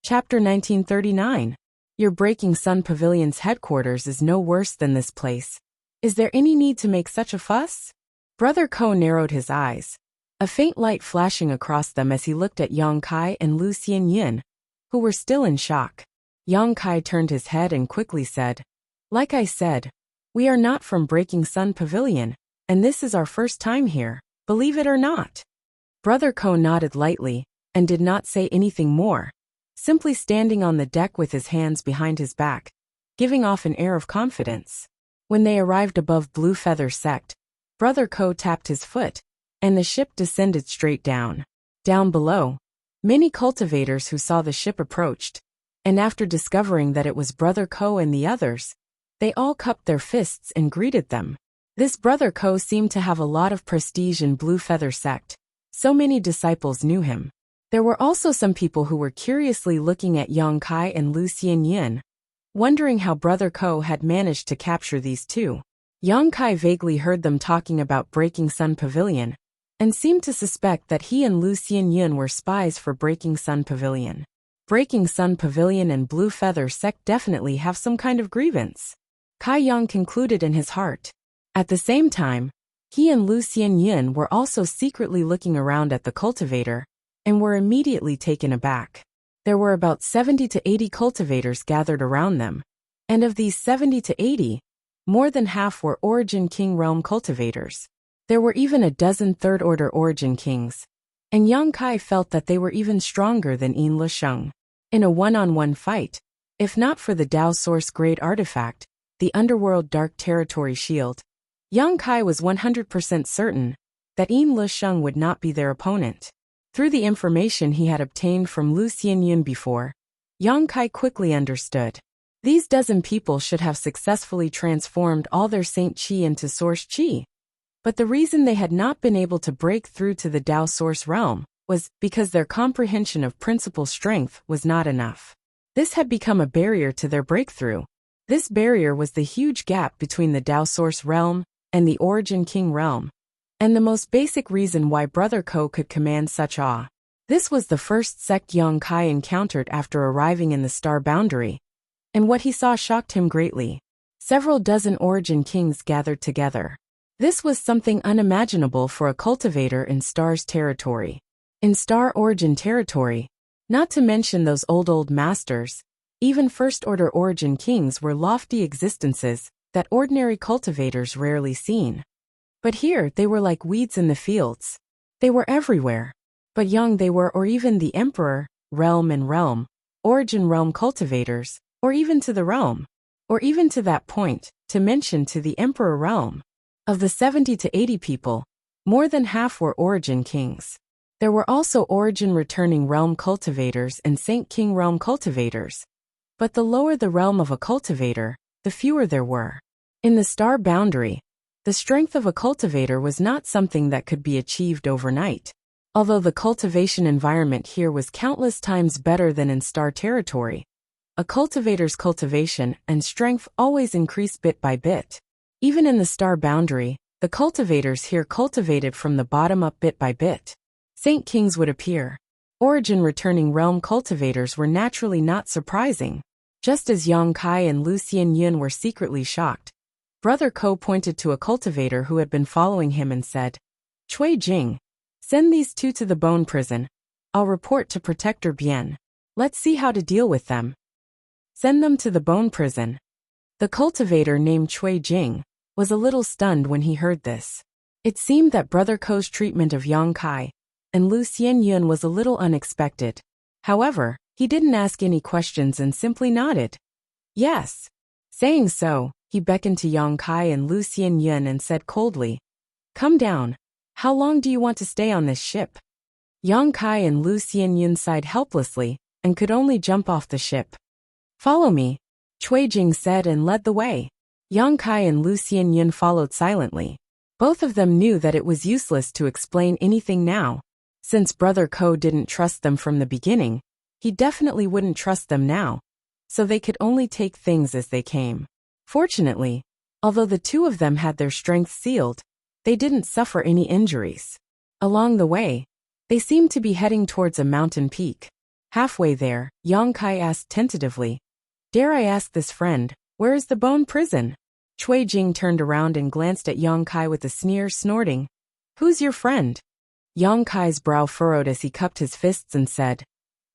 Chapter 1939. Your Breaking Sun Pavilion's headquarters is no worse than this place. Is there any need to make such a fuss? Brother Ko narrowed his eyes, a faint light flashing across them as he looked at Yang Kai and Lu Xianyin, who were still in shock. Yang Kai turned his head and quickly said, "Like I said, we are not from Breaking Sun Pavilion, and this is our first time here, believe it or not." Brother Ko nodded lightly, and did not say anything more, simply standing on the deck with his hands behind his back, giving off an air of confidence. When they arrived above Blue Feather Sect, Brother Ko tapped his foot, and the ship descended straight down. Down below, many cultivators who saw the ship approached, and after discovering that it was Brother Ko and the others, they all cupped their fists and greeted them. This Brother Ko seemed to have a lot of prestige in Blue Feather Sect. So many disciples knew him. There were also some people who were curiously looking at Yang Kai and Lu Xianyin, wondering how Brother Ko had managed to capture these two. Yang Kai vaguely heard them talking about Breaking Sun Pavilion, and seemed to suspect that he and Lu Xianyin were spies for Breaking Sun Pavilion. Breaking Sun Pavilion and Blue Feather Sect definitely have some kind of grievance, Kai Yang concluded in his heart. At the same time, he and Lu Xianyin were also secretly looking around at the cultivator, and were immediately taken aback. There were about 70 to 80 cultivators gathered around them, and of these 70 to 80, more than half were Origin King realm cultivators. There were even a dozen third-order Origin Kings, and Yang Kai felt that they were even stronger than Yin Lisheng. In a one-on-one fight, if not for the Dao Source Grade artifact, the Underworld Dark Territory Shield, Yang Kai was 100% certain that Yin Lisheng would not be their opponent. Through the information he had obtained from Lu Xianyin before, Yang Kai quickly understood. These dozen people should have successfully transformed all their Saint Qi into Source Qi. But the reason they had not been able to break through to the Dao Source realm was because their comprehension of principal strength was not enough. This had become a barrier to their breakthrough. This barrier was the huge gap between the Dao Source realm and the Origin King realm, and the most basic reason why Brother Ko could command such awe. This was the first sect Yang Kai encountered after arriving in the star boundary, and what he saw shocked him greatly. Several dozen Origin Kings gathered together. This was something unimaginable for a cultivator in Star's territory. In Star Origin territory, not to mention those old masters, even first-order Origin Kings were lofty existences that ordinary cultivators rarely seen. But here they were like weeds in the fields. They were everywhere. But young they were, or even the Emperor, realm and realm, Origin realm cultivators, or even to the realm, or even to that point, to mention to the Emperor realm. Of the 70 to 80 people, more than half were Origin Kings. There were also Origin returning realm cultivators and Saint King realm cultivators. But the lower the realm of a cultivator, the fewer there were. In the star boundary, the strength of a cultivator was not something that could be achieved overnight. Although the cultivation environment here was countless times better than in star territory, a cultivator's cultivation and strength always increased bit by bit. Even in the star boundary, the cultivators here cultivated from the bottom up bit by bit. Saint Kings would appear. Origin returning realm cultivators were naturally not surprising. Just as Yang Kai and Lu Xianyin were secretly shocked, Brother Ko pointed to a cultivator who had been following him and said, "Cui Jing, send these two to the bone prison. I'll report to Protector Bian. Let's see how to deal with them." Send them to the bone prison. The cultivator named Cui Jing was a little stunned when he heard this. It seemed that Brother Ko's treatment of Yang Kai and Lu Xianyin was a little unexpected. However, he didn't ask any questions and simply nodded. Yes. Saying so, he beckoned to Yang Kai and Lu Xianyin and said coldly, "Come down. How long do you want to stay on this ship?" Yang Kai and Lu Xianyin sighed helplessly and could only jump off the ship. "Follow me," Cui Jing said and led the way. Yang Kai and Lu Xianyin followed silently. Both of them knew that it was useless to explain anything now. Since Brother Ko didn't trust them from the beginning, he definitely wouldn't trust them now, so they could only take things as they came. Fortunately, although the two of them had their strength sealed, they didn't suffer any injuries. Along the way, they seemed to be heading towards a mountain peak. Halfway there, Yang Kai asked tentatively, "Dare I ask this friend, where is the bone prison?" Cui Jing turned around and glanced at Yang Kai with a sneer, snorting, "Who's your friend?" Yang Kai's brow furrowed as he cupped his fists and said,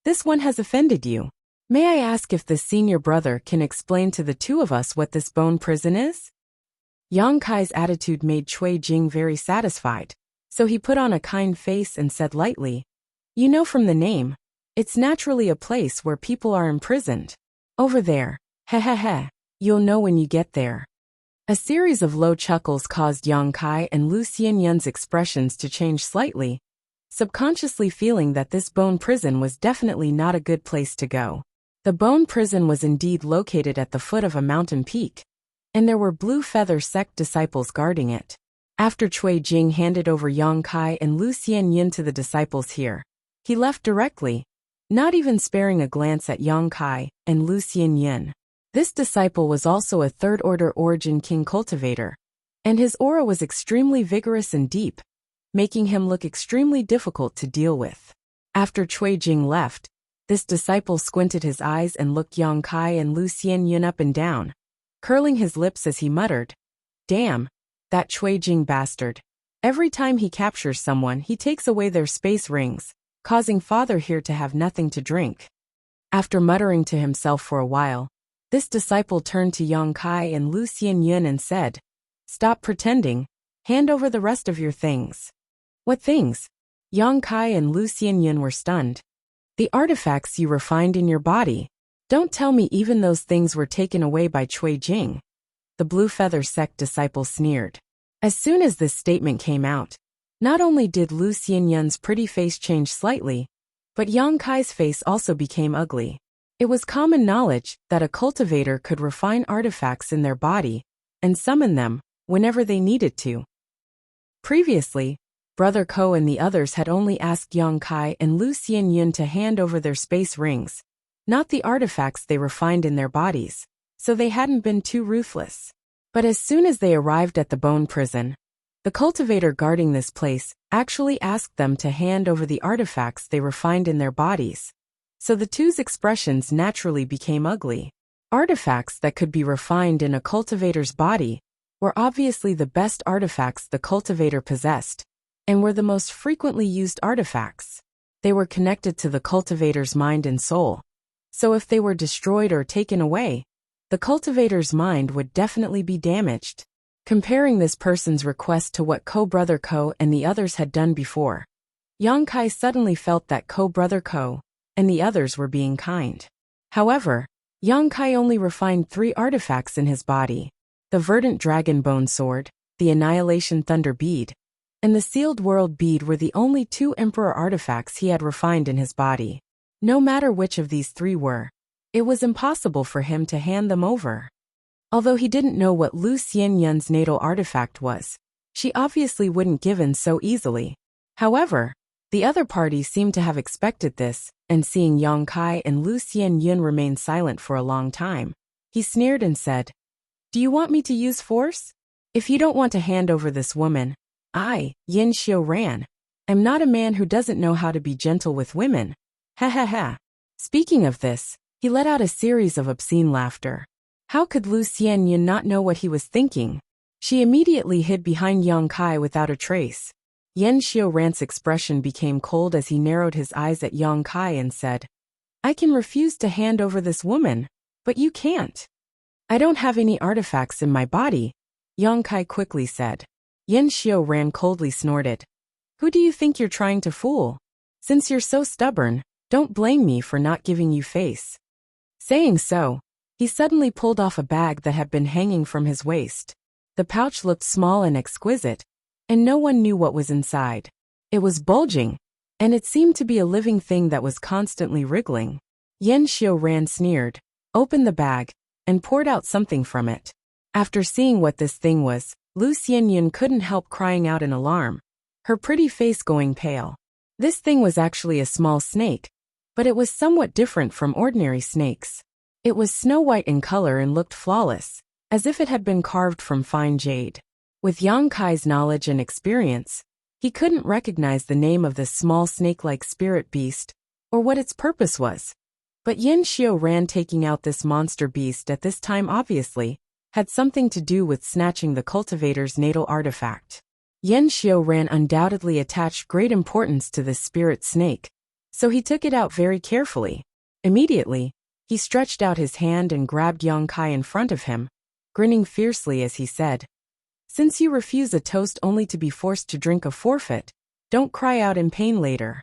"This one has offended you. May I ask if the senior brother can explain to the two of us what this bone prison is?" Yang Kai's attitude made Cui Jing very satisfied, so he put on a kind face and said lightly, "You know from the name, it's naturally a place where people are imprisoned. Over there, heh. You'll know when you get there." A series of low chuckles caused Yang Kai and Lu Xianyun's expressions to change slightly, subconsciously feeling that this bone prison was definitely not a good place to go. The bone prison was indeed located at the foot of a mountain peak, and there were Blue Feather sect disciples guarding it. After Cui Jing handed over Yang Kai and Lu Xianyun to the disciples here, he left directly, not even sparing a glance at Yang Kai and Lu Xianyun. This disciple was also a third-order origin king cultivator, and his aura was extremely vigorous and deep, making him look extremely difficult to deal with. After Cui Jing left, this disciple squinted his eyes and looked Yang Kai and Lu Xianyun up and down, curling his lips as he muttered, "Damn, that Cui Jing bastard. Every time he captures someone, he takes away their space rings, causing father here to have nothing to drink." After muttering to himself for a while, this disciple turned to Yang Kai and Lu Xianyun and said, "Stop pretending, hand over the rest of your things." "What things?" Yang Kai and Lu Xianyun were stunned. "The artifacts you refined in your body. Don't tell me even those things were taken away by Cui Jing." The Blue Feather sect disciple sneered. As soon as this statement came out, not only did Lu Xianyun's pretty face change slightly, but Yang Kai's face also became ugly. It was common knowledge that a cultivator could refine artifacts in their body and summon them whenever they needed to. Previously, Brother Ko and the others had only asked Yang Kai and Lu Xianyun to hand over their space rings, not the artifacts they refined in their bodies, so they hadn't been too ruthless. But as soon as they arrived at the bone prison, the cultivator guarding this place actually asked them to hand over the artifacts they refined in their bodies. So the two's expressions naturally became ugly. Artifacts that could be refined in a cultivator's body were obviously the best artifacts the cultivator possessed, and were the most frequently used artifacts. They were connected to the cultivator's mind and soul, so if they were destroyed or taken away, the cultivator's mind would definitely be damaged. Comparing this person's request to what Brother Ko and the others had done before, Yang Kai suddenly felt that Brother Ko and the others were being kind. However, Yang Kai only refined 3 artifacts in his body: the Verdant Dragon Bone Sword, the Annihilation Thunder Bead, and the Sealed World Bead were the only 2 Emperor artifacts he had refined in his body. No matter which of these 3 were, it was impossible for him to hand them over. Although he didn't know what Lu Xianyun's natal artifact was, she obviously wouldn't give in so easily. However, the other party seemed to have expected this, and seeing Yang Kai and Lu Xianyun remain silent for a long time, he sneered and said, "Do you want me to use force? If you don't want to hand over this woman, I, Yin Xiaoran, am not a man who doesn't know how to be gentle with women. Ha." Speaking of this, he let out a series of obscene laughter. How could Lu Xianyun not know what he was thinking? She immediately hid behind Yang Kai without a trace. Yin Xiaoran's expression became cold as he narrowed his eyes at Yang Kai and said, "I can refuse to hand over this woman, but you can't." "I don't have any artifacts in my body," Yang Kai quickly said. Yin Xiaoran coldly snorted. "Who do you think you're trying to fool? Since you're so stubborn, don't blame me for not giving you face." Saying so, he suddenly pulled off a bag that had been hanging from his waist. The pouch looked small and exquisite, and no one knew what was inside. It was bulging, and it seemed to be a living thing that was constantly wriggling. Yin Xiaoran sneered, opened the bag, and poured out something from it. After seeing what this thing was, Lu Xianyun couldn't help crying out in alarm, her pretty face going pale. This thing was actually a small snake, but it was somewhat different from ordinary snakes. It was snow-white in color and looked flawless, as if it had been carved from fine jade. With Yang Kai's knowledge and experience, he couldn't recognize the name of this small snake-like spirit beast, or what its purpose was. But Yin Xiaoran taking out this monster beast at this time obviously had something to do with snatching the cultivator's natal artifact. Yin Xiaoran undoubtedly attached great importance to this spirit snake, so he took it out very carefully. Immediately, he stretched out his hand and grabbed Yang Kai in front of him, grinning fiercely as he said, "Since you refuse a toast only to be forced to drink a forfeit, don't cry out in pain later."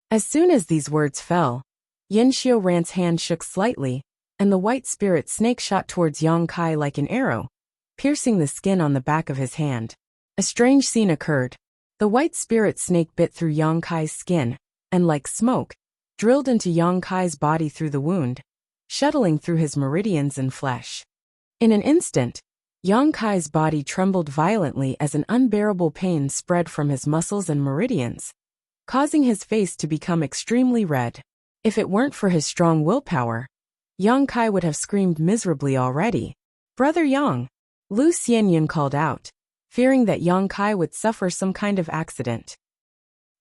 As soon as these words fell, Yin Xiaoran's hand shook slightly, and the white spirit snake shot towards Yang Kai like an arrow, piercing the skin on the back of his hand. A strange scene occurred. The white spirit snake bit through Yang Kai's skin, and like smoke, drilled into Yang Kai's body through the wound, shuttling through his meridians and flesh. In an instant, Yang Kai's body trembled violently as an unbearable pain spread from his muscles and meridians, causing his face to become extremely red. If it weren't for his strong willpower, Yang Kai would have screamed miserably already. "Brother Yang," Lu Xianyan called out, fearing that Yang Kai would suffer some kind of accident.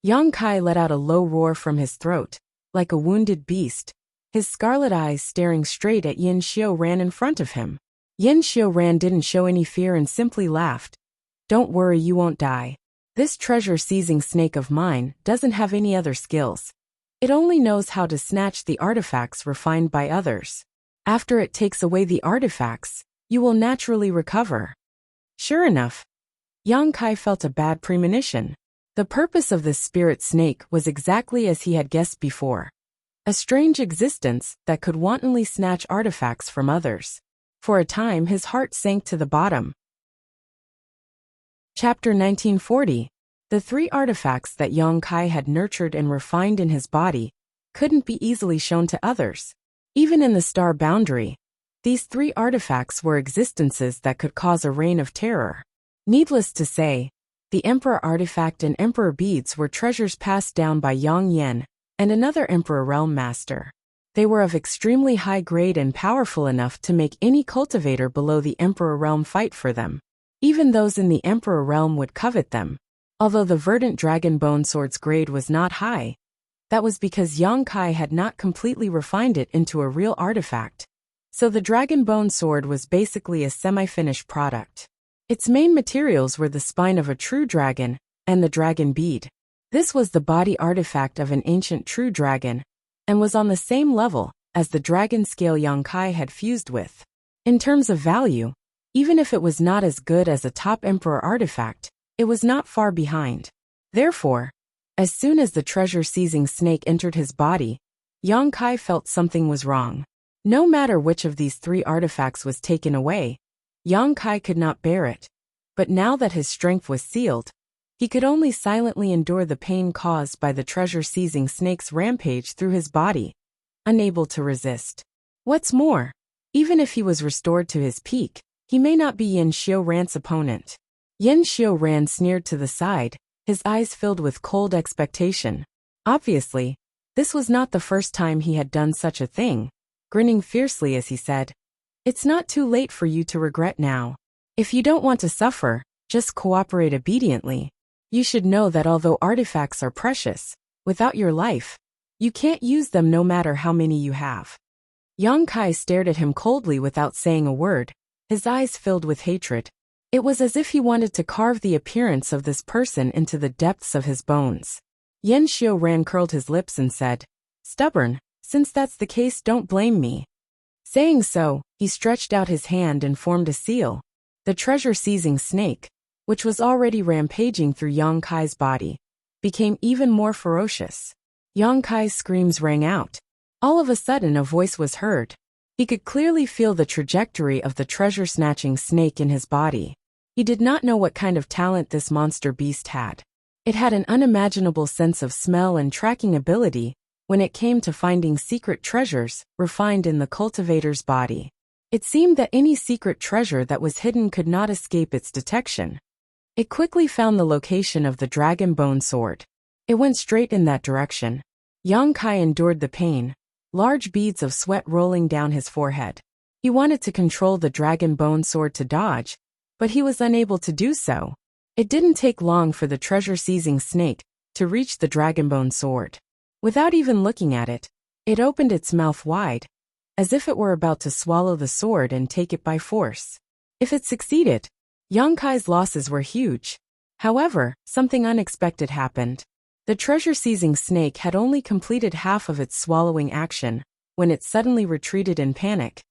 Yang Kai let out a low roar from his throat, like a wounded beast, his scarlet eyes staring straight at Yin Xiaoran in front of him. Yin Xiaoran didn't show any fear and simply laughed. "Don't worry, you won't die. This treasure-seizing snake of mine doesn't have any other skills. It only knows how to snatch the artifacts refined by others. After it takes away the artifacts, you will naturally recover." Sure enough, Yang Kai felt a bad premonition. The purpose of this spirit snake was exactly as he had guessed before. A strange existence that could wantonly snatch artifacts from others. For a time his heart sank to the bottom. Chapter 1940. The three artifacts that Yang Kai had nurtured and refined in his body couldn't be easily shown to others. Even in the star boundary, these three artifacts were existences that could cause a reign of terror. Needless to say, the Emperor artifact and Emperor beads were treasures passed down by Yang Yan and another Emperor realm master. They were of extremely high grade and powerful enough to make any cultivator below the Emperor realm fight for them. Even those in the Emperor realm would covet them. Although the verdant dragon bone sword's grade was not high, that was because Yang Kai had not completely refined it into a real artifact. So the dragon bone sword was basically a semi-finished product. Its main materials were the spine of a true dragon and the dragon bead. This was the body artifact of an ancient true dragon, and was on the same level as the dragon scale Yang Kai had fused with. In terms of value, even if it was not as good as a top emperor artifact, it was not far behind. Therefore, as soon as the treasure-seizing snake entered his body, Yang Kai felt something was wrong. No matter which of these three artifacts was taken away, Yang Kai could not bear it. But now that his strength was sealed, he could only silently endure the pain caused by the treasure-seizing snake's rampage through his body, unable to resist. What's more, even if he was restored to his peak, he may not be Yin Xiaoran's opponent. Yin Xiaoran sneered to the side, his eyes filled with cold expectation. Obviously, this was not the first time he had done such a thing, grinning fiercely as he said, "It's not too late for you to regret now. If you don't want to suffer, just cooperate obediently. You should know that although artifacts are precious, without your life, you can't use them no matter how many you have." Yang Kai stared at him coldly without saying a word, his eyes filled with hatred. It was as if he wanted to carve the appearance of this person into the depths of his bones. Yin Xiaoran curled his lips and said, "Stubborn, since that's the case, don't blame me." Saying so, he stretched out his hand and formed a seal. The treasure-seizing snake, which was already rampaging through Yang Kai's body, became even more ferocious. Yang Kai's screams rang out. All of a sudden a voice was heard. He could clearly feel the trajectory of the treasure-snatching snake in his body. He did not know what kind of talent this monster beast had. It had an unimaginable sense of smell and tracking ability when it came to finding secret treasures refined in the cultivator's body. It seemed that any secret treasure that was hidden could not escape its detection. It quickly found the location of the dragon bone sword. It went straight in that direction. Yang Kai endured the pain, large beads of sweat rolling down his forehead. He wanted to control the dragon bone sword to dodge, but he was unable to do so. It didn't take long for the treasure-seizing snake to reach the dragon bone sword. Without even looking at it, it opened its mouth wide, as if it were about to swallow the sword and take it by force. If it succeeded, Yonkai's losses were huge. However, something unexpected happened. The treasure-seizing snake had only completed half of its swallowing action when it suddenly retreated in panic,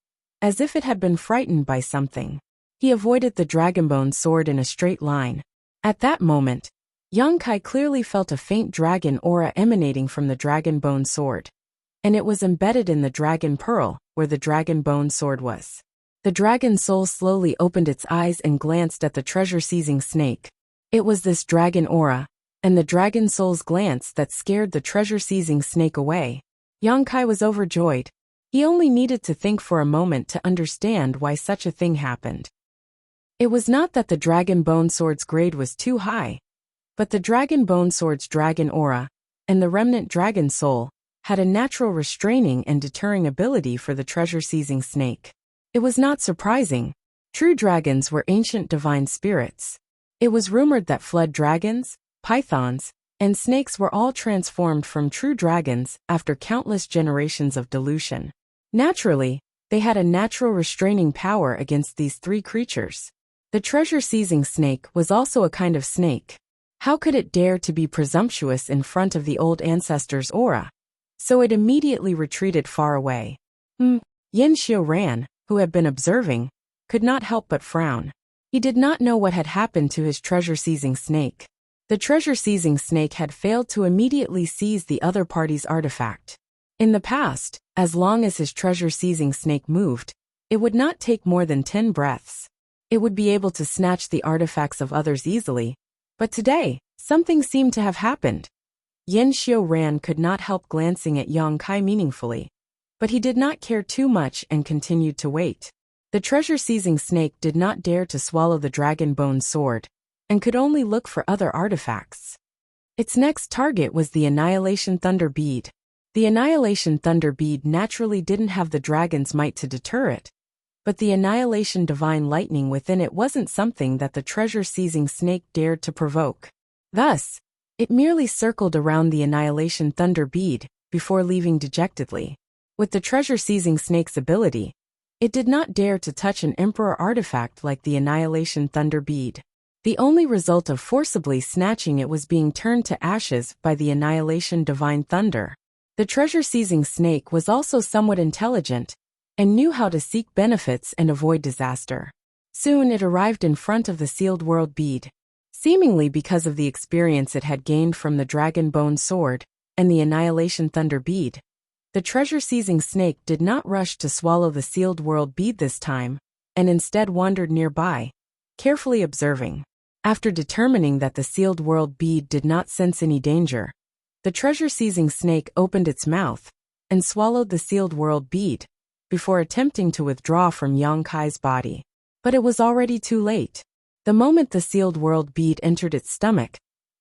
as if it had been frightened by something. He avoided the dragonbone sword in a straight line. At that moment, Yonkai clearly felt a faint dragon aura emanating from the dragonbone sword, and it was embedded in the dragon pearl, where the dragonbone sword was. The dragon soul slowly opened its eyes and glanced at the treasure-seizing snake. It was this dragon aura, and the dragon soul's glance that scared the treasure-seizing snake away. Yonkai was overjoyed. He only needed to think for a moment to understand why such a thing happened. It was not that the dragon bone sword's grade was too high, but the dragon bone sword's dragon aura, and the remnant dragon soul, had a natural restraining and deterring ability for the treasure-seizing snake. It was not surprising. True dragons were ancient divine spirits. It was rumored that flood dragons, pythons, and snakes were all transformed from true dragons after countless generations of dilution. Naturally, they had a natural restraining power against these three creatures. The treasure-seizing snake was also a kind of snake. How could it dare to be presumptuous in front of the old ancestor's aura? So it immediately retreated far away. Yin Xiu ran, who had been observing, could not help but frown. He did not know what had happened to his treasure-seizing snake. The treasure-seizing snake had failed to immediately seize the other party's artifact. In the past, as long as his treasure-seizing snake moved, it would not take more than 10 breaths. It would be able to snatch the artifacts of others easily. But today, something seemed to have happened. Yin Xiu Ran could not help glancing at Yonkai meaningfully, but he did not care too much and continued to wait. The treasure-seizing snake did not dare to swallow the dragon bone sword, and could only look for other artifacts. Its next target was the Annihilation Thunder Bead. The Annihilation Thunder Bead naturally didn't have the dragon's might to deter it, but the Annihilation Divine Lightning within it wasn't something that the treasure-seizing snake dared to provoke. Thus, it merely circled around the Annihilation Thunder Bead before leaving dejectedly. With the treasure-seizing snake's ability, it did not dare to touch an Emperor artifact like the Annihilation Thunder Bead. The only result of forcibly snatching it was being turned to ashes by the Annihilation Divine Thunder. The treasure-seizing snake was also somewhat intelligent, and knew how to seek benefits and avoid disaster. Soon it arrived in front of the sealed world bead. Seemingly because of the experience it had gained from the Dragon Bone Sword and the Annihilation Thunder Bead, the treasure-seizing snake did not rush to swallow the sealed world bead this time, and instead wandered nearby, carefully observing. After determining that the sealed world bead did not sense any danger, the treasure-seizing snake opened its mouth and swallowed the sealed world bead before attempting to withdraw from Yonkai's body. But it was already too late. The moment the sealed world bead entered its stomach,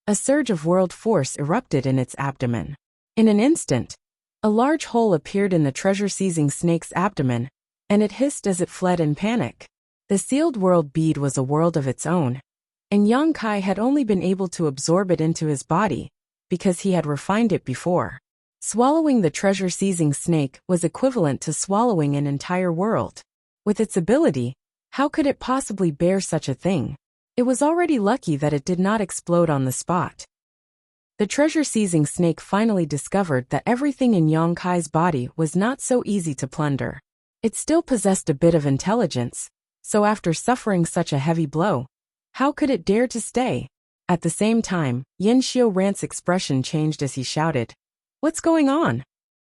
a surge of world force erupted in its abdomen. In an instant, a large hole appeared in the treasure-seizing snake's abdomen, and it hissed as it fled in panic. The sealed world bead was a world of its own, and Yonkai had only been able to absorb it into his body because he had refined it before. Swallowing the treasure-seizing snake was equivalent to swallowing an entire world. With its ability, how could it possibly bear such a thing? It was already lucky that it did not explode on the spot. The treasure-seizing snake finally discovered that everything in Yonkai's body was not so easy to plunder. It still possessed a bit of intelligence, so after suffering such a heavy blow, how could it dare to stay? At the same time, Yin Xiu Ran's expression changed as he shouted, "What's going on?"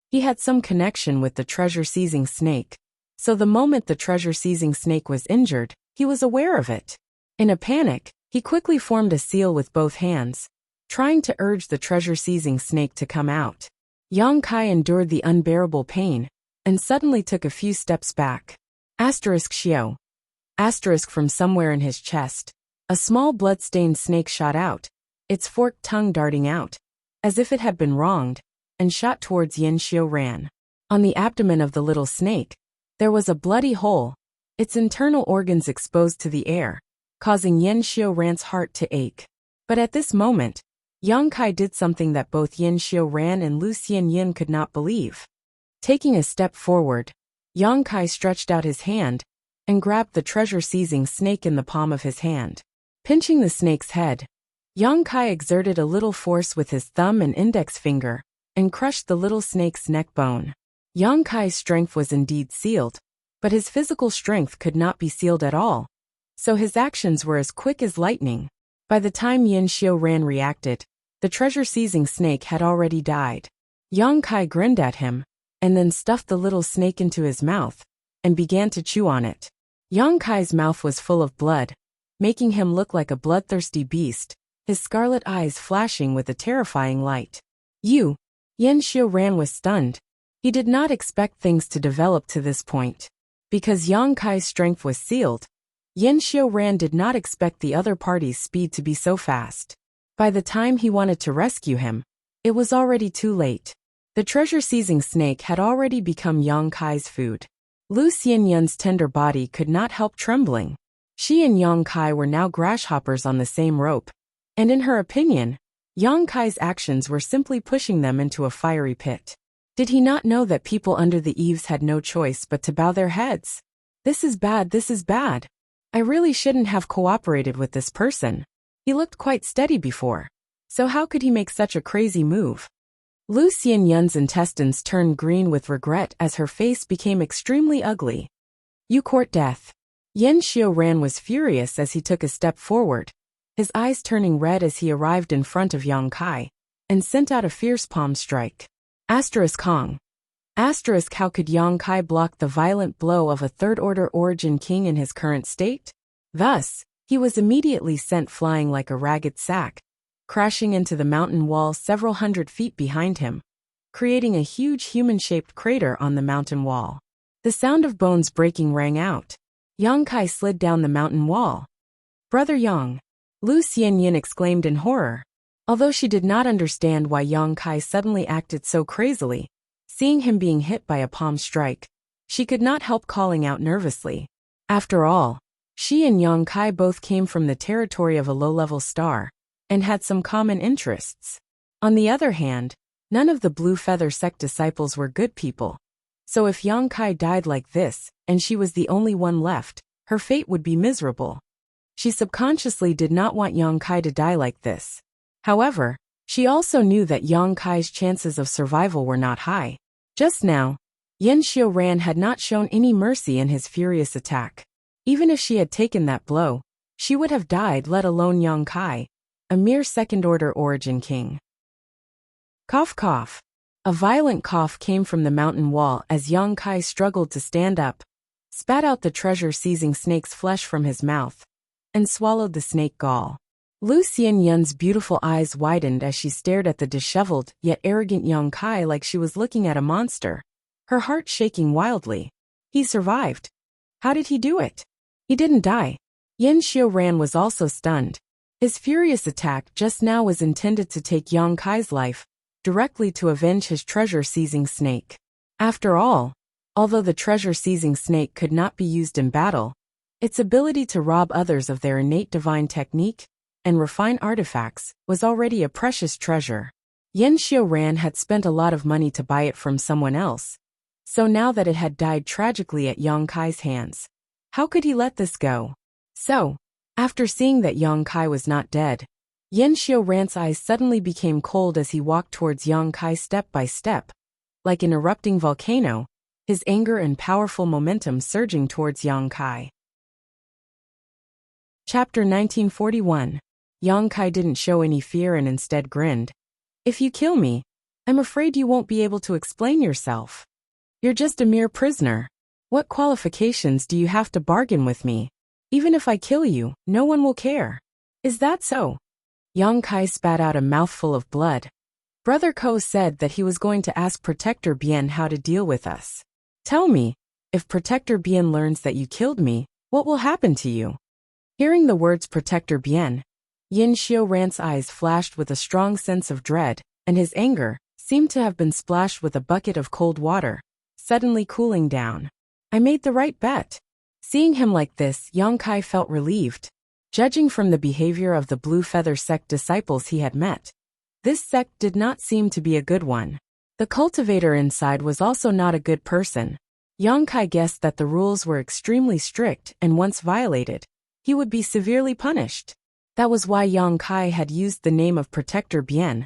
He had some connection with the treasure-seizing snake, so the moment the treasure-seizing snake was injured, he was aware of it. In a panic, he quickly formed a seal with both hands, trying to urge the treasure-seizing snake to come out. Yonkai endured the unbearable pain, and suddenly took a few steps back. Xiao. From somewhere in his chest, a small blood-stained snake shot out, its forked tongue darting out, as if it had been wronged, and shot towards Yin Xiu Ran. On the abdomen of the little snake, there was a bloody hole, its internal organs exposed to the air, causing Yin Xiu Ran's heart to ache. But at this moment, Yang Kai did something that both Yin Xiaoran and Lu Xianyin could not believe. Taking a step forward, Yang Kai stretched out his hand and grabbed the treasure-seizing snake in the palm of his hand. Pinching the snake's head, Yang Kai exerted a little force with his thumb and index finger and crushed the little snake's neck bone. Yang Kai's strength was indeed sealed, but his physical strength could not be sealed at all, so his actions were as quick as lightning. By the time Yin Xiaoran reacted, the treasure-seizing snake had already died. Yang Kai grinned at him, and then stuffed the little snake into his mouth, and began to chew on it. Yang Kai's mouth was full of blood, making him look like a bloodthirsty beast, his scarlet eyes flashing with a terrifying light. Yin Xiaoran was stunned. He did not expect things to develop to this point. Because Yang Kai's strength was sealed, Yin Xiaoran did not expect the other party's speed to be so fast. By the time he wanted to rescue him, it was already too late. The treasure-seizing snake had already become Yang Kai's food. Lu Xianyun's tender body could not help trembling. She and Yang Kai were now grasshoppers on the same rope, and in her opinion, Yang Kai's actions were simply pushing them into a fiery pit. Did he not know that people under the eaves had no choice but to bow their heads? This is bad, this is bad. I really shouldn't have cooperated with this person. He looked quite steady before, so how could he make such a crazy move? Lu Xianyun's intestines turned green with regret as her face became extremely ugly. You court death. Yin Xiaoran was furious as he took a step forward, his eyes turning red as he arrived in front of Yang Kai, and sent out a fierce palm strike. Kong. How could Yang Kai block the violent blow of a third-order origin king in his current state? Thus, he was immediately sent flying like a ragged sack, crashing into the mountain wall several hundred feet behind him, creating a huge human-shaped crater on the mountain wall. The sound of bones breaking rang out. Yang Kai slid down the mountain wall. Brother Yang! Lu Xianyin exclaimed in horror. Although she did not understand why Yang Kai suddenly acted so crazily, seeing him being hit by a palm strike, she could not help calling out nervously. After all, she and Yang Kai both came from the territory of a low-level star, and had some common interests. On the other hand, none of the Blue Feather sect disciples were good people. So if Yang Kai died like this, and she was the only one left, her fate would be miserable. She subconsciously did not want Yang Kai to die like this. However, she also knew that Yang Kai's chances of survival were not high. Just now, Yin Xiaoran had not shown any mercy in his furious attack. Even if she had taken that blow, she would have died, let alone Yang Kai, a mere second-order origin king. Cough cough. A violent cough came from the mountain wall as Yang Kai struggled to stand up, spat out the treasure-seizing snake's flesh from his mouth, and swallowed the snake gall. Lu Xianyun's beautiful eyes widened as she stared at the disheveled yet arrogant Yang Kai like she was looking at a monster, her heart shaking wildly. He survived. How did he do it? He didn't die. Yin Xiaoran was also stunned. His furious attack just now was intended to take Yang Kai's life, directly to avenge his treasure-seizing snake. After all, although the treasure-seizing snake could not be used in battle, its ability to rob others of their innate divine technique and refine artifacts was already a precious treasure. Yin Xiaoran had spent a lot of money to buy it from someone else, so now that it had died tragically at Yang Kai's hands, how could he let this go? So, after seeing that Yang Kai was not dead, Yin Xiaoran's eyes suddenly became cold as he walked towards Yang Kai step by step, like an erupting volcano, his anger and powerful momentum surging towards Yang Kai. Chapter 1941. Yang Kai didn't show any fear and instead grinned. If you kill me, I'm afraid you won't be able to explain yourself. You're just a mere prisoner. What qualifications do you have to bargain with me? Even if I kill you, no one will care. Is that so? Yang Kai spat out a mouthful of blood. Brother Ko said that he was going to ask Protector Bien how to deal with us. Tell me, if Protector Bien learns that you killed me, what will happen to you? Hearing the words Protector Bien, Yin Xiaoran's eyes flashed with a strong sense of dread, and his anger seemed to have been splashed with a bucket of cold water, suddenly cooling down. I made the right bet. Seeing him like this, Yang Kai felt relieved. Judging from the behavior of the Blue Feather sect disciples he had met, This sect did not seem to be a good one. The cultivator inside was also not a good person. Yang Kai guessed that the rules were extremely strict and once violated, he would be severely punished. That was why Yang Kai had used the name of Protector Bien,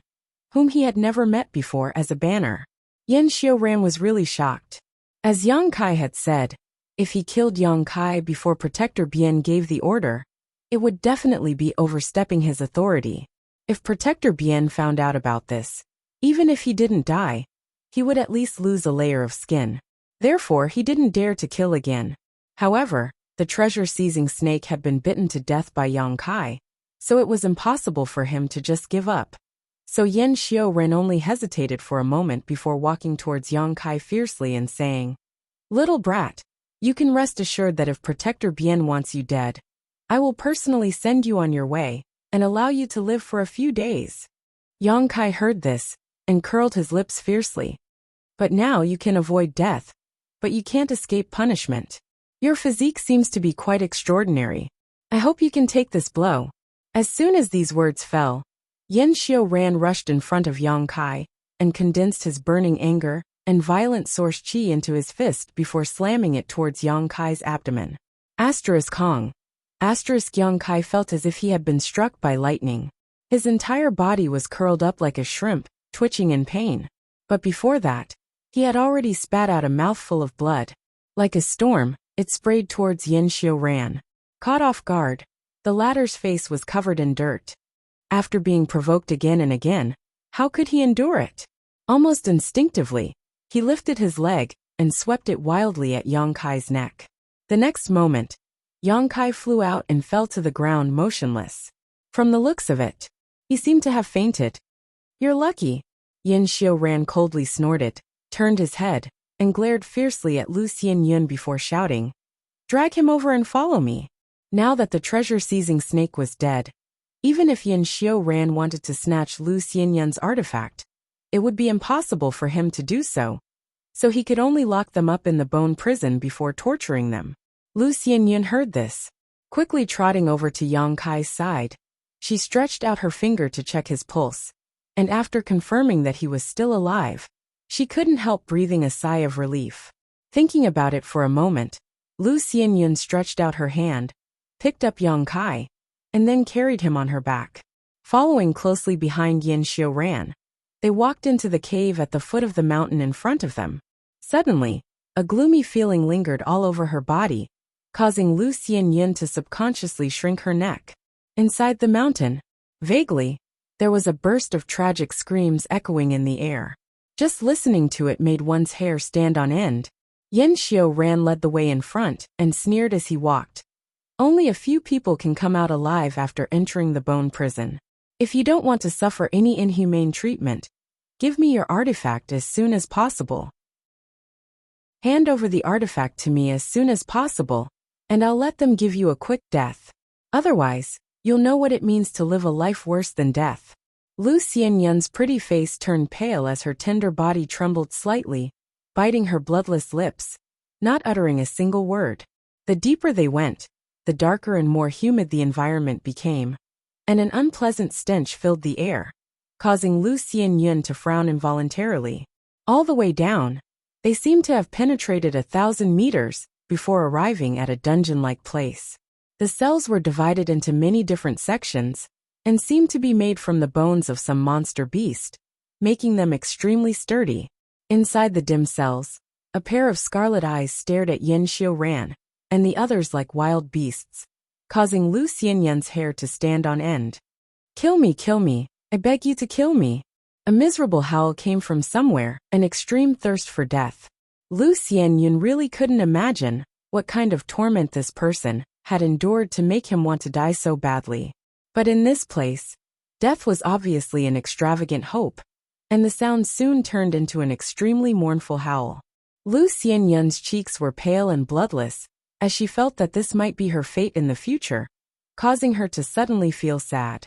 whom he had never met before, as a banner. Yen Xiaoran was really shocked. As Yang Kai had said, if he killed Yang Kai before Protector Bien gave the order, it would definitely be overstepping his authority. If Protector Bien found out about this, even if he didn't die, he would at least lose a layer of skin. Therefore, he didn't dare to kill again. However, the treasure-seizing snake had been bitten to death by Yang Kai, so it was impossible for him to just give up. So Yen Xiaoran only hesitated for a moment before walking towards Yang Kai fiercely and saying, "Little brat, you can rest assured that if Protector Bien wants you dead, I will personally send you on your way and allow you to live for a few days." Yang Kai heard this and curled his lips fiercely. "But now you can avoid death, but you can't escape punishment. Your physique seems to be quite extraordinary. I hope you can take this blow." As soon as these words fell, Yen Xiaoran rushed in front of Yang Kai and condensed his burning anger and violent source qi into his fist before slamming it towards Yang Kai's abdomen. Kong. Yang Kai felt as if he had been struck by lightning. His entire body was curled up like a shrimp, twitching in pain. But before that, he had already spat out a mouthful of blood. Like a storm, it sprayed towards Yen Xiaoran. Caught off guard, the latter's face was covered in dirt. After being provoked again and again, how could he endure it? Almost instinctively, he lifted his leg and swept it wildly at Yang Kai's neck. The next moment, Yang Kai flew out and fell to the ground motionless. From the looks of it, he seemed to have fainted. "You're lucky," Yen Xiaoran coldly snorted, turned his head, and glared fiercely at Lu Xianyun before shouting, "Drag him over and follow me." Now that the treasure-seizing snake was dead, even if Yen Xiaoran wanted to snatch Lu Xianyun's artifact, it would be impossible for him to do so. So he could only lock them up in the bone prison before torturing them. Lu Xianyun heard this. Quickly trotting over to Yang Kai's side, she stretched out her finger to check his pulse, and after confirming that he was still alive, she couldn't help breathing a sigh of relief. Thinking about it for a moment, Lu Xianyun stretched out her hand, picked up Yang Kai, and then carried him on her back. Following closely behind Yen Xiaoran, they walked into the cave at the foot of the mountain in front of them. Suddenly, a gloomy feeling lingered all over her body, causing Lu Xianyun to subconsciously shrink her neck. Inside the mountain, vaguely, there was a burst of tragic screams echoing in the air. Just listening to it made one's hair stand on end. Yen Xiaoran led the way in front and sneered as he walked. "Only a few people can come out alive after entering the bone prison. If you don't want to suffer any inhumane treatment, give me your artifact as soon as possible. Hand over the artifact to me as soon as possible, and I'll let them give you a quick death. Otherwise, you'll know what it means to live a life worse than death." Lu Xianyun's pretty face turned pale as her tender body trembled slightly, biting her bloodless lips, not uttering a single word. The deeper they went, the darker and more humid the environment became, and an unpleasant stench filled the air, causing Lu Xianyun to frown involuntarily. All the way down, they seemed to have penetrated 1,000 meters before arriving at a dungeon-like place. The cells were divided into many different sections and seemed to be made from the bones of some monster beast, making them extremely sturdy. Inside the dim cells, a pair of scarlet eyes stared at Yen Xiaoran, and the others like wild beasts, causing Lu Xianyun's hair to stand on end. Kill me, I beg you to kill me." A miserable howl came from somewhere, an extreme thirst for death. Lu Xianyun really couldn't imagine what kind of torment this person had endured to make him want to die so badly. But in this place, death was obviously an extravagant hope, and the sound soon turned into an extremely mournful howl. Lu Xianyun's cheeks were pale and bloodless, as she felt that this might be her fate in the future, causing her to suddenly feel sad.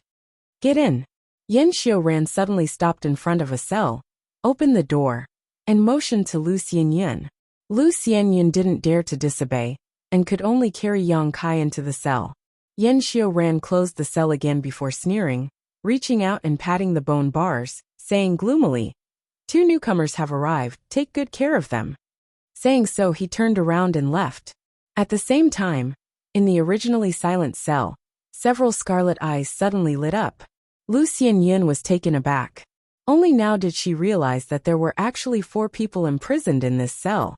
"Get in." Yen Xiaoran suddenly stopped in front of a cell, opened the door, and motioned to Lu Xianyun. Lu Xianyun didn't dare to disobey, and could only carry Yang Kai into the cell. Yen Xiaoran closed the cell again before sneering, reaching out and patting the bone bars, saying gloomily, "Two newcomers have arrived, take good care of them." Saying so, he turned around and left. At the same time, in the originally silent cell, several scarlet eyes suddenly lit up. Lu Xianyun was taken aback. Only now did she realize that there were actually 4 people imprisoned in this cell.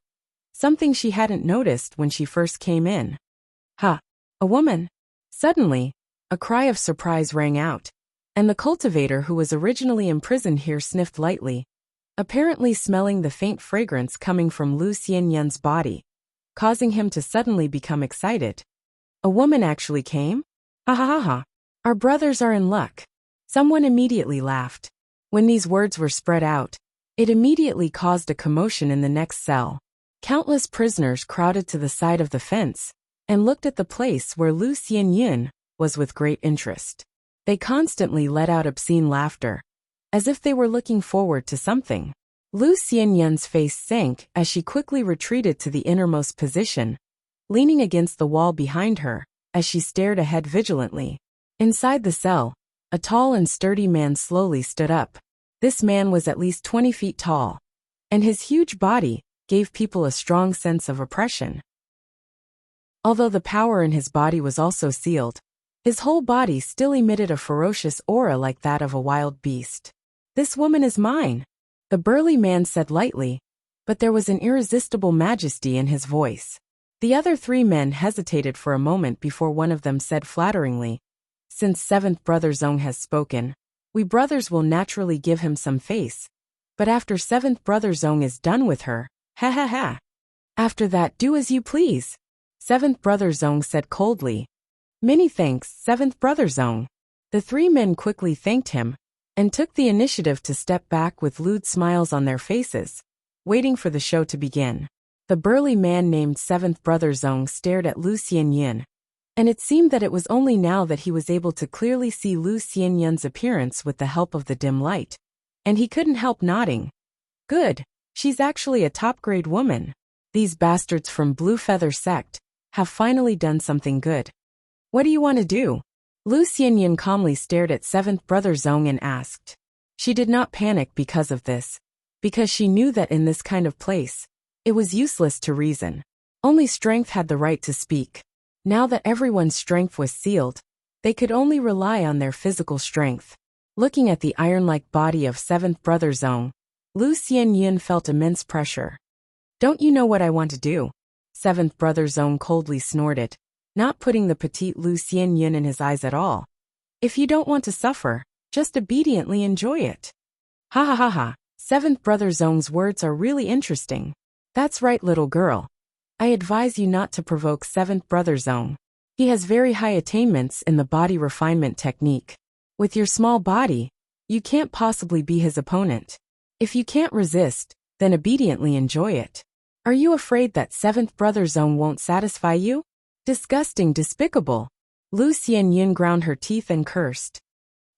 Something she hadn't noticed when she first came in. "Ha! A woman!" Suddenly, a cry of surprise rang out, and the cultivator who was originally imprisoned here sniffed lightly, apparently smelling the faint fragrance coming from Lu Xianyun's body, causing him to suddenly become excited. "A woman actually came? Ha ha ha ha! Our brothers are in luck." Someone immediately laughed. When these words were spread out, it immediately caused a commotion in the next cell. Countless prisoners crowded to the side of the fence and looked at the place where Lu Xianyun was with great interest. They constantly let out obscene laughter, as if they were looking forward to something. Lu Xianyun's face sank as she quickly retreated to the innermost position, leaning against the wall behind her, as she stared ahead vigilantly. Inside the cell, a tall and sturdy man slowly stood up. This man was at least 20 feet tall, and his huge body gave people a strong sense of oppression. Although the power in his body was also sealed, his whole body still emitted a ferocious aura like that of a wild beast. "This woman is mine," the burly man said lightly, but there was an irresistible majesty in his voice. The other 3 men hesitated for a moment before one of them said flatteringly, "Since 7th Brother Zong has spoken, we brothers will naturally give him some face. But after 7th Brother Zong is done with her, ha ha ha. After that, do as you please," 7th Brother Zong said coldly. "Many thanks, 7th Brother Zong." The 3 men quickly thanked him and took the initiative to step back with lewd smiles on their faces, waiting for the show to begin. The burly man named 7th Brother Zong stared at Lu Xianyun, and it seemed that it was only now that he was able to clearly see Lu Xianyun's appearance with the help of the dim light, and he couldn't help nodding. "Good, she's actually a top-grade woman. These bastards from Blue Feather Sect have finally done something good. What do you want to do?" Lu Xianyun calmly stared at 7th Brother Zong and asked. She did not panic because of this, because she knew that in this kind of place, it was useless to reason. Only strength had the right to speak. Now that everyone's strength was sealed, they could only rely on their physical strength. Looking at the iron-like body of 7th Brother Zong, Lu Xianyun felt immense pressure. "Don't you know what I want to do?" 7th Brother Zong coldly snorted, not putting the petite Lu Xianyun in his eyes at all. "If you don't want to suffer, just obediently enjoy it." "Ha ha ha ha, 7th Brother Zong's words are really interesting." "That's right, little girl. I advise you not to provoke 7th Brother Zong. He has very high attainments in the body refinement technique. With your small body, you can't possibly be his opponent. If you can't resist, then obediently enjoy it. Are you afraid that 7th Brother Zong won't satisfy you? Disgusting, despicable." Lu Xianyun ground her teeth and cursed.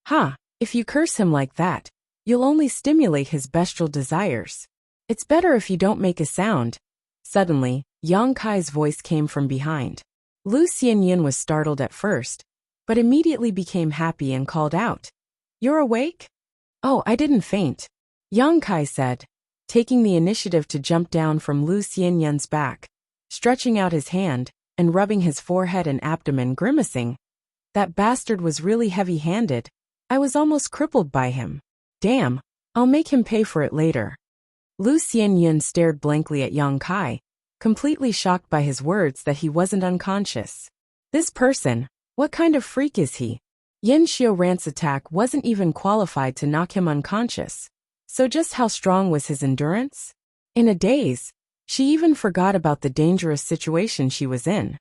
"Ha, if you curse him like that, you'll only stimulate his bestial desires. It's better if you don't make a sound." Suddenly, Yang Kai's voice came from behind. Lu Xianyun was startled at first, but immediately became happy and called out, "You're awake?" "Oh, I didn't faint," Yang Kai said, taking the initiative to jump down from Lu Xianyun's back, stretching out his hand, and rubbing his forehead and abdomen, grimacing. "That bastard was really heavy-handed. I was almost crippled by him. Damn, I'll make him pay for it later." Lu Xianyun stared blankly at Yang Kai, completely shocked by his words that he wasn't unconscious. This person, what kind of freak is he? Yin Xiaorant's attack wasn't even qualified to knock him unconscious. So just how strong was his endurance? In a daze, she even forgot about the dangerous situation she was in.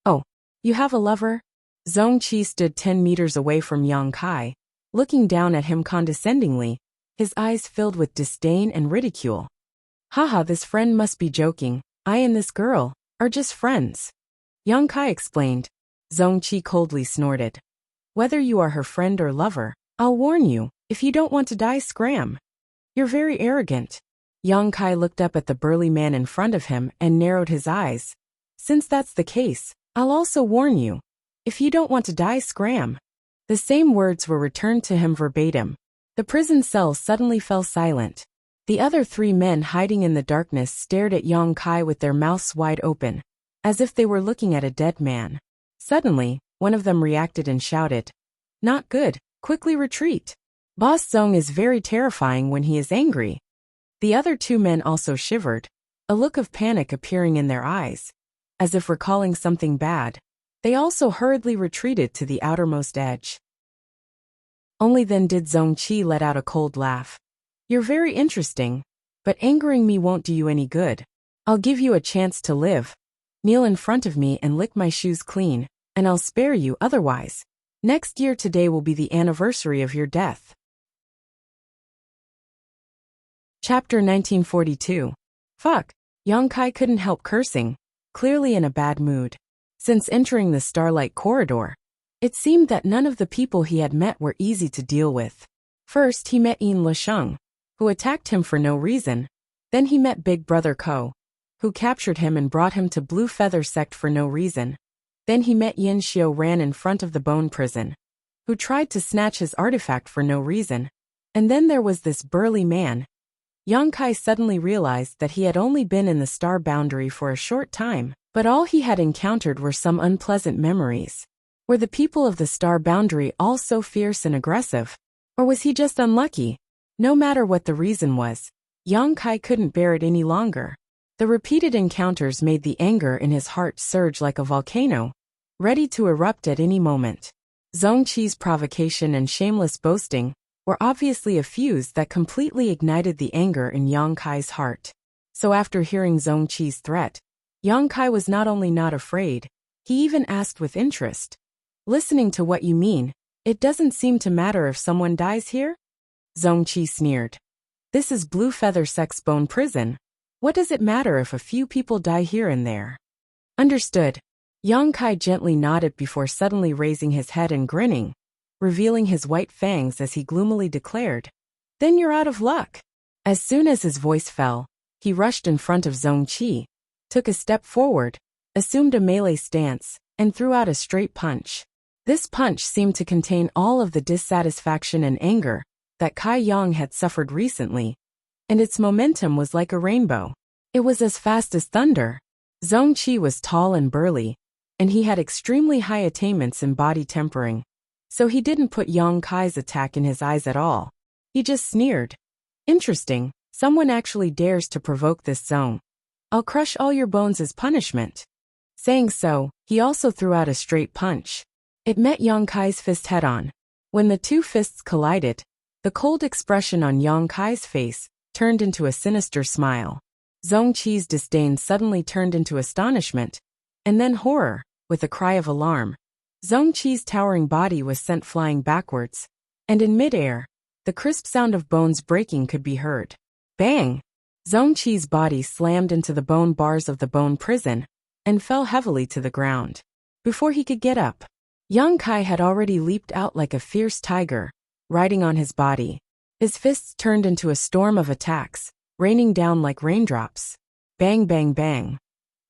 "Oh, you have a lover?" Zong Qi stood 10 meters away from Yang Kai, looking down at him condescendingly, his eyes filled with disdain and ridicule. "Haha, this friend must be joking. I and this girl are just friends," Yang Kai explained. Zong Qi coldly snorted. "Whether you are her friend or lover, I'll warn you, if you don't want to die, scram. You're very arrogant." Yang Kai looked up at the burly man in front of him and narrowed his eyes. "Since that's the case, I'll also warn you. If you don't want to die, scram." The same words were returned to him verbatim. The prison cell suddenly fell silent. The other 3 men hiding in the darkness stared at Yang Kai with their mouths wide open, as if they were looking at a dead man. Suddenly, one of them reacted and shouted, "Not good, quickly retreat. Boss Zong is very terrifying when he is angry." The other 2 men also shivered, a look of panic appearing in their eyes, as if recalling something bad. They also hurriedly retreated to the outermost edge. Only then did Zong Qi let out a cold laugh. "You're very interesting, but angering me won't do you any good. I'll give you a chance to live. Kneel in front of me and lick my shoes clean, and I'll spare you otherwise. Next year today will be the anniversary of your death." Chapter 1942. Fuck. Yang Kai couldn't help cursing, clearly in a bad mood. Since entering the Starlight Corridor, it seemed that none of the people he had met were easy to deal with. First he met Yin Lesheng, who attacked him for no reason. Then he met Big Brother Ko, who captured him and brought him to Blue Feather Sect for no reason. Then he met Yin Xiao Ran in front of the Bone Prison, who tried to snatch his artifact for no reason. And then there was this burly man. Yang Kai suddenly realized that he had only been in the Star Boundary for a short time, but all he had encountered were some unpleasant memories. Were the people of the Star Boundary all so fierce and aggressive? Or was he just unlucky? No matter what the reason was, Yang Kai couldn't bear it any longer. The repeated encounters made the anger in his heart surge like a volcano, ready to erupt at any moment. Zong Qi's provocation and shameless boasting were obviously a fuse that completely ignited the anger in Yang Kai's heart. So after hearing Zong Qi's threat, Yang Kai was not only not afraid, he even asked with interest, "Listening to what you mean, it doesn't seem to matter if someone dies here?" Zong Qi sneered. "This is Blue Feather Sect's Bone Prison. What does it matter if a few people die here and there?" "Understood." Yang Kai gently nodded before suddenly raising his head and grinning, revealing his white fangs as he gloomily declared, "Then you're out of luck." As soon as his voice fell, he rushed in front of Zong Qi, took a step forward, assumed a melee stance, and threw out a straight punch. This punch seemed to contain all of the dissatisfaction and anger that Kai Yang had suffered recently, and its momentum was like a rainbow. It was as fast as thunder. Zong Qi was tall and burly, and he had extremely high attainments in body tempering. So he didn't put Yang Kai's attack in his eyes at all. He just sneered. "Interesting, someone actually dares to provoke this Zong. I'll crush all your bones as punishment." Saying so, he also threw out a straight punch. It met Yang Kai's fist head-on. When the 2 fists collided, the cold expression on Yang Kai's face turned into a sinister smile. Zong Qi's disdain suddenly turned into astonishment, and then horror. With a cry of alarm, Zong Qi's towering body was sent flying backwards, and in midair, the crisp sound of bones breaking could be heard. Bang! Zong Qi's body slammed into the bone bars of the bone prison, and fell heavily to the ground. Before he could get up, Yang Kai had already leaped out like a fierce tiger, riding on his body. His fists turned into a storm of attacks, raining down like raindrops. Bang bang bang.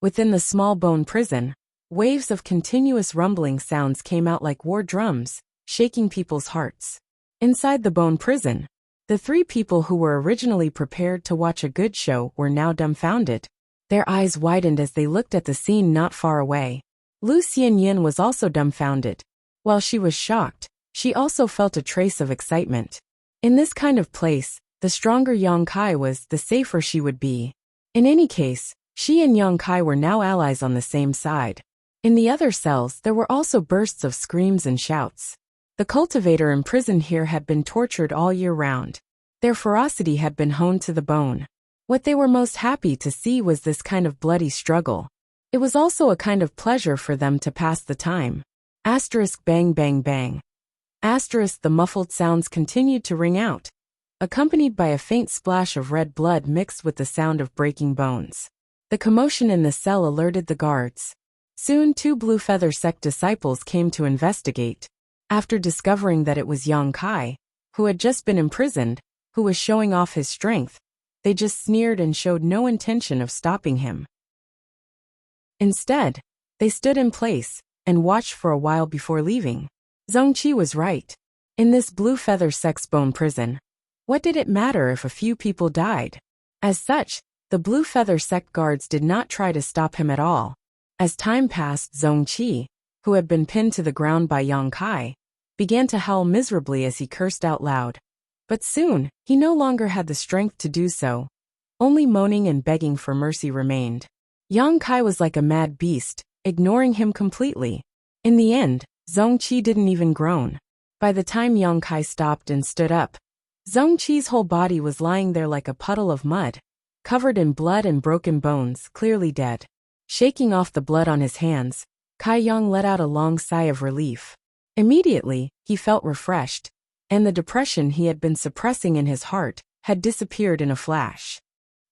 Within the small bone prison, waves of continuous rumbling sounds came out like war drums, shaking people's hearts. Inside the bone prison, the 3 people who were originally prepared to watch a good show were now dumbfounded. Their eyes widened as they looked at the scene not far away. Lu Xianyin was also dumbfounded. While she was shocked, she also felt a trace of excitement. In this kind of place, the stronger Yang Kai was, the safer she would be. In any case, she and Yang Kai were now allies on the same side. In the other cells, there were also bursts of screams and shouts. The cultivator imprisoned here had been tortured all year round. Their ferocity had been honed to the bone. What they were most happy to see was this kind of bloody struggle. It was also a kind of pleasure for them to pass the time. Asterisk bang bang bang. Asterisk the muffled sounds continued to ring out, accompanied by a faint splash of red blood mixed with the sound of breaking bones. The commotion in the cell alerted the guards. Soon 2 Blue Feather Sect disciples came to investigate. After discovering that it was Yang Kai, who had just been imprisoned, who was showing off his strength, they just sneered and showed no intention of stopping him. Instead, they stood in place and watched for a while before leaving. Zhongqi was right. In this blue feather sex bone prison, what did it matter if a few people died? As such, the blue feather sect guards did not try to stop him at all. As time passed, Zhongqi, who had been pinned to the ground by Yang Kai, began to howl miserably as he cursed out loud. But soon, he no longer had the strength to do so. Only moaning and begging for mercy remained. Yang Kai was like a mad beast, ignoring him completely. In the end, Zhongqi didn't even groan. By the time Yang Kai stopped and stood up, Zhongqi's whole body was lying there like a puddle of mud, covered in blood and broken bones, clearly dead. Shaking off the blood on his hands, Kai Yang let out a long sigh of relief. Immediately, he felt refreshed, and the depression he had been suppressing in his heart had disappeared in a flash.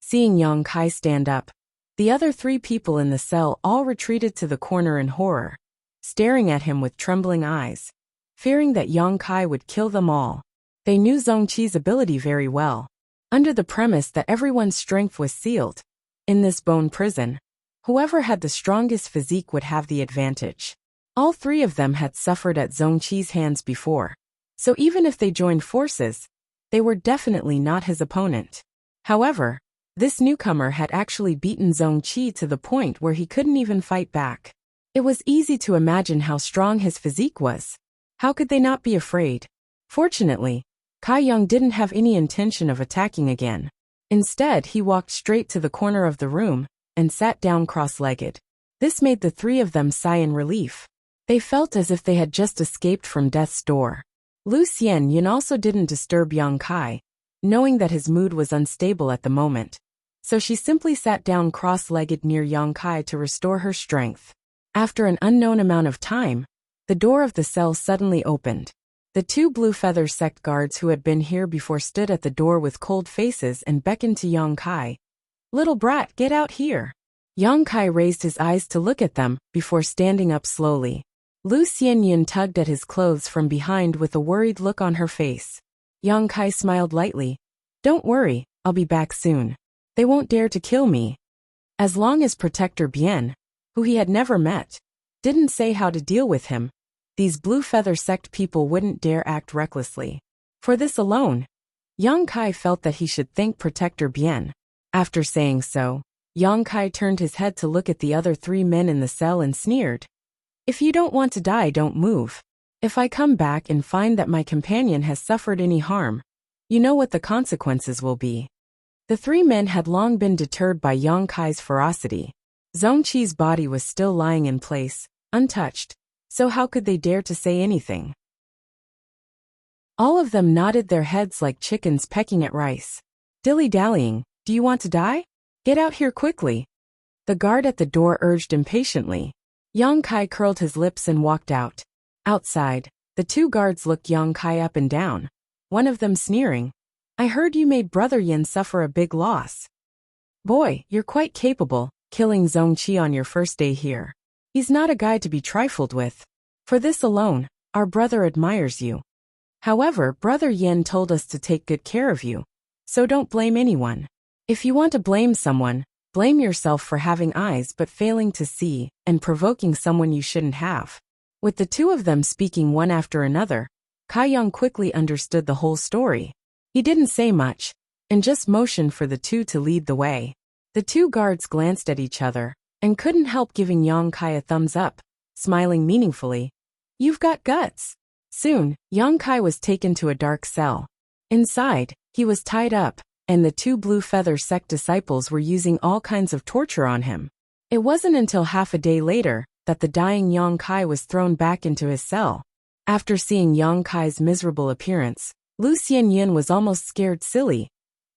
Seeing Yang Kai stand up, the other 3 people in the cell all retreated to the corner in horror, staring at him with trembling eyes, fearing that Yang Kai would kill them all. They knew Zhongqi's ability very well. Under the premise that everyone's strength was sealed, in this bone prison, whoever had the strongest physique would have the advantage. All 3 of them had suffered at Zhongqi's hands before, so even if they joined forces, they were definitely not his opponent. However, this newcomer had actually beaten Zhongqi to the point where he couldn't even fight back. It was easy to imagine how strong his physique was. How could they not be afraid? Fortunately, Kai Yang didn't have any intention of attacking again. Instead, he walked straight to the corner of the room and sat down cross-legged. This made the 3 of them sigh in relief. They felt as if they had just escaped from death's door. Lu Xianyan also didn't disturb Yang Kai, knowing that his mood was unstable at the moment. So she simply sat down cross-legged near Yang Kai to restore her strength. After an unknown amount of time, the door of the cell suddenly opened. The 2 blue feather sect guards who had been here before stood at the door with cold faces and beckoned to Yang Kai. "Little brat, get out here." Yang Kai raised his eyes to look at them before standing up slowly. Lu Xianyan tugged at his clothes from behind with a worried look on her face. Yang Kai smiled lightly. "Don't worry, I'll be back soon. They won't dare to kill me." As long as Protector Bien, who he had never met, didn't say how to deal with him, these blue feather sect people wouldn't dare act recklessly. For this alone, Yang Kai felt that he should thank Protector Bien. After saying so, Yang Kai turned his head to look at the other 3 men in the cell and sneered. "If you don't want to die, don't move. If I come back and find that my companion has suffered any harm, you know what the consequences will be." The 3 men had long been deterred by Yang Kai's ferocity. Zhongqi's body was still lying in place, untouched, so how could they dare to say anything? All of them nodded their heads like chickens pecking at rice. "Dilly-dallying, do you want to die? Get out here quickly." The guard at the door urged impatiently. Yang Kai curled his lips and walked out. Outside, the 2 guards looked Yang Kai up and down, one of them sneering. "I heard you made Brother Yin suffer a big loss. Boy, you're quite capable, killing Zhongqi on your first day here. He's not a guy to be trifled with. For this alone, our brother admires you. However, Brother Yin told us to take good care of you, so don't blame anyone. If you want to blame someone, blame yourself for having eyes but failing to see and provoking someone you shouldn't have." With the 2 of them speaking one after another, Kai Yang quickly understood the whole story. He didn't say much, and just motioned for the 2 to lead the way. The 2 guards glanced at each other, and couldn't help giving Yang Kai a thumbs up, smiling meaningfully. "You've got guts." Soon, Yang Kai was taken to a dark cell. Inside, he was tied up, and the 2 blue feather sect disciples were using all kinds of torture on him. It wasn't until half a day later that the dying Yang Kai was thrown back into his cell. After seeing Yang Kai's miserable appearance, Lu Xianyan was almost scared silly,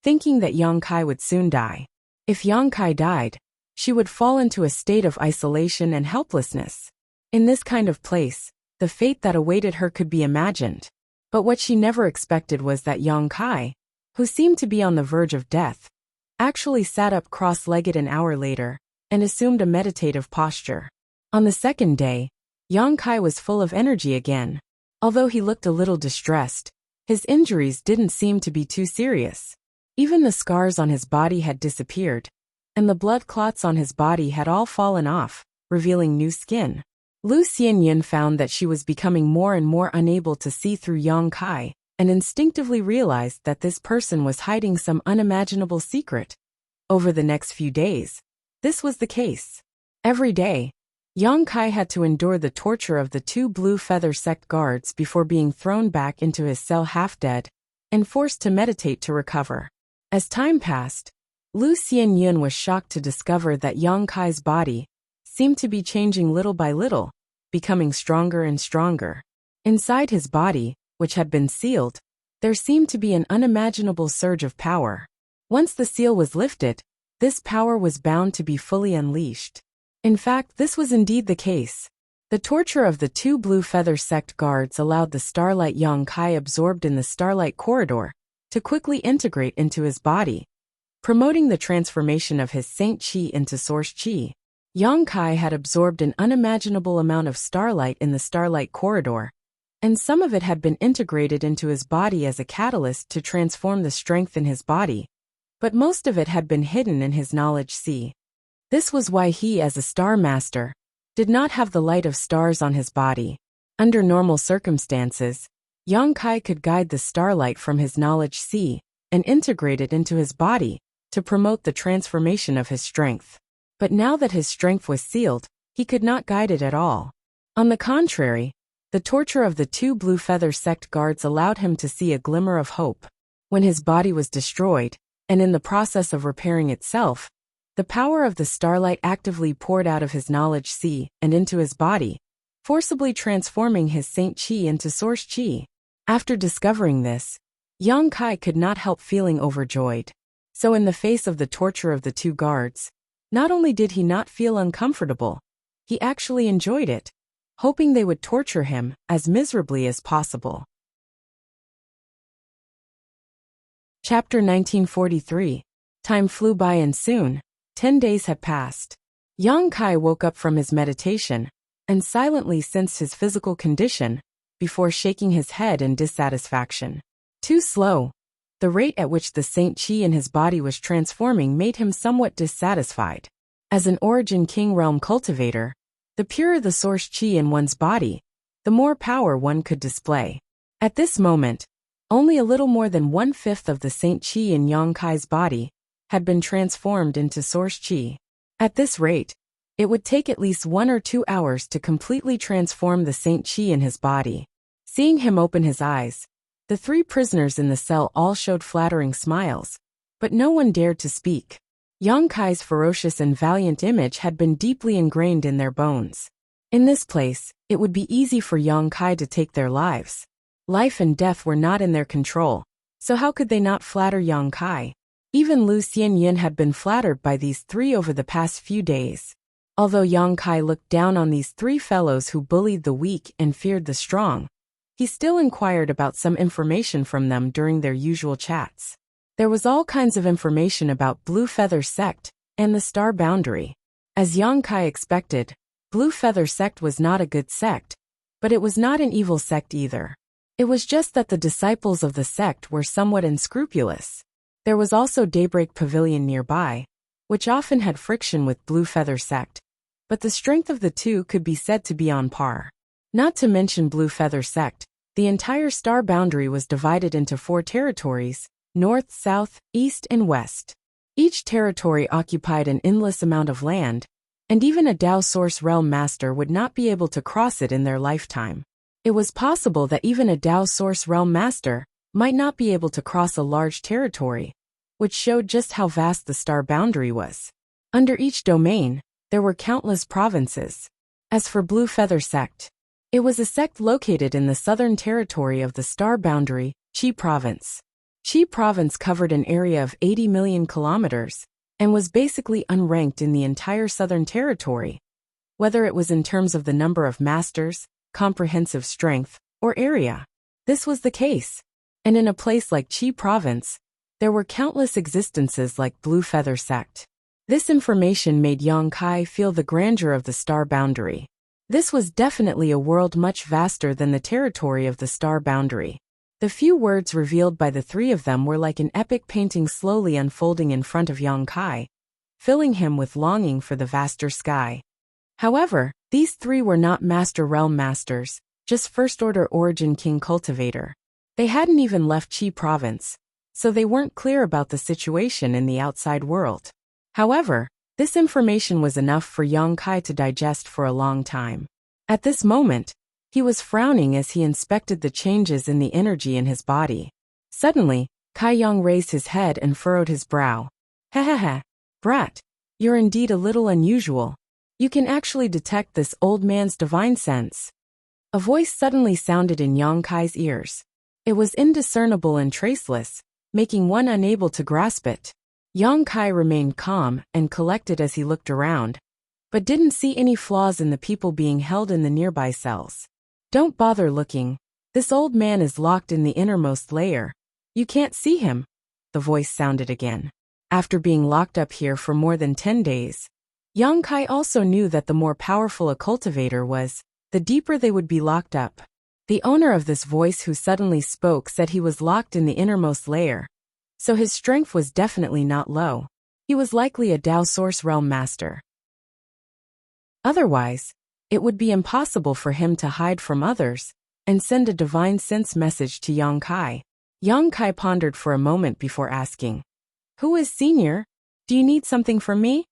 thinking that Yang Kai would soon die. If Yang Kai died, she would fall into a state of isolation and helplessness. In this kind of place, the fate that awaited her could be imagined. But what she never expected was that Yang Kai, who seemed to be on the verge of death, actually sat up cross-legged an hour later and assumed a meditative posture. On the second day, Yang Kai was full of energy again. Although he looked a little distressed, his injuries didn't seem to be too serious. Even the scars on his body had disappeared, and the blood clots on his body had all fallen off, revealing new skin. Lu Xianyin found that she was becoming more and more unable to see through Yang Kai, and instinctively realized that this person was hiding some unimaginable secret. Over the next few days, this was the case. Every day, Yang Kai had to endure the torture of the 2 Blue Feather Sect guards before being thrown back into his cell half-dead and forced to meditate to recover. As time passed, Lu Xianyin was shocked to discover that Yang Kai's body seemed to be changing little by little, becoming stronger and stronger. Inside his body, which had been sealed, there seemed to be an unimaginable surge of power. Once the seal was lifted, this power was bound to be fully unleashed. In fact, this was indeed the case. The torture of the 2 Blue Feather Sect guards allowed the Starlight Yang Kai absorbed in the Starlight Corridor to quickly integrate into his body, promoting the transformation of his Saint Qi into Source Qi. Yang Kai had absorbed an unimaginable amount of starlight in the Starlight Corridor, and some of it had been integrated into his body as a catalyst to transform the strength in his body, but most of it had been hidden in his knowledge sea. This was why he, as a Star Master, did not have the light of stars on his body. Under normal circumstances, Yang Kai could guide the starlight from his knowledge sea and integrate it into his body to promote the transformation of his strength. But now that his strength was sealed, he could not guide it at all. On the contrary, the torture of the 2 Blue Feather Sect guards allowed him to see a glimmer of hope. When his body was destroyed, and in the process of repairing itself, the power of the starlight actively poured out of his knowledge sea and into his body, forcibly transforming his Saint Qi into Source Qi. After discovering this, Yang Kai could not help feeling overjoyed. So in the face of the torture of the 2 guards, not only did he not feel uncomfortable, he actually enjoyed it, hoping they would torture him as miserably as possible. Chapter 1943. Time flew by and soon, 10 days had passed. Yang Kai woke up from his meditation and silently sensed his physical condition before shaking his head in dissatisfaction. Too slow. The rate at which the Saint Qi in his body was transforming made him somewhat dissatisfied. As an Origin King Realm cultivator, the purer the Source Qi in one's body, the more power one could display. At this moment, only a little more than 1/5 of the Saint Qi in Yang Kai's body had been transformed into Source Qi. At this rate, it would take at least 1 or 2 hours to completely transform the Saint Qi in his body. Seeing him open his eyes, the 3 prisoners in the cell all showed flattering smiles, but no one dared to speak. Yang Kai's ferocious and valiant image had been deeply ingrained in their bones. In this place, it would be easy for Yang Kai to take their lives. Life and death were not in their control, so how could they not flatter Yang Kai? Even Lu Xianyin had been flattered by these 3 over the past few days. Although Yang Kai looked down on these 3 fellows who bullied the weak and feared the strong, he still inquired about some information from them during their usual chats. There was all kinds of information about Blue Feather Sect and the Star Boundary. As Yang Kai expected, Blue Feather Sect was not a good sect, but it was not an evil sect either. It was just that the disciples of the sect were somewhat unscrupulous. There was also Daybreak Pavilion nearby, which often had friction with Blue Feather Sect, but the strength of the 2 could be said to be on par. Not to mention Blue Feather Sect, the entire Star Boundary was divided into 4 territories: North, South, East, and West. Each territory occupied an endless amount of land, and even a Dao Source Realm Master would not be able to cross it in their lifetime. It was possible that even a Dao Source Realm Master might not be able to cross a large territory, which showed just how vast the Star Boundary was. Under each domain, there were countless provinces. As for Blue Feather Sect, it was a sect located in the southern territory of the Star Boundary, Qi Province. Qi Province covered an area of 80 million kilometers and was basically unranked in the entire southern territory, whether it was in terms of the number of masters, comprehensive strength, or area. This was the case. And in a place like Qi Province, there were countless existences like Blue Feather Sect. This information made Yang Kai feel the grandeur of the Star Boundary. This was definitely a world much vaster than the territory of the Star Boundary. The few words revealed by the 3 of them were like an epic painting slowly unfolding in front of Yang Kai, filling him with longing for the vaster sky. However, These three were not Master Realm Masters, just First-Order Origin King Cultivator. They hadn't even left Qi Province, so they weren't clear about the situation in the outside world. However, this information was enough for Yang Kai to digest for a long time. At this moment, he was frowning as he inspected the changes in the energy in his body. Suddenly, Kai Yang raised his head and furrowed his brow. Hehehe, brat, you're indeed a little unusual. You can actually detect this old man's divine sense. A voice suddenly sounded in Yang Kai's ears. It was indiscernible and traceless, making one unable to grasp it. Yang Kai remained calm and collected as he looked around, but didn't see any flaws in the people being held in the nearby cells. Don't bother looking. This old man is locked in the innermost layer. You can't see him, the voice sounded again. After being locked up here for more than 10 days, Yang Kai also knew that the more powerful a cultivator was, the deeper they would be locked up. The owner of this voice who suddenly spoke said he was locked in the innermost layer, so his strength was definitely not low. He was likely a Dao Source Realm Master. Otherwise, it would be impossible for him to hide from others and send a divine sense message to Yang Kai. Yang Kai pondered for a moment before asking, "Who is Senior? Do you need something from me?"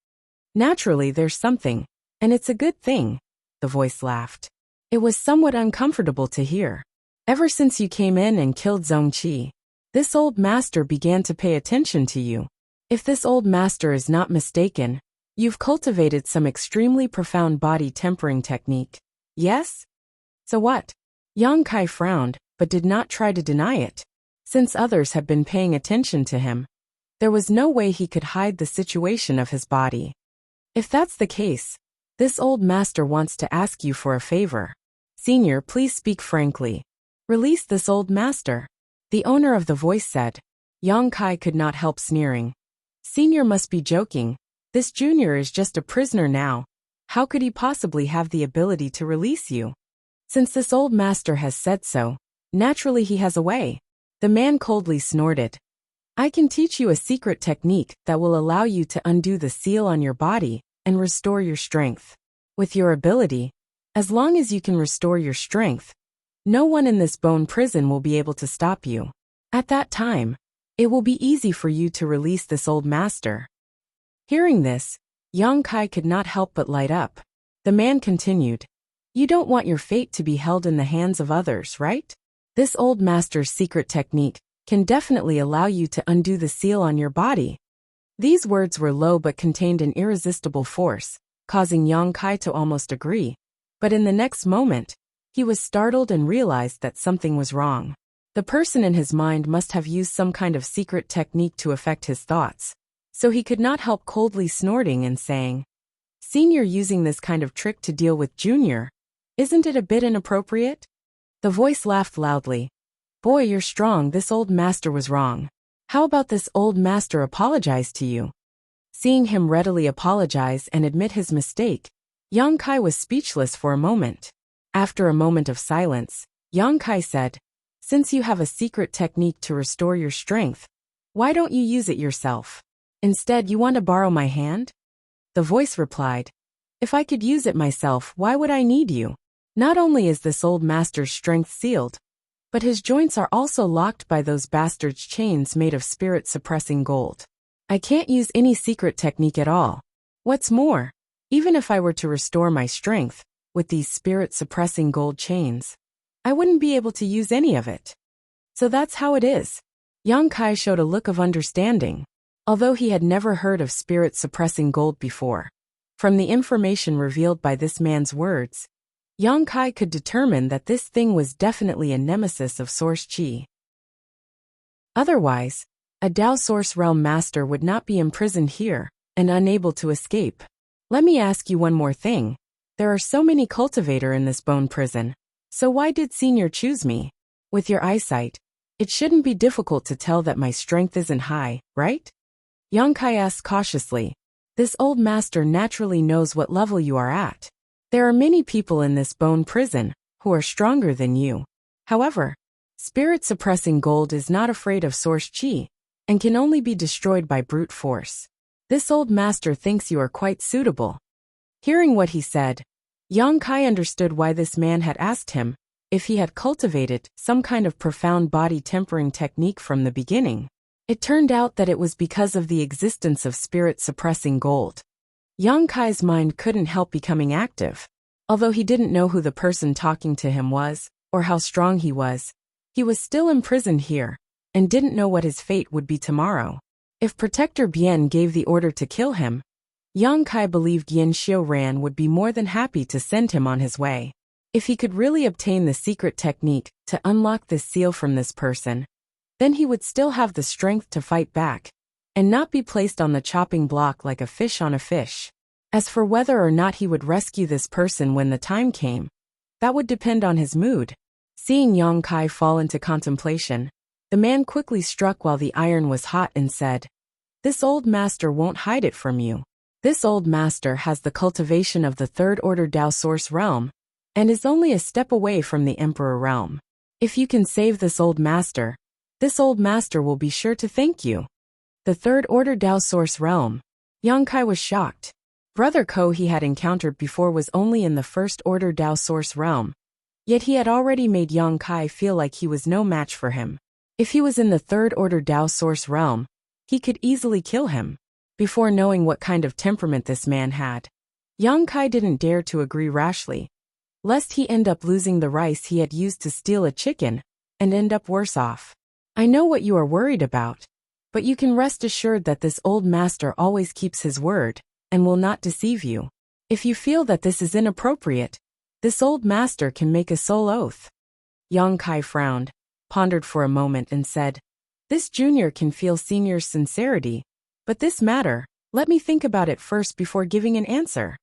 "Naturally there's something, and it's a good thing," the voice laughed. It was somewhat uncomfortable to hear. "Ever since you came in and killed Zhongqi, this old master began to pay attention to you. If this old master is not mistaken, you've cultivated some extremely profound body tempering technique. Yes? So what?" Yang Kai frowned, but did not try to deny it. Since others had been paying attention to him, there was no way he could hide the situation of his body. "If that's the case, this old master wants to ask you for a favor. Senior, please speak frankly. Release this old master," the owner of the voice said. Yang Kai could not help sneering. "Senior must be joking. This junior is just a prisoner now. How could he possibly have the ability to release you? Since this old master has said so, naturally he has a way." The man coldly snorted. "I can teach you a secret technique that will allow you to undo the seal on your body and restore your strength. With your ability, as long as you can restore your strength, no one in this bone prison will be able to stop you. At that time, it will be easy for you to release this old master." Hearing this, Yang Kai could not help but light up. The man continued, "You don't want your fate to be held in the hands of others, right? This old master's secret technique can definitely allow you to undo the seal on your body." These words were low but contained an irresistible force, causing Yang Kai to almost agree. But in the next moment, he was startled and realized that something was wrong. The person in his mind must have used some kind of secret technique to affect his thoughts, so he could not help coldly snorting and saying, "Senior using this kind of trick to deal with Junior, isn't it a bit inappropriate?" The voice laughed loudly. "Boy, you're strong. This old master was wrong. How about this old master apologize to you?" Seeing him readily apologize and admit his mistake, Yang Kai was speechless for a moment. After a moment of silence, Yang Kai said, "Since you have a secret technique to restore your strength, why don't you use it yourself? Instead, you want to borrow my hand?" The voice replied, "If I could use it myself, why would I need you? Not only is this old master's strength sealed, but his joints are also locked by those bastards' chains made of spirit-suppressing gold. I can't use any secret technique at all. What's more, even if I were to restore my strength with these spirit-suppressing gold chains, I wouldn't be able to use any of it. So that's how it is." Yang Kai showed a look of understanding, although he had never heard of spirit-suppressing gold before. From the information revealed by this man's words, Yang Kai could determine that this thing was definitely a nemesis of Source Qi. Otherwise, a Dao Source Realm Master would not be imprisoned here and unable to escape. Let me ask you one more thing. There are so many cultivator in this bone prison, so why did Senior choose me? With your eyesight, it shouldn't be difficult to tell that my strength isn't high, right? Yang Kai asked cautiously. This old master naturally knows what level you are at. There are many people in this bone prison who are stronger than you. However, spirit-suppressing gold is not afraid of Source Qi and can only be destroyed by brute force. This old master thinks you are quite suitable." Hearing what he said, Yang Kai understood why this man had asked him if he had cultivated some kind of profound body tempering technique from the beginning. It turned out that it was because of the existence of spirit-suppressing gold. Yang Kai's mind couldn't help becoming active. Although he didn't know who the person talking to him was, or how strong he was still imprisoned here, and didn't know what his fate would be tomorrow. If Protector Bien gave the order to kill him, Yang Kai believed Yin Xiuran would be more than happy to send him on his way. If he could really obtain the secret technique to unlock this seal from this person, then he would still have the strength to fight back, and not be placed on the chopping block like a fish on a fish. As for whether or not he would rescue this person when the time came, that would depend on his mood. Seeing Yang Kai fall into contemplation, the man quickly struck while the iron was hot and said, "This old master won't hide it from you. This old master has the cultivation of the third order Dao Source realm, and is only a step away from the Emperor realm. If you can save this old master will be sure to thank you." The third order Dao Source realm. Yang Kai was shocked. Brother Ko he had encountered before was only in the first order Dao Source realm, yet he had already made Yang Kai feel like he was no match for him. If he was in the third order Dao Source realm, he could easily kill him. Before knowing what kind of temperament this man had, Yang Kai didn't dare to agree rashly, lest he end up losing the rice he had used to steal a chicken, and end up worse off. "I know what you are worried about, but you can rest assured that this old master always keeps his word, and will not deceive you. If you feel that this is inappropriate, this old master can make a soul oath." Yang Kai frowned, pondered for a moment and said, "This junior can feel senior's sincerity, but this matter, let me think about it first before giving an answer."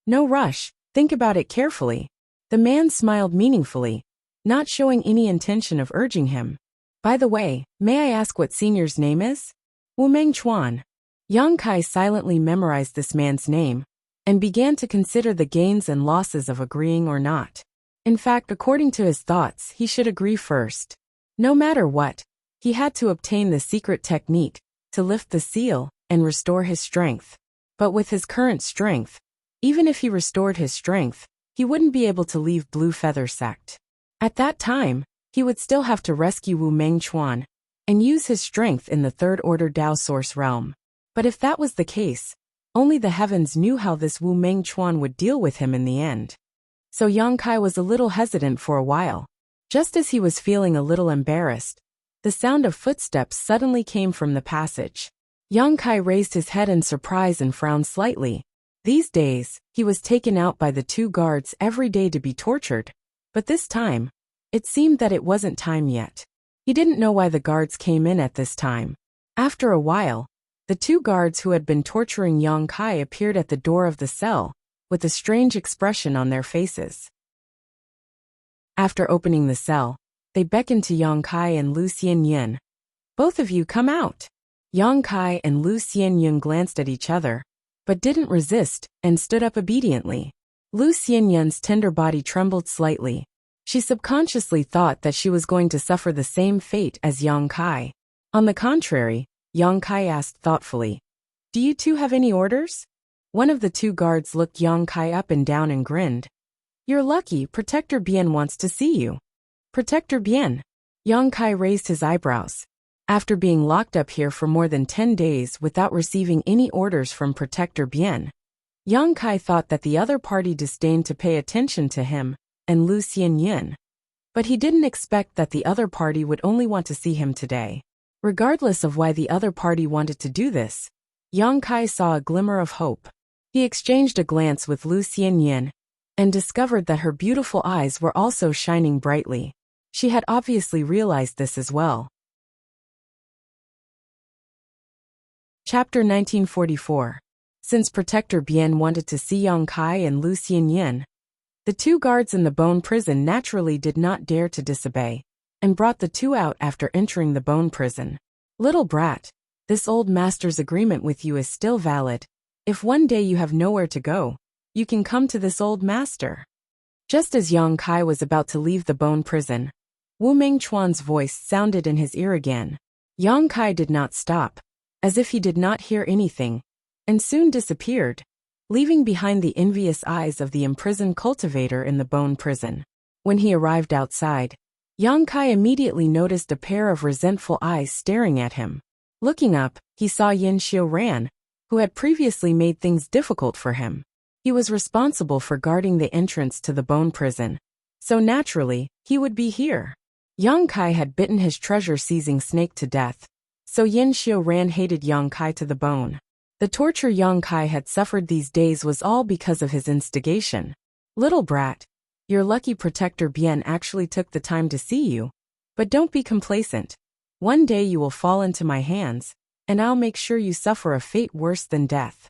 "No rush, think about it carefully." The man smiled meaningfully, not showing any intention of urging him. "By the way, may I ask what senior's name is?" "Wu Mengchuan." Yang Kai silently memorized this man's name, and began to consider the gains and losses of agreeing or not. In fact, according to his thoughts, he should agree first. No matter what, he had to obtain the secret technique to lift the seal and restore his strength. But with his current strength, even if he restored his strength, he wouldn't be able to leave Blue Feather Sect. At that time, he would still have to rescue Wu Mengchuan and use his strength in the third order Dao Source realm. But if that was the case, only the heavens knew how this Wu Mengchuan would deal with him in the end. So Yang Kai was a little hesitant for a while. Just as he was feeling a little embarrassed, the sound of footsteps suddenly came from the passage. Yang Kai raised his head in surprise and frowned slightly. These days, he was taken out by the two guards every day to be tortured. But this time, it seemed that it wasn't time yet. He didn't know why the guards came in at this time. After a while, the two guards who had been torturing Yang Kai appeared at the door of the cell, with a strange expression on their faces. After opening the cell, they beckoned to Yang Kai and Lu Xianyin. "Both of you come out." Yang Kai and Lu Xianyin glanced at each other, but didn't resist, and stood up obediently. Lu Xianyun's tender body trembled slightly. She subconsciously thought that she was going to suffer the same fate as Yang Kai. On the contrary, Yang Kai asked thoughtfully, "Do you two have any orders?" One of the two guards looked Yang Kai up and down and grinned. "You're lucky, Protector Bien wants to see you." "Protector Bien?" Yang Kai raised his eyebrows. After being locked up here for more than 10 days without receiving any orders from Protector Bien, Yang Kai thought that the other party disdained to pay attention to him and Lu Xianyin. But he didn't expect that the other party would only want to see him today. Regardless of why the other party wanted to do this, Yang Kai saw a glimmer of hope. He exchanged a glance with Lu Xianyin and discovered that her beautiful eyes were also shining brightly. She had obviously realized this as well. Chapter 1944. Since Protector Bien wanted to see Yang Kai and Lu Xianyin, the two guards in the bone prison naturally did not dare to disobey, and brought the two out after entering the bone prison. "Little brat, this old master's agreement with you is still valid. If one day you have nowhere to go, you can come to this old master." Just as Yang Kai was about to leave the bone prison, Wu Mengchuan's voice sounded in his ear again. Yang Kai did not stop, as if he did not hear anything, and soon disappeared. leaving behind the envious eyes of the imprisoned cultivator in the bone prison. When he arrived outside, Yang Kai immediately noticed a pair of resentful eyes staring at him. Looking up, he saw Yin Xiuran, who had previously made things difficult for him. He was responsible for guarding the entrance to the bone prison, so naturally, he would be here. Yang Kai had bitten his treasure-seizing snake to death, so Yin Xiuran hated Yang Kai to the bone. The torture Yang Kai had suffered these days was all because of his instigation. Little brat, your lucky protector Bien actually took the time to see you. But don't be complacent. One day you will fall into my hands, and I'll make sure you suffer a fate worse than death.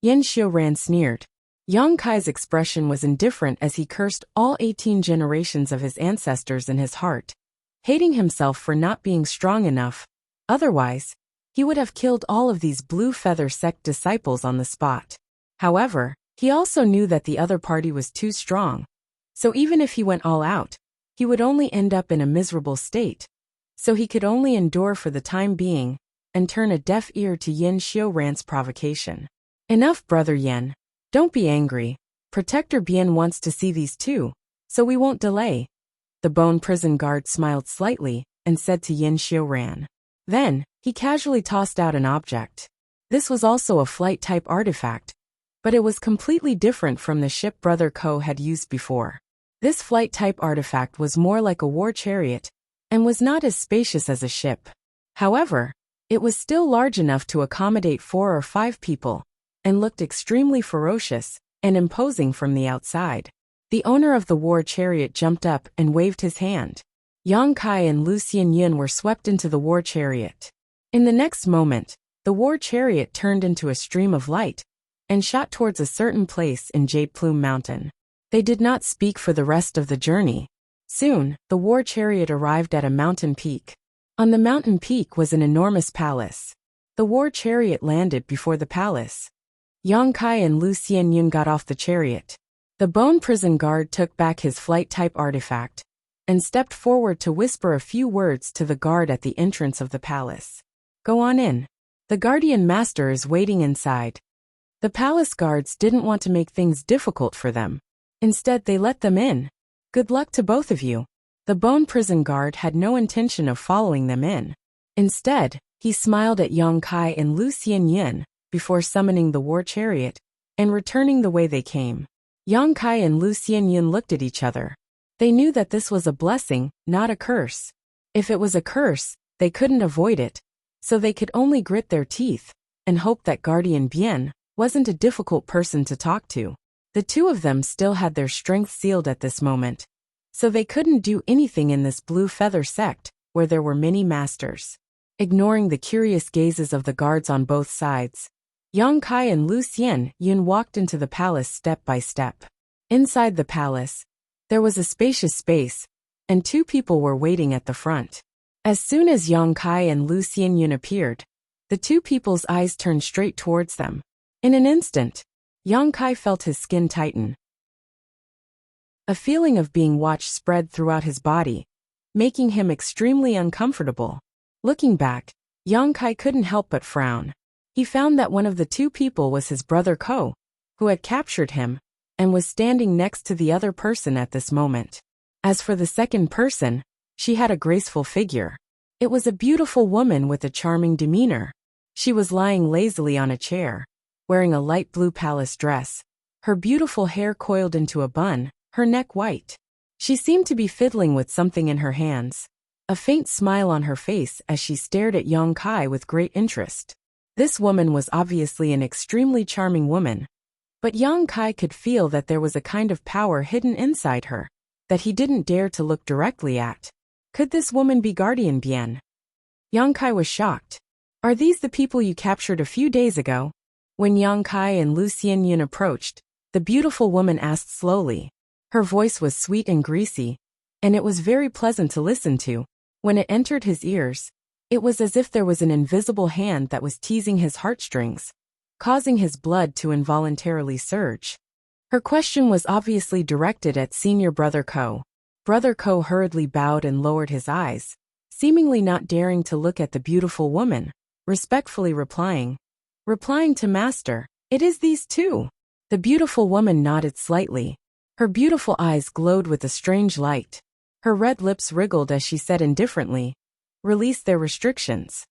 Yin Xiuran sneered. Yang Kai's expression was indifferent as he cursed all 18 generations of his ancestors in his heart, hating himself for not being strong enough. Otherwise, he would have killed all of these Blue Feather sect disciples on the spot. However, he also knew that the other party was too strong. So even if he went all out, he would only end up in a miserable state. So he could only endure for the time being, and turn a deaf ear to Yin Xiuran's provocation. Enough, Brother Yen. Don't be angry. Protector Bien wants to see these too, so we won't delay. The bone prison guard smiled slightly, and said to Yin Xiuran. Then, he casually tossed out an object. This was also a flight-type artifact, but it was completely different from the ship Brother Ko had used before. This flight-type artifact was more like a war chariot, and was not as spacious as a ship. However, it was still large enough to accommodate 4 or 5 people, and looked extremely ferocious and imposing from the outside. The owner of the war chariot jumped up and waved his hand. Yang Kai and Lu Xianyun were swept into the war chariot. In the next moment, the war chariot turned into a stream of light, and shot towards a certain place in Jade Plume Mountain. They did not speak for the rest of the journey. Soon, the war chariot arrived at a mountain peak. On the mountain peak was an enormous palace. The war chariot landed before the palace. Yang Kai and Lu Xianyun got off the chariot. The bone prison guard took back his flight-type artifact, and stepped forward to whisper a few words to the guard at the entrance of the palace. Go on in. The guardian master is waiting inside. The palace guards didn't want to make things difficult for them. Instead, they let them in. Good luck to both of you. The bone prison guard had no intention of following them in. Instead, he smiled at Yang Kai and Lu Xianyun before summoning the war chariot and returning the way they came. Yang Kai and Lu Xianyun looked at each other. They knew that this was a blessing, not a curse. If it was a curse, they couldn't avoid it, so they could only grit their teeth and hope that Guardian Bien wasn't a difficult person to talk to. The two of them still had their strength sealed at this moment, so they couldn't do anything in this Blue Feather sect, where there were many masters. Ignoring the curious gazes of the guards on both sides, Yang Kai and Lu Xianyun walked into the palace step by step. Inside the palace, there was a spacious space, and 2 people were waiting at the front. As soon as Yang Kai and Lu Xianyun appeared, the 2 people's eyes turned straight towards them. In an instant, Yang Kai felt his skin tighten. A feeling of being watched spread throughout his body, making him extremely uncomfortable. Looking back, Yang Kai couldn't help but frown. He found that one of the 2 people was his brother Ko, who had captured him, and was standing next to the other person at this moment. As for the second person, she had a graceful figure. It was a beautiful woman with a charming demeanor. She was lying lazily on a chair, wearing a light blue palace dress, her beautiful hair coiled into a bun, her neck white. She seemed to be fiddling with something in her hands, a faint smile on her face as she stared at Yang Kai with great interest. This woman was obviously an extremely charming woman, but Yang Kai could feel that there was a kind of power hidden inside her that he didn't dare to look directly at. Could this woman be Guardian Bien? Yang Kai was shocked. Are these the people you captured a few days ago? When Yang Kai and Lu Xianyun approached, the beautiful woman asked slowly. Her voice was sweet and greasy, and it was very pleasant to listen to. When it entered his ears, it was as if there was an invisible hand that was teasing his heartstrings, causing his blood to involuntarily surge. Her question was obviously directed at senior Brother Ko. Brother Ko hurriedly bowed and lowered his eyes, seemingly not daring to look at the beautiful woman, respectfully replying to Master, "It is these 2. The beautiful woman nodded slightly. Her beautiful eyes glowed with a strange light. Her red lips wriggled as she said indifferently, "Release their restrictions."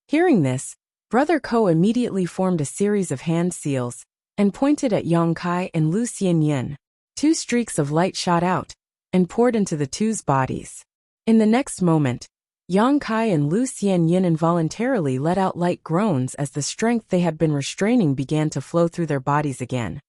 Hearing this, Brother Ko immediately formed a series of hand seals and pointed at Yang Kai and Lu Xianyin. 2 streaks of light shot out and poured into the two's bodies. In the next moment, Yang Kai and Lu Xianyin involuntarily let out light groans as the strength they had been restraining began to flow through their bodies again,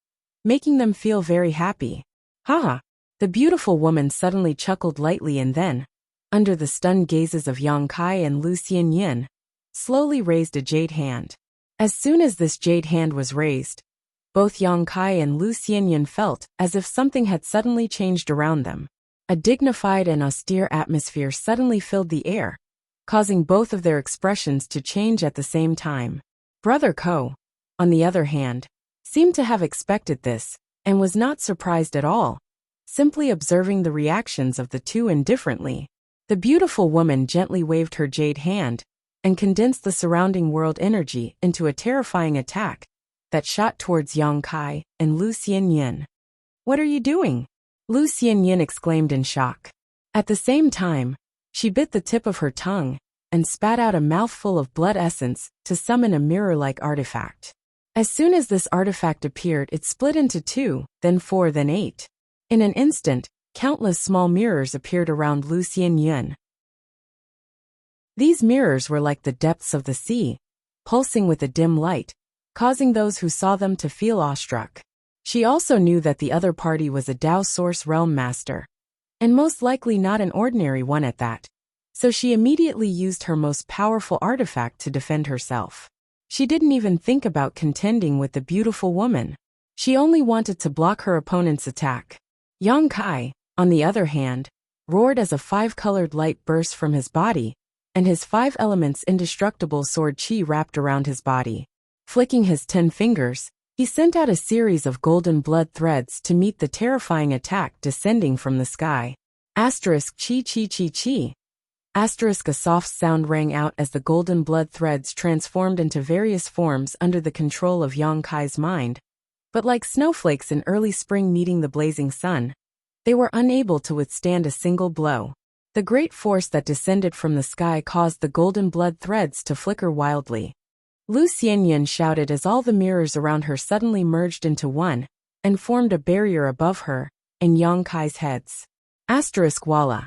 making them feel very happy. "Ha!" The beautiful woman suddenly chuckled lightly and then, under the stunned gazes of Yang Kai and Lu Xianyin, slowly raised a jade hand. As soon as this jade hand was raised, both Yang Kai and Lu Xianyin felt as if something had suddenly changed around them. A dignified and austere atmosphere suddenly filled the air, causing both of their expressions to change at the same time. Brother Ko, on the other hand, seemed to have expected this and was not surprised at all, simply observing the reactions of the two indifferently. The beautiful woman gently waved her jade hand and condensed the surrounding world energy into a terrifying attack that shot towards Yang Kai and Lu Xianyin. "What are you doing?" Lu Xianyin exclaimed in shock. At the same time, she bit the tip of her tongue and spat out a mouthful of blood essence to summon a mirror-like artifact. As soon as this artifact appeared, it split into 2, then 4, then 8. In an instant, countless small mirrors appeared around Lu Xianyin. These mirrors were like the depths of the sea, pulsing with a dim light, causing those who saw them to feel awestruck. She also knew that the other party was a Dao Source Realm Master, and most likely not an ordinary one at that, so she immediately used her most powerful artifact to defend herself. She didn't even think about contending with the beautiful woman. She only wanted to block her opponent's attack. Yang Kai, on the other hand, roared as a 5-colored light burst from his body, and his 5 elements indestructible sword chi wrapped around his body. Flicking his 10 fingers, he sent out a series of golden blood threads to meet the terrifying attack descending from the sky. Asterisk chi chi chi chi. Asterisk a soft sound rang out as the golden blood threads transformed into various forms under the control of Yang Kai's mind. But like snowflakes in early spring meeting the blazing sun, they were unable to withstand a single blow. The great force that descended from the sky caused the golden blood threads to flicker wildly. Lu Xianyin shouted as all the mirrors around her suddenly merged into one and formed a barrier above her and Yang Kai's heads. Asterisk voila.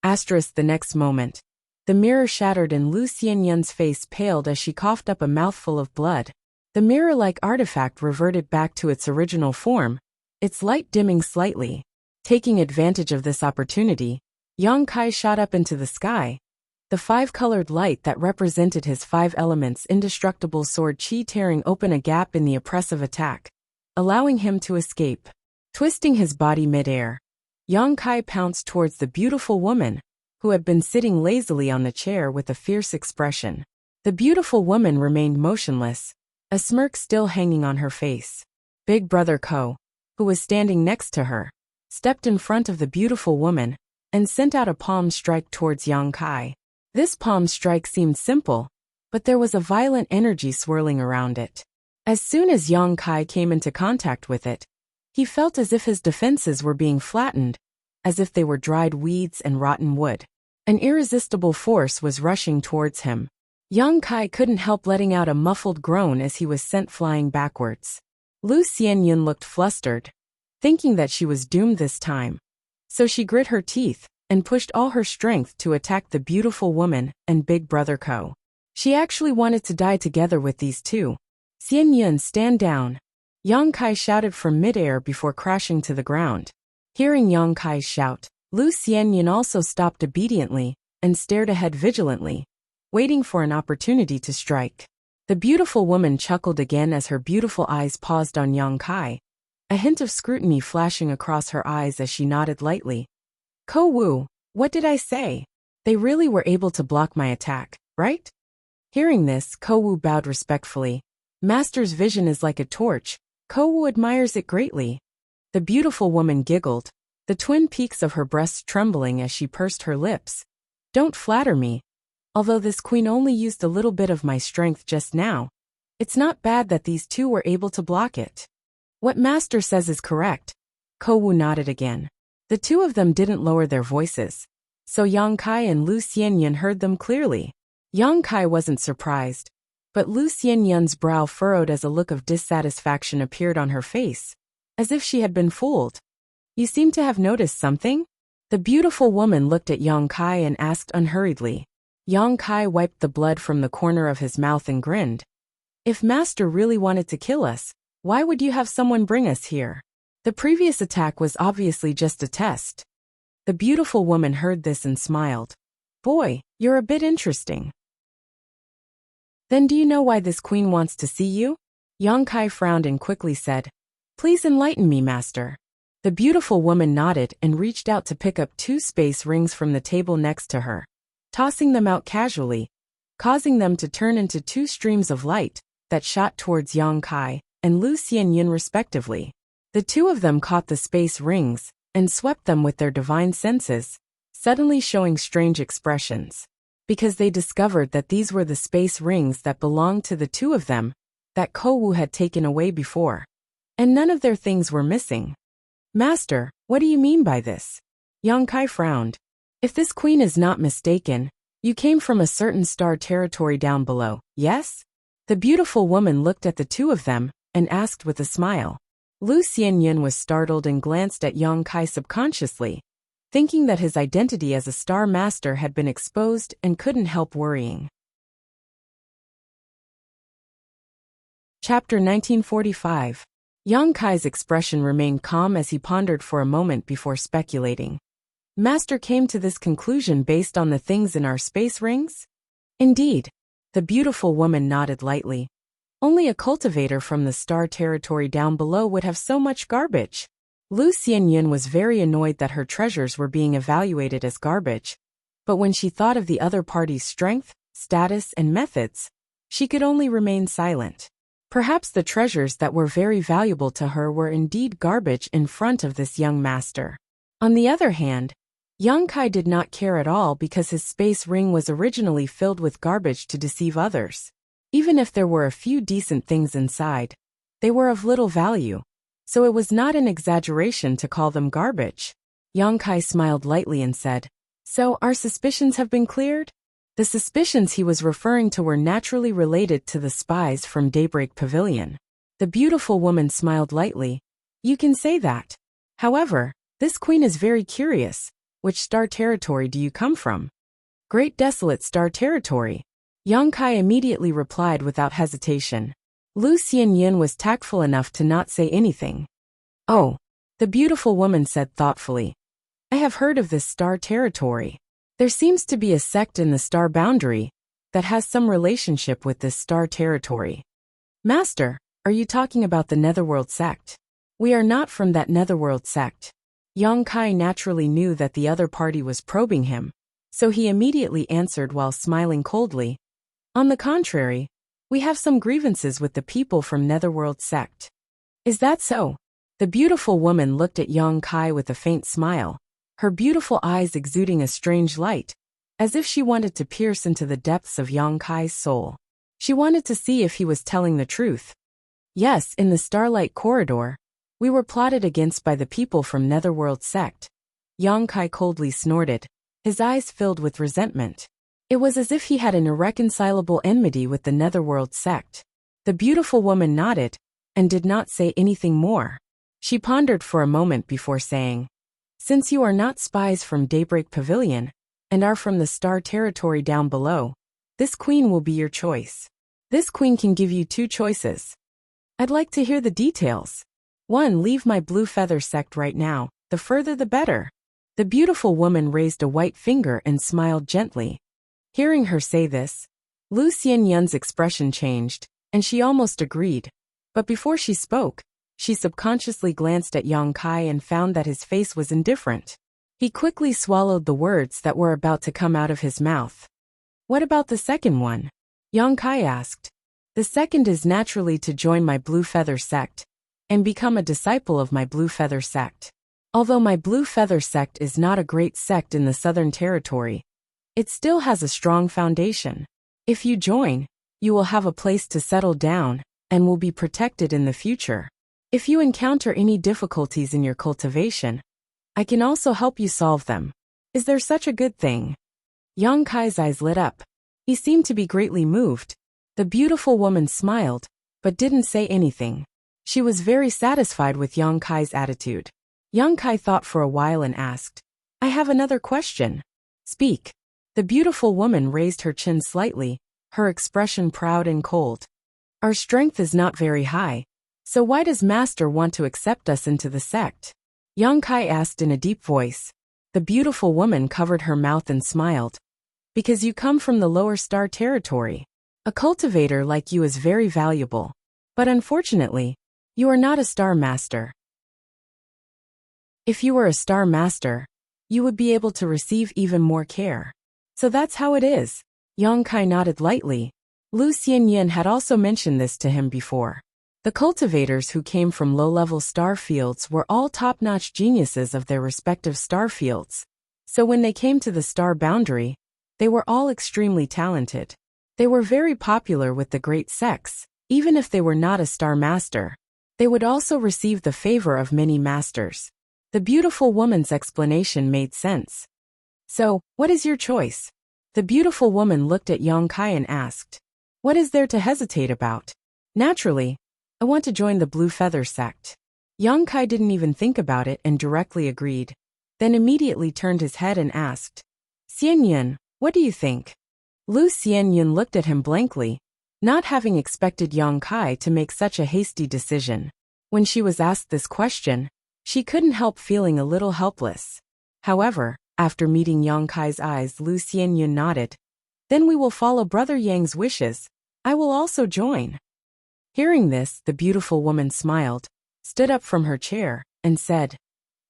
Asterisk the next moment, the mirror shattered and Lu Xianyin's face paled as she coughed up a mouthful of blood. The mirror-like artifact reverted back to its original form, its light dimming slightly. Taking advantage of this opportunity, Yang Kai shot up into the sky, the 5-colored light that represented his 5 elements indestructible sword chi tearing open a gap in the oppressive attack, allowing him to escape. Twisting his body mid-air, Yang Kai pounced towards the beautiful woman, who had been sitting lazily on the chair with a fierce expression. The beautiful woman remained motionless, a smirk still hanging on her face. Big Brother Ko, who was standing next to her, stepped in front of the beautiful woman and sent out a palm strike towards Yang Kai. This palm strike seemed simple, but there was a violent energy swirling around it. As soon as Yang Kai came into contact with it, he felt as if his defenses were being flattened, as if they were dried weeds and rotten wood. An irresistible force was rushing towards him. Yang Kai couldn't help letting out a muffled groan as he was sent flying backwards. Lu Xianyin looked flustered, thinking that she was doomed this time. So she grit her teeth and pushed all her strength to attack the beautiful woman and Big Brother Ko. She actually wanted to die together with these two. Xianyin, stand down. Yang Kai shouted from midair before crashing to the ground. Hearing Yang Kai's shout, Lu Xianyin also stopped obediently and stared ahead vigilantly, waiting for an opportunity to strike. The beautiful woman chuckled again as her beautiful eyes paused on Yang Kai, a hint of scrutiny flashing across her eyes as she nodded lightly. Ko Wu, what did I say? They really were able to block my attack, right? Hearing this, Ko Wu bowed respectfully. Master's vision is like a torch. Ko Wu admires it greatly. The beautiful woman giggled, the twin peaks of her breasts trembling as she pursed her lips. Don't flatter me. Although this queen only used a little bit of my strength just now, it's not bad that these two were able to block it. What Master says is correct. Kowu nodded again. The two of them didn't lower their voices, so Yang Kai and Lu Xianyun heard them clearly. Yang Kai wasn't surprised, but Lu Xianyun's brow furrowed as a look of dissatisfaction appeared on her face, as if she had been fooled. You seem to have noticed something? The beautiful woman looked at Yang Kai and asked unhurriedly. Yang Kai wiped the blood from the corner of his mouth and grinned. If Master really wanted to kill us, why would you have someone bring us here? The previous attack was obviously just a test. The beautiful woman heard this and smiled. Boy, you're a bit interesting. Then do you know why this queen wants to see you? Yang Kai frowned and quickly said, Please enlighten me, Master. The beautiful woman nodded and reached out to pick up 2 space rings from the table next to her, tossing them out casually, causing them to turn into 2 streams of light that shot towards Yang Kai and Lu Xianyun respectively. The two of them caught the space rings and swept them with their divine senses, suddenly showing strange expressions, because they discovered that these were the space rings that belonged to the two of them, that Kowu had taken away before. And none of their things were missing. Master, what do you mean by this? Yang Kai frowned. If this queen is not mistaken, you came from a certain star territory down below, yes? The beautiful woman looked at the two of them and asked with a smile. Lu Xianyun was startled and glanced at Yang Kai subconsciously, thinking that his identity as a star master had been exposed and couldn't help worrying. Chapter 1945. Yang Kai's expression remained calm as he pondered for a moment before speculating. Master came to this conclusion based on the things in our space rings? Indeed. The beautiful woman nodded lightly. Only a cultivator from the star territory down below would have so much garbage. Lu Xianyun was very annoyed that her treasures were being evaluated as garbage, but when she thought of the other party's strength, status, and methods, she could only remain silent. Perhaps the treasures that were very valuable to her were indeed garbage in front of this young master. On the other hand, Yang Kai did not care at all because his space ring was originally filled with garbage to deceive others. Even if there were a few decent things inside, they were of little value, so it was not an exaggeration to call them garbage. Yang Kai smiled lightly and said, So our suspicions have been cleared? The suspicions he was referring to were naturally related to the spies from Daybreak Pavilion. The beautiful woman smiled lightly. You can say that. However, this queen is very curious. Which star territory do you come from? Great Desolate Star Territory. Yang Kai immediately replied without hesitation. Lu Xianyun was tactful enough to not say anything. Oh, the beautiful woman said thoughtfully. I have heard of this star territory. There seems to be a sect in the star boundary that has some relationship with this star territory. Master, are you talking about the Netherworld sect? We are not from that Netherworld sect. Yang Kai naturally knew that the other party was probing him, so he immediately answered while smiling coldly. On the contrary, we have some grievances with the people from Netherworld sect. Is that so? The beautiful woman looked at Yang Kai with a faint smile, her beautiful eyes exuding a strange light, as if she wanted to pierce into the depths of Yang Kai's soul. She wanted to see if he was telling the truth. Yes, in the Starlight Corridor, we were plotted against by the people from Netherworld sect. Yang Kai coldly snorted, his eyes filled with resentment. It was as if he had an irreconcilable enmity with the Netherworld sect. The beautiful woman nodded, and did not say anything more. She pondered for a moment before saying, Since you are not spies from Daybreak Pavilion, and are from the star territory down below, this queen will be your choice. This queen can give you 2 choices. I'd like to hear the details. 1. Leave my blue feather sect right now, the further the better. The beautiful woman raised a white finger and smiled gently. Hearing her say this, Lu Xianyun's expression changed, and she almost agreed. But before she spoke, she subconsciously glanced at Yang Kai and found that his face was indifferent. He quickly swallowed the words that were about to come out of his mouth. What about the second one? Yang Kai asked. The second is naturally to join my blue feather sect, and become a disciple of my blue feather sect. Although my blue feather sect is not a great sect in the Southern Territory, it still has a strong foundation. If you join, you will have a place to settle down, and will be protected in the future. If you encounter any difficulties in your cultivation, I can also help you solve them. Is there such a good thing? Yang Kai's eyes lit up. He seemed to be greatly moved. The beautiful woman smiled, but didn't say anything. She was very satisfied with Yang Kai's attitude. Yang Kai thought for a while and asked, I have another question. Speak. The beautiful woman raised her chin slightly, her expression proud and cold. Our strength is not very high, so why does Master want to accept us into the sect? Yang Kai asked in a deep voice. The beautiful woman covered her mouth and smiled. Because you come from the lower star territory. A cultivator like you is very valuable. But unfortunately, you are not a star master. If you were a star master, you would be able to receive even more care. So that's how it is. Yang Kai nodded lightly. Lu Xianyin had also mentioned this to him before. The cultivators who came from low-level star fields were all top-notch geniuses of their respective star fields. So when they came to the star boundary, they were all extremely talented. They were very popular with the great sects. Even if they were not a star master, they would also receive the favor of many masters. The beautiful woman's explanation made sense. So, what is your choice? The beautiful woman looked at Yang Kai and asked, what is there to hesitate about? Naturally, I want to join the Blue Feather sect. Yang Kai didn't even think about it and directly agreed, then immediately turned his head and asked, Xianyin, what do you think? Lu Xianyin looked at him blankly, not having expected Yang Kai to make such a hasty decision. When she was asked this question, she couldn't help feeling a little helpless. However, after meeting Yang Kai's eyes, Lu Xianyin nodded. Then we will follow Brother Yang's wishes. I will also join. Hearing this, the beautiful woman smiled, stood up from her chair, and said,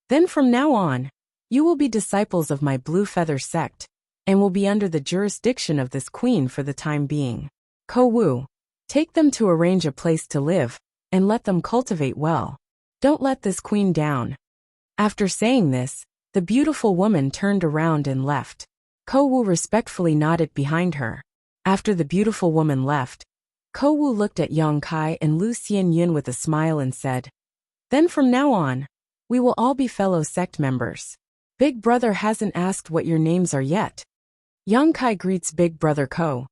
Then from now on, you will be disciples of my Blue Feather sect, and will be under the jurisdiction of this queen for the time being. Ko Wu, take them to arrange a place to live, and let them cultivate well. Don't let this queen down. After saying this, the beautiful woman turned around and left. Ko Wu respectfully nodded behind her. After the beautiful woman left, Ko Wu looked at Yang Kai and Lu Xianyin with a smile and said, Then from now on, we will all be fellow sect members. Big Brother hasn't asked what your names are yet. Yang Kai greets Big Brother Ko.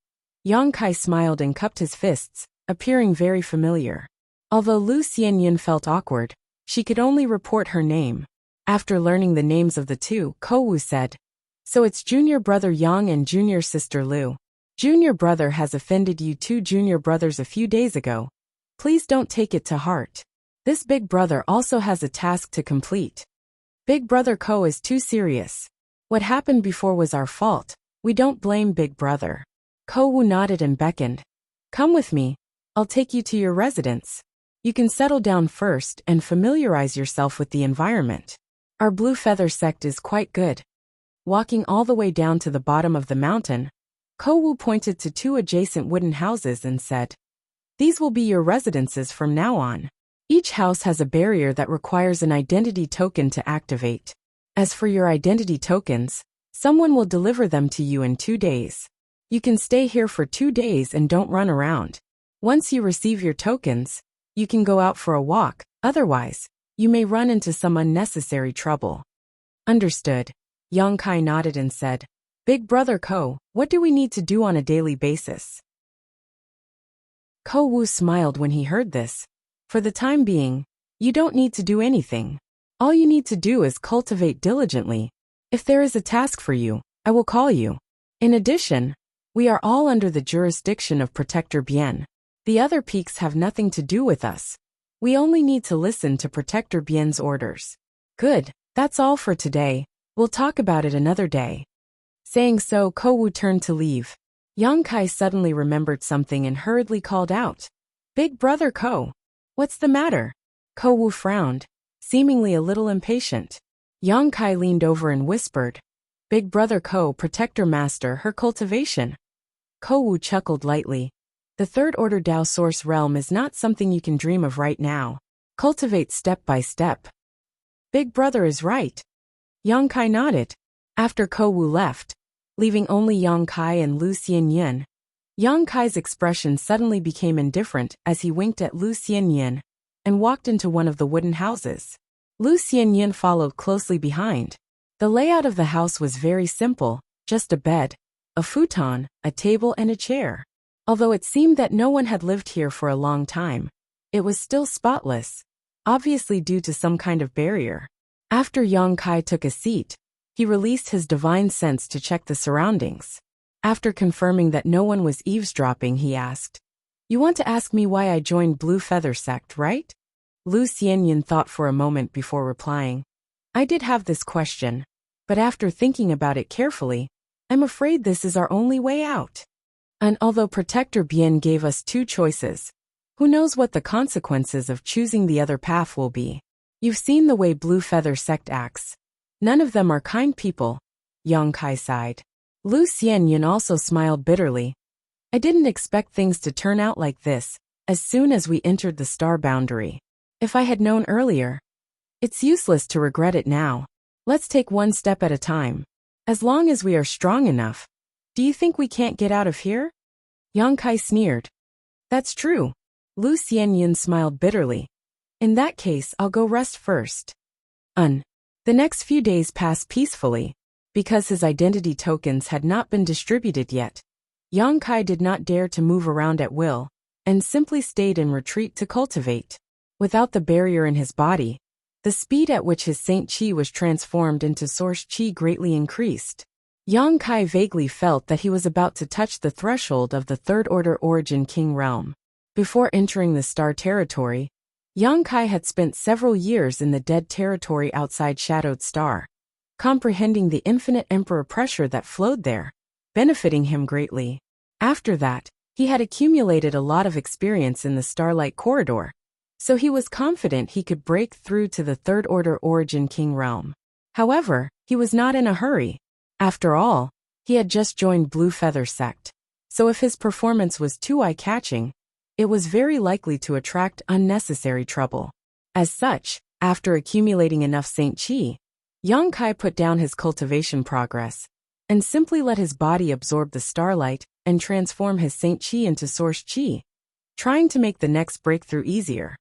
Yang Kai smiled and cupped his fists, appearing very familiar. Although Lu Xianyin felt awkward, she could only report her name. After learning the names of the two, Ko Wu said, So it's Junior Brother Yang and Junior Sister Lu. Junior Brother has offended you two junior brothers a few days ago. Please don't take it to heart. This Big Brother also has a task to complete. Big Brother Ko is too serious. What happened before was our fault. We don't blame Big Brother. Ko Wu nodded and beckoned. Come with me. I'll take you to your residence. You can settle down first and familiarize yourself with the environment. Our Blue Feather sect is quite good. Walking all the way down to the bottom of the mountain, Ko Wu pointed to two adjacent wooden houses and said, These will be your residences from now on. Each house has a barrier that requires an identity token to activate. As for your identity tokens, someone will deliver them to you in 2 days. You can stay here for 2 days and don't run around. Once you receive your tokens, you can go out for a walk, otherwise, you may run into some unnecessary trouble. Understood. Yang Kai nodded and said, Big Brother Ko, what do we need to do on a daily basis? Ko Wu smiled when he heard this. For the time being, you don't need to do anything. All you need to do is cultivate diligently. If there is a task for you, I will call you. In addition, we are all under the jurisdiction of Protector Bien. The other peaks have nothing to do with us. We only need to listen to Protector Bien's orders. Good, that's all for today. We'll talk about it another day. Saying so, Ko Wu turned to leave. Yang Kai suddenly remembered something and hurriedly called out, Big Brother Ko, what's the matter? Ko Wu frowned, seemingly a little impatient. Yang Kai leaned over and whispered, Big Brother Ko, Protector Master, her cultivation. Ko Wu chuckled lightly. The Third Order Dao Source Realm is not something you can dream of right now. Cultivate step by step. Big Brother is right. Yang Kai nodded. After Ko Wu left, leaving only Yang Kai and Lu Xianyin, Yang Kai's expression suddenly became indifferent as he winked at Lu Xianyin. and walked into one of the wooden houses. Lu Xianyan followed closely behind. The layout of the house was very simple, just a bed, a futon, a table and a chair. Although it seemed that no one had lived here for a long time, it was still spotless, obviously due to some kind of barrier. After Yang Kai took a seat, he released his divine sense to check the surroundings. After confirming that no one was eavesdropping, he asked, "You want to ask me why I joined Blue Feather Sect, right?" Lu Xianyan thought for a moment before replying. "I did have this question, but after thinking about it carefully, I'm afraid this is our only way out. And although Protector Bien gave us two choices, who knows what the consequences of choosing the other path will be? You've seen the way Blue Feather Sect acts. None of them are kind people." Yang Kai sighed. Lu Xianyan also smiled bitterly. "I didn't expect things to turn out like this as soon as we entered the star boundary. If I had known earlier, it's useless to regret it now. Let's take one step at a time. As long as we are strong enough, do you think we can't get out of here?" Yang Kai sneered. "That's true." Lu Xianyan smiled bitterly. "In that case, I'll go rest first." The next few days passed peacefully. Because his identity tokens had not been distributed yet, Yang Kai did not dare to move around at will, and simply stayed in retreat to cultivate. Without the barrier in his body, the speed at which his Saint Qi was transformed into Source Qi greatly increased. Yang Kai vaguely felt that he was about to touch the threshold of the Third Order Origin King realm. Before entering the Star Territory, Yang Kai had spent several years in the Dead Territory outside Shadowed Star, comprehending the infinite emperor pressure that flowed there, benefiting him greatly. After that, he had accumulated a lot of experience in the Starlight Corridor, so he was confident he could break through to the Third Order Origin King realm. However, he was not in a hurry. After all, he had just joined Blue Feather Sect, so if his performance was too eye-catching, it was very likely to attract unnecessary trouble. As such, after accumulating enough Saint Qi, Yang Kai put down his cultivation progress and simply let his body absorb the starlight and transform his Saint Qi into Source Qi, trying to make the next breakthrough easier.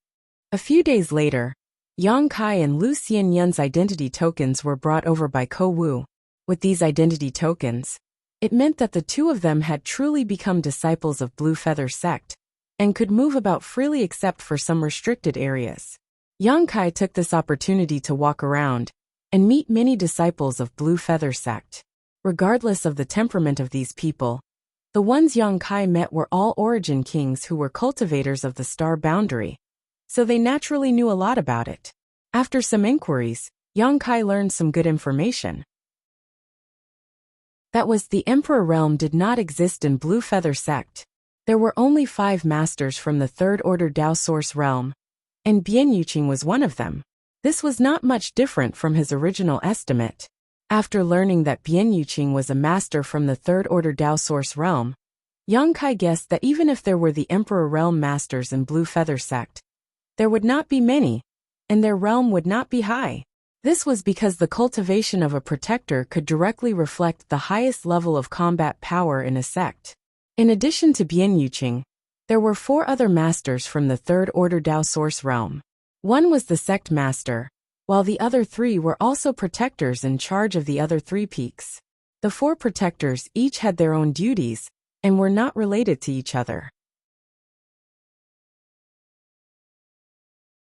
A few days later, Yang Kai and Lu Xianyan's identity tokens were brought over by Ko Wu. With these identity tokens, it meant that the two of them had truly become disciples of Blue Feather Sect and could move about freely except for some restricted areas. Yang Kai took this opportunity to walk around and meet many disciples of Blue Feather Sect. Regardless of the temperament of these people, the ones Yang Kai met were all Origin Kings who were cultivators of the star boundary, so they naturally knew a lot about it. After some inquiries, Yang Kai learned some good information. That was, the Emperor Realm did not exist in Blue Feather Sect. There were only 5 masters from the Third Order Dao Source Realm, and Bian Yuqing was one of them. This was not much different from his original estimate. After learning that Bian Yuqing was a master from the Third Order Dao Source Realm, Yang Kai guessed that even if there were the Emperor Realm masters in Blue Feather Sect, there would not be many, and their realm would not be high. This was because the cultivation of a protector could directly reflect the highest level of combat power in a sect. In addition to Bian Yuqing, there were 4 other masters from the Third Order Dao Source Realm. One was the sect master, while the other 3 were also protectors in charge of the other 3 peaks. The 4 protectors each had their own duties and were not related to each other.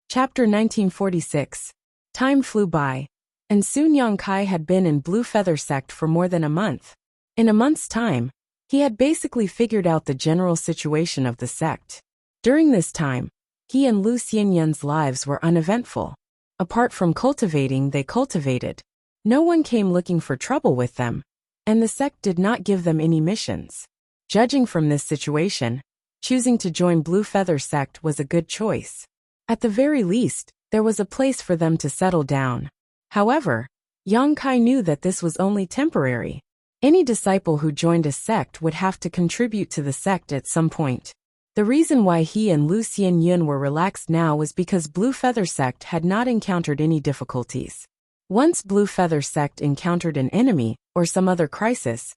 Chapter 1946. Time flew by, and soon Yang Kai had been in Blue Feather Sect for more than a month. In a month's time, he had basically figured out the general situation of the sect. During this time, he and Lu Xianyan's lives were uneventful. Apart from cultivating, they cultivated. No one came looking for trouble with them, and the sect did not give them any missions. Judging from this situation, choosing to join Blue Feather Sect was a good choice. At the very least, there was a place for them to settle down. However, Yang Kai knew that this was only temporary. Any disciple who joined a sect would have to contribute to the sect at some point. The reason why he and Lu Xianyan were relaxed now was because Blue Feather Sect had not encountered any difficulties. Once Blue Feather Sect encountered an enemy or some other crisis,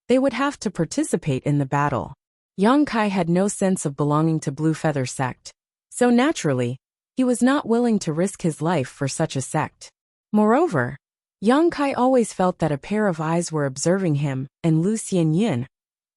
they would have to participate in the battle. Yang Kai had no sense of belonging to Blue Feather Sect, so naturally, He was not willing to risk his life for such a sect. Moreover, Yang Kai always felt that a pair of eyes were observing him and Lu Xianyin,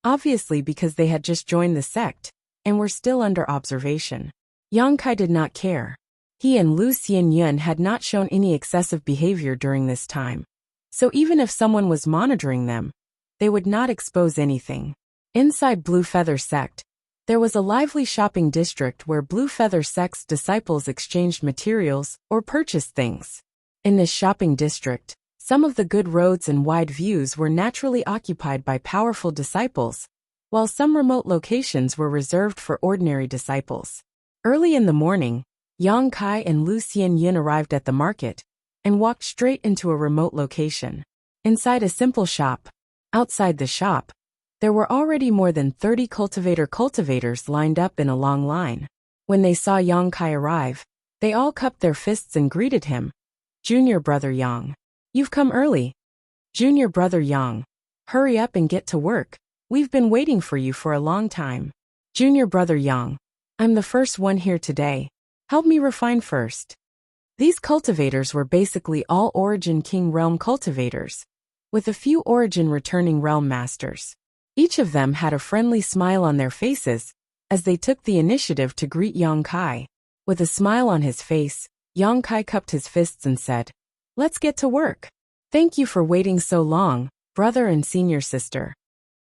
obviously because they had just joined the sect and were still under observation. Yang Kai did not care. He and Lu Xianyin had not shown any excessive behavior during this time. So even if someone was monitoring them, they would not expose anything. Inside Blue Feather Sect, there was a lively shopping district where Blue Feather Sect's disciples exchanged materials or purchased things. In this shopping district, some of the good roads and wide views were naturally occupied by powerful disciples, while some remote locations were reserved for ordinary disciples. Early in the morning, Yang Kai and Lu Xianyin arrived at the market and walked straight into a remote location. Inside a simple shop. Outside the shop, there were already more than 30 cultivators lined up in a long line. When they saw Yang Kai arrive, they all cupped their fists and greeted him. "Junior brother Yang. You've come early. Junior brother Yang. Hurry up and get to work. We've been waiting for you for a long time. Junior brother Yang. I'm the first one here today. Help me refine first." These cultivators were basically all Origin King Realm cultivators, with a few Origin returning Realm Masters. Each of them had a friendly smile on their faces as they took the initiative to greet Yang Kai. With a smile on his face, Yang Kai cupped his fists and said, "Let's get to work. Thank you for waiting so long, brother and senior sister."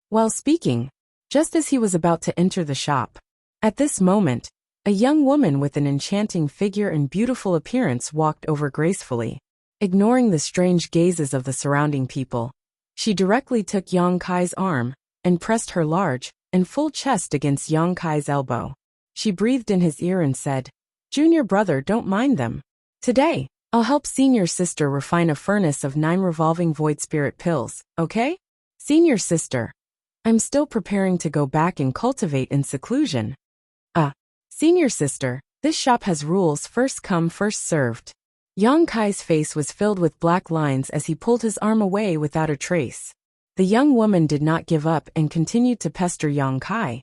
While speaking, just as he was about to enter the shop, at this moment, a young woman with an enchanting figure and beautiful appearance walked over gracefully. Ignoring the strange gazes of the surrounding people, she directly took Yang Kai's arm and pressed her large and full chest against Yang Kai's elbow. She breathed in his ear and said, "Junior brother, don't mind them. Today, I'll help senior sister refine a furnace of 9 revolving void spirit pills, okay? Senior sister, I'm still preparing to go back and cultivate in seclusion." Senior sister, this shop has rules: first come, first served." Yang Kai's face was filled with black lines as he pulled his arm away without a trace. The young woman did not give up and continued to pester Yang Kai.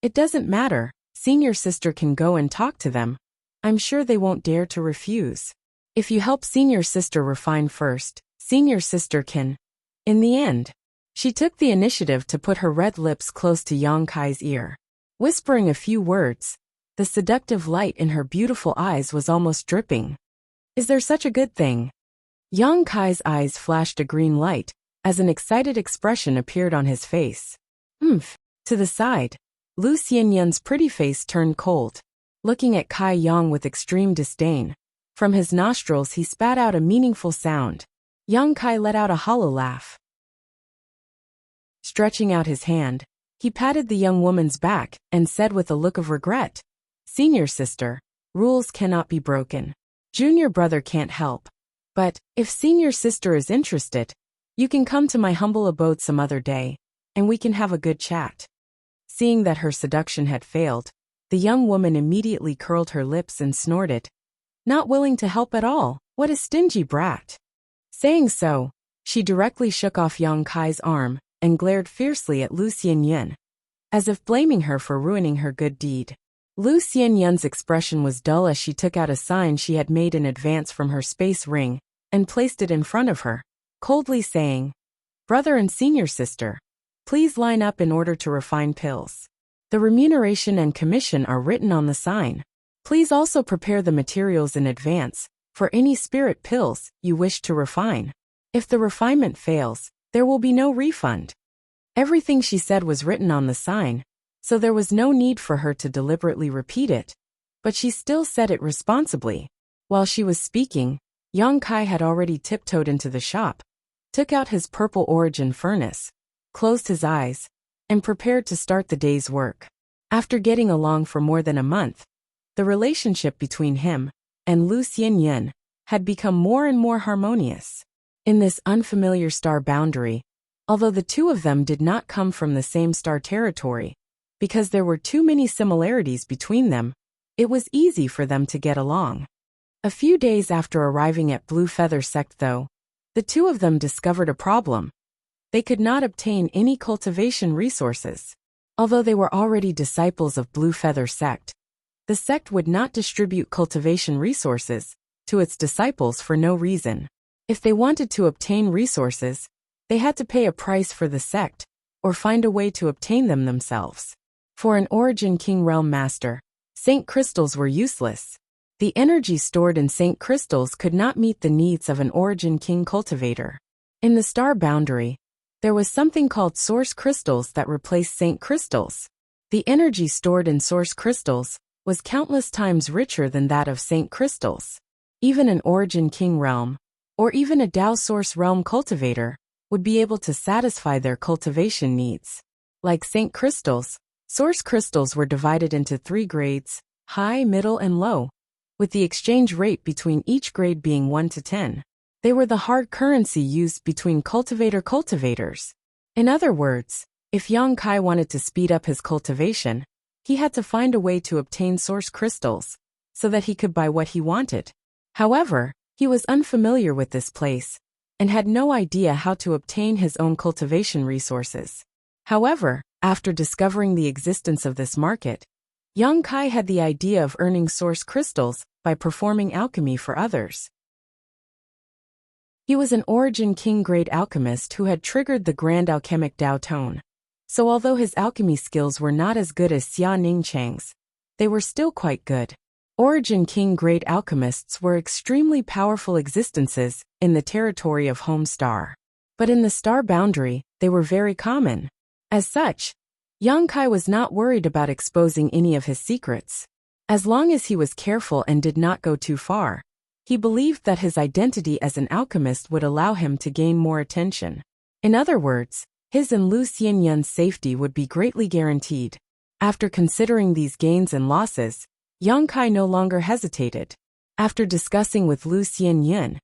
"It doesn't matter, senior sister can go and talk to them. I'm sure they won't dare to refuse. If you help senior sister refine first, senior sister can." In the end, she took the initiative to put her red lips close to Yang Kai's ear. Whispering a few words, the seductive light in her beautiful eyes was almost dripping. "Is there such a good thing?" Yang Kai's eyes flashed a green light as an excited expression appeared on his face. To the side, Lu Xianyun's pretty face turned cold. Looking at Kai Yang with extreme disdain, from his nostrils he spat out a meaningful sound. Yang Kai let out a hollow laugh. Stretching out his hand, he patted the young woman's back and said with a look of regret, "Senior sister, rules cannot be broken. Junior brother can't help. But, if senior sister is interested, you can come to my humble abode some other day, and we can have a good chat." Seeing that her seduction had failed, the young woman immediately curled her lips and snorted. "Not willing to help at all, what a stingy brat." Saying so, she directly shook off Yang Kai's arm and glared fiercely at Lu Xianyin, as if blaming her for ruining her good deed. Lu Xianyun's expression was dull as she took out a sign she had made in advance from her space ring and placed it in front of her, coldly saying, "Brother and senior sister, please line up in order to refine pills. The remuneration and commission are written on the sign. Please also prepare the materials in advance for any spirit pills you wish to refine. If the refinement fails, there will be no refund." Everything she said was written on the sign, so there was no need for her to deliberately repeat it, but she still said it responsibly. While she was speaking, Yang Kai had already tiptoed into the shop, took out his purple origin furnace, closed his eyes, and prepared to start the day's work. After getting along for more than a month, the relationship between him and Lu Xianyin had become more and more harmonious. In this unfamiliar star boundary, although the two of them did not come from the same star territory, because there were too many similarities between them, it was easy for them to get along. A few days after arriving at Blue Feather Sect though, the two of them discovered a problem. They could not obtain any cultivation resources. Although they were already disciples of Blue Feather Sect, The sect would not distribute cultivation resources to its disciples for no reason. If they wanted to obtain resources, they had to pay a price for the sect, or find a way to obtain them themselves. For an Origin King realm master, Saint crystals were useless. The energy stored in Saint crystals could not meet the needs of an Origin King cultivator. In the star boundary, there was something called source crystals that replaced Saint crystals. The energy stored in source crystals was countless times richer than that of Saint crystals. Even an Origin King realm, or even a Tao source realm cultivator, would be able to satisfy their cultivation needs. Like Saint crystals, source crystals were divided into 3 grades, high, middle, and low, with the exchange rate between each grade being 1 to 10. They were the hard currency used between cultivators. In other words, if Yang Kai wanted to speed up his cultivation, he had to find a way to obtain source crystals, so that he could buy what he wanted. However, he was unfamiliar with this place, and had no idea how to obtain his own cultivation resources. However, after discovering the existence of this market, Yang Kai had the idea of earning source crystals by performing alchemy for others. He was an Origin King grade alchemist who had triggered the Grand Alchemic Tao Tone. So although his alchemy skills were not as good as Xia Ningchang's, they were still quite good. Origin King grade alchemists were extremely powerful existences in the territory of Home Star. But in the star boundary, they were very common. As such, Yang Kai was not worried about exposing any of his secrets. As long as he was careful and did not go too far, he believed that his identity as an alchemist would allow him to gain more attention. In other words, his and Lu Xianyun's safety would be greatly guaranteed. After considering these gains and losses, Yang Kai no longer hesitated. After discussing with Lu Xianyun,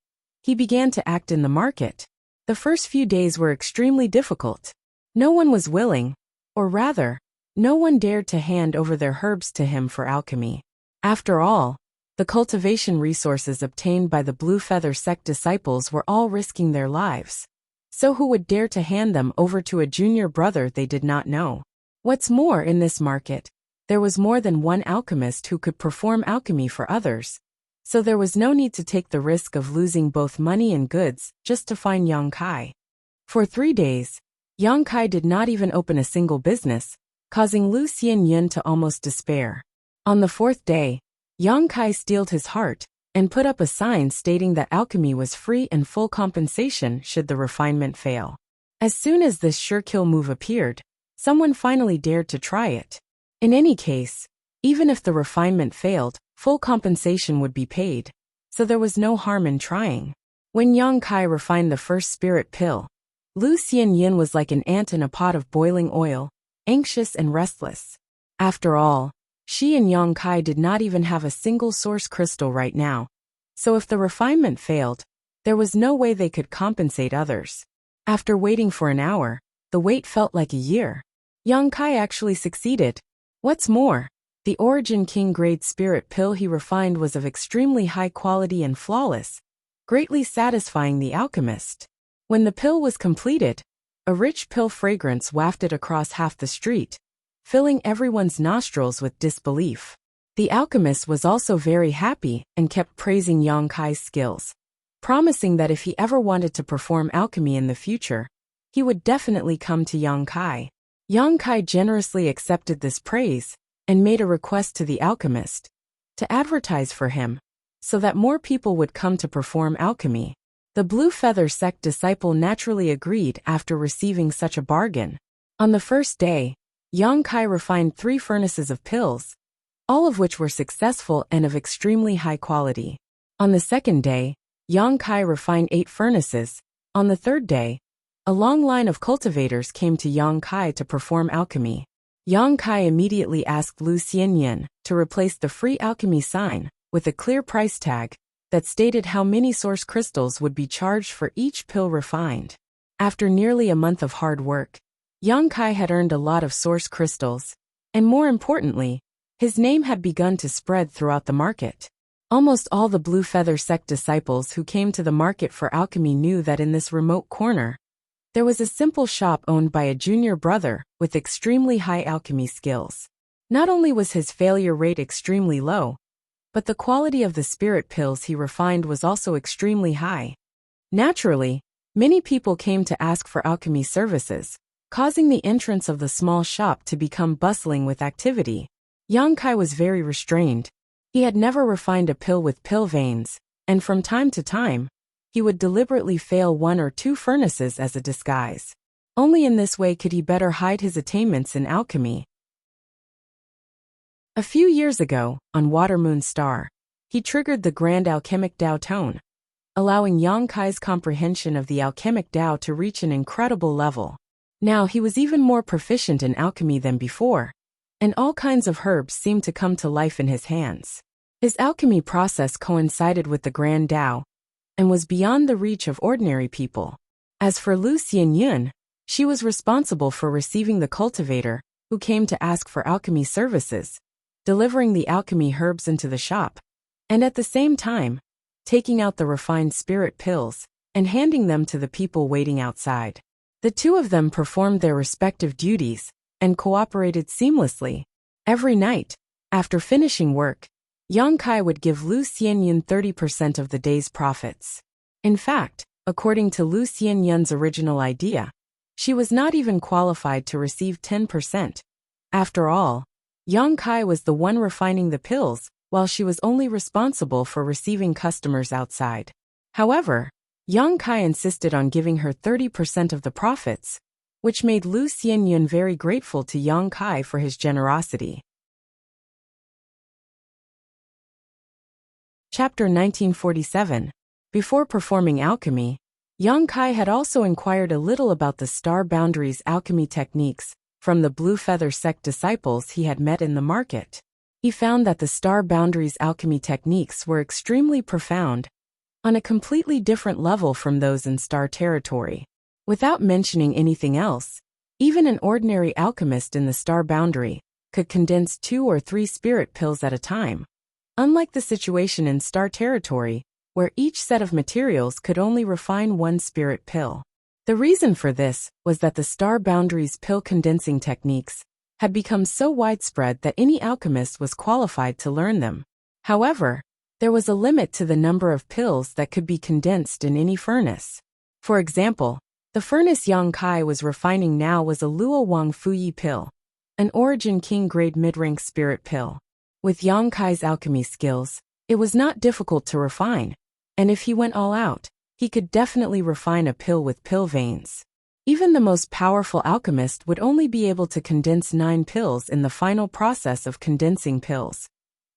he began to act in the market. The first few days were extremely difficult. No one was willing, or rather, no one dared to hand over their herbs to him for alchemy. After all, the cultivation resources obtained by the Blue Feather sect disciples were all risking their lives. So who would dare to hand them over to a junior brother they did not know? What's more, in this market, there was more than one alchemist who could perform alchemy for others. So there was no need to take the risk of losing both money and goods just to find Yang Kai. For 3 days, Yang Kai did not even open a single business, causing Lu Xianyun to almost despair. On the 4th day, Yang Kai steeled his heart and put up a sign stating that alchemy was free and full compensation should the refinement fail. As soon as this sure-kill move appeared, someone finally dared to try it. In any case, even if the refinement failed, full compensation would be paid, so there was no harm in trying. When Yang Kai refined the first spirit pill, Lu Xianyun was like an ant in a pot of boiling oil, anxious and restless. After all, she and Yang Kai did not even have a single source crystal right now, so if the refinement failed, there was no way they could compensate others. After waiting for an hour, the wait felt like a year. Yang Kai actually succeeded. What's more, the Origin King grade spirit pill he refined was of extremely high quality and flawless, greatly satisfying the alchemist. When the pill was completed, a rich pill fragrance wafted across half the street, filling everyone's nostrils with disbelief. The alchemist was also very happy and kept praising Yang Kai's skills, promising that if he ever wanted to perform alchemy in the future, he would definitely come to Yang Kai. Yang Kai generously accepted this praise and made a request to the alchemist to advertise for him, so that more people would come to perform alchemy. The Blue Feather sect disciple naturally agreed after receiving such a bargain. On the first day, Yang Kai refined 3 furnaces of pills, all of which were successful and of extremely high quality. On the second day, Yang Kai refined 8 furnaces. On the third day, a long line of cultivators came to Yang Kai to perform alchemy. Yang Kai immediately asked Lu Xianyun to replace the free alchemy sign with a clear price tag that stated how many source crystals would be charged for each pill refined. After nearly a month of hard work, Yang Kai had earned a lot of source crystals, and more importantly, his name had begun to spread throughout the market. Almost all the Blue Feather sect disciples who came to the market for alchemy knew that in this remote corner, there was a simple shop owned by a junior brother with extremely high alchemy skills. Not only was his failure rate extremely low, but the quality of the spirit pills he refined was also extremely high. Naturally, many people came to ask for alchemy services, causing the entrance of the small shop to become bustling with activity. Yang Kai was very restrained. He had never refined a pill with pill veins, and from time to time, he would deliberately fail 1 or 2 furnaces as a disguise. Only in this way could he better hide his attainments in alchemy. A few years ago, on Water Moon Star, he triggered the Grand Alchemic Tao Tone, allowing Yang Kai's comprehension of the alchemic Tao to reach an incredible level. Now he was even more proficient in alchemy than before, and all kinds of herbs seemed to come to life in his hands. His alchemy process coincided with the Grand Tao, and was beyond the reach of ordinary people. As for Lu Xianyun, she was responsible for receiving the cultivator, who came to ask for alchemy services, delivering the alchemy herbs into the shop, and at the same time, taking out the refined spirit pills and handing them to the people waiting outside. The two of them performed their respective duties and cooperated seamlessly. Every night, after finishing work, Yang Kai would give Lu Xianyun 30% of the day's profits. In fact, according to Lu Xianyun's original idea, she was not even qualified to receive 10%. After all, Yang Kai was the one refining the pills, while she was only responsible for receiving customers outside. However, Yang Kai insisted on giving her 30% of the profits, which made Lu Xianyun very grateful to Yang Kai for his generosity. Chapter 1947. Before performing alchemy, Yang Kai had also inquired a little about the Star Boundaries alchemy techniques from the Blue Feather sect disciples he had met in the market. He found that the Star Boundaries alchemy techniques were extremely profound, on a completely different level from those in Star Territory. Without mentioning anything else, even an ordinary alchemist in the Star Boundary could condense 2 or 3 spirit pills at a time, unlike the situation in Star Territory, where each set of materials could only refine 1 spirit pill. The reason for this was that the Star Boundaries pill condensing techniques had become so widespread that any alchemist was qualified to learn them. However, there was a limit to the number of pills that could be condensed in any furnace. For example, the furnace Yang Kai was refining now was a Luo Wang Fuyi pill, an Origin King grade mid-rank spirit pill. With Yang Kai's alchemy skills, it was not difficult to refine, and if he went all out, he could definitely refine a pill with pill veins. Even the most powerful alchemist would only be able to condense 9 pills in the final process of condensing pills,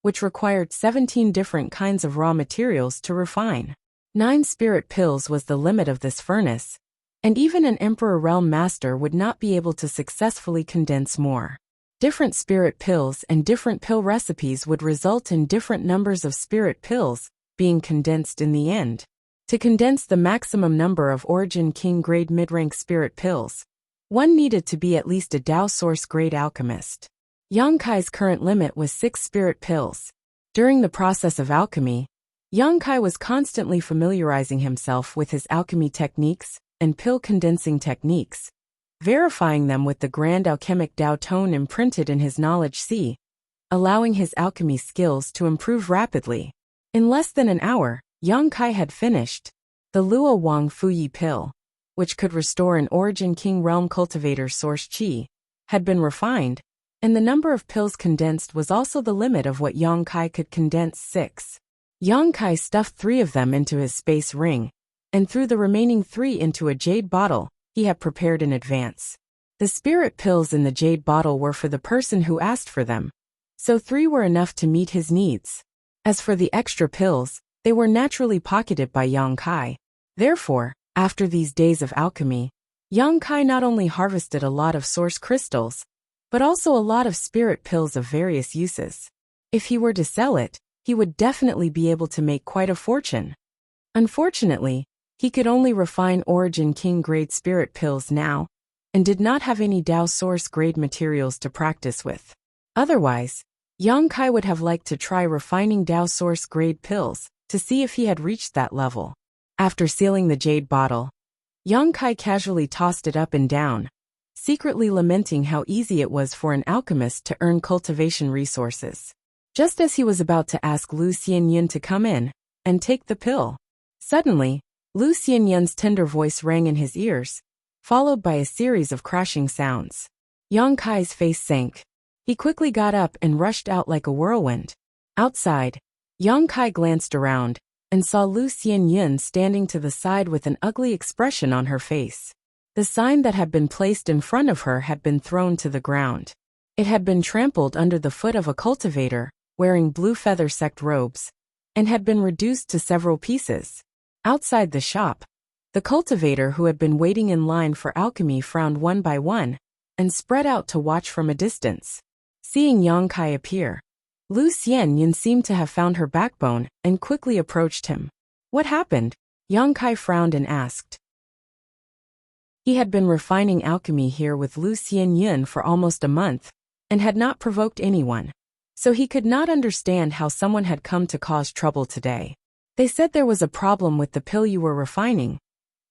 which required 17 different kinds of raw materials to refine. 9 spirit pills was the limit of this furnace, and even an Emperor Realm Master would not be able to successfully condense more. Different spirit pills and different pill recipes would result in different numbers of spirit pills being condensed in the end. To condense the maximum number of Origin King grade mid-rank spirit pills, one needed to be at least a Tao Source grade alchemist. Yang Kai's current limit was 6 spirit pills. During the process of alchemy, Yang Kai was constantly familiarizing himself with his alchemy techniques and pill condensing techniques, verifying them with the Grand Alchemic Tao Tone imprinted in his knowledge sea, allowing his alchemy skills to improve rapidly. In less than an hour, Yang Kai had finished. The Luo Wang Fuyi pill, which could restore an Origin King Realm Cultivator source chi, had been refined, and the number of pills condensed was also the limit of what Yang Kai could condense 6. Yang Kai stuffed 3 of them into his space ring, and threw the remaining 3 into a jade bottle he had prepared in advance. The spirit pills in the jade bottle were for the person who asked for them, so 3 were enough to meet his needs. As for the extra pills, they were naturally pocketed by Yang Kai. Therefore, after these days of alchemy, Yang Kai not only harvested a lot of source crystals, but also a lot of spirit pills of various uses. If he were to sell it, he would definitely be able to make quite a fortune. Unfortunately, he could only refine Origin King grade spirit pills now, and did not have any Tao Source grade materials to practice with. Otherwise, Yang Kai would have liked to try refining Tao Source grade pills, to see if he had reached that level. After sealing the jade bottle, Yang Kai casually tossed it up and down, secretly lamenting how easy it was for an alchemist to earn cultivation resources. Just as he was about to ask Lu Xianyun to come in and take the pill, suddenly, Lu Xianyun's tender voice rang in his ears, followed by a series of crashing sounds. Yang Kai's face sank. He quickly got up and rushed out like a whirlwind. Outside, Yang Kai glanced around and saw Lu Xianyun standing to the side with an ugly expression on her face. The sign that had been placed in front of her had been thrown to the ground. It had been trampled under the foot of a cultivator wearing blue feather sect robes, and had been reduced to several pieces. Outside the shop, the cultivator who had been waiting in line for alchemy frowned one by one and spread out to watch from a distance. Seeing Yang Kai appear, Lu Xianyun seemed to have found her backbone and quickly approached him. What happened? Yang Kai frowned and asked. He had been refining alchemy here with Lu Xianyun for almost a month and had not provoked anyone, so he could not understand how someone had come to cause trouble today. They said there was a problem with the pill you were refining.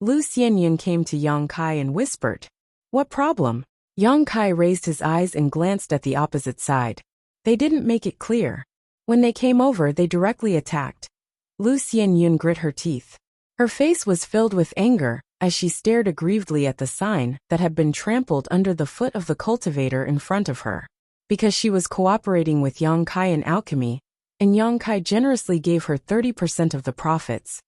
Lu Xianyun came to Yang Kai and whispered. What problem? Yang Kai raised his eyes and glanced at the opposite side. They didn't make it clear. When they came over, they directly attacked. Lu Xianyun grit her teeth. Her face was filled with anger as she stared aggrievedly at the sign that had been trampled under the foot of the cultivator in front of her. Because she was cooperating with Yang Kai in alchemy, and Yang Kai generously gave her 30% of the profits,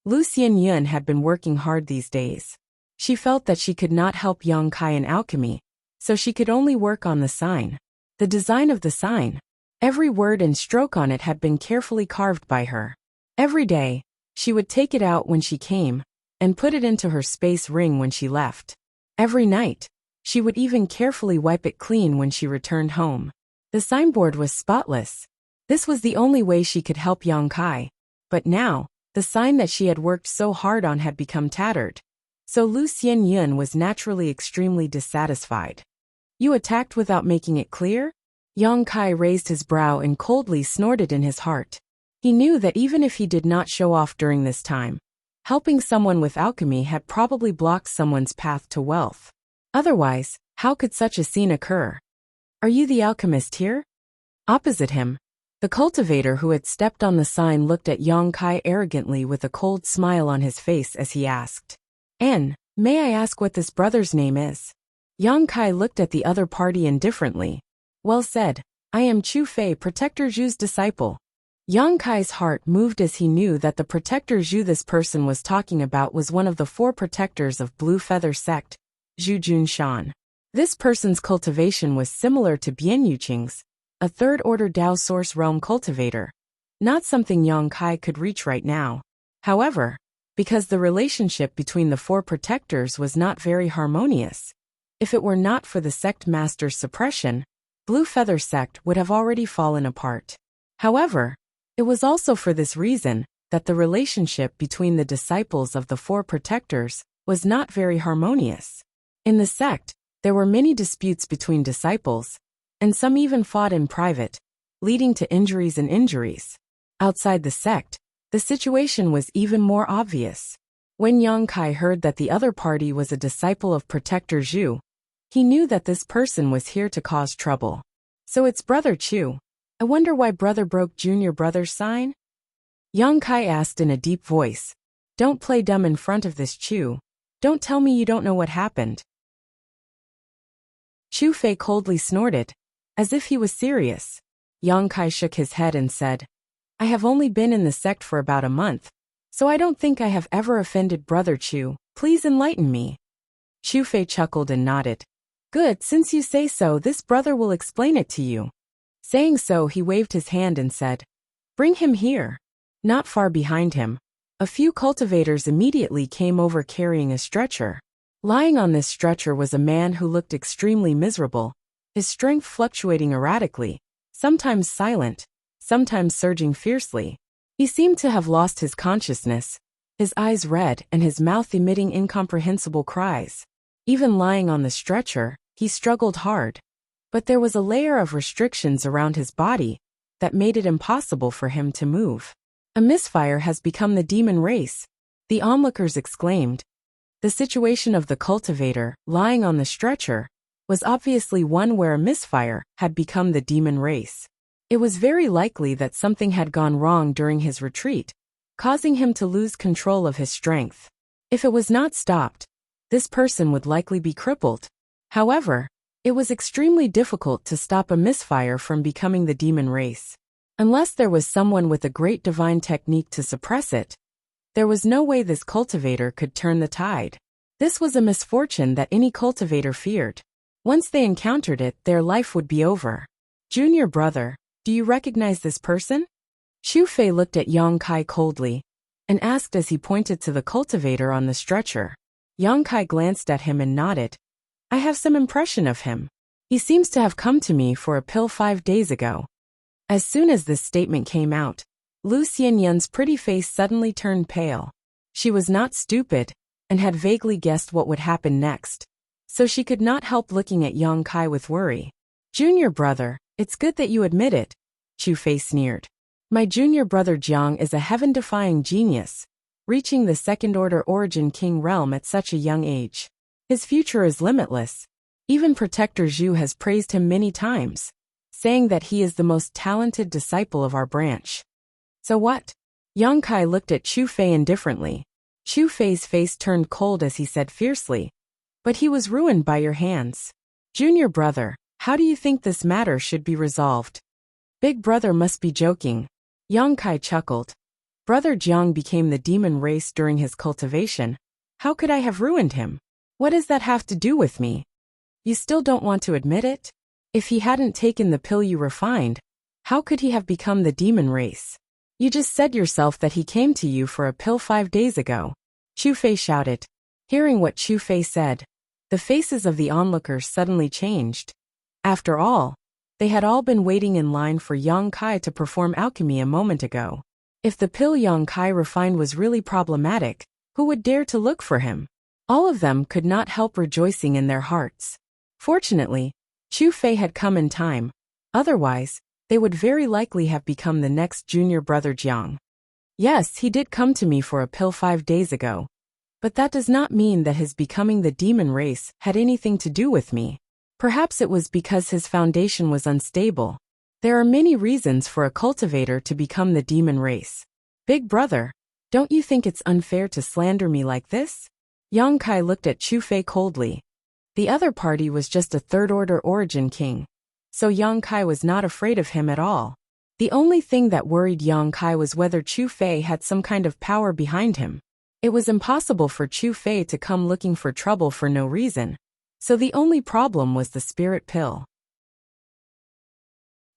Lu Xianyun had been working hard these days. She felt that she could not help Yang Kai in alchemy, so she could only work on the sign. The design of the sign, every word and stroke on it had been carefully carved by her. Every day, she would take it out when she came, and put it into her space ring when she left. Every night, she would even carefully wipe it clean when she returned home. The signboard was spotless. This was the only way she could help Yang Kai. But now, the sign that she had worked so hard on had become tattered. So Lu Xianyun was naturally extremely dissatisfied. You attacked without making it clear? Yang Kai raised his brow and coldly snorted in his heart. He knew that even if he did not show off during this time, helping someone with alchemy had probably blocked someone's path to wealth. Otherwise, how could such a scene occur? Are you the alchemist here? Opposite him, the cultivator who had stepped on the sign looked at Yang Kai arrogantly with a cold smile on his face as he asked. May I ask what this brother's name is? Yang Kai looked at the other party indifferently. Well said. I am Chu Fei, Protector Zhu's disciple. Yang Kai's heart moved as he knew that the Protector Zhu this person was talking about was one of the 4 protectors of Blue Feather Sect, Zhu Junshan. This person's cultivation was similar to Bian Yuqing's, a third-order Dao Source Realm cultivator. Not something Yang Kai could reach right now. However, because the relationship between the 4 protectors was not very harmonious, if it were not for the sect master's suppression, Blue Feather Sect would have already fallen apart. However, it was also for this reason that the relationship between the disciples of the 4 protectors was not very harmonious. In the sect, there were many disputes between disciples, and some even fought in private, leading to injuries and injuries. Outside the sect, the situation was even more obvious. When Yang Kai heard that the other party was a disciple of Protector Zhu, he knew that this person was here to cause trouble. So it's Brother Chu. I wonder why Brother broke Junior Brother's sign? Yang Kai asked in a deep voice. Don't play dumb in front of this Chu. Don't tell me you don't know what happened. Chu Fei coldly snorted, as if he was serious. Yang Kai shook his head and said, I have only been in the sect for about a month, so I don't think I have ever offended Brother Chu. Please enlighten me. Chu Fei chuckled and nodded. Good, since you say so, this brother will explain it to you. Saying so, he waved his hand and said, Bring him here. Not far behind him, a few cultivators immediately came over carrying a stretcher. Lying on this stretcher was a man who looked extremely miserable, his strength fluctuating erratically, sometimes silent, sometimes surging fiercely. He seemed to have lost his consciousness, his eyes red and his mouth emitting incomprehensible cries. Even lying on the stretcher, he struggled hard. But there was a layer of restrictions around his body that made it impossible for him to move. A misfire has become the demon race, the onlookers exclaimed. The situation of the cultivator, lying on the stretcher, was obviously one where a misfire had become the demon race. It was very likely that something had gone wrong during his retreat, causing him to lose control of his strength. If it was not stopped, this person would likely be crippled. However, it was extremely difficult to stop a misfire from becoming the demon race. Unless there was someone with a great divine technique to suppress it, there was no way this cultivator could turn the tide. This was a misfortune that any cultivator feared. Once they encountered it, their life would be over. Junior brother, do you recognize this person? Xu Fei looked at Yang Kai coldly and asked as he pointed to the cultivator on the stretcher. Yang Kai glanced at him and nodded. I have some impression of him. He seems to have come to me for a pill 5 days ago. As soon as this statement came out, Lu Xianyun's pretty face suddenly turned pale. She was not stupid and had vaguely guessed what would happen next, so she could not help looking at Yang Kai with worry. Junior brother, it's good that you admit it, Xu Fei sneered. My junior brother Jiang is a heaven-defying genius, reaching the second-order origin king realm at such a young age. His future is limitless. Even Protector Zhu has praised him many times, saying that he is the most talented disciple of our branch. So what? Yang Kai looked at Xu Fei indifferently. Xu Fei's face turned cold as he said fiercely, but he was ruined by your hands. Junior brother, how do you think this matter should be resolved? Big brother must be joking. Yang Kai chuckled. Brother Jiang became the demon race during his cultivation. How could I have ruined him? What does that have to do with me? You still don't want to admit it? If he hadn't taken the pill you refined, how could he have become the demon race? You just said yourself that he came to you for a pill 5 days ago. Xu Fei shouted. Hearing what Xu Fei said, the faces of the onlookers suddenly changed. After all, they had all been waiting in line for Yang Kai to perform alchemy a moment ago. If the pill Yang Kai refined was really problematic, who would dare to look for him? All of them could not help rejoicing in their hearts. Fortunately, Xu Fei had come in time. Otherwise, they would very likely have become the next junior brother Jiang. Yes, he did come to me for a pill 5 days ago. But that does not mean that his becoming the demon race had anything to do with me. Perhaps it was because his foundation was unstable. There are many reasons for a cultivator to become the demon race. Big brother, don't you think it's unfair to slander me like this? Yang Kai looked at Xu Fei coldly. The other party was just a third-order origin king, so Yang Kai was not afraid of him at all. The only thing that worried Yang Kai was whether Xu Fei had some kind of power behind him. It was impossible for Xu Fei to come looking for trouble for no reason, so the only problem was the spirit pill.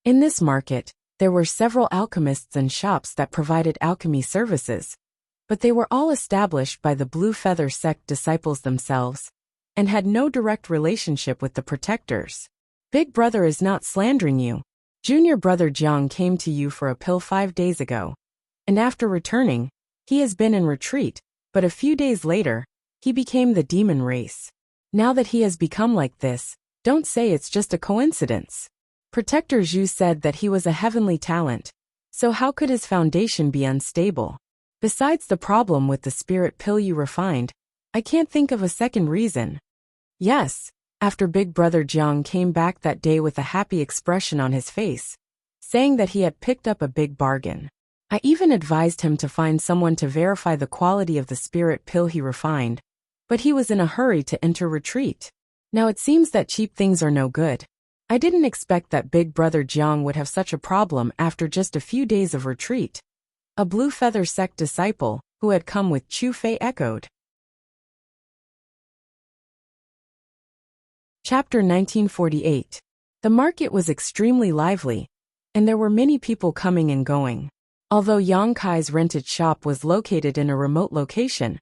In this market, there were several alchemists and shops that provided alchemy services, but they were all established by the Blue Feather sect disciples themselves, and had no direct relationship with the protectors. Big brother is not slandering you. Junior brother Jiang came to you for a pill 5 days ago, and after returning, he has been in retreat, but a few days later, he became the demon race. Now that he has become like this, don't say it's just a coincidence. Protector Zhu said that he was a heavenly talent, so how could his foundation be unstable? Besides the problem with the spirit pill you refined, I can't think of a second reason. Yes, after Big Brother Jiang came back that day with a happy expression on his face, saying that he had picked up a big bargain. I even advised him to find someone to verify the quality of the spirit pill he refined, but he was in a hurry to enter retreat. Now it seems that cheap things are no good. I didn't expect that Big Brother Jiang would have such a problem after just a few days of retreat. A Blue Feather sect disciple, who had come with Xu Fei, echoed. Chapter 1948. The market was extremely lively, and there were many people coming and going. Although Yang Kai's rented shop was located in a remote location,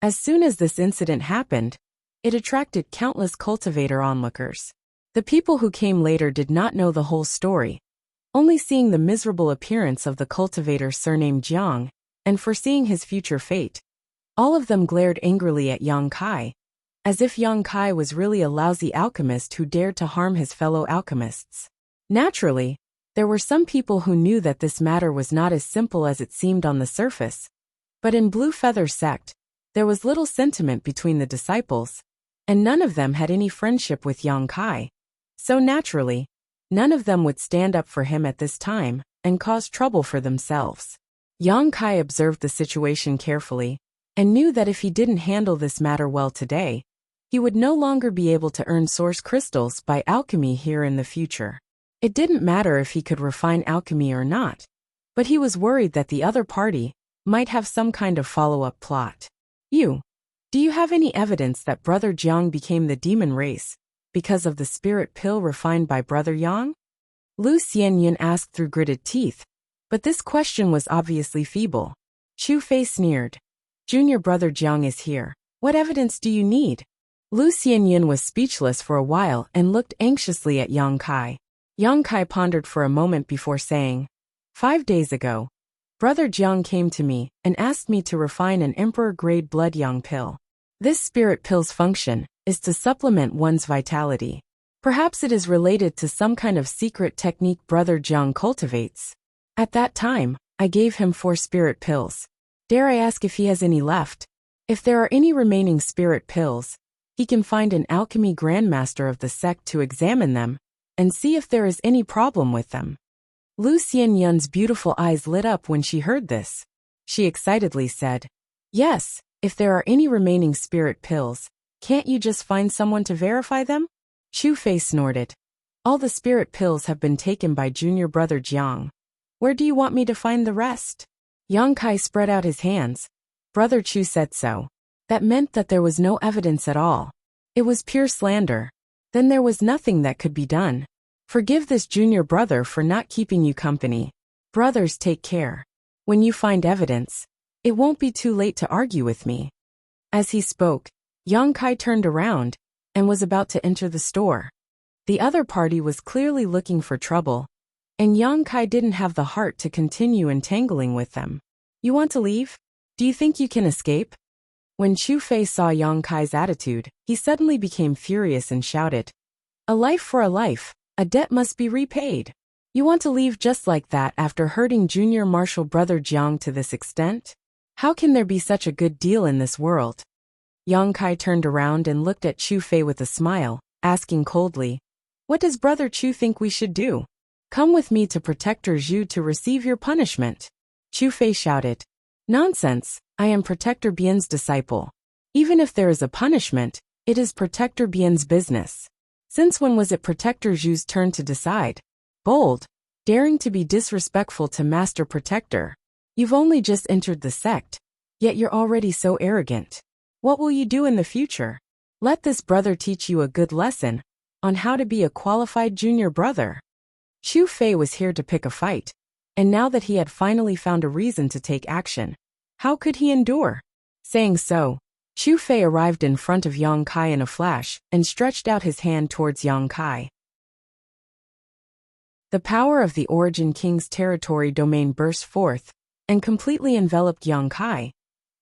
as soon as this incident happened, it attracted countless cultivator onlookers. The people who came later did not know the whole story, only seeing the miserable appearance of the cultivator surnamed Jiang, and foreseeing his future fate. All of them glared angrily at Yang Kai, as if Yang Kai was really a lousy alchemist who dared to harm his fellow alchemists. Naturally, there were some people who knew that this matter was not as simple as it seemed on the surface, but in Blue Feather sect, there was little sentiment between the disciples, and none of them had any friendship with Yang Kai. So naturally, none of them would stand up for him at this time and cause trouble for themselves. Yang Kai observed the situation carefully and knew that if he didn't handle this matter well today, he would no longer be able to earn source crystals by alchemy here in the future. It didn't matter if he could refine alchemy or not, but he was worried that the other party might have some kind of follow-up plot. Do you have any evidence that Brother Jiang became the demon race because of the spirit pill refined by Brother Yang? Lu Xianyun asked through gritted teeth, but this question was obviously feeble. Chu Fei sneered. Junior Brother Jiang is here. What evidence do you need? Lu Xianyun was speechless for a while and looked anxiously at Yang Kai. Yang Kai pondered for a moment before saying, 5 days ago, Brother Jiang came to me and asked me to refine an Emperor-grade blood Yang pill. This spirit pill's function is to supplement one's vitality. Perhaps it is related to some kind of secret technique Brother Jiang cultivates. At that time, I gave him 4 spirit pills. Dare I ask if he has any left? If there are any remaining spirit pills, he can find an alchemy grandmaster of the sect to examine them and see if there is any problem with them. Lu Xianyun's beautiful eyes lit up when she heard this. She excitedly said, Yes, if there are any remaining spirit pills, can't you just find someone to verify them? Chu Fei snorted. All the spirit pills have been taken by Junior Brother Jiang. Where do you want me to find the rest? Yang Kai spread out his hands. Brother Chu said so. That meant that there was no evidence at all. It was pure slander. Then there was nothing that could be done. Forgive this junior brother for not keeping you company. Brothers, take care. When you find evidence, it won't be too late to argue with me. As he spoke, Yang Kai turned around and was about to enter the store. The other party was clearly looking for trouble, and Yang Kai didn't have the heart to continue entangling with them. You want to leave? Do you think you can escape? When Chu Fei saw Yang Kai's attitude, he suddenly became furious and shouted, A life for a life. A debt must be repaid. You want to leave just like that after hurting Junior Marshal Brother Jiang to this extent? How can there be such a good deal in this world? Yang Kai turned around and looked at Chu Fei with a smile, asking coldly, What does Brother Chu think we should do? Come with me to Protector Zhu to receive your punishment. Chu Fei shouted, Nonsense, I am Protector Bian's disciple. Even if there is a punishment, it is Protector Bian's business. Since when was it Protector Zhu's turn to decide? Bold, daring to be disrespectful to Master Protector. You've only just entered the sect, yet you're already so arrogant. What will you do in the future? Let this brother teach you a good lesson on how to be a qualified junior brother. Chu Fei was here to pick a fight, and now that he had finally found a reason to take action, how could he endure? Saying so, Chu Fei arrived in front of Yang Kai in a flash and stretched out his hand towards Yang Kai. The power of the Origin King's territory domain burst forth and completely enveloped Yang Kai,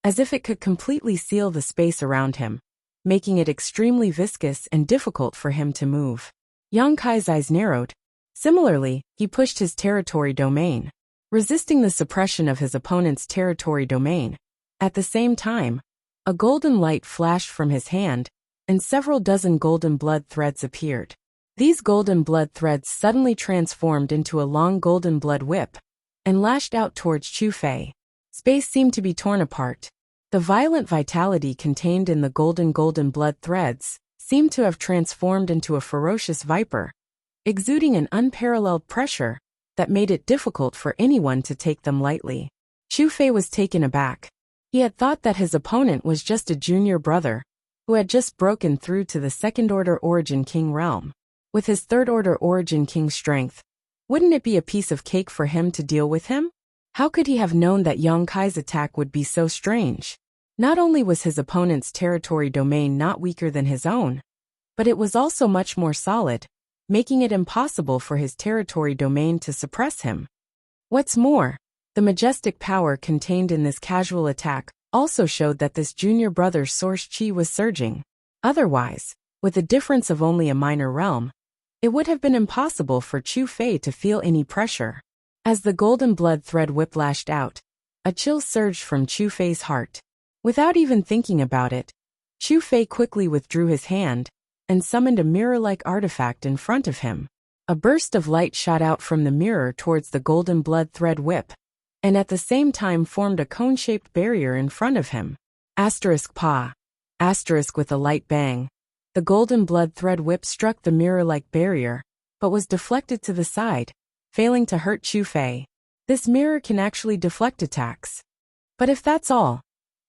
as if it could completely seal the space around him, making it extremely viscous and difficult for him to move. Yang Kai's eyes narrowed. Similarly, he pushed his territory domain, resisting the suppression of his opponent's territory domain. At the same time, a golden light flashed from his hand, and several dozen golden blood threads appeared. These golden blood threads suddenly transformed into a long golden blood whip and lashed out towards Chu Fei. Space seemed to be torn apart. The violent vitality contained in the golden blood threads seemed to have transformed into a ferocious viper, exuding an unparalleled pressure that made it difficult for anyone to take them lightly. Chu Fei was taken aback. He had thought that his opponent was just a junior brother who had just broken through to the second-order Origin King realm. With his third-order Origin King strength, wouldn't it be a piece of cake for him to deal with him? How could he have known that Yang Kai's attack would be so strange? Not only was his opponent's territory domain not weaker than his own, but it was also much more solid, making it impossible for his territory domain to suppress him. What's more, the majestic power contained in this casual attack also showed that this junior brother's source chi was surging. Otherwise, with a difference of only a minor realm, it would have been impossible for Chu Fei to feel any pressure. As the golden blood thread whiplashed out, a chill surged from Chu Fei's heart. Without even thinking about it, Chu Fei quickly withdrew his hand and summoned a mirror-like artifact in front of him. A burst of light shot out from the mirror towards the golden blood thread whip, and at the same time formed a cone-shaped barrier in front of him. Asterisk pa. Asterisk with a light bang. The golden blood thread whip struck the mirror-like barrier, but was deflected to the side, failing to hurt Chu Fei. This mirror can actually deflect attacks. But if that's all...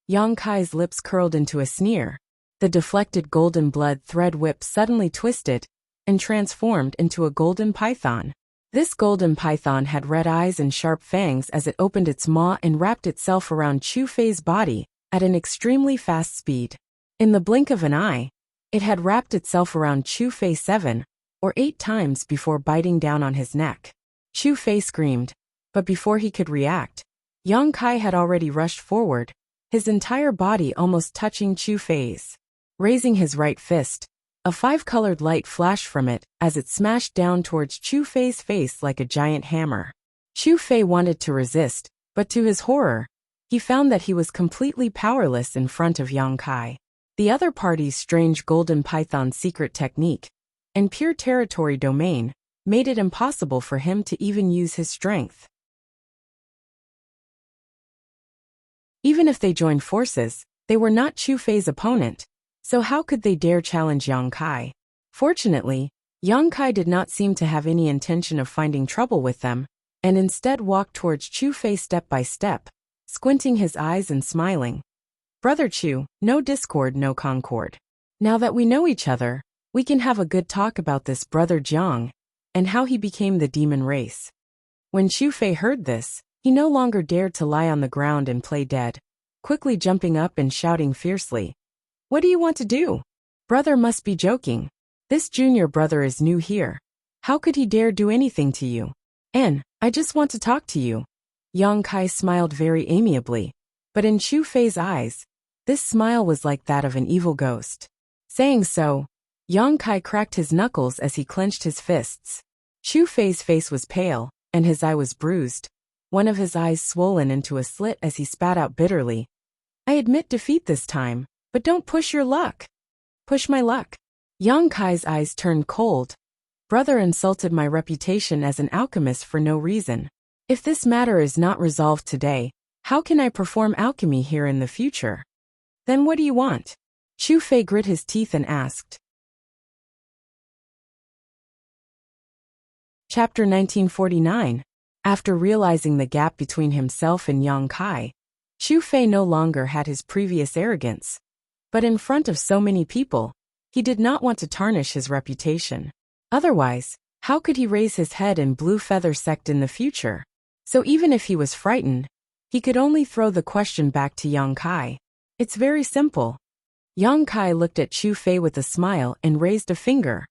Yang Kai's lips curled into a sneer. The deflected golden blood thread whip suddenly twisted and transformed into a golden python. This golden python had red eyes and sharp fangs as it opened its maw and wrapped itself around Chu Fei's body at an extremely fast speed. In the blink of an eye, it had wrapped itself around Chu Fei 7 or 8 times before biting down on his neck. Chu Fei screamed, but before he could react, Yang Kai had already rushed forward, his entire body almost touching Chu Fei's. Raising his right fist, a 5-colored light flashed from it as it smashed down towards Chu Fei's face like a giant hammer. Chu Fei wanted to resist, but to his horror, he found that he was completely powerless in front of Yang Kai. The other party's strange golden python secret technique and pure territory domain made it impossible for him to even use his strength. Even if they joined forces, they were not Chu Fei's opponent, so how could they dare challenge Yang Kai? Fortunately, Yang Kai did not seem to have any intention of finding trouble with them, and instead walked towards Chu Fei step by step, squinting his eyes and smiling. Brother Chu, no discord, no concord. Now that we know each other, we can have a good talk about this brother Jiang, and how he became the demon race. When Chu Fei heard this, he no longer dared to lie on the ground and play dead, quickly jumping up and shouting fiercely, "What do you want to do? Brother must be joking. This junior brother is new here. How could he dare do anything to you? And, I just want to talk to you." Yang Kai smiled very amiably, but in Chu Fei's eyes, this smile was like that of an evil ghost. Saying so, Yang Kai cracked his knuckles as he clenched his fists. Chu Fei's face was pale, and his eye was bruised, one of his eyes swollen into a slit as he spat out bitterly, "I admit defeat this time, but don't push your luck." "Push my luck?" Yang Kai's eyes turned cold. "Brother insulted my reputation as an alchemist for no reason. If this matter is not resolved today, how can I perform alchemy here in the future?" "Then what do you want?" Chu Fei grit his teeth and asked. Chapter 1949. After realizing the gap between himself and Yang Kai, Chu Fei no longer had his previous arrogance. But in front of so many people, he did not want to tarnish his reputation. Otherwise, how could he raise his head in Blue Feather Sect in the future? So even if he was frightened, he could only throw the question back to Yang Kai. It's very simple. Yang Kai looked at Chu Fei with a smile and raised a finger.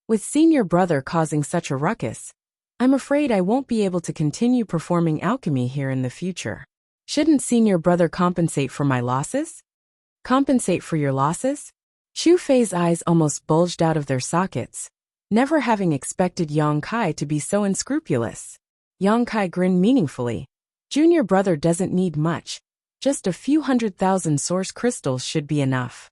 "With senior brother causing such a ruckus, I'm afraid I won't be able to continue performing alchemy here in the future. Shouldn't senior brother compensate for my losses?" "Compensate for your losses?" Chu Fei's eyes almost bulged out of their sockets, never having expected Yang Kai to be so unscrupulous. Yang Kai grinned meaningfully. "Junior brother doesn't need much. Just a few 100,000 source crystals should be enough."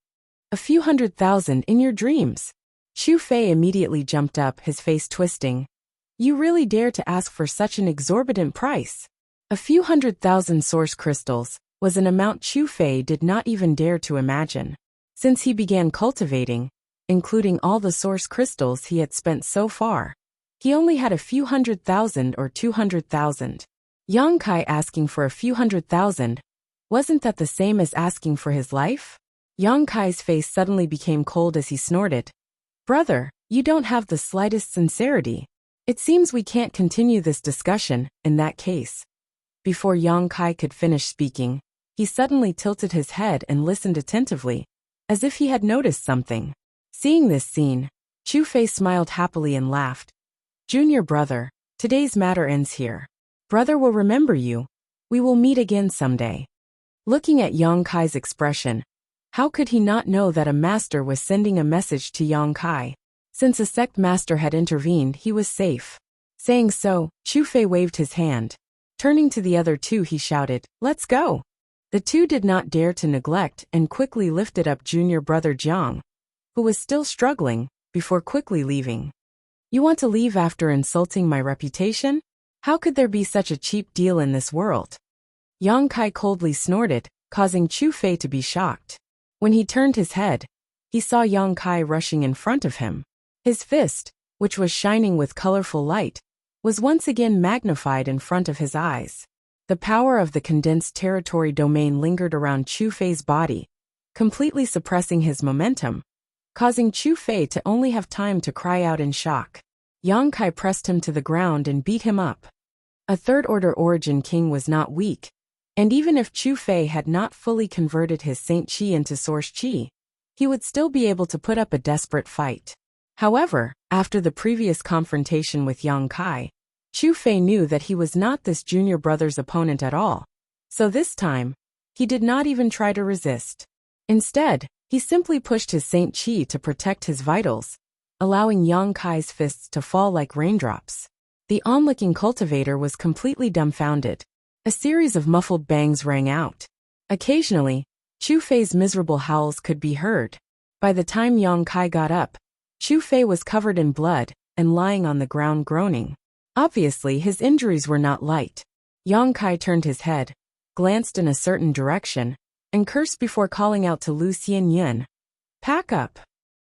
"A few 100,000 in your dreams?" Chu Fei immediately jumped up, his face twisting. "You really dare to ask for such an exorbitant price?" A few 100,000 source crystals was an amount Chu Fei did not even dare to imagine. Since he began cultivating, including all the source crystals he had spent so far, he only had a few 100,000 or 200,000. Yang Kai asking for a few 100,000, wasn't that the same as asking for his life? Yang Kai's face suddenly became cold as he snorted. "Brother, you don't have the slightest sincerity. It seems we can't continue this discussion, in that case." Before Yang Kai could finish speaking, he suddenly tilted his head and listened attentively, as if he had noticed something. Seeing this scene, Chu Fei smiled happily and laughed. "Junior brother, today's matter ends here. Brother will remember you. We will meet again someday." Looking at Yang Kai's expression, how could he not know that a master was sending a message to Yang Kai? Since a sect master had intervened, he was safe. Saying so, Chu Fei waved his hand. Turning to the other two, he shouted, "Let's go." The two did not dare to neglect and quickly lifted up junior brother Jiang, who was still struggling, before quickly leaving. You want to leave after insulting my reputation? How could there be such a cheap deal in this world? Yang Kai coldly snorted, causing Chu Fei to be shocked. When he turned his head, he saw Yang Kai rushing in front of him. His fist, which was shining with colorful light, was once again magnified in front of his eyes. The power of the condensed territory domain lingered around Chu Fei's body, completely suppressing his momentum, causing Chu Fei to only have time to cry out in shock. Yang Kai pressed him to the ground and beat him up. A third-order origin king was not weak, and even if Chu Fei had not fully converted his Saint Qi into Source Qi, he would still be able to put up a desperate fight. However, after the previous confrontation with Yang Kai, Chu Fei knew that he was not this junior brother's opponent at all, so this time, he did not even try to resist. Instead, he simply pushed his Saint Qi to protect his vitals, allowing Yang Kai's fists to fall like raindrops. The onlooking cultivator was completely dumbfounded. A series of muffled bangs rang out. Occasionally, Chu Fei's miserable howls could be heard. By the time Yang Kai got up, Chu Fei was covered in blood and lying on the ground groaning. Obviously, his injuries were not light. Yang Kai turned his head, glanced in a certain direction, and cursed before calling out to Lu Xianyin. Pack up.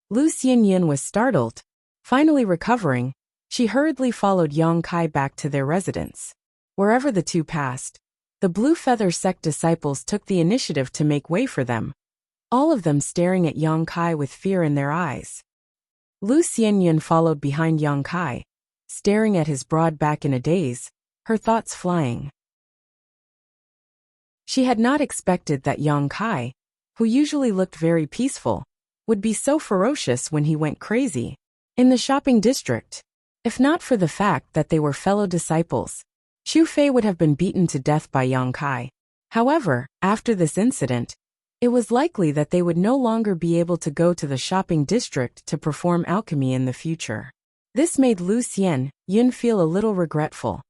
Lu Xianyin was startled. Finally recovering, she hurriedly followed Yang Kai back to their residence. Wherever the two passed, the Blue Feather sect disciples took the initiative to make way for them, all of them staring at Yang Kai with fear in their eyes. Lu Xianyin followed behind Yang Kai, staring at his broad back in a daze, her thoughts flying. She had not expected that Yang Kai, who usually looked very peaceful, would be so ferocious when he went crazy. In the shopping district, if not for the fact that they were fellow disciples, Chu Fei would have been beaten to death by Yang Kai. However, after this incident, it was likely that they would no longer be able to go to the shopping district to perform alchemy in the future. This made Lu Xianyin feel a little regretful.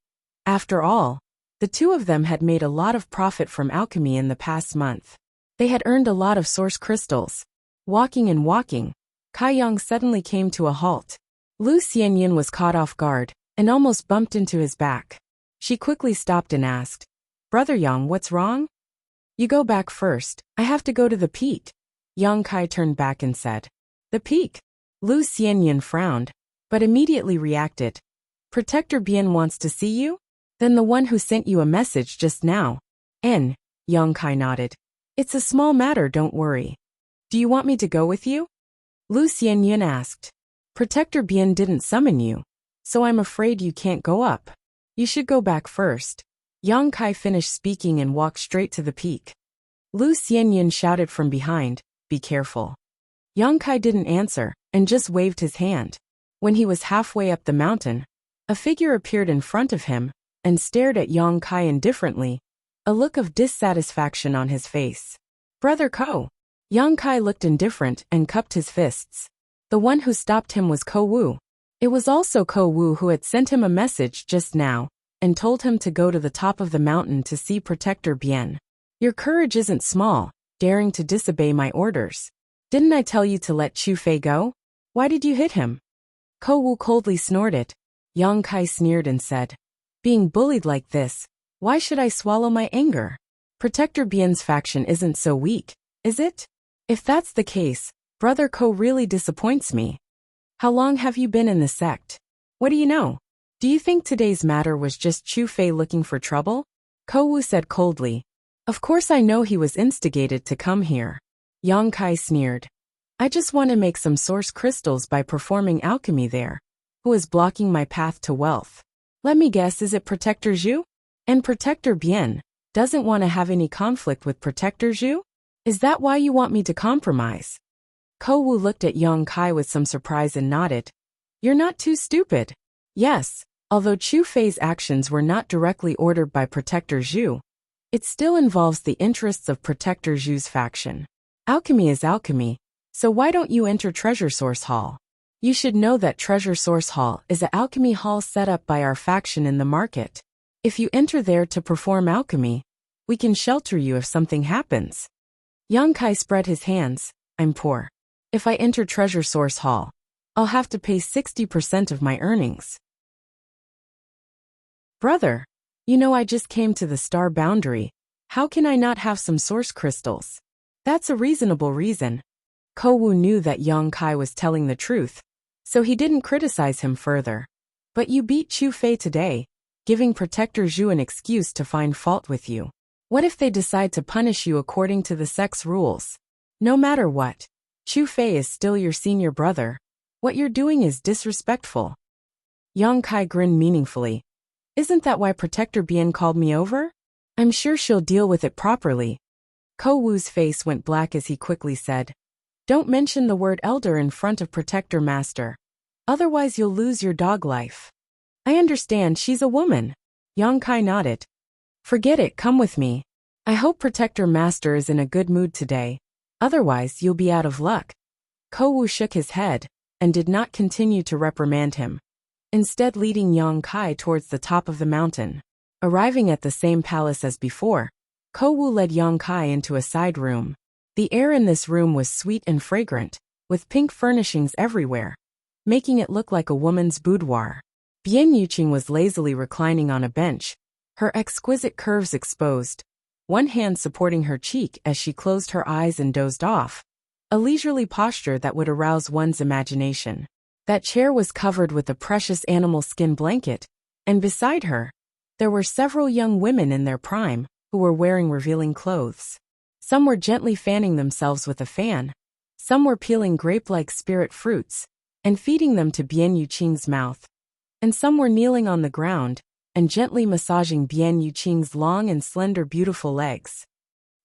After all, the two of them had made a lot of profit from alchemy in the past month. They had earned a lot of source crystals. Walking, Kai Yang suddenly came to a halt. Lu Xianyin was caught off guard and almost bumped into his back. She quickly stopped and asked, "Brother Yang, what's wrong?" "You go back first. I have to go to the peak." Yang Kai turned back and said, "The peak?" Lu Xianyin frowned, but immediately reacted. "Protector Bian wants to see you? Then the one who sent you a message just now." Yang Kai nodded. "It's a small matter, don't worry. Do you want me to go with you?" Lu Xianyin asked. "Protector Bian didn't summon you, so I'm afraid you can't go up. You should go back first." Yang Kai finished speaking and walked straight to the peak. Lu Xianyin shouted from behind, "Be careful." Yang Kai didn't answer, and just waved his hand. When he was halfway up the mountain, a figure appeared in front of him, and stared at Yang Kai indifferently, a look of dissatisfaction on his face. "Brother Ko." Yang Kai looked indifferent and cupped his fists. The one who stopped him was Ko Wu. It was also Ko Wu who had sent him a message just now, and told him to go to the top of the mountain to see Protector Bian. "Your courage isn't small, daring to disobey my orders. Didn't I tell you to let Chu Fei go? Why did you hit him?" Ko Wu coldly snorted. Yang Kai sneered and said, "Being bullied like this, why should I swallow my anger? Protector Bian's faction isn't so weak, is it? If that's the case, Brother Ko really disappoints me. How long have you been in the sect? What do you know? Do you think today's matter was just Chu Fei looking for trouble?" Ko Wu said coldly. "Of course I know he was instigated to come here." Yang Kai sneered. "I just want to make some source crystals by performing alchemy there. Who is blocking my path to wealth? Let me guess, is it Protector Zhu? And Protector Bian doesn't want to have any conflict with Protector Zhu? Is that why you want me to compromise?" Ko Wu looked at Yang Kai with some surprise and nodded. "You're not too stupid." Yes, although Chu Fei's actions were not directly ordered by Protector Zhu, it still involves the interests of Protector Zhu's faction. Alchemy is alchemy, so why don't you enter Treasure Source Hall? You should know that Treasure Source Hall is an alchemy hall set up by our faction in the market. If you enter there to perform alchemy, We can shelter you if something happens. Yang Kai spread his hands. I'm poor. If I enter Treasure Source Hall, I'll have to pay 60% of my earnings. Brother, you know I just came to the star boundary. How can I not have some source crystals? That's a reasonable reason. Kowu knew that Yang Kai was telling the truth, so he didn't criticize him further. But you beat Chu Fei today, giving Protector Zhu an excuse to find fault with you. What if they decide to punish you according to the sex rules? No matter what, Chu Fei is still your senior brother. What you're doing is disrespectful. Yang Kai grinned meaningfully. Isn't that why Protector Bien called me over? I'm sure she'll deal with it properly. Kowu's face went black as he quickly said, Don't mention the word elder in front of Protector Master. Otherwise you'll lose your dog life. I understand she's a woman. Yang Kai nodded. Forget it, come with me. I hope Protector Master is in a good mood today. Otherwise you'll be out of luck. Kowu shook his head, and did not continue to reprimand him, instead leading Yang Kai towards the top of the mountain. Arriving at the same palace as before, Kowu led Yang Kai into a side room. The air in this room was sweet and fragrant, with pink furnishings everywhere, making it look like a woman's boudoir. Bian Yuqing was lazily reclining on a bench, her exquisite curves exposed, one hand supporting her cheek as she closed her eyes and dozed off. A leisurely posture that would arouse one's imagination. That chair was covered with a precious animal skin blanket, and beside her, there were several young women in their prime, who were wearing revealing clothes. Some were gently fanning themselves with a fan. Some were peeling grape-like spirit fruits, and feeding them to Bian Yuqing's mouth. And some were kneeling on the ground, and gently massaging Bian Yuqing's long and slender beautiful legs.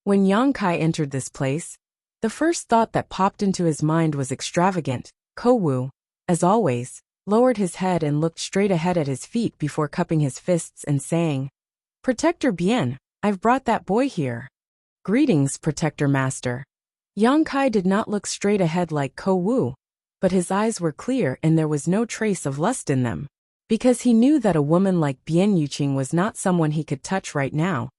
When Yang Kai entered this place, the first thought that popped into his mind was extravagant. Kowu, as always, lowered his head and looked straight ahead at his feet before cupping his fists and saying, Protector Bien, I've brought that boy here. Greetings, Protector Master. Yang Kai did not look straight ahead like Kowu, but his eyes were clear and there was no trace of lust in them, because he knew that a woman like Bian Yuqing was not someone he could touch right now,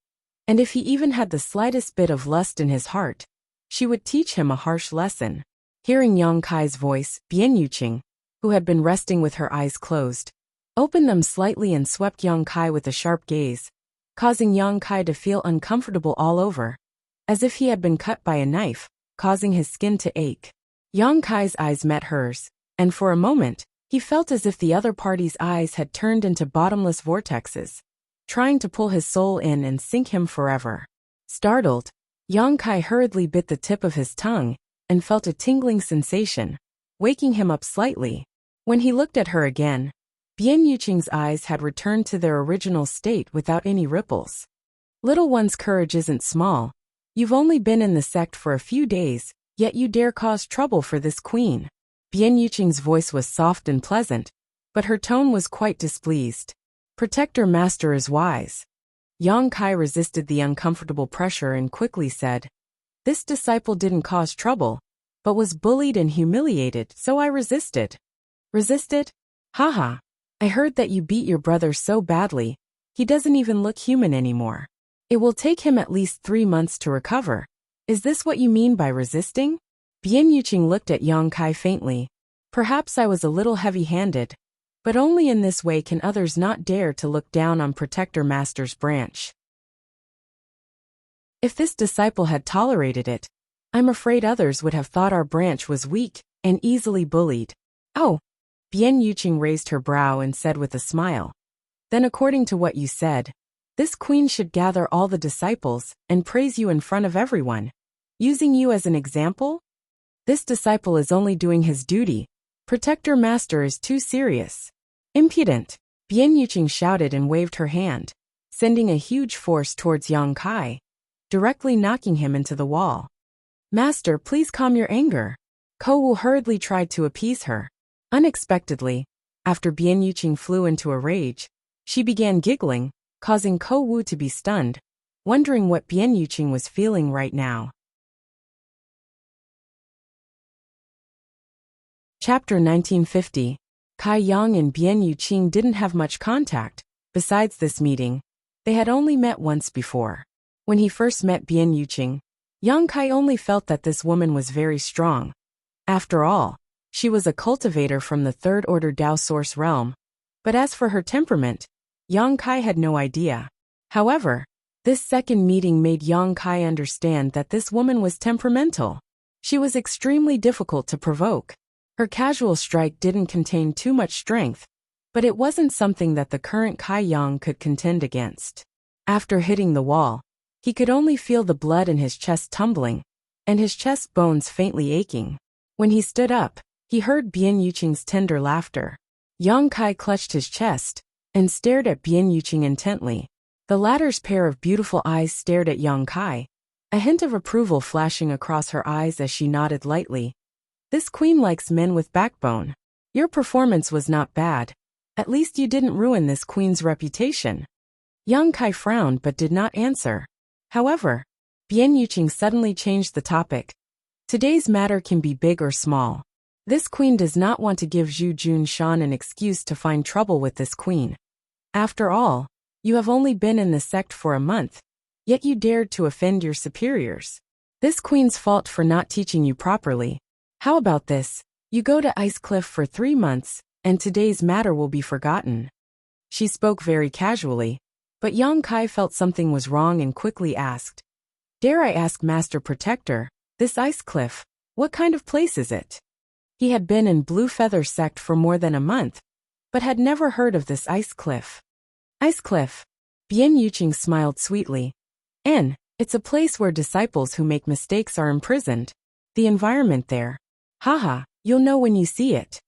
and if he even had the slightest bit of lust in his heart, she would teach him a harsh lesson. Hearing Yang Kai's voice, Bian Yuqing, who had been resting with her eyes closed, opened them slightly and swept Yang Kai with a sharp gaze, causing Yang Kai to feel uncomfortable all over, as if he had been cut by a knife, causing his skin to ache. Yang Kai's eyes met hers, and for a moment, he felt as if the other party's eyes had turned into bottomless vortexes, trying to pull his soul in and sink him forever. Startled, Yang Kai hurriedly bit the tip of his tongue, and felt a tingling sensation, waking him up slightly. When he looked at her again, Bian Yuqing's eyes had returned to their original state without any ripples. Little one's courage isn't small. You've only been in the sect for a few days, yet you dare cause trouble for this queen. Bian Yuqing's voice was soft and pleasant, but her tone was quite displeased. Protector Master is wise. Yang Kai resisted the uncomfortable pressure and quickly said, This disciple didn't cause trouble, but was bullied and humiliated, so I resisted. Resisted? Haha. I heard that you beat your brother so badly, he doesn't even look human anymore. It will take him at least 3 months to recover. Is this what you mean by resisting? Bian Yuqing looked at Yang Kai faintly. Perhaps I was a little heavy-handed, but only in this way can others not dare to look down on Protector Master's branch. If this disciple had tolerated it, I'm afraid others would have thought our branch was weak and easily bullied. Oh! Bian Yuqing raised her brow and said with a smile. Then according to what you said, this queen should gather all the disciples and praise you in front of everyone, using you as an example? This disciple is only doing his duty. Protector Master is too serious. Impudent! Bian Yuqing shouted and waved her hand, sending a huge force towards Yang Kai, directly knocking him into the wall. Master, please calm your anger. Kowu hurriedly tried to appease her. Unexpectedly, after Bian Yuqing flew into a rage, she began giggling, causing Kowu to be stunned, wondering what Bian Yuqing was feeling right now. Chapter 1950. Kai Yang and Bian Yuqing didn't have much contact. Besides this meeting, they had only met once before. When he first met Bian Yuqing, Yang Kai only felt that this woman was very strong. After all, she was a cultivator from the third-order Dao Source realm. But as for her temperament, Yang Kai had no idea. However, this second meeting made Yang Kai understand that this woman was temperamental. She was extremely difficult to provoke. Her casual strike didn't contain too much strength, but it wasn't something that the current Kai Yang could contend against. After hitting the wall, he could only feel the blood in his chest tumbling, and his chest bones faintly aching. When he stood up, he heard Bian Yuqing's tender laughter. Yang Kai clutched his chest and stared at Bian Yuqing intently. The latter's pair of beautiful eyes stared at Yang Kai, a hint of approval flashing across her eyes as she nodded lightly. This queen likes men with backbone. Your performance was not bad. At least you didn't ruin this queen's reputation. Yang Kai frowned but did not answer. However, Bian Yuqing suddenly changed the topic. Today's matter can be big or small. This queen does not want to give Zhu Junshan an excuse to find trouble with this queen. After all, you have only been in the sect for a month, yet you dared to offend your superiors. This queen's fault for not teaching you properly. How about this? You go to Ice Cliff for 3 months, and today's matter will be forgotten. She spoke very casually, but Yang Kai felt something was wrong and quickly asked, "Dare I ask, Master Protector, this Ice Cliff, what kind of place is it?" He had been in Blue Feather Sect for more than a month, but had never heard of this Ice Cliff. Ice Cliff. Bian Yuqing smiled sweetly. It's a place where disciples who make mistakes are imprisoned. The environment there. Haha, you'll know when you see it.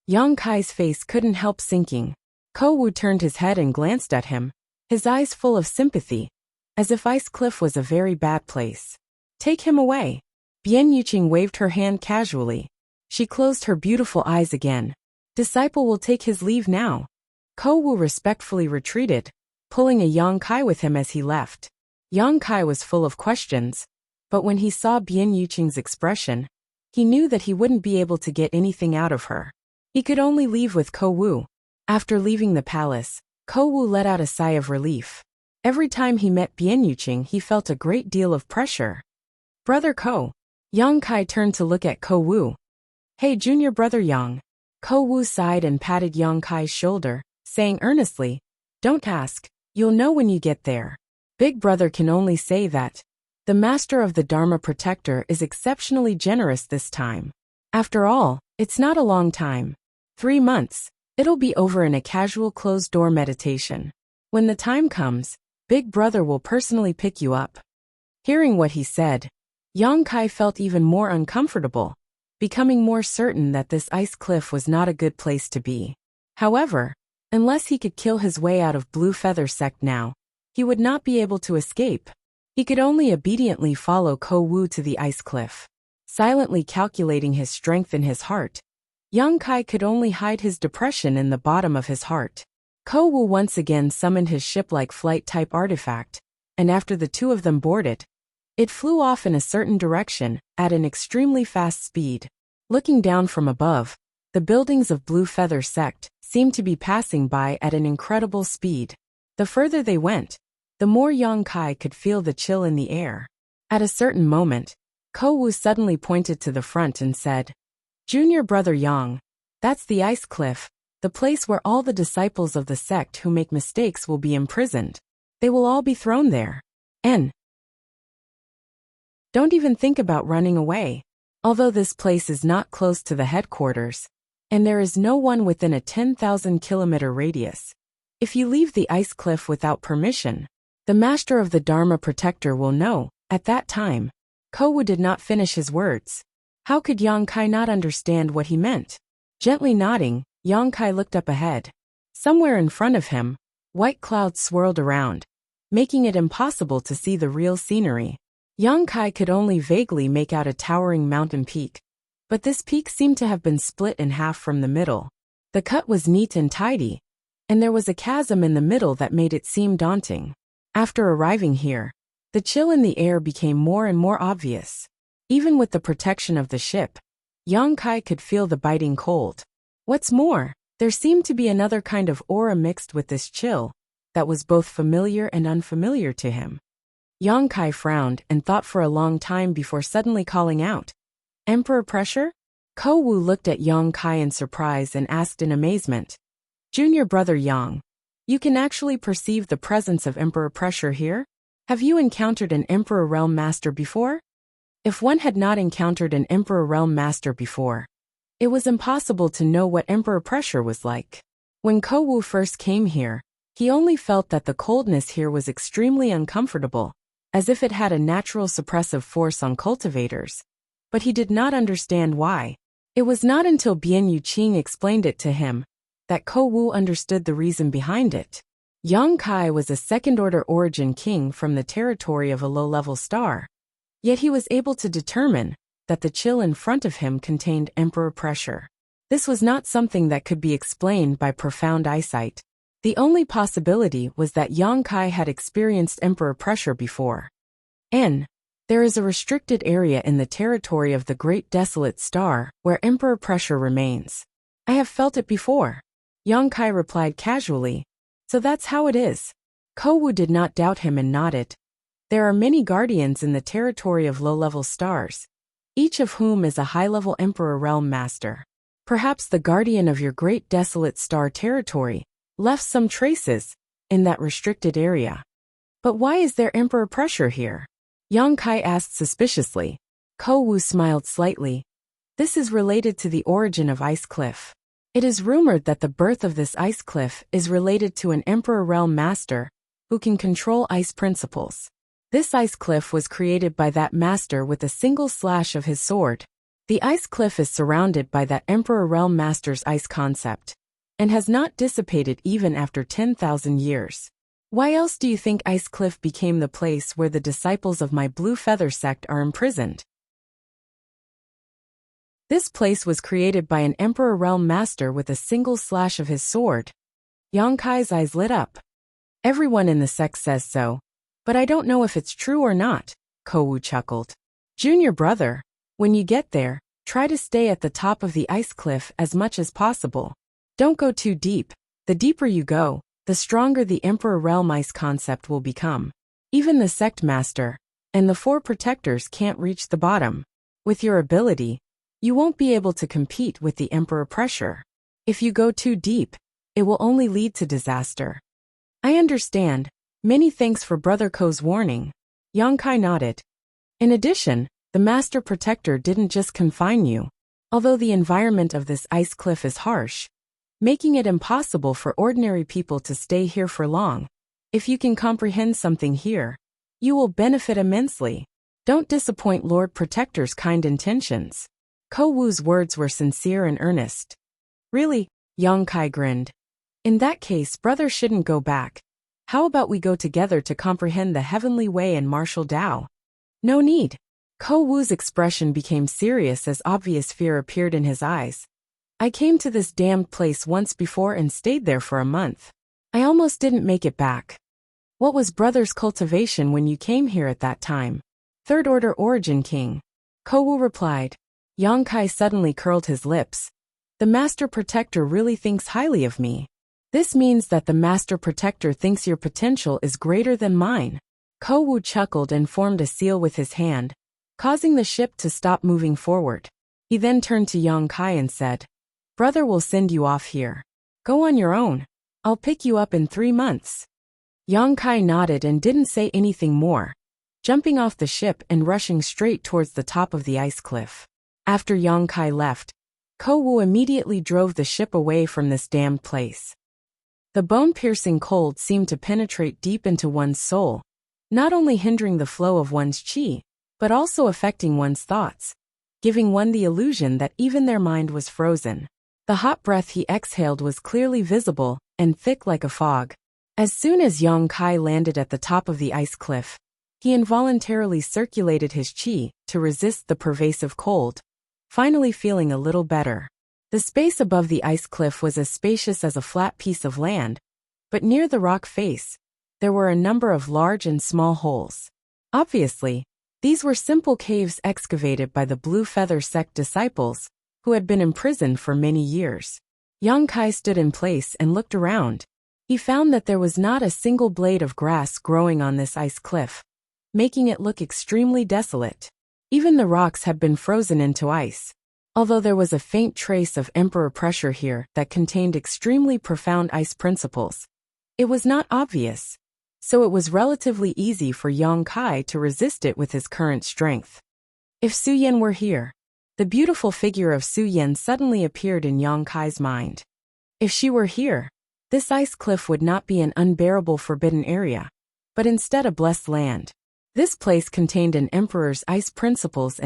Yang Kai's face couldn't help sinking. Ko Wu turned his head and glanced at him, his eyes full of sympathy, as if Ice Cliff was a very bad place. Take him away. Bian Yuqing waved her hand casually. She closed her beautiful eyes again. Disciple will take his leave now. Ko Wu respectfully retreated, pulling a Yang Kai with him as he left. Yang Kai was full of questions, but when he saw Bian Yuqing's expression, he knew that he wouldn't be able to get anything out of her. He could only leave with Ko Wu. After leaving the palace, Ko Wu let out a sigh of relief. Every time he met Bian Yuqing, he felt a great deal of pressure. Brother Ko. Yang Kai turned to look at Ko Wu. Hey, junior brother Yang. Ko Wu sighed and patted Yang Kai's shoulder, saying earnestly, Don't ask, you'll know when you get there. Big brother can only say that. The master of the Dharma Protector is exceptionally generous this time. After all, it's not a long time. 3 months. It'll be over in a casual closed-door meditation. When the time comes, Big Brother will personally pick you up. Hearing what he said, Yang Kai felt even more uncomfortable, becoming more certain that this ice cliff was not a good place to be. However, unless he could kill his way out of Blue Feather Sect now, he would not be able to escape. He could only obediently follow Ko Wu to the ice cliff. Silently calculating his strength in his heart, Yang Kai could only hide his depression in the bottom of his heart. Ko Wu once again summoned his ship-like flight-type artifact, and after the two of them boarded, it flew off in a certain direction, at an extremely fast speed. Looking down from above, the buildings of Blue Feather Sect seemed to be passing by at an incredible speed. The further they went, the more Yang Kai could feel the chill in the air. At a certain moment, Ko Wu suddenly pointed to the front and said, Junior brother Yang, that's the ice cliff, the place where all the disciples of the sect who make mistakes will be imprisoned. They will all be thrown there. Don't even think about running away. Although this place is not close to the headquarters, and there is no one within a 10,000-kilometer radius, if you leave the ice cliff without permission, the master of the Dharma Protector will know. At that time, Ko Wu did not finish his words. How could Yang Kai not understand what he meant? Gently nodding, Yang Kai looked up ahead. Somewhere in front of him, white clouds swirled around, making it impossible to see the real scenery. Yang Kai could only vaguely make out a towering mountain peak, but this peak seemed to have been split in half from the middle. The cut was neat and tidy, and there was a chasm in the middle that made it seem daunting. After arriving here, the chill in the air became more and more obvious. Even with the protection of the ship, Yang Kai could feel the biting cold. What's more, there seemed to be another kind of aura mixed with this chill that was both familiar and unfamiliar to him. Yang Kai frowned and thought for a long time before suddenly calling out, "Emperor pressure?" Ko Wu looked at Yang Kai in surprise and asked in amazement, "Junior brother Yang, you can actually perceive the presence of emperor pressure here? Have you encountered an emperor realm master before?" If one had not encountered an emperor realm master before, it was impossible to know what emperor pressure was like. When Ko Wu first came here, he only felt that the coldness here was extremely uncomfortable, as if it had a natural suppressive force on cultivators. But he did not understand why. It was not until Bian Yuqing explained it to him that Ko Wu understood the reason behind it. Yang Kai was a second-order origin king from the territory of a low-level star. Yet he was able to determine that the chill in front of him contained emperor pressure. This was not something that could be explained by profound eyesight. The only possibility was that Yang Kai had experienced emperor pressure before. There is a restricted area in the territory of the Great Desolate Star where emperor pressure remains. I have felt it before. Yang Kai replied casually. So that's how it is. Ko Wu did not doubt him and nodded. There are many guardians in the territory of low-level stars, each of whom is a high-level emperor realm master. Perhaps the guardian of your Great Desolate Star territory left some traces in that restricted area. But why is there emperor pressure here? Yang Kai asked suspiciously. Ko Wu smiled slightly. This is related to the origin of Ice Cliff. It is rumored that the birth of this ice cliff is related to an emperor realm master who can control ice principles. This ice cliff was created by that master with a single slash of his sword. The ice cliff is surrounded by that emperor realm master's ice concept and has not dissipated even after 10,000 years. Why else do you think Ice Cliff became the place where the disciples of my Blue Feather sect are imprisoned? This place was created by an Emperor Realm Master with a single slash of his sword. Yang Kai's eyes lit up. Everyone in the sect says so, but I don't know if it's true or not, Ko Wu chuckled. Junior brother, when you get there, try to stay at the top of the ice cliff as much as possible. Don't go too deep. The deeper you go, the stronger the Emperor Realm Ice concept will become. Even the sect master and the 4 protectors can't reach the bottom. With your ability, you won't be able to compete with the Emperor pressure. If you go too deep, it will only lead to disaster. I understand. Many thanks for Brother Ko's warning. Yang Kai nodded. In addition, the Master Protector didn't just confine you. Although the environment of this ice cliff is harsh, making it impossible for ordinary people to stay here for long, if you can comprehend something here, you will benefit immensely. Don't disappoint Lord Protector's kind intentions. Ko Wu's words were sincere and earnest. Really? Yang Kai grinned. In that case, brother shouldn't go back. How about we go together to comprehend the heavenly way and martial Tao? No need. Ko Wu's expression became serious as obvious fear appeared in his eyes. I came to this damned place once before and stayed there for a month. I almost didn't make it back. What was brother's cultivation when you came here at that time? Third Order Origin King. Ko Wu replied. Yang Kai suddenly curled his lips. The Master Protector really thinks highly of me. This means that the Master Protector thinks your potential is greater than mine. Ko Wu chuckled and formed a seal with his hand, causing the ship to stop moving forward. He then turned to Yang Kai and said, Brother will send you off here. Go on your own. I'll pick you up in 3 months. Yang Kai nodded and didn't say anything more, jumping off the ship and rushing straight towards the top of the ice cliff. After Yang Kai left, Ko Wu immediately drove the ship away from this damned place. The bone-piercing cold seemed to penetrate deep into one's soul, not only hindering the flow of one's qi, but also affecting one's thoughts, giving one the illusion that even their mind was frozen. The hot breath he exhaled was clearly visible and thick like a fog. As soon as Yang Kai landed at the top of the ice cliff, he involuntarily circulated his qi to resist the pervasive cold, finally feeling a little better. The space above the ice cliff was as spacious as a flat piece of land, but near the rock face, there were a number of large and small holes. Obviously, these were simple caves excavated by the Blue Feather sect disciples, who had been imprisoned for many years. Yang Kai stood in place and looked around. He found that there was not a single blade of grass growing on this ice cliff. making it look extremely desolate. Even the rocks had been frozen into ice. Although there was a faint trace of emperor pressure here that contained extremely profound ice principles, it was not obvious, so it was relatively easy for Yang Kai to resist it with his current strength. If Su Yan were here, the beautiful figure of Su Yan suddenly appeared in Yang Kai's mind. If she were here, this ice cliff would not be an unbearable forbidden area, but instead a blessed land. This place contained an emperor's ice principles,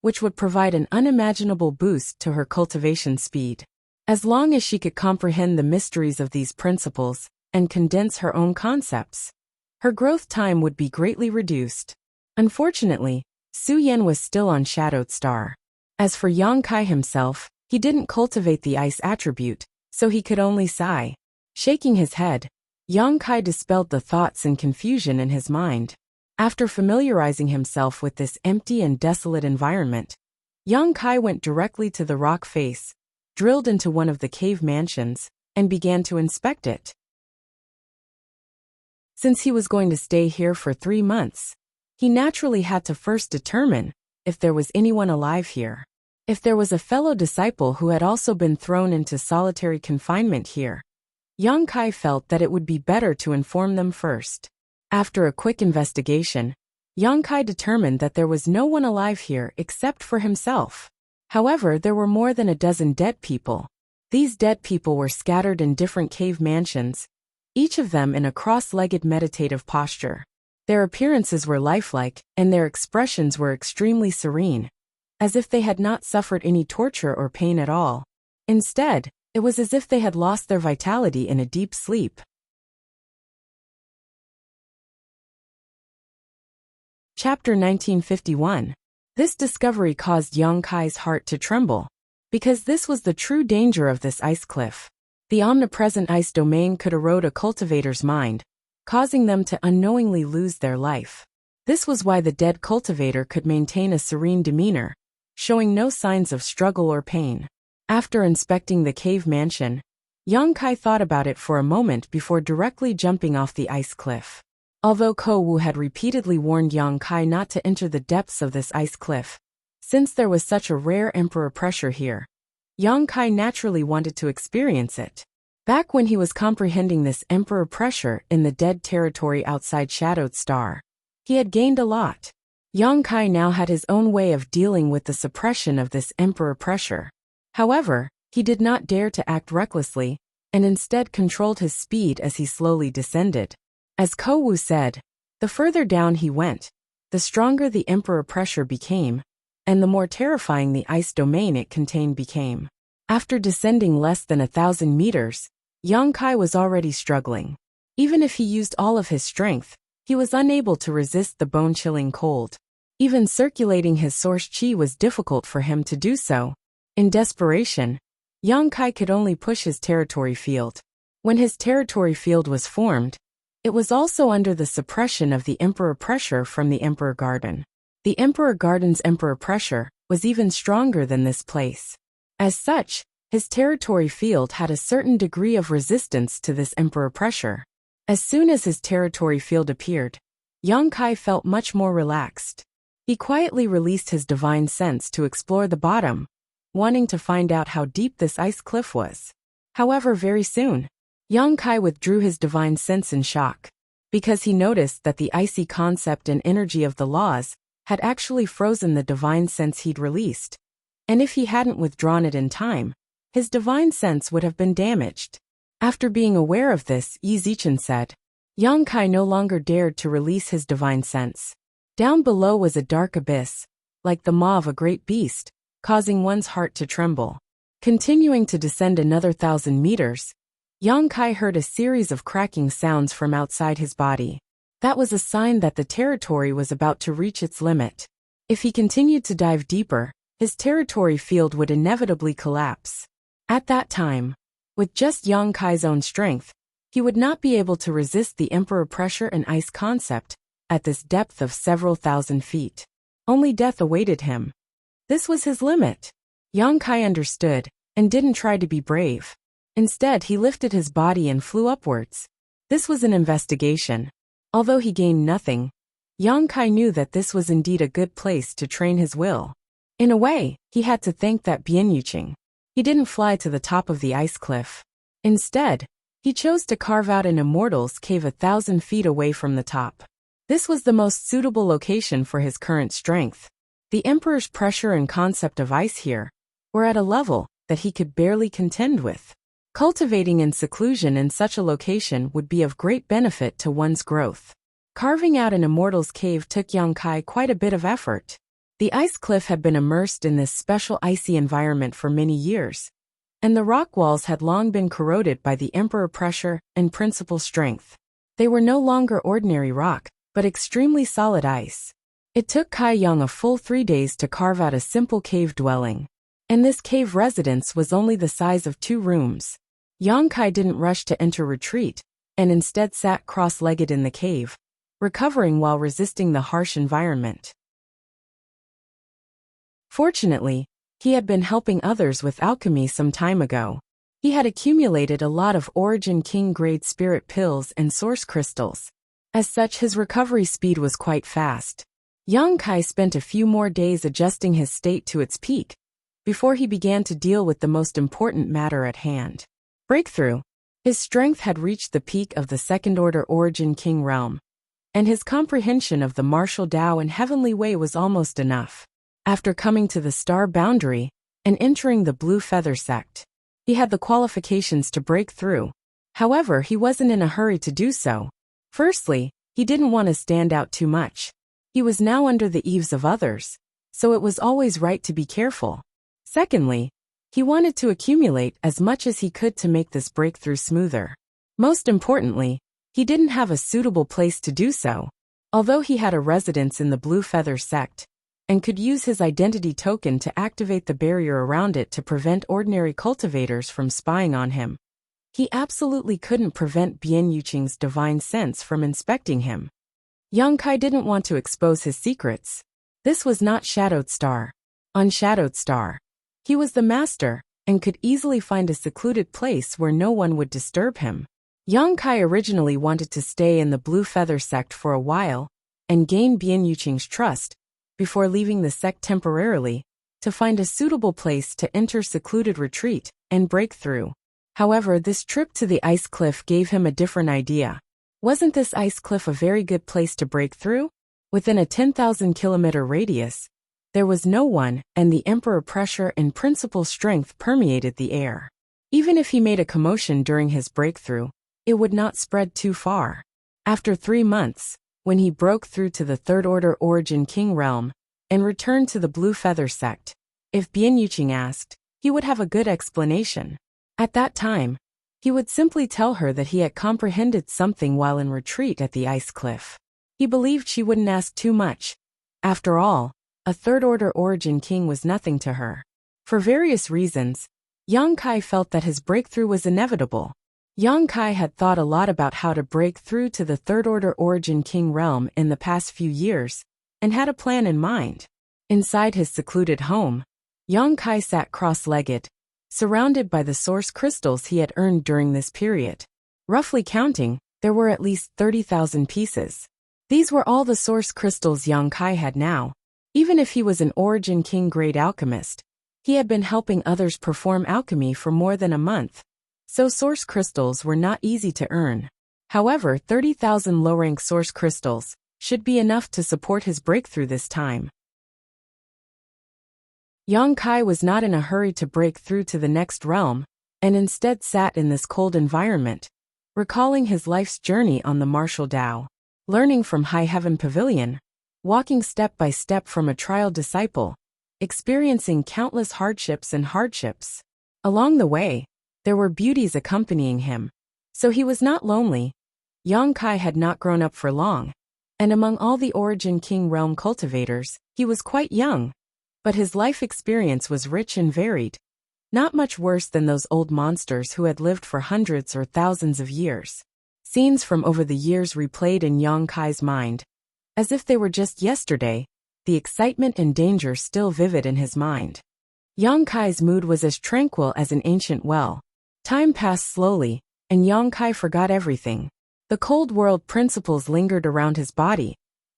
which would provide an unimaginable boost to her cultivation speed. As long as she could comprehend the mysteries of these principles and condense her own concepts, her growth time would be greatly reduced. Unfortunately, Su Yan was still on Shadowed Star. As for Yang Kai himself, he didn't cultivate the ice attribute, so he could only sigh. Shaking his head, Yang Kai dispelled the thoughts and confusion in his mind. After familiarizing himself with this empty and desolate environment, Yang Kai went directly to the rock face, drilled into one of the cave mansions, and began to inspect it. Since he was going to stay here for 3 months, he naturally had to first determine if there was anyone alive here. If there was a fellow disciple who had also been thrown into solitary confinement here, Yang Kai felt that it would be better to inform them first. After a quick investigation, Yang Kai determined that there was no one alive here except for himself. However, there were more than a dozen dead people. These dead people were scattered in different cave mansions, each of them in a cross-legged meditative posture. Their appearances were lifelike, and their expressions were extremely serene, as if they had not suffered any torture or pain at all. Instead, it was as if they had lost their vitality in a deep sleep. Chapter 1951. This discovery caused Yang Kai's heart to tremble, because this was the true danger of this ice cliff. The omnipresent ice domain could erode a cultivator's mind, causing them to unknowingly lose their life. This was why the dead cultivator could maintain a serene demeanor, showing no signs of struggle or pain. After inspecting the cave mansion, Yang Kai thought about it for a moment before directly jumping off the ice cliff. Although Ko Wu had repeatedly warned Yang Kai not to enter the depths of this ice cliff, since there was such a rare emperor pressure here, Yang Kai naturally wanted to experience it. Back when he was comprehending this emperor pressure in the dead territory outside Shadowed Star, he had gained a lot. Yang Kai now had his own way of dealing with the suppression of this emperor pressure. However, he did not dare to act recklessly, and instead controlled his speed as he slowly descended. As Ko Wu said, the further down he went, the stronger the emperor pressure became, and the more terrifying the ice domain it contained became. After descending less than 1,000 meters, Yang Kai was already struggling. Even if he used all of his strength, he was unable to resist the bone-chilling cold. Even circulating his source chi was difficult for him to do so. In desperation, Yang Kai could only push his territory field. When his territory field was formed, it was also under the suppression of the emperor pressure from the Emperor Garden. The Emperor Garden's emperor pressure was even stronger than this place. As such, his territory field had a certain degree of resistance to this emperor pressure. As soon as his territory field appeared, Yang Kai felt much more relaxed. He quietly released his divine sense to explore the bottom, wanting to find out how deep this ice cliff was. However, very soon, Yang Kai withdrew his divine sense in shock, because he noticed that the icy concept and energy of the laws had actually frozen the divine sense he'd released. And if he hadn't withdrawn it in time, his divine sense would have been damaged. After being aware of this, Yi Zichen said, Yang Kai no longer dared to release his divine sense. Down below was a dark abyss, like the maw of a great beast, causing one's heart to tremble. Continuing to descend another 1,000 meters, Yang Kai heard a series of cracking sounds from outside his body. That was a sign that the territory was about to reach its limit. If he continued to dive deeper, his territory field would inevitably collapse. At that time, with just Yang Kai's own strength, he would not be able to resist the emperor pressure and ice concept at this depth of several thousand feet. Only death awaited him. This was his limit. Yang Kai understood, and didn't try to be brave. Instead, he lifted his body and flew upwards. This was an investigation. Although he gained nothing, Yang Kai knew that this was indeed a good place to train his will. In a way, he had to thank that Bianyuqing. He didn't fly to the top of the ice cliff. Instead, he chose to carve out an immortal's cave 1,000 feet away from the top. This was the most suitable location for his current strength. The Emperor's pressure and concept of ice here were at a level that he could barely contend with. Cultivating in seclusion in such a location would be of great benefit to one's growth. Carving out an immortal's cave took Yang Kai quite a bit of effort. The ice cliff had been immersed in this special icy environment for many years, and the rock walls had long been corroded by the Emperor pressure and principal strength. They were no longer ordinary rock, but extremely solid ice. It took Kai Yang a full 3 days to carve out a simple cave dwelling. And this cave residence was only the size of 2 rooms. Yang Kai didn't rush to enter retreat, and instead sat cross-legged in the cave, recovering while resisting the harsh environment. Fortunately, he had been helping others with alchemy some time ago. He had accumulated a lot of Origin King-grade spirit pills and source crystals. As such, his recovery speed was quite fast. Yang Kai spent a few more days adjusting his state to its peak, before he began to deal with the most important matter at hand. Breakthrough. His strength had reached the peak of the second-order Origin King realm, and his comprehension of the martial Tao and heavenly way was almost enough. After coming to the star boundary and entering the Blue Feather sect, he had the qualifications to break through. However, he wasn't in a hurry to do so. Firstly, he didn't want to stand out too much. He was now under the eaves of others, so it was always right to be careful. Secondly, he wanted to accumulate as much as he could to make this breakthrough smoother. Most importantly, he didn't have a suitable place to do so. Although he had a residence in the Blue Feather sect, and could use his identity token to activate the barrier around it to prevent ordinary cultivators from spying on him, he absolutely couldn't prevent Bianyuqing's divine sense from inspecting him. Yang Kai didn't want to expose his secrets. This was not Shadowed Star. On Shadowed Star, he was the master, and could easily find a secluded place where no one would disturb him. Yang Kai originally wanted to stay in the Blue Feather sect for a while, and gain Bianyuqing's trust, before leaving the sect temporarily, to find a suitable place to enter secluded retreat and break through. However, this trip to the ice cliff gave him a different idea. Wasn't this ice cliff a very good place to break through? Within a 10,000-kilometer radius, there was no one, and the Emperor pressure and principal strength permeated the air. Even if he made a commotion during his breakthrough, it would not spread too far. After 3 months, when he broke through to the third-order Origin King realm and returned to the Blue Feather sect, if Bianyuqing asked, he would have a good explanation. At that time, he would simply tell her that he had comprehended something while in retreat at the ice cliff. He believed she wouldn't ask too much. After all, a third-order Origin King was nothing to her. For various reasons, Yang Kai felt that his breakthrough was inevitable. Yang Kai had thought a lot about how to break through to the third-order Origin King realm in the past few years, and had a plan in mind. Inside his secluded home, Yang Kai sat cross-legged, surrounded by the source crystals he had earned during this period. Roughly counting, there were at least 30,000 pieces. These were all the source crystals Yang Kai had now. Even if he was an Origin King-grade alchemist, he had been helping others perform alchemy for more than a month, so source crystals were not easy to earn. However, 30,000 low-rank source crystals should be enough to support his breakthrough this time. Yang Kai was not in a hurry to break through to the next realm, and instead sat in this cold environment, recalling his life's journey on the martial Tao, learning from High Heaven Pavilion, walking step by step from a trial disciple, experiencing countless hardships. Along the way, there were beauties accompanying him, so he was not lonely. Yang Kai had not grown up for long, and among all the Origin King realm cultivators, he was quite young, but his life experience was rich and varied, not much worse than those old monsters who had lived for hundreds or thousands of years. Scenes from over the years replayed in Yang Kai's mind, as if they were just yesterday, the excitement and danger still vivid in his mind. Yang Kai's mood was as tranquil as an ancient well. Time passed slowly, and Yang Kai forgot everything. The cold world principles lingered around his body,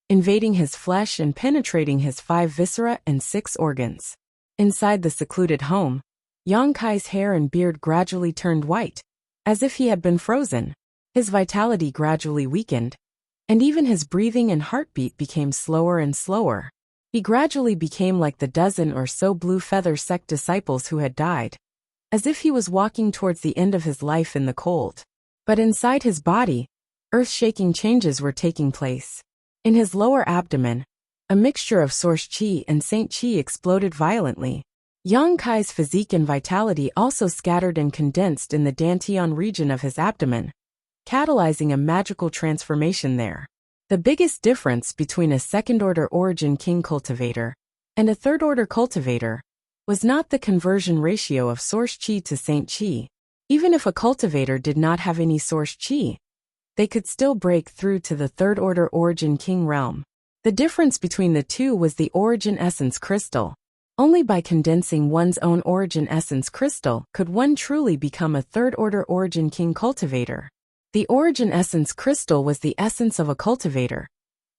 invading his flesh and penetrating his 5 viscera and 6 organs. Inside the secluded home, Yang Kai's hair and beard gradually turned white, as if he had been frozen. His vitality gradually weakened, and even his breathing and heartbeat became slower and slower. He gradually became like the dozen or so Blue Feather sect disciples who had died, as if he was walking towards the end of his life in the cold. But inside his body, earth-shaking changes were taking place. In his lower abdomen, a mixture of Source Qi and Saint Qi exploded violently. Yang Kai's physique and vitality also scattered and condensed in the Dantian region of his abdomen, catalyzing a magical transformation there. The biggest difference between a second-order origin king cultivator and a third-order cultivator was not the conversion ratio of Source Qi to Saint Qi. Even if a cultivator did not have any Source Qi, they could still break through to the third-order origin king realm. The difference between the two was the origin essence crystal. Only by condensing one's own origin essence crystal could one truly become a third-order origin king cultivator. The origin essence crystal was the essence of a cultivator,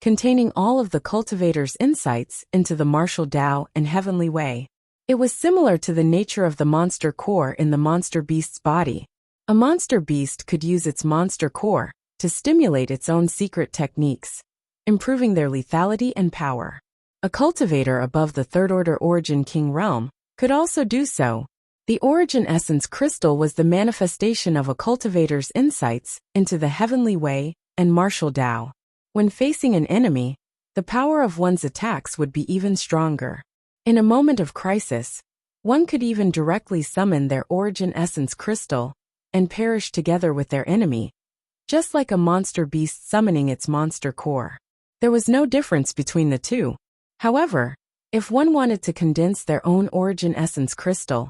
containing all of the cultivator's insights into the martial Tao and heavenly way. It was similar to the nature of the monster core in the monster beast's body. A monster beast could use its monster core to stimulate its own secret techniques, improving their lethality and power. A cultivator above the third-order origin king realm could also do so. The origin essence crystal was the manifestation of a cultivator's insights into the heavenly way and martial Tao. When facing an enemy, the power of one's attacks would be even stronger. In a moment of crisis, one could even directly summon their origin essence crystal and perish together with their enemy, just like a monster beast summoning its monster core. There was no difference between the two. However, if one wanted to condense their own origin essence crystal,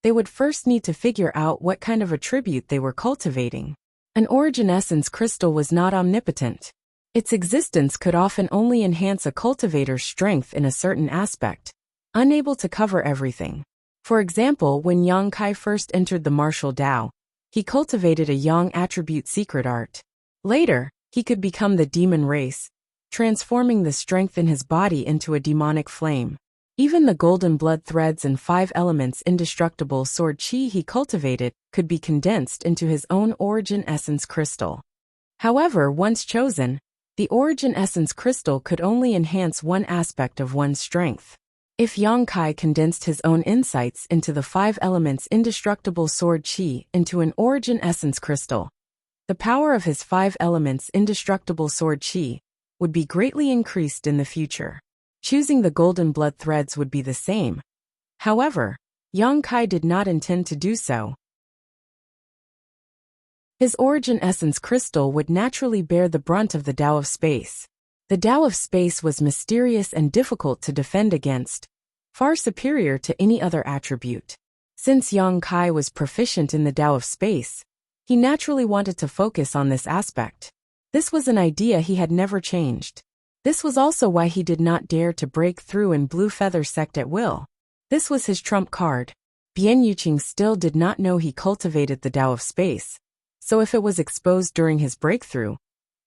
they would first need to figure out what kind of attribute they were cultivating. An origin essence crystal was not omnipotent. Its existence could often only enhance a cultivator's strength in a certain aspect, unable to cover everything. For example, when Yang Kai first entered the martial Tao, he cultivated a Yang attribute secret art. Later, he could become the demon race, transforming the strength in his body into a demonic flame. Even the golden blood threads and 5 elements indestructible sword Qi he cultivated could be condensed into his own origin essence crystal. However, once chosen, the origin essence crystal could only enhance one aspect of one's strength. If Yang Kai condensed his own insights into the 5 elements indestructible sword Qi into an origin essence crystal, the power of his 5 elements indestructible sword Qi would be greatly increased in the future. Choosing the golden blood threads would be the same. However, Yang Kai did not intend to do so. His origin essence crystal would naturally bear the brunt of the Tao of space. The Tao of space was mysterious and difficult to defend against, far superior to any other attribute. Since Yang Kai was proficient in the Tao of space, he naturally wanted to focus on this aspect. This was an idea he had never changed. This was also why he did not dare to break through in Blue Feather sect at will. This was his trump card. Bian Yuqing still did not know he cultivated the Tao of space, so if it was exposed during his breakthrough,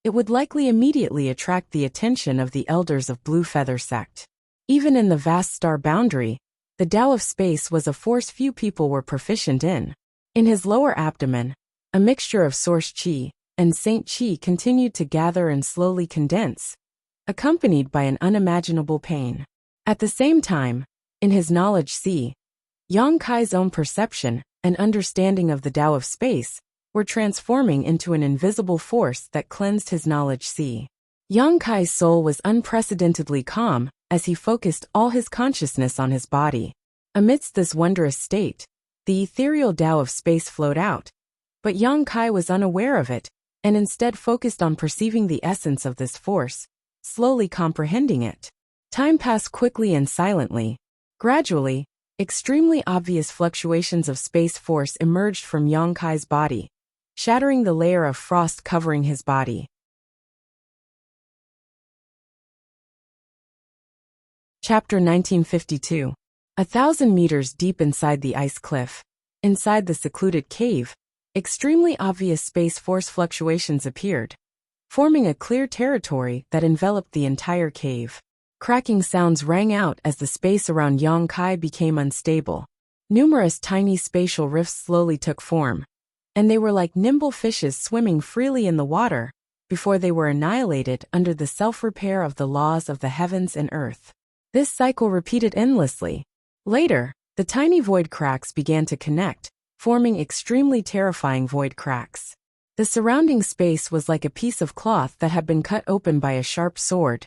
it would likely immediately attract the attention of the elders of Blue Feather sect. Even in the vast star boundary, the Tao of space was a force few people were proficient in. In his lower abdomen, a mixture of Source Qi and Saint Qi continued to gather and slowly condense, accompanied by an unimaginable pain. At the same time, in his knowledge sea, Yang Kai's own perception and understanding of the Tao of space were transforming into an invisible force that cleansed his knowledge sea. Yang Kai's soul was unprecedentedly calm as he focused all his consciousness on his body. Amidst this wondrous state, the ethereal Tao of space flowed out, but Yang Kai was unaware of it and instead focused on perceiving the essence of this force, slowly comprehending it. Time passed quickly and silently. Gradually, extremely obvious fluctuations of space force emerged from Yang Kai's body, shattering the layer of frost covering his body. Chapter 1952. 1,000 meters deep inside the ice cliff, inside the secluded cave, extremely obvious space force fluctuations appeared, forming a clear territory that enveloped the entire cave. Cracking sounds rang out as the space around Yang Kai became unstable. Numerous tiny spatial rifts slowly took form, and they were like nimble fishes swimming freely in the water before they were annihilated under the self-repair of the laws of the heavens and earth. This cycle repeated endlessly. Later, the tiny void cracks began to connect, forming extremely terrifying void cracks. The surrounding space was like a piece of cloth that had been cut open by a sharp sword,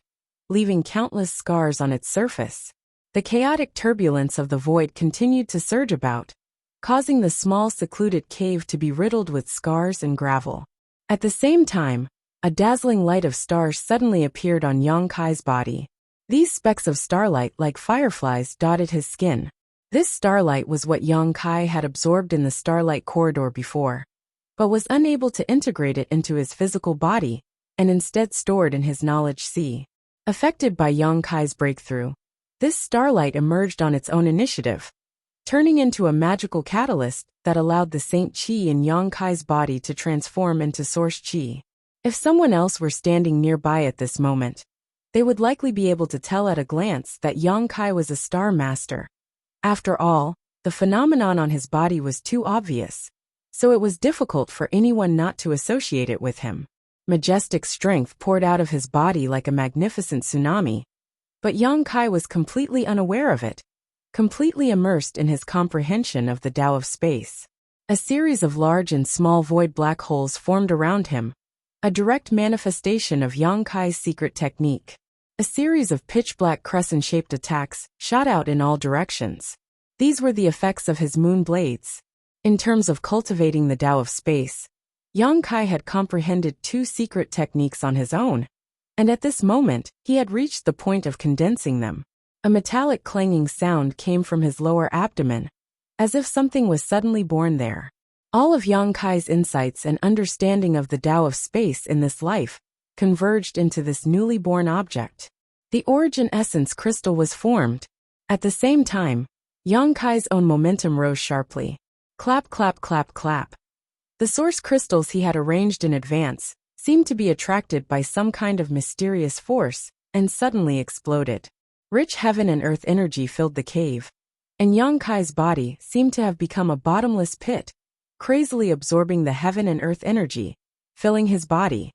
leaving countless scars on its surface. The chaotic turbulence of the void continued to surge about, causing the small secluded cave to be riddled with scars and gravel. At the same time, a dazzling light of stars suddenly appeared on Yang Kai's body. These specks of starlight like fireflies dotted his skin. This starlight was what Yang Kai had absorbed in the starlight corridor before, but was unable to integrate it into his physical body, and instead stored in his knowledge sea. Affected by Yang Kai's breakthrough, this starlight emerged on its own initiative, turning into a magical catalyst that allowed the Saint Qi in Yang Kai's body to transform into Source Qi. If someone else were standing nearby at this moment, they would likely be able to tell at a glance that Yang Kai was a star master. After all, the phenomenon on his body was too obvious, so it was difficult for anyone not to associate it with him. Majestic strength poured out of his body like a magnificent tsunami, but Yang Kai was completely unaware of it, completely immersed in his comprehension of the Tao of space. A series of large and small void black holes formed around him, a direct manifestation of Yang Kai's secret technique. A series of pitch-black crescent-shaped attacks shot out in all directions. These were the effects of his moon blades. In terms of cultivating the Tao of space, Yang Kai had comprehended two secret techniques on his own, and at this moment, he had reached the point of condensing them. A metallic clanging sound came from his lower abdomen, as if something was suddenly born there. All of Yang Kai's insights and understanding of the Tao of space in this life converged into this newly born object. The origin essence crystal was formed. At the same time, Yang Kai's own momentum rose sharply. Clap, clap, clap, clap. The source crystals he had arranged in advance seemed to be attracted by some kind of mysterious force and suddenly exploded. Rich heaven and earth energy filled the cave, and Yang Kai's body seemed to have become a bottomless pit, crazily absorbing the heaven and earth energy, filling his body.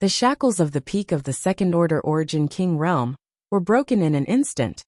The shackles of the peak of the second-order origin king realm were broken in an instant,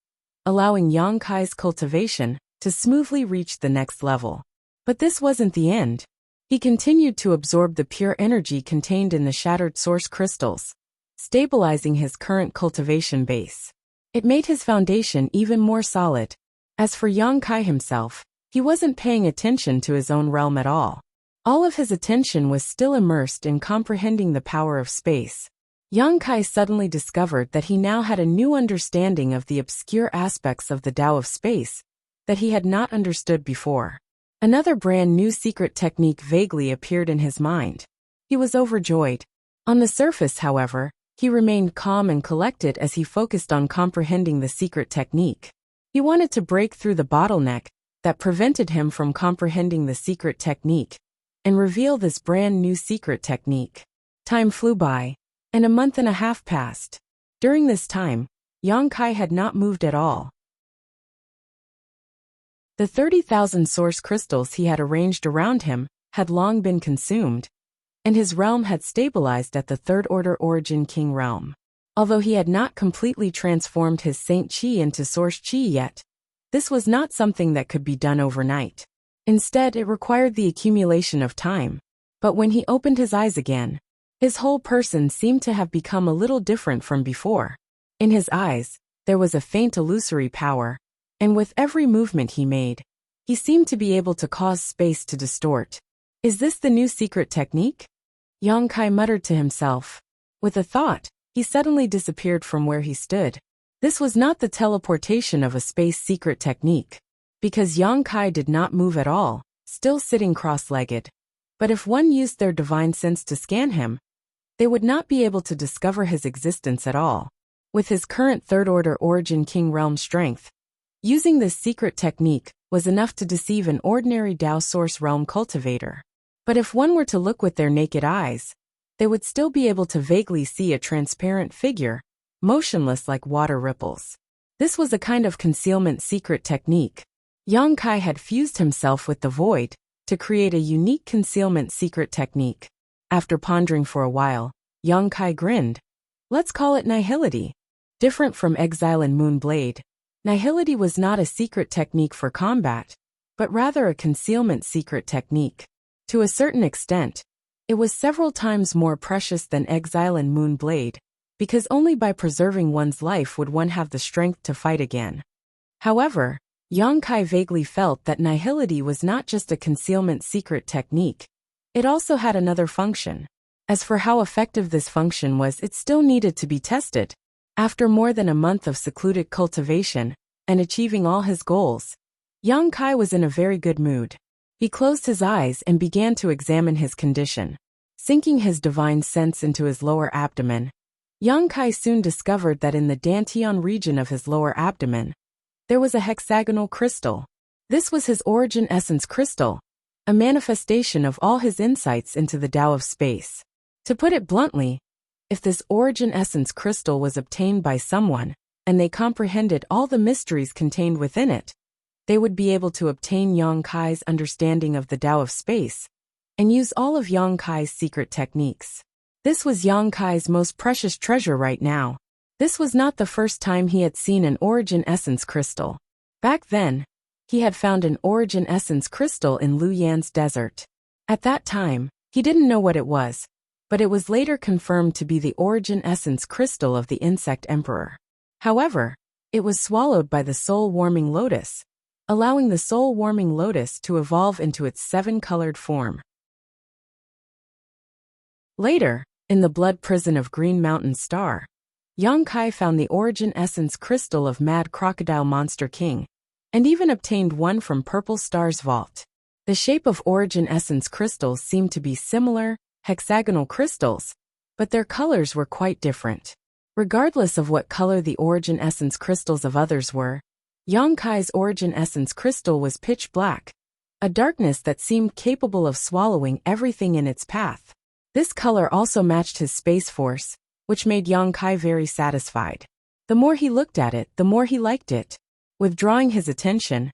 allowing Yang Kai's cultivation to smoothly reach the next level. But this wasn't the end. He continued to absorb the pure energy contained in the shattered source crystals, stabilizing his current cultivation base. It made his foundation even more solid. As for Yang Kai himself, he wasn't paying attention to his own realm at all. All of his attention was still immersed in comprehending the power of space. Yang Kai suddenly discovered that he now had a new understanding of the obscure aspects of the Tao of space that he had not understood before. Another brand new secret technique vaguely appeared in his mind. He was overjoyed. On the surface, however, he remained calm and collected as he focused on comprehending the secret technique. He wanted to break through the bottleneck that prevented him from comprehending the secret technique and reveal this brand new secret technique. Time flew by, and a month and a half passed. During this time, Yang Kai had not moved at all. The 30,000 source crystals he had arranged around him had long been consumed, and his realm had stabilized at the third-order origin king realm. Although he had not completely transformed his Saint Qi into Source Qi yet, this was not something that could be done overnight. Instead, it required the accumulation of time. But when he opened his eyes again, his whole person seemed to have become a little different from before. In his eyes, there was a faint illusory power, and with every movement he made, he seemed to be able to cause space to distort. Is this the new secret technique? Yang Kai muttered to himself. With a thought, he suddenly disappeared from where he stood. This was not the teleportation of a space secret technique, because Yang Kai did not move at all, still sitting cross-legged. But if one used their divine sense to scan him, they would not be able to discover his existence at all. With his current third-order origin king realm strength, using this secret technique was enough to deceive an ordinary Tao source realm cultivator. But if one were to look with their naked eyes, they would still be able to vaguely see a transparent figure, motionless like water ripples. This was a kind of concealment secret technique. Yang Kai had fused himself with the void to create a unique concealment secret technique. After pondering for a while, Yang Kai grinned. Let's call it nihility. Different from Exile and Moonblade, nihility was not a secret technique for combat, but rather a concealment secret technique. To a certain extent, it was several times more precious than Exile and Moonblade, because only by preserving one's life would one have the strength to fight again. However, Yang Kai vaguely felt that nihility was not just a concealment secret technique. It also had another function. As for how effective this function was, it still needed to be tested. After more than a month of secluded cultivation and achieving all his goals, Yang Kai was in a very good mood. He closed his eyes and began to examine his condition. Sinking his divine sense into his lower abdomen, Yang Kai soon discovered that in the dantian region of his lower abdomen, there was a hexagonal crystal. This was his origin essence crystal, a manifestation of all his insights into the Tao of space. To put it bluntly, if this origin essence crystal was obtained by someone, and they comprehended all the mysteries contained within it, they would be able to obtain Yang Kai's understanding of the Tao of space, and use all of Yang Kai's secret techniques. This was Yang Kai's most precious treasure right now. This was not the first time he had seen an origin essence crystal. Back then, he had found an origin essence crystal in Lu Yan's desert. At that time, he didn't know what it was, but it was later confirmed to be the origin essence crystal of the insect emperor. However, it was swallowed by the soul-warming lotus, allowing the soul-warming lotus to evolve into its 7-colored form. Later, in the blood prison of Green Mountain Star, Yang Kai found the origin essence crystal of Mad Crocodile Monster King, and even obtained one from Purple Star's vault. The shape of origin essence crystals seemed to be similar, hexagonal crystals, but their colors were quite different. Regardless of what color the origin essence crystals of others were, Yang Kai's origin essence crystal was pitch black, a darkness that seemed capable of swallowing everything in its path. This color also matched his space force, which made Yang Kai very satisfied. The more he looked at it, the more he liked it. Withdrawing his attention,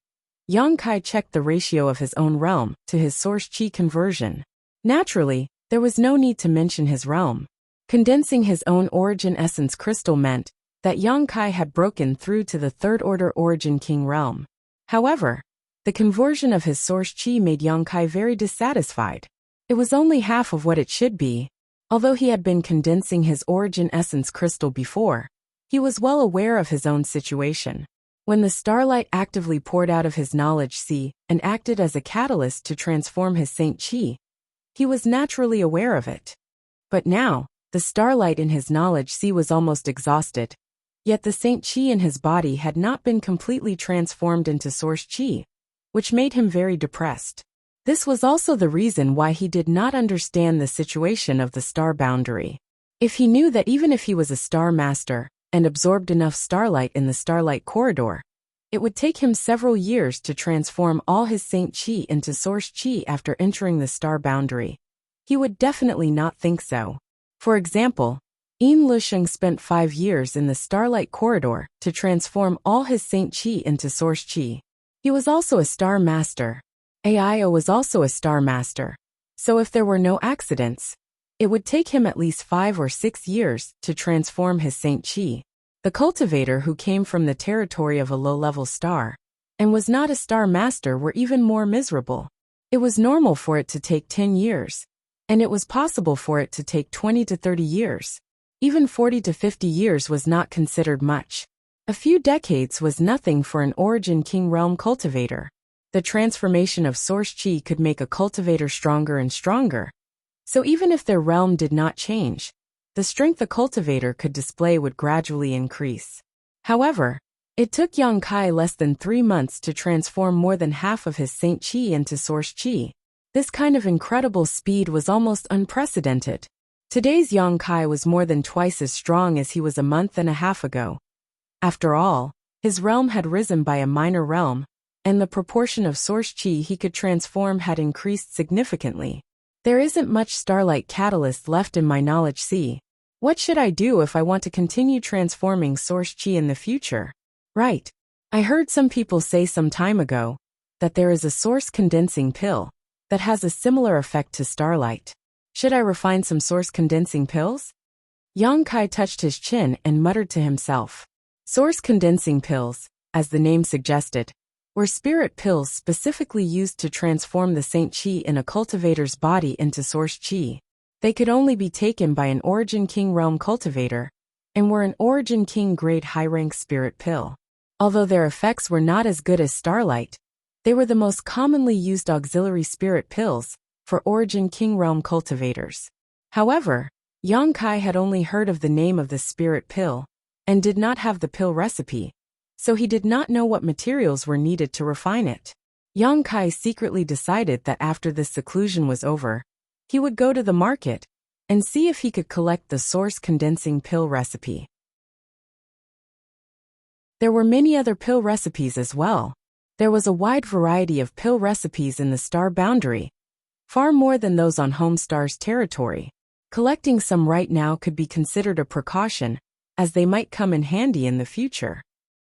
Yang Kai checked the ratio of his own realm to his source chi conversion. Naturally, there was no need to mention his realm. Condensing his own origin essence crystal meant that Yang Kai had broken through to the third-order origin king realm. However, the conversion of his source chi made Yang Kai very dissatisfied. It was only half of what it should be. Although he had been condensing his origin essence crystal before, he was well aware of his own situation. When the starlight actively poured out of his knowledge sea and acted as a catalyst to transform his saint chi, he was naturally aware of it. But now, the starlight in his knowledge sea was almost exhausted. Yet the saint chi in his body had not been completely transformed into source chi, which made him very depressed. This was also the reason why he did not understand the situation of the star boundary. If he knew that even if he was a star master and absorbed enough starlight in the starlight corridor, it would take him several years to transform all his saint chi into source chi after entering the star boundary, he would definitely not think so. For example, Yin Lusheng spent 5 years in the starlight corridor to transform all his saint chi into source chi. He was also a star master. Aio was also a star master. So if there were no accidents, it would take him at least 5 or 6 years to transform his saint chi. The cultivator who came from the territory of a low-level star and was not a star master were even more miserable. It was normal for it to take 10 years, and it was possible for it to take 20 to 30 years. Even 40 to 50 years was not considered much. A few decades was nothing for an origin king realm cultivator. The transformation of source chi could make a cultivator stronger and stronger. So even if their realm did not change, the strength a cultivator could display would gradually increase. However, it took Yang Kai less than 3 months to transform more than half of his saint chi into source chi. This kind of incredible speed was almost unprecedented. Today's Yang Kai was more than twice as strong as he was a month and a half ago. After all, his realm had risen by a minor realm, and the proportion of source chi he could transform had increased significantly. There isn't much starlight catalyst left in my knowledge sea. What should I do if I want to continue transforming source chi in the future? Right. I heard some people say some time ago that there is a source condensing pill that has a similar effect to starlight. Should I refine some source condensing pills? Yang Kai touched his chin and muttered to himself. Source condensing pills, as the name suggested, were spirit pills specifically used to transform the Saint Chi in a cultivator's body into source chi. They could only be taken by an Origin King realm cultivator, and were an Origin King grade high-rank spirit pill. Although their effects were not as good as starlight, they were the most commonly used auxiliary spirit pills for Origin King realm cultivators. However, Yang Kai had only heard of the name of the spirit pill, and did not have the pill recipe, so he did not know what materials were needed to refine it. Yang Kai secretly decided that after this seclusion was over, he would go to the market and see if he could collect the source condensing pill recipe. There were many other pill recipes as well. There was a wide variety of pill recipes in the star boundary, far more than those on Homestar's territory. Collecting some right now could be considered a precaution, as they might come in handy in the future.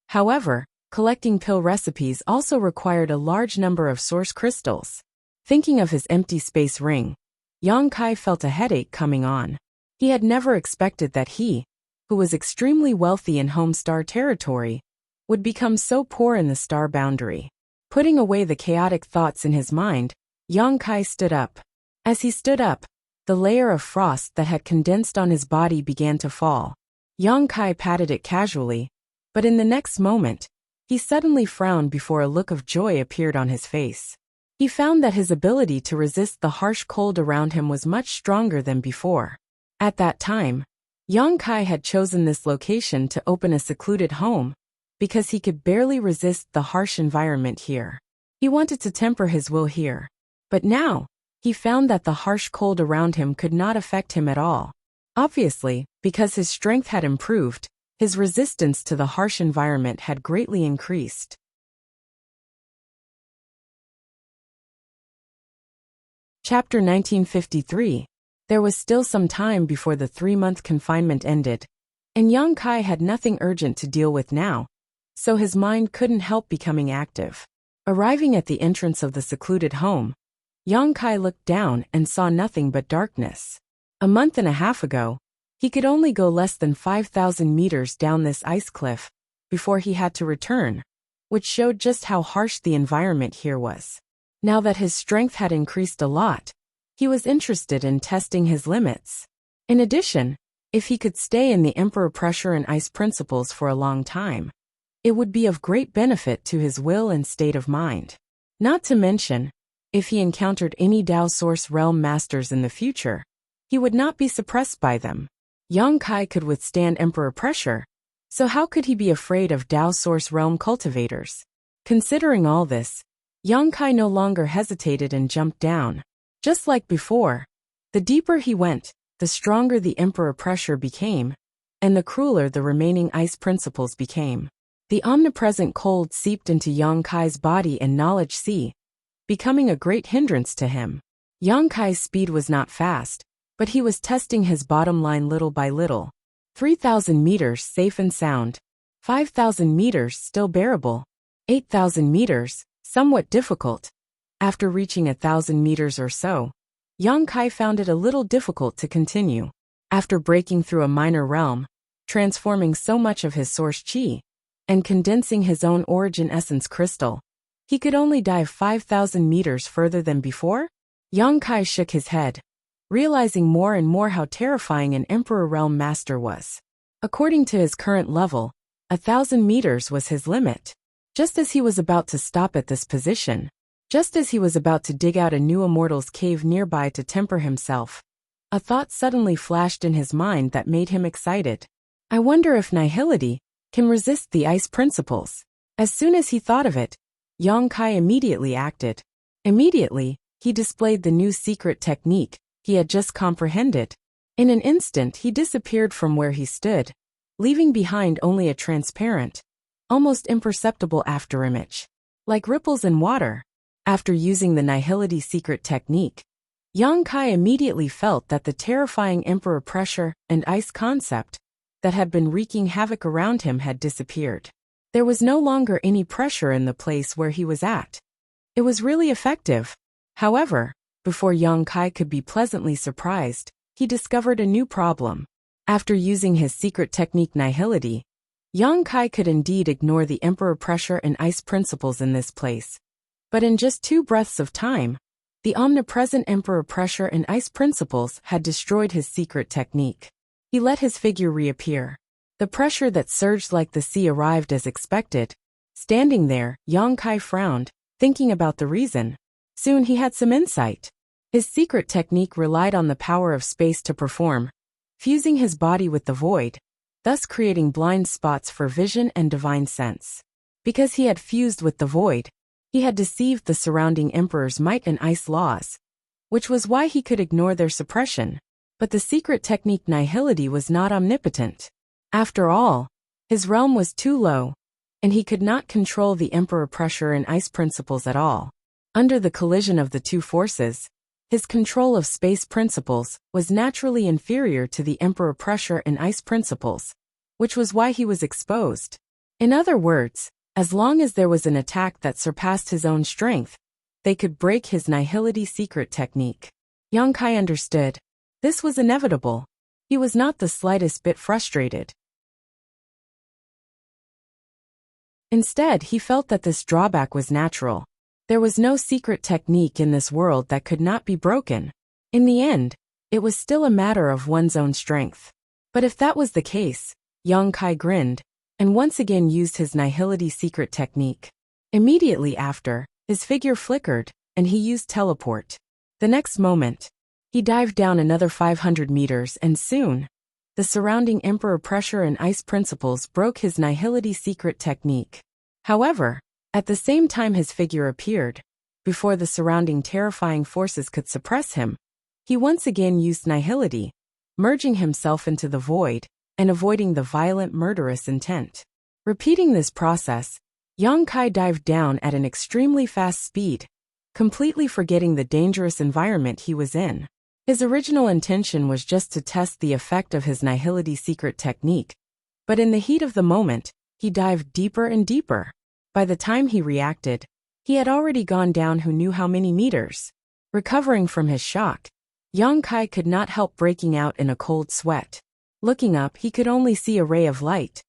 However, collecting pill recipes also required a large number of source crystals. Thinking of his empty space ring, Yang Kai felt a headache coming on. He had never expected that he, who was extremely wealthy in Homestar territory, would become so poor in the star boundary. Putting away the chaotic thoughts in his mind, Yang Kai stood up. As he stood up, the layer of frost that had condensed on his body began to fall. Yang Kai patted it casually, but in the next moment, he suddenly frowned before a look of joy appeared on his face. He found that his ability to resist the harsh cold around him was much stronger than before. At that time, Yang Kai had chosen this location to open a secluded home, because he could barely resist the harsh environment here. He wanted to temper his will here. But now, he found that the harsh cold around him could not affect him at all. Obviously, because his strength had improved, his resistance to the harsh environment had greatly increased. Chapter 1953. There was still some time before the 3-month confinement ended, and Yang Kai had nothing urgent to deal with now, so his mind couldn't help becoming active. Arriving at the entrance of the secluded home, Yang Kai looked down and saw nothing but darkness. A month and a half ago, he could only go less than 5,000 meters down this ice cliff before he had to return, which showed just how harsh the environment here was. Now that his strength had increased a lot, he was interested in testing his limits. In addition, if he could stay in the Emperor Pressure and Ice principles for a long time, it would be of great benefit to his will and state of mind. Not to mention, if he encountered any Dao Source Realm Masters in the future, he would not be suppressed by them. Yang Kai could withstand Emperor Pressure, so how could he be afraid of Dao Source Realm cultivators? Considering all this, Yang Kai no longer hesitated and jumped down. Just like before, the deeper he went, the stronger the Emperor Pressure became, and the crueler the remaining ice principles became. The omnipresent cold seeped into Yang Kai's body and knowledge sea, becoming a great hindrance to him. Yang Kai's speed was not fast, but he was testing his bottom line little by little. 3,000 meters safe and sound. 5,000 meters still bearable. 8,000 meters, somewhat difficult. After reaching 1,000 meters or so, Yang Kai found it a little difficult to continue. After breaking through a minor realm, transforming so much of his source chi, and condensing his own origin essence crystal, he could only dive 5,000 meters further than before? Yang Kai shook his head, realizing more and more how terrifying an Emperor Realm Master was. According to his current level, 1,000 meters was his limit. Just as he was about to stop at this position, just as he was about to dig out a new immortal's cave nearby to temper himself, a thought suddenly flashed in his mind that made him excited. I wonder if Nihility can resist the ice principles. As soon as he thought of it, Yang Kai immediately acted. Immediately, he displayed the new secret technique he had just comprehended. In an instant he disappeared from where he stood, leaving behind only a transparent, almost imperceptible afterimage, like ripples in water. After using the Nihility secret technique, Yang Kai immediately felt that the terrifying emperor pressure and ice concept that had been wreaking havoc around him had disappeared. There was no longer any pressure in the place where he was at. It was really effective. However, before Yang Kai could be pleasantly surprised, he discovered a new problem. After using his secret technique Nihility, Yang Kai could indeed ignore the emperor pressure and ice principles in this place. But in just 2 breaths of time, the omnipresent emperor pressure and ice principles had destroyed his secret technique. He let his figure reappear. The pressure that surged like the sea arrived as expected. Standing there, Yang Kai frowned, thinking about the reason. Soon he had some insight. His secret technique relied on the power of space to perform, fusing his body with the void, thus creating blind spots for vision and divine sense. Because he had fused with the void, he had deceived the surrounding emperor's might and ice laws, which was why he could ignore their suppression. But the secret technique Nihility was not omnipotent. After all, his realm was too low, and he could not control the emperor pressure and ice principles at all. Under the collision of the 2 forces, his control of space principles was naturally inferior to the emperor pressure and ice principles, which was why he was exposed. In other words, as long as there was an attack that surpassed his own strength, they could break his Nihility secret technique. Yang Kai understood. This was inevitable. He was not the slightest bit frustrated. Instead, he felt that this drawback was natural. There was no secret technique in this world that could not be broken. In the end, it was still a matter of one's own strength. But if that was the case, Yang Kai grinned, and once again used his Nihility secret technique. Immediately after, his figure flickered, and he used teleport. The next moment, he dived down another 500 meters and soon, the surrounding emperor pressure and ice principles broke his Nihility secret technique. However, at the same time his figure appeared, before the surrounding terrifying forces could suppress him, he once again used Nihility, merging himself into the void, and avoiding the violent murderous intent. Repeating this process, Yang Kai dived down at an extremely fast speed, completely forgetting the dangerous environment he was in. His original intention was just to test the effect of his Nihility secret technique, but in the heat of the moment, he dived deeper and deeper. By the time he reacted, he had already gone down who knew how many meters. Recovering from his shock, Yang Kai could not help breaking out in a cold sweat. Looking up, he could only see a ray of light.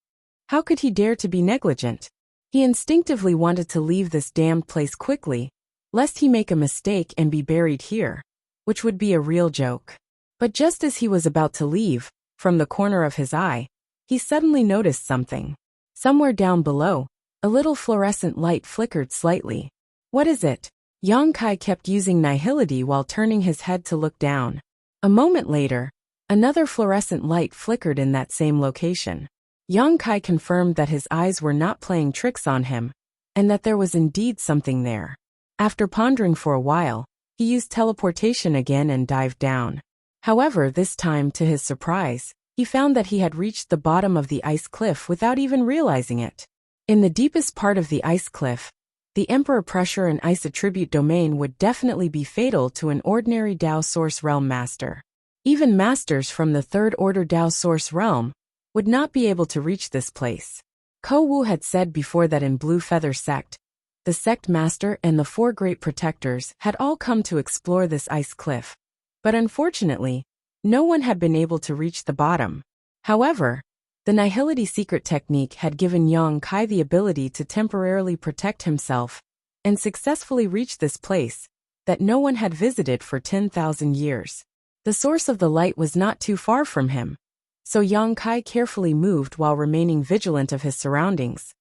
How could he dare to be negligent? He instinctively wanted to leave this damned place quickly, lest he make a mistake and be buried here, which would be a real joke. But just as he was about to leave, from the corner of his eye, he suddenly noticed something. Somewhere down below, a little fluorescent light flickered slightly. What is it? Yang Kai kept using Nihility while turning his head to look down. A moment later, another fluorescent light flickered in that same location. Yang Kai confirmed that his eyes were not playing tricks on him, and that there was indeed something there. After pondering for a while, he used teleportation again and dived down. However, this time, to his surprise, he found that he had reached the bottom of the ice cliff without even realizing it. In the deepest part of the ice cliff, the emperor pressure and ice attribute domain would definitely be fatal to an ordinary Dao Source Realm master. Even masters from the 3rd Order Dao Source Realm would not be able to reach this place. Ko Wu had said before that in Blue Feather Sect, the sect master and the 4 great protectors had all come to explore this ice cliff. But unfortunately, no one had been able to reach the bottom. However, the Nihility secret technique had given Yang Kai the ability to temporarily protect himself and successfully reach this place that no one had visited for 10,000 years. The source of the light was not too far from him, so Yang Kai carefully moved while remaining vigilant of his surroundings,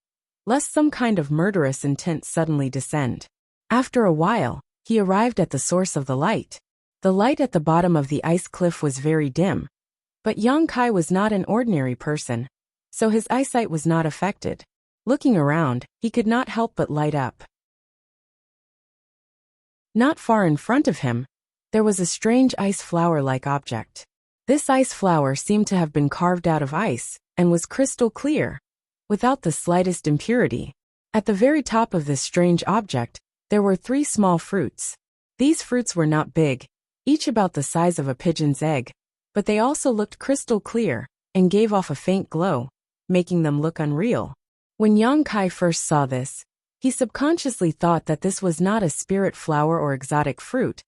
lest some kind of murderous intent suddenly descend. After a while, he arrived at the source of the light. The light at the bottom of the ice cliff was very dim, but Yang Kai was not an ordinary person, so his eyesight was not affected. Looking around, he could not help but light up. Not far in front of him, there was a strange ice flower-like object. This ice flower seemed to have been carved out of ice, and was crystal clear, without the slightest impurity. At the very top of this strange object, there were 3 small fruits. These fruits were not big, each about the size of a pigeon's egg, but they also looked crystal clear and gave off a faint glow, making them look unreal. When Yang Kai first saw this, he subconsciously thought that this was not a spirit flower or exotic fruit,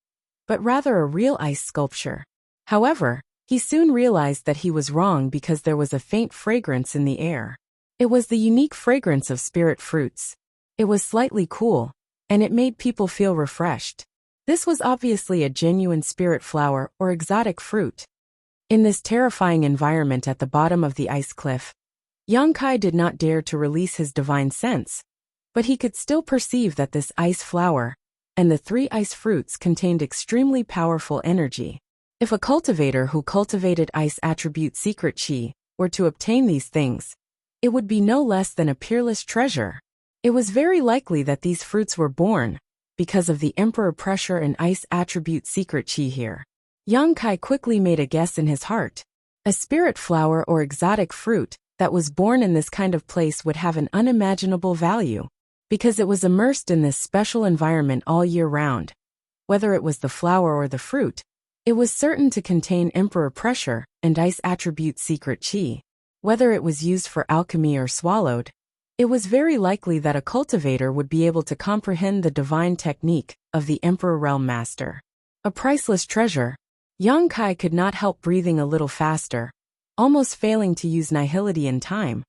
but rather a real ice sculpture. However, he soon realized that he was wrong because there was a faint fragrance in the air. It was the unique fragrance of spirit fruits. It was slightly cool, and it made people feel refreshed. This was obviously a genuine spirit flower or exotic fruit. In this terrifying environment at the bottom of the ice cliff, Yang Kai did not dare to release his divine sense, but he could still perceive that this ice flower and the 3 ice fruits contained extremely powerful energy. If a cultivator who cultivated ice attribute secret chi were to obtain these things, it would be no less than a peerless treasure. It was very likely that these fruits were born because of the emperor pressure and ice attribute secret chi here. Yang Kai quickly made a guess in his heart. A spirit flower or exotic fruit that was born in this kind of place would have an unimaginable value, because it was immersed in this special environment all year round. Whether it was the flower or the fruit, it was certain to contain emperor pressure and ice attribute secret chi. Whether it was used for alchemy or swallowed, it was very likely that a cultivator would be able to comprehend the divine technique of the Emperor Realm Master. A priceless treasure. Yang Kai could not help breathing a little faster, almost failing to use nihility in time,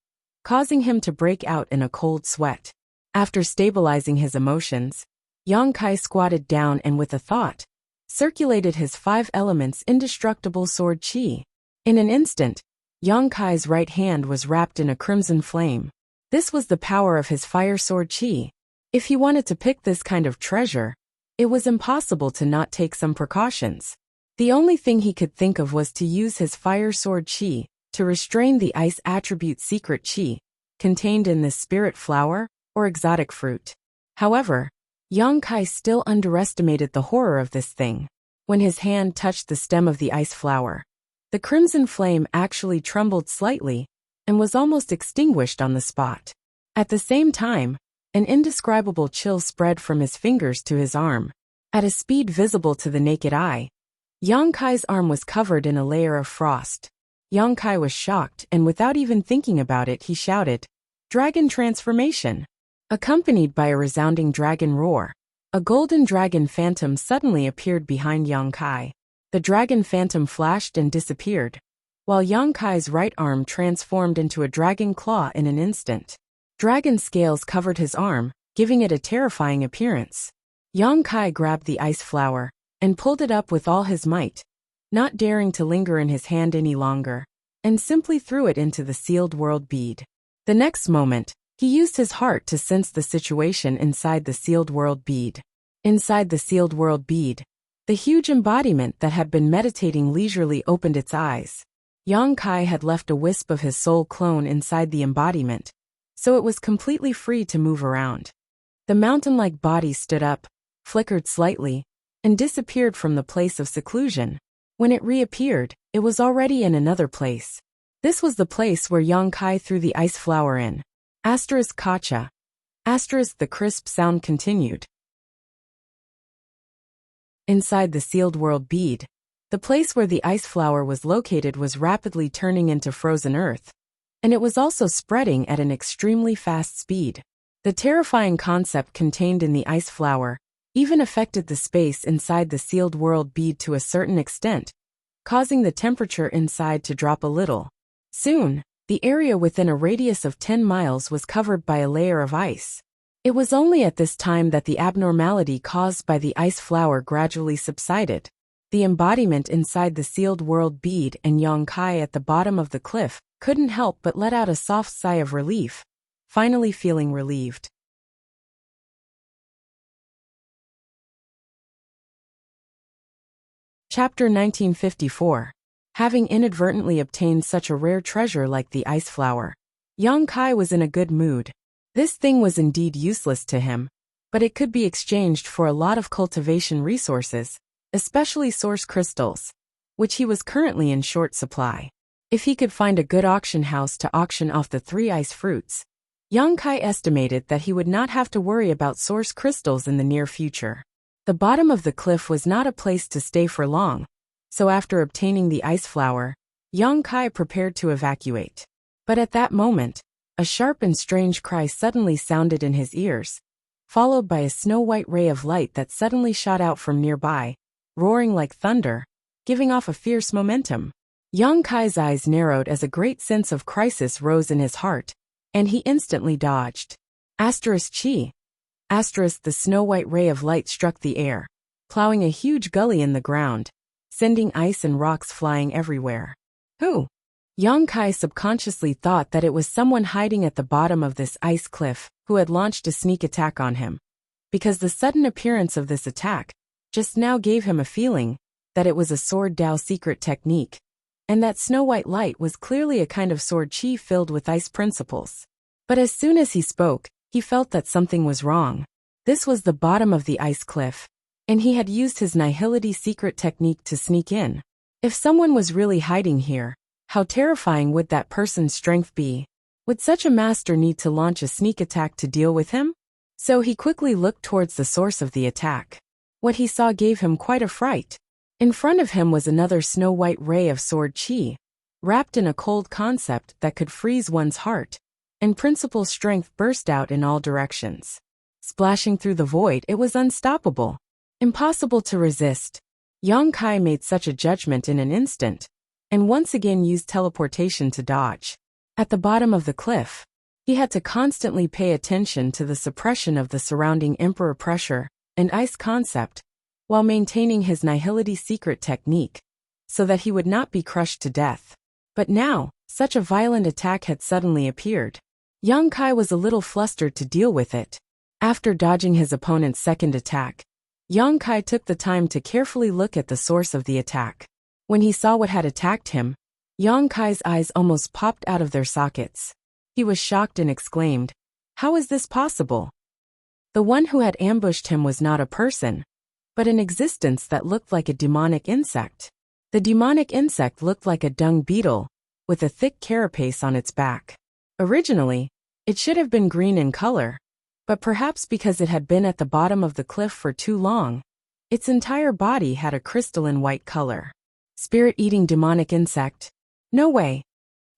causing him to break out in a cold sweat. After stabilizing his emotions, Yang Kai squatted down and with a thought, circulated his 5 elements indestructible sword chi. In an instant, Yang Kai's right hand was wrapped in a crimson flame. This was the power of his fire sword chi. If he wanted to pick this kind of treasure, it was impossible to not take some precautions. The only thing he could think of was to use his fire sword chi to restrain the ice attribute secret chi contained in this spirit flower or exotic fruit. However, Yang Kai still underestimated the horror of this thing. When his hand touched the stem of the ice flower, the crimson flame actually trembled slightly and was almost extinguished on the spot. At the same time, an indescribable chill spread from his fingers to his arm. At a speed visible to the naked eye, Yang Kai's arm was covered in a layer of frost. Yang Kai was shocked, and without even thinking about it, he shouted, "Dragon transformation!" Accompanied by a resounding dragon roar, a golden dragon phantom suddenly appeared behind Yang Kai. The dragon phantom flashed and disappeared, while Yang Kai's right arm transformed into a dragon claw in an instant. Dragon scales covered his arm, giving it a terrifying appearance. Yang Kai grabbed the ice flower and pulled it up with all his might, not daring to linger in his hand any longer, and simply threw it into the sealed world bead. The next moment, he used his heart to sense the situation inside the sealed world bead. Inside the sealed world bead, the huge embodiment that had been meditating leisurely opened its eyes. Yang Kai had left a wisp of his soul clone inside the embodiment, so it was completely free to move around. The mountain-like body stood up, flickered slightly, and disappeared from the place of seclusion. When it reappeared, it was already in another place. This was the place where Yang Kai threw the ice flower in. Kacha. The crisp sound continued. Inside the sealed world bead, the place where the ice flower was located was rapidly turning into frozen earth, and it was also spreading at an extremely fast speed. The terrifying concept contained in the ice flower even affected the space inside the sealed world bead to a certain extent, causing the temperature inside to drop a little. Soon, the area within a radius of 10 miles was covered by a layer of ice. It was only at this time that the abnormality caused by the ice flower gradually subsided. The embodiment inside the sealed world bead and Yang Kai at the bottom of the cliff couldn't help but let out a soft sigh of relief, finally feeling relieved. Chapter 1954. Having inadvertently obtained such a rare treasure like the ice flower, Yang Kai was in a good mood. This thing was indeed useless to him, but it could be exchanged for a lot of cultivation resources, especially source crystals, which he was currently in short supply. If he could find a good auction house to auction off the 3 ice fruits, Yang Kai estimated that he would not have to worry about source crystals in the near future. The bottom of the cliff was not a place to stay for long, so after obtaining the ice flower, Yang Kai prepared to evacuate. But at that moment, a sharp and strange cry suddenly sounded in his ears, followed by a snow-white ray of light that suddenly shot out from nearby, roaring like thunder, giving off a fierce momentum. Yang Kai's eyes narrowed as a great sense of crisis rose in his heart, and he instantly dodged. Chi. The snow-white ray of light struck the air, plowing a huge gully in the ground, sending ice and rocks flying everywhere. Who? Yang Kai subconsciously thought that it was someone hiding at the bottom of this ice cliff who had launched a sneak attack on him, because the sudden appearance of this attack just now gave him a feeling that it was a sword Dao secret technique, and that snow-white light was clearly a kind of sword chi filled with ice principles. But as soon as he spoke, he felt that something was wrong. This was the bottom of the ice cliff, and he had used his nihility secret technique to sneak in. If someone was really hiding here, how terrifying would that person's strength be? Would such a master need to launch a sneak attack to deal with him? So he quickly looked towards the source of the attack. What he saw gave him quite a fright. In front of him was another snow-white ray of sword chi, wrapped in a cold concept that could freeze one's heart, and principal strength burst out in all directions. Splashing through the void, it was unstoppable. Impossible to resist. Yang Kai made such a judgment in an instant, and once again used teleportation to dodge. At the bottom of the cliff, he had to constantly pay attention to the suppression of the surrounding emperor pressure and ice concept, while maintaining his nihility secret technique, so that he would not be crushed to death. But now, such a violent attack had suddenly appeared. Yang Kai was a little flustered to deal with it. After dodging his opponent's second attack, Yang Kai took the time to carefully look at the source of the attack. When he saw what had attacked him, Yang Kai's eyes almost popped out of their sockets. He was shocked and exclaimed, "How is this possible?" The one who had ambushed him was not a person, but an existence that looked like a demonic insect. The demonic insect looked like a dung beetle, with a thick carapace on its back. Originally, it should have been green in color, but perhaps because it had been at the bottom of the cliff for too long, its entire body had a crystalline white color. Spirit-eating demonic insect? No way.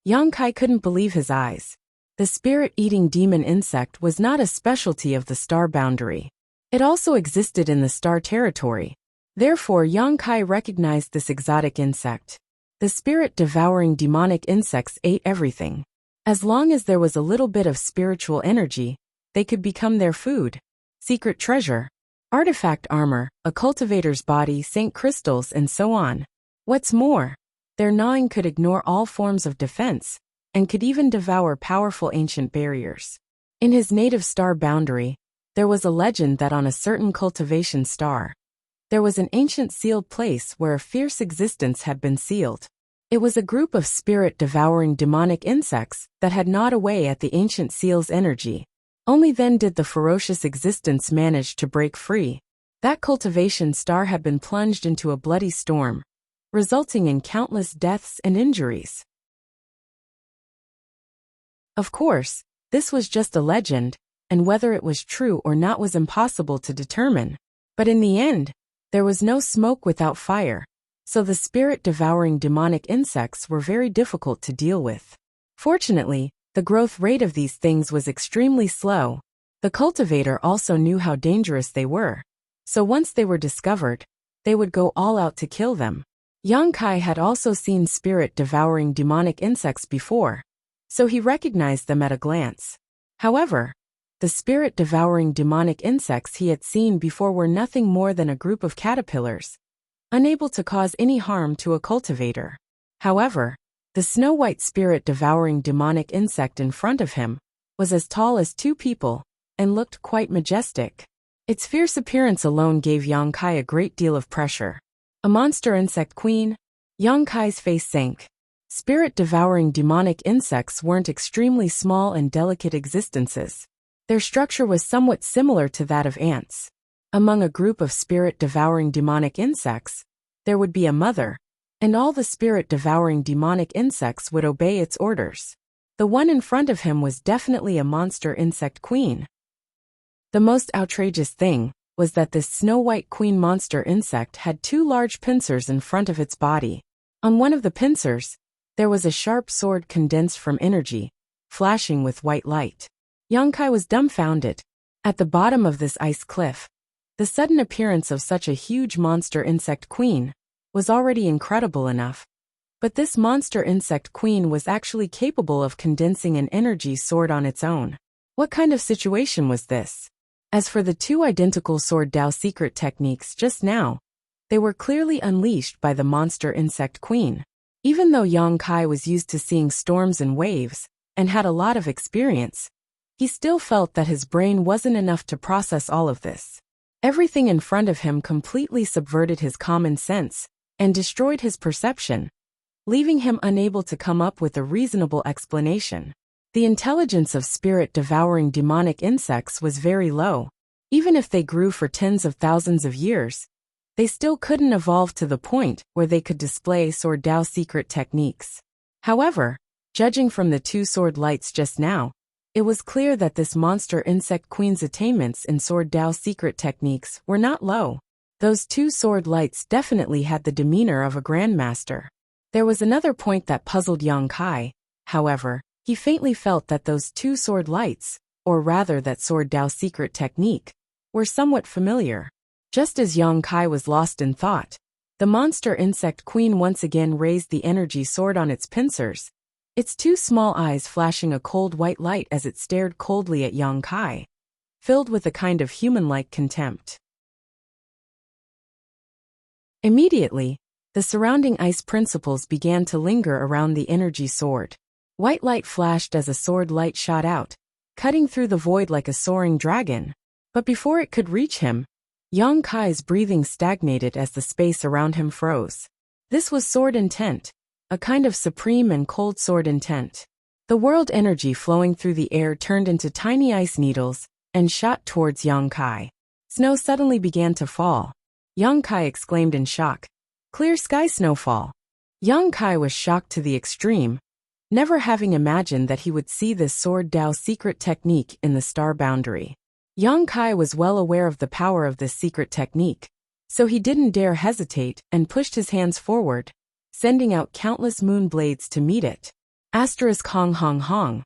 Yang Kai couldn't believe his eyes. The spirit-eating demon insect was not a specialty of the star boundary. It also existed in the star territory. Therefore, Yang Kai recognized this exotic insect. The spirit-devouring demonic insects ate everything. As long as there was a little bit of spiritual energy, they could become their food. Secret treasure, artifact armor, a cultivator's body, Saint crystals, and so on. What's more, their gnawing could ignore all forms of defense, and could even devour powerful ancient barriers. In his native star boundary, there was a legend that on a certain cultivation star, there was an ancient sealed place where a fierce existence had been sealed. It was a group of spirit-devouring demonic insects that had gnawed away at the ancient seal's energy. Only then did the ferocious existence manage to break free. That cultivation star had been plunged into a bloody storm, resulting in countless deaths and injuries. Of course, this was just a legend, and whether it was true or not was impossible to determine. But in the end, there was no smoke without fire, so the spirit-devouring demonic insects were very difficult to deal with. Fortunately, the growth rate of these things was extremely slow. The cultivator also knew how dangerous they were, so once they were discovered, they would go all out to kill them. Yang Kai had also seen spirit-devouring demonic insects before, so he recognized them at a glance. However, the spirit-devouring demonic insects he had seen before were nothing more than a group of caterpillars, unable to cause any harm to a cultivator. However, the snow-white spirit-devouring demonic insect in front of him was as tall as two people and looked quite majestic. Its fierce appearance alone gave Yang Kai a great deal of pressure. A monster insect queen? Yang Kai's face sank. Spirit-devouring demonic insects weren't extremely small and delicate existences. Their structure was somewhat similar to that of ants. Among a group of spirit-devouring demonic insects, there would be a mother, and all the spirit-devouring demonic insects would obey its orders. The one in front of him was definitely a monster insect queen. The most outrageous thing was that this snow-white queen monster insect had two large pincers in front of its body. On one of the pincers, there was a sharp sword condensed from energy, flashing with white light. Yongkai was dumbfounded. At the bottom of this ice cliff, the sudden appearance of such a huge monster insect queen was already incredible enough. But this monster insect queen was actually capable of condensing an energy sword on its own. What kind of situation was this? As for the two identical sword Dao secret techniques just now, they were clearly unleashed by the monster insect queen. Even though Yongkai was used to seeing storms and waves, and had a lot of experience, he still felt that his brain wasn't enough to process all of this. Everything in front of him completely subverted his common sense and destroyed his perception, leaving him unable to come up with a reasonable explanation. The intelligence of spirit-devouring demonic insects was very low. Even if they grew for tens of thousands of years, they still couldn't evolve to the point where they could display Sword Dao secret techniques. However, judging from the two sword lights just now, it was clear that this monster insect queen's attainments in Sword Dao secret techniques were not low. Those two sword lights definitely had the demeanor of a grandmaster. There was another point that puzzled Yongkai. However, he faintly felt that those two sword lights, or rather that Sword Dao secret technique, were somewhat familiar. Just as Yongkai was lost in thought, the monster insect queen once again raised the energy sword on its pincers, its two small eyes flashing a cold white light as it stared coldly at Yongkai, filled with a kind of human-like contempt. Immediately, the surrounding ice principles began to linger around the energy sword. White light flashed as a sword light shot out, cutting through the void like a soaring dragon. But before it could reach him, Yongkai's breathing stagnated as the space around him froze. This was sword intent, a kind of supreme and cold sword intent. The world energy flowing through the air turned into tiny ice needles and shot towards Yongkai. Snow suddenly began to fall. Yongkai exclaimed in shock, "Clear sky snowfall." Yongkai was shocked to the extreme, never having imagined that he would see this Sword Dao secret technique in the star boundary. Yongkai was well aware of the power of this secret technique, so he didn't dare hesitate and pushed his hands forward, sending out countless moon blades to meet it. Asterisk hong hong hong.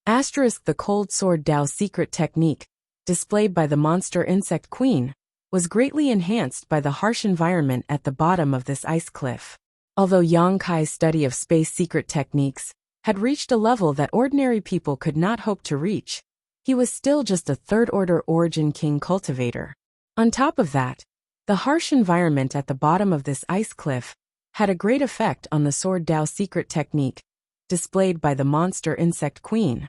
Asterisk the cold Sword Dao secret technique, displayed by the monster insect queen, was greatly enhanced by the harsh environment at the bottom of this ice cliff. Although Yongkai's study of space secret techniques had reached a level that ordinary people could not hope to reach, he was still just a third-order Origin King cultivator. On top of that, the harsh environment at the bottom of this ice cliff had a great effect on the Sword Dao secret technique, displayed by the monster insect queen.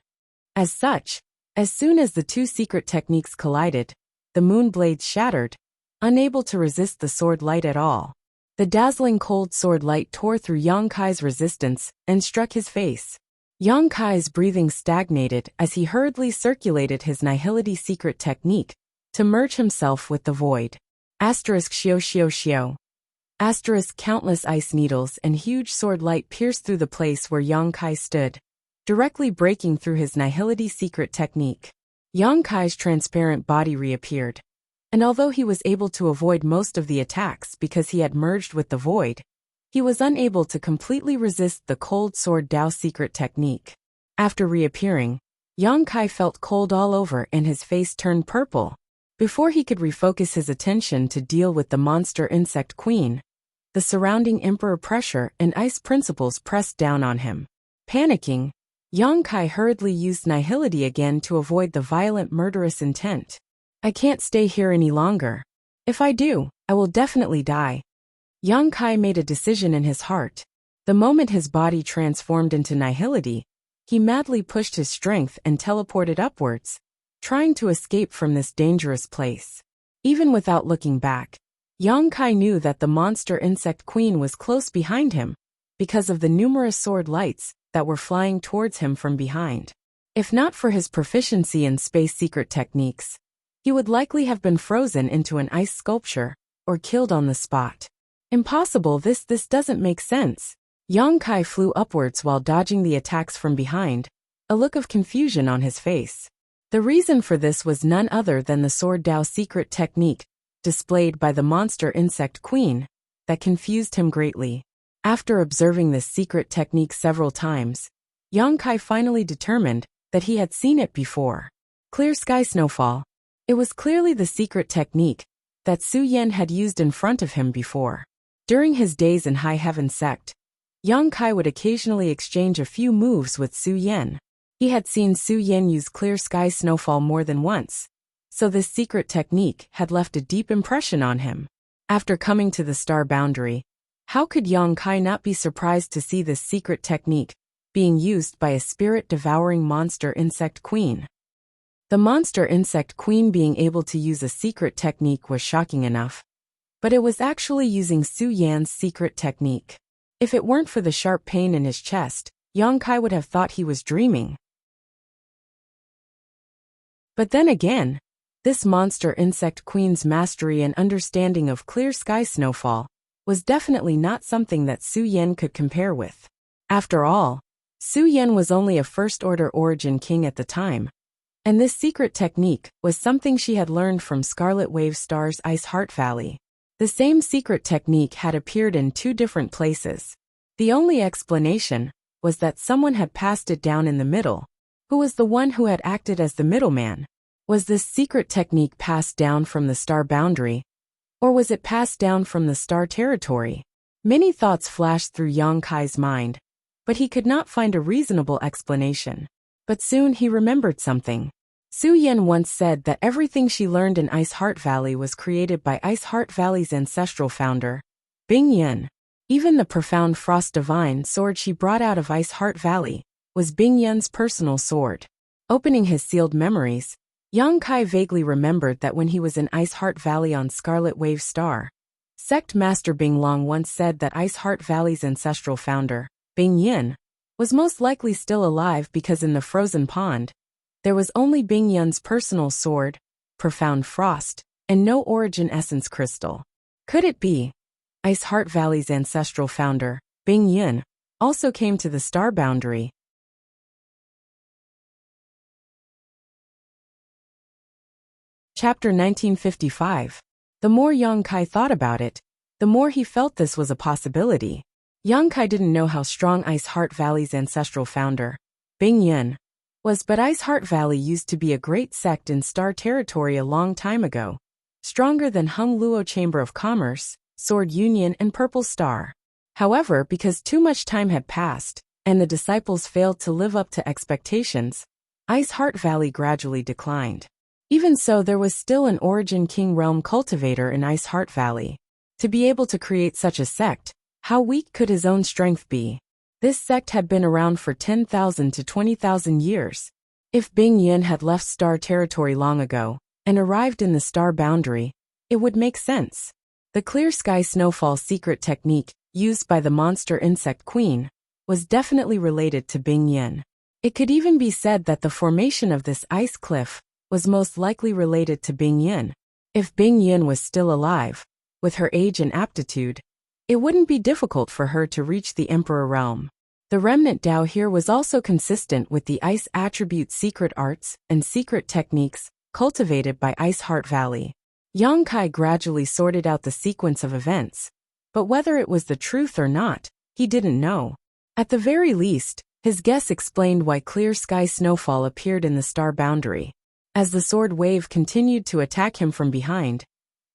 As such, as soon as the two secret techniques collided, the moon blades shattered, unable to resist the sword light at all. The dazzling cold sword light tore through Yongkai's resistance and struck his face. Yongkai's breathing stagnated as he hurriedly circulated his nihility secret technique to merge himself with the void. Asterisk shio shio shio. Asterisk countless ice needles and huge sword light pierced through the place where Yongkai stood, directly breaking through his nihility secret technique. Yongkai's transparent body reappeared, and although he was able to avoid most of the attacks because he had merged with the void, he was unable to completely resist the cold Sword Dao secret technique. After reappearing, Yongkai felt cold all over and his face turned purple. Before he could refocus his attention to deal with the monster insect queen, the surrounding emperor pressure and ice principles pressed down on him. Panicking, Yongkai hurriedly used nihility again to avoid the violent murderous intent. "I can't stay here any longer. If I do, I will definitely die." Yongkai made a decision in his heart. The moment his body transformed into nihility, he madly pushed his strength and teleported upwards, trying to escape from this dangerous place. Even without looking back, Yongkai knew that the monster insect queen was close behind him, because of the numerous sword lights that were flying towards him from behind. If not for his proficiency in space secret techniques, he would likely have been frozen into an ice sculpture, or killed on the spot. "Impossible, this doesn't make sense." Yongkai flew upwards while dodging the attacks from behind, a look of confusion on his face. The reason for this was none other than the sword Dao secret technique, displayed by the monster insect queen, that confused him greatly. After observing this secret technique several times, Yang Kai finally determined that he had seen it before. Clear sky snowfall. It was clearly the secret technique that Su Yan had used in front of him before. During his days in High Heaven Sect, Yang Kai would occasionally exchange a few moves with Su Yan. He had seen Su Yan use clear sky snowfall more than once, so this secret technique had left a deep impression on him. After coming to the star boundary, how could Yang Kai not be surprised to see this secret technique being used by a spirit-devouring monster insect queen? The monster insect queen being able to use a secret technique was shocking enough, but it was actually using Su Yan's secret technique. If it weren't for the sharp pain in his chest, Yang Kai would have thought he was dreaming. But then again, this monster insect queen's mastery and understanding of clear sky snowfall was definitely not something that Su Yan could compare with. After all, Su Yan was only a first-order origin king at the time, and this secret technique was something she had learned from Scarlet Wave Star's Ice Heart Valley. The same secret technique had appeared in two different places. The only explanation was that someone had passed it down in the middle. Who was the one who had acted as the middleman? Was this secret technique passed down from the star boundary, or was it passed down from the star territory? Many thoughts flashed through Yang Kai's mind, but he could not find a reasonable explanation. But soon he remembered something. Su Yan once said that everything she learned in Ice Heart Valley was created by Ice Heart Valley's ancestral founder, Bing Yan. Even the profound Frost Divine sword she brought out of Ice Heart Valley was Bing Yan's personal sword. Opening his sealed memories, Yang Kai vaguely remembered that when he was in Ice Heart Valley on Scarlet Wave Star, Sect Master Bing Long once said that Ice Heart Valley's ancestral founder, Bing Yan, was most likely still alive because in the frozen pond, there was only Bing Yan's personal sword, Profound Frost, and no Origin Essence crystal. Could it be Ice Heart Valley's ancestral founder, Bing Yan, also came to the star boundary? Chapter 1955. The more Yang Kai thought about it, the more he felt this was a possibility. Yang Kai didn't know how strong Ice Heart Valley's ancestral founder, Bing Yan, was, but Ice Heart Valley used to be a great sect in Star Territory a long time ago, stronger than Hung Luo Chamber of Commerce, Sword Union and Purple Star. However, because too much time had passed, and the disciples failed to live up to expectations, Ice Heart Valley gradually declined. Even so, there was still an Origin King Realm cultivator in Ice Heart Valley. To be able to create such a sect, how weak could his own strength be? This sect had been around for 10,000 to 20,000 years. If Bing Yan had left Star Territory long ago, and arrived in the star boundary, it would make sense. The clear sky snowfall secret technique, used by the monster insect queen, was definitely related to Bing Yan. It could even be said that the formation of this ice cliff was most likely related to Bing Yan. If Bing Yan was still alive, with her age and aptitude, it wouldn't be difficult for her to reach the Emperor Realm. The remnant Dao here was also consistent with the ice attribute secret arts and secret techniques cultivated by Ice Heart Valley. Yang Kai gradually sorted out the sequence of events, but whether it was the truth or not, he didn't know. At the very least, his guess explained why clear sky snowfall appeared in the star boundary. As the sword wave continued to attack him from behind,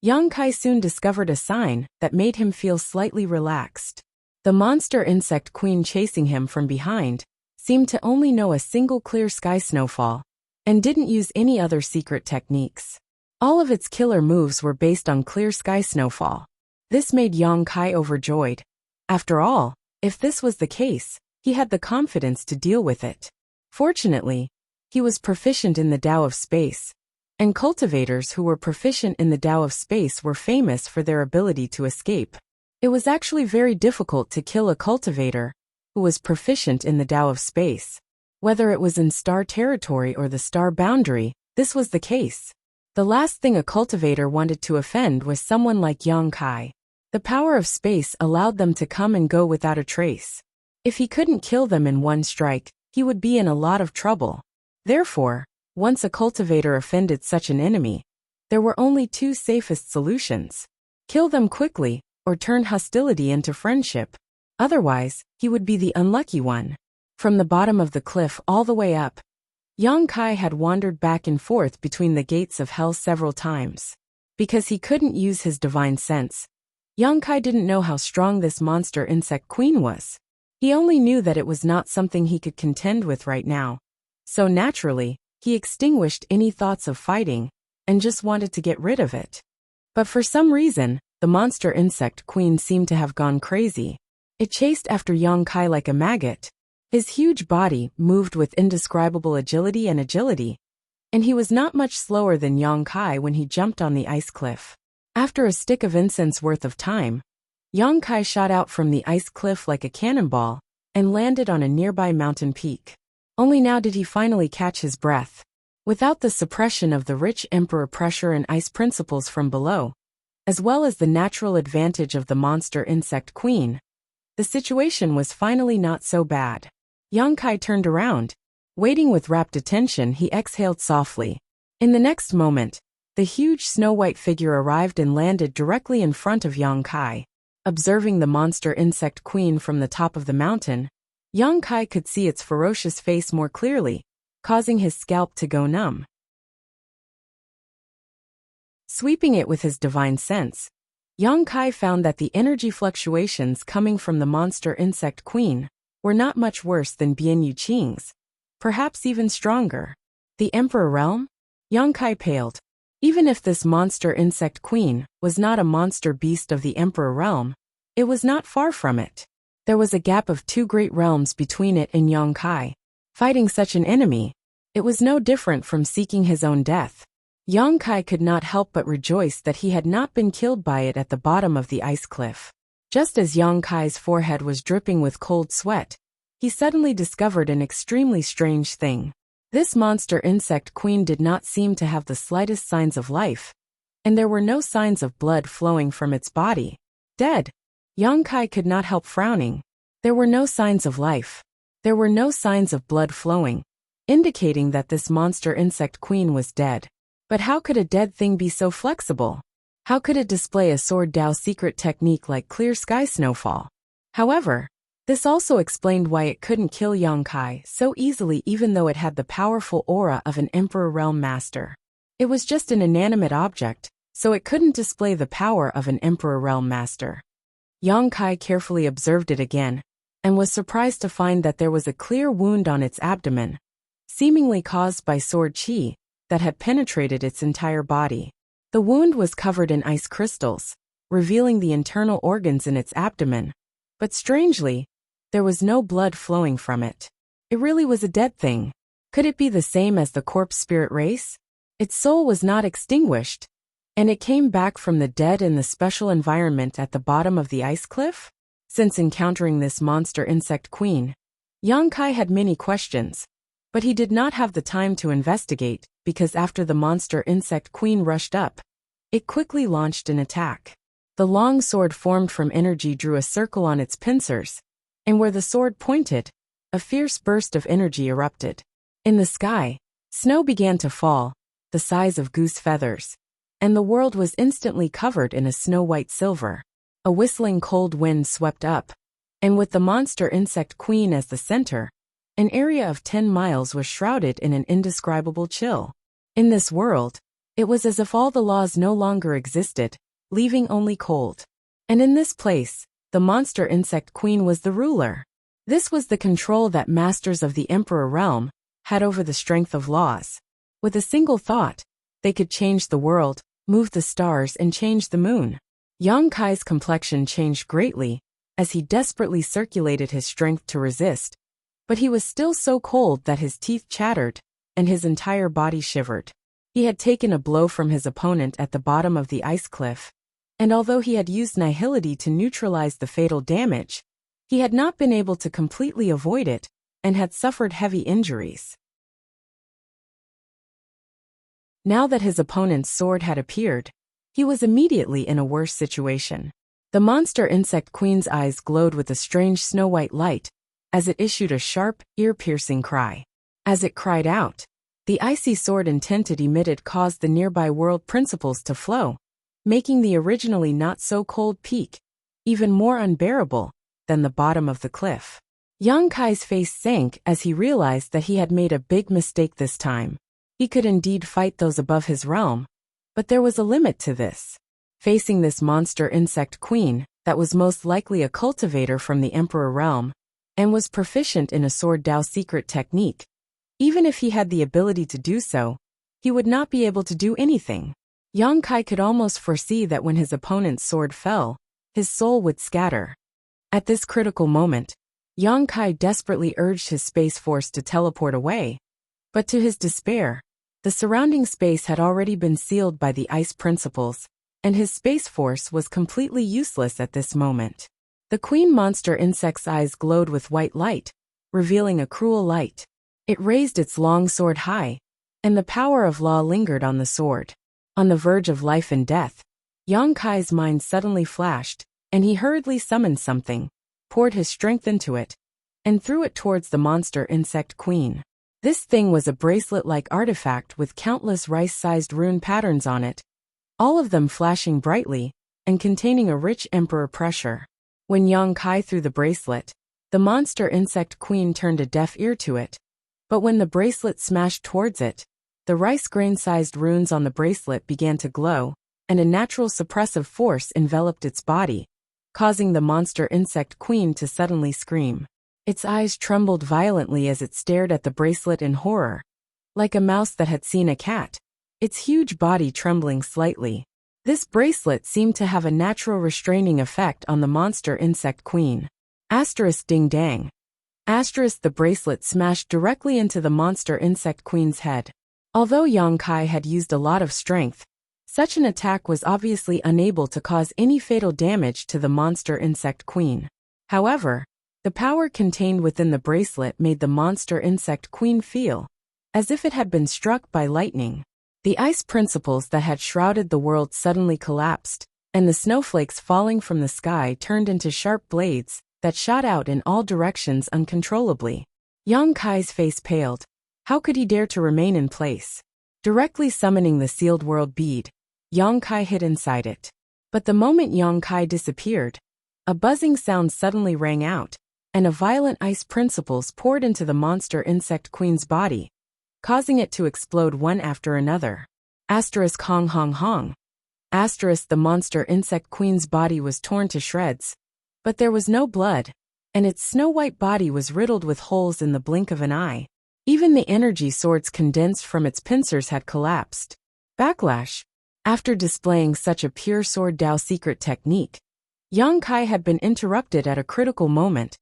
Yang Kai soon discovered a sign that made him feel slightly relaxed. The monster insect queen chasing him from behind seemed to only know a single clear sky snowfall, and didn't use any other secret techniques. All of its killer moves were based on clear sky snowfall. This made Yang Kai overjoyed. After all, if this was the case, he had the confidence to deal with it. Fortunately, he was proficient in the Tao of Space, and cultivators who were proficient in the Tao of Space were famous for their ability to escape. It was actually very difficult to kill a cultivator who was proficient in the Tao of Space. Whether it was in Star Territory or the Star Boundary, this was the case. The last thing a cultivator wanted to offend was someone like Yang Kai. The power of space allowed them to come and go without a trace. If he couldn't kill them in one strike, he would be in a lot of trouble. Therefore, Once a cultivator offended such an enemy, there were only two safest solutions: kill them quickly, or turn hostility into friendship. Otherwise, he would be the unlucky one. From the bottom of the cliff all the way up, Yang Kai had wandered back and forth between the gates of hell several times. Because he couldn't use his divine sense, Yang Kai didn't know how strong this monster insect queen was. He only knew that it was not something he could contend with right now. So naturally, he extinguished any thoughts of fighting and just wanted to get rid of it. But for some reason, the monster insect queen seemed to have gone crazy. It chased after Yang Kai like a maggot. His huge body moved with indescribable agility, and he was not much slower than Yang Kai when he jumped on the ice cliff. After a stick of incense worth of time, Yang Kai shot out from the ice cliff like a cannonball and landed on a nearby mountain peak. Only now did he finally catch his breath. Without the suppression of the rich emperor pressure and ice principles from below, as well as the natural advantage of the monster insect queen, the situation was finally not so bad. Yang Kai turned around. Waiting with rapt attention, he exhaled softly. In the next moment, the huge snow-white figure arrived and landed directly in front of Yang Kai. Observing the monster insect queen from the top of the mountain, Yang Kai could see its ferocious face more clearly, causing his scalp to go numb. Sweeping it with his divine sense, Yang Kai found that the energy fluctuations coming from the monster insect queen were not much worse than Bian Yuqing's, perhaps even stronger. The Emperor Realm? Yang Kai paled. Even if this monster insect queen was not a monster beast of the Emperor Realm, it was not far from it. There was a gap of 2 great realms between it and Yang Kai. Fighting such an enemy, it was no different from seeking his own death. Yang Kai could not help but rejoice that he had not been killed by it at the bottom of the ice cliff. Just as Yang Kai's forehead was dripping with cold sweat, he suddenly discovered an extremely strange thing. This monster insect queen did not seem to have the slightest signs of life, and there were no signs of blood flowing from its body. Dead. Yang Kai could not help frowning. There were no signs of life. There were no signs of blood flowing, indicating that this monster insect queen was dead. But how could a dead thing be so flexible? How could it display a sword Dao secret technique like clear sky snowfall? However, this also explained why it couldn't kill Yang Kai so easily even though it had the powerful aura of an Emperor Realm Master. It was just an inanimate object, so it couldn't display the power of an Emperor Realm Master. Yang Kai carefully observed it again, and was surprised to find that there was a clear wound on its abdomen, seemingly caused by sword qi, that had penetrated its entire body. The wound was covered in ice crystals, revealing the internal organs in its abdomen, but strangely, there was no blood flowing from it. It really was a dead thing. Could it be the same as the corpse spirit race? Its soul was not extinguished, and it came back from the dead in the special environment at the bottom of the ice cliff? Since encountering this monster insect queen, Yang Kai had many questions, but he did not have the time to investigate because after the monster insect queen rushed up, it quickly launched an attack. The long sword formed from energy drew a circle on its pincers, and where the sword pointed, a fierce burst of energy erupted. In the sky, snow began to fall, the size of goose feathers, and the world was instantly covered in a snow-white silver. A whistling cold wind swept up, and with the monster insect queen as the center, an area of 10 miles was shrouded in an indescribable chill. In this world, it was as if all the laws no longer existed, leaving only cold. And in this place, the monster insect queen was the ruler. This was the control that masters of the Emperor Realm had over the strength of laws. With a single thought, they could change the world, move the stars, and change the moon. Yang Kai's complexion changed greatly as he desperately circulated his strength to resist, but he was still so cold that his teeth chattered and his entire body shivered. He had taken a blow from his opponent at the bottom of the ice cliff, and although he had used nihility to neutralize the fatal damage, he had not been able to completely avoid it and had suffered heavy injuries. Now that his opponent's sword had appeared, he was immediately in a worse situation. The monster insect queen's eyes glowed with a strange snow-white light as it issued a sharp, ear-piercing cry. As it cried out, The icy sword and tint it emitted caused the nearby world principles to flow, making the originally not-so-cold peak even more unbearable than the bottom of the cliff. Yang Kai's face sank as he realized that he had made a big mistake this time. He could indeed fight those above his realm, but there was a limit to this. Facing this monster insect queen that was most likely a cultivator from the Emperor realm and was proficient in a sword Dao secret technique, even if he had the ability to do so, he would not be able to do anything. Yang Kai could almost foresee that when his opponent's sword fell, his soul would scatter. At this critical moment, Yang Kai desperately urged his space force to teleport away, but to his despair, the surrounding space had already been sealed by the ice principles, and his space force was completely useless at this moment. The queen monster insect's eyes glowed with white light, revealing a cruel light. It raised its long sword high, and the power of law lingered on the sword. On the verge of life and death, Yang Kai's mind suddenly flashed, and he hurriedly summoned something, poured his strength into it, and threw it towards the monster insect queen. This thing was a bracelet-like artifact with countless rice-sized rune patterns on it, all of them flashing brightly and containing a rich emperor pressure. When Yang Kai threw the bracelet, the monster insect queen turned a deaf ear to it, but when the bracelet smashed towards it, the rice grain-sized runes on the bracelet began to glow, and a natural suppressive force enveloped its body, causing the monster insect queen to suddenly scream. Its eyes trembled violently as it stared at the bracelet in horror, like a mouse that had seen a cat, its huge body trembling slightly. This bracelet seemed to have a natural restraining effect on the monster insect queen. Asterisk ding dang. Asterisk the bracelet smashed directly into the monster insect queen's head. Although Yang Kai had used a lot of strength, such an attack was obviously unable to cause any fatal damage to the monster insect queen. However, the power contained within the bracelet made the monster insect queen feel as if it had been struck by lightning. The ice principles that had shrouded the world suddenly collapsed, and the snowflakes falling from the sky turned into sharp blades that shot out in all directions uncontrollably. Yang Kai's face paled. How could he dare to remain in place? Directly summoning the sealed world bead, Yang Kai hid inside it. But the moment Yang Kai disappeared, a buzzing sound suddenly rang out, and a violent ice principles poured into the monster insect queen's body, causing it to explode one after another. Asterisk hong hong hong. Asterisk the monster insect queen's body was torn to shreds, but there was no blood, and its snow-white body was riddled with holes in the blink of an eye. Even the energy swords condensed from its pincers had collapsed. Backlash. After displaying such a pure sword Dao secret technique, Yang Kai had been interrupted at a critical moment,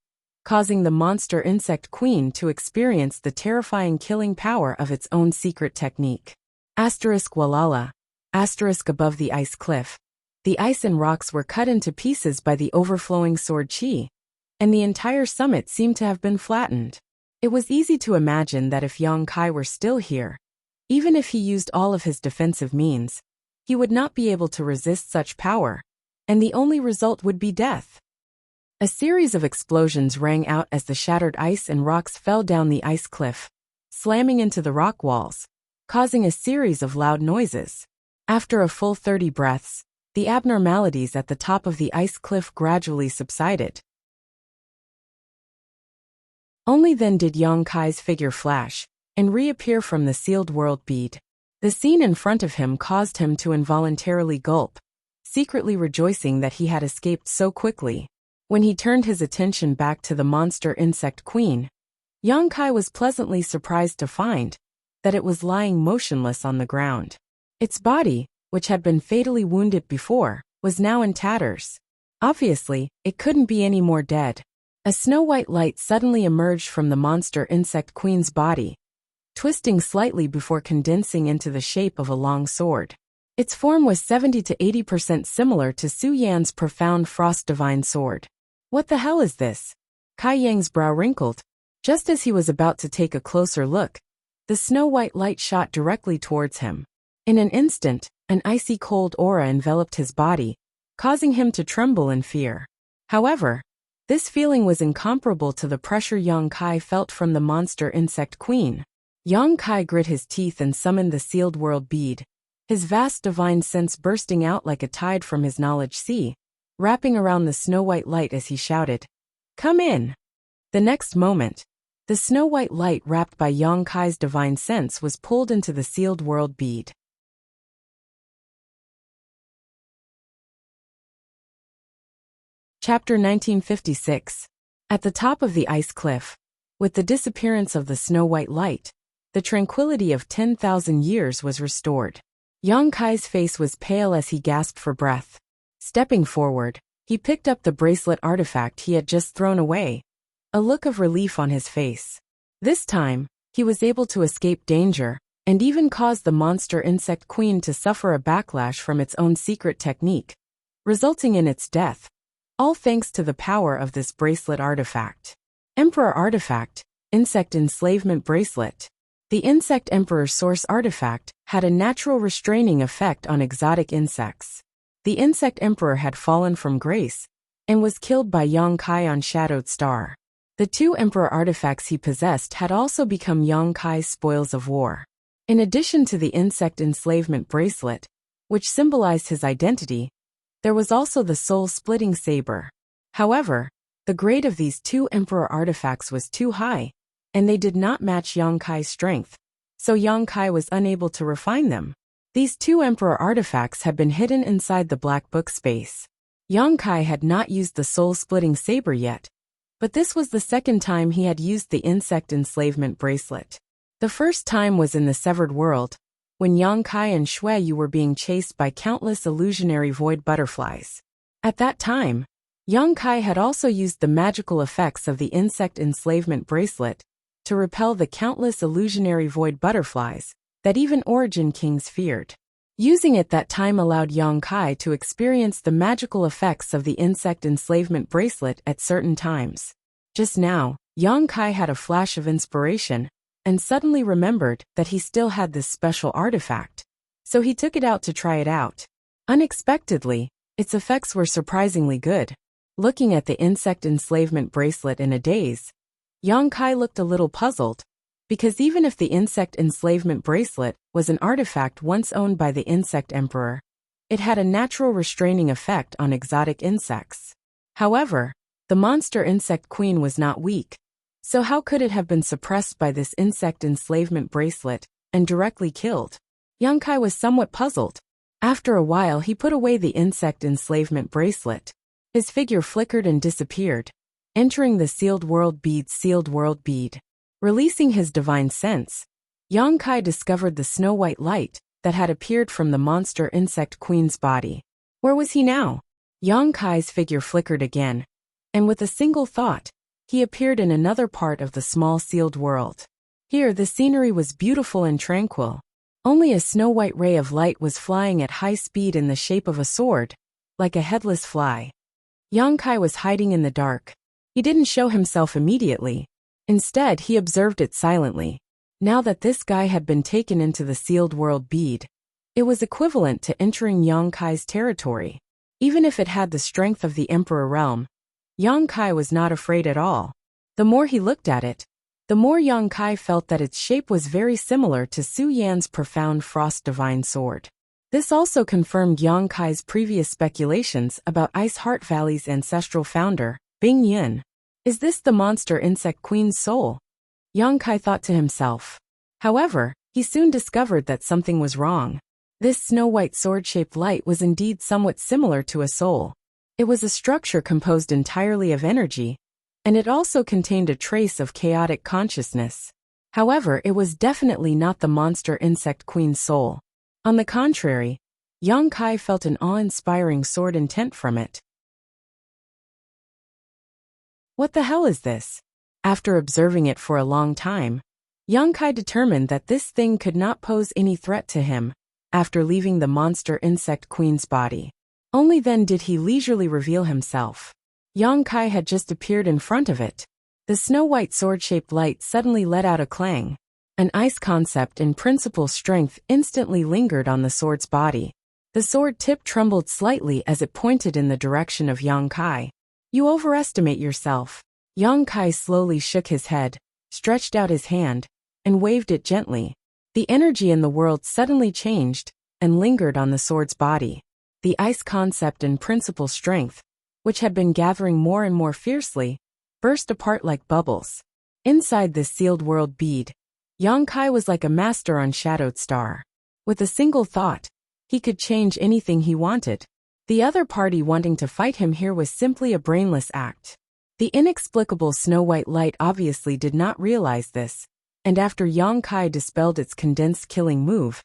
causing the monster insect queen to experience the terrifying killing power of its own secret technique. Asterisk walala. Asterisk above the ice cliff. The ice and rocks were cut into pieces by the overflowing sword chi, and the entire summit seemed to have been flattened. It was easy to imagine that if Yang Kai were still here, even if he used all of his defensive means, he would not be able to resist such power, and the only result would be death. A series of explosions rang out as the shattered ice and rocks fell down the ice cliff, slamming into the rock walls, causing a series of loud noises. After a full 30 breaths, the abnormalities at the top of the ice cliff gradually subsided. Only then did Yang Kai's figure flash and reappear from the sealed world bead. The scene in front of him caused him to involuntarily gulp, secretly rejoicing that he had escaped so quickly. When he turned his attention back to the monster insect queen, Yang Kai was pleasantly surprised to find that it was lying motionless on the ground. Its body, which had been fatally wounded before, was now in tatters. Obviously, it couldn't be any more dead. A snow-white light suddenly emerged from the monster insect queen's body, twisting slightly before condensing into the shape of a long sword. Its form was 70 to 80% similar to Su Yan's profound frost divine sword. What the hell is this? Kai Yang's brow wrinkled. Just as he was about to take a closer look, the snow-white light shot directly towards him. In an instant, an icy cold aura enveloped his body, causing him to tremble in fear. However, this feeling was incomparable to the pressure Yang Kai felt from the monster insect queen. Yang Kai grit his teeth and summoned the sealed world bead, his vast divine sense bursting out like a tide from his knowledge sea, wrapping around the snow-white light as he shouted, "Come in!" The next moment, the snow-white light wrapped by Yang Kai's divine sense was pulled into the sealed world bead. Chapter 1956. At the top of the ice cliff, with the disappearance of the snow-white light, the tranquility of 10,000 years was restored. Yang Kai's face was pale as he gasped for breath. Stepping forward, he picked up the bracelet artifact he had just thrown away, a look of relief on his face. This time, he was able to escape danger, and even cause the monster insect queen to suffer a backlash from its own secret technique, resulting in its death, all thanks to the power of this bracelet artifact. Emperor Artifact, Insect Enslavement Bracelet. The Insect Emperor Source Artifact had a natural restraining effect on exotic insects. The Insect Emperor had fallen from grace and was killed by Yang Kai on Shadowed Star. The two Emperor artifacts he possessed had also become Yang Kai's spoils of war. In addition to the Insect Enslavement Bracelet, which symbolized his identity, there was also the soul-splitting saber. However, the grade of these two Emperor artifacts was too high, and they did not match Yang Kai's strength, so Yang Kai was unable to refine them. These two Emperor artifacts had been hidden inside the Black Book space. Yang Kai had not used the soul-splitting saber yet, but this was the second time he had used the Insect Enslavement Bracelet. The first time was in the Severed World, when Yang Kai and Shui Yu were being chased by countless illusionary void butterflies. At that time, Yang Kai had also used the magical effects of the Insect Enslavement Bracelet to repel the countless illusionary void butterflies that even Origin Kings feared. Using it that time allowed Yang Kai to experience the magical effects of the Insect Enslavement Bracelet at certain times. Just now, Yang Kai had a flash of inspiration and suddenly remembered that he still had this special artifact, so he took it out to try it out. Unexpectedly, its effects were surprisingly good. Looking at the Insect Enslavement Bracelet in a daze, Yang Kai looked a little puzzled, because even if the Insect Enslavement Bracelet was an artifact once owned by the Insect Emperor, it had a natural restraining effect on exotic insects. However, the monster insect queen was not weak, so how could it have been suppressed by this Insect Enslavement Bracelet and directly killed? Yang Kai was somewhat puzzled. After a while he put away the Insect Enslavement Bracelet. His figure flickered and disappeared, entering the sealed world bead. Releasing his divine sense, Yang Kai discovered the snow-white light that had appeared from the monster insect queen's body. Where was he now? Yang Kai's figure flickered again, and with a single thought, he appeared in another part of the small sealed world. Here the scenery was beautiful and tranquil. Only a snow-white ray of light was flying at high speed in the shape of a sword, like a headless fly. Yang Kai was hiding in the dark. He didn't show himself immediately. Instead, he observed it silently. Now that this guy had been taken into the sealed world bead, it was equivalent to entering Yang Kai's territory. Even if it had the strength of the Emperor realm, Yang Kai was not afraid at all. The more he looked at it, the more Yang Kai felt that its shape was very similar to Su Yan's profound frost divine sword. This also confirmed Yang Kai's previous speculations about Ice Heart Valley's ancestral founder, Bing Yun. Is this the monster insect queen's soul? Yang Kai thought to himself. However, he soon discovered that something was wrong. This snow-white sword-shaped light was indeed somewhat similar to a soul. It was a structure composed entirely of energy, and it also contained a trace of chaotic consciousness. However, it was definitely not the monster insect queen's soul. On the contrary, Yang Kai felt an awe-inspiring sword intent from it. What the hell is this? After observing it for a long time, Yang Kai determined that this thing could not pose any threat to him after leaving the monster insect queen's body. Only then did he leisurely reveal himself. Yang Kai had just appeared in front of it. The snow-white sword-shaped light suddenly let out a clang. An ice concept in principal strength instantly lingered on the sword's body. The sword tip trembled slightly as it pointed in the direction of Yang Kai. You overestimate yourself. Yang Kai slowly shook his head, stretched out his hand, and waved it gently. The energy in the world suddenly changed and lingered on the sword's body. The ice concept and principle strength, which had been gathering more and more fiercely, burst apart like bubbles. Inside this sealed world bead, Yang Kai was like a master on Shadowed Star. With a single thought, he could change anything he wanted. The other party wanting to fight him here was simply a brainless act. The inexplicable snow-white light obviously did not realize this, and after Yang Kai dispelled its condensed killing move,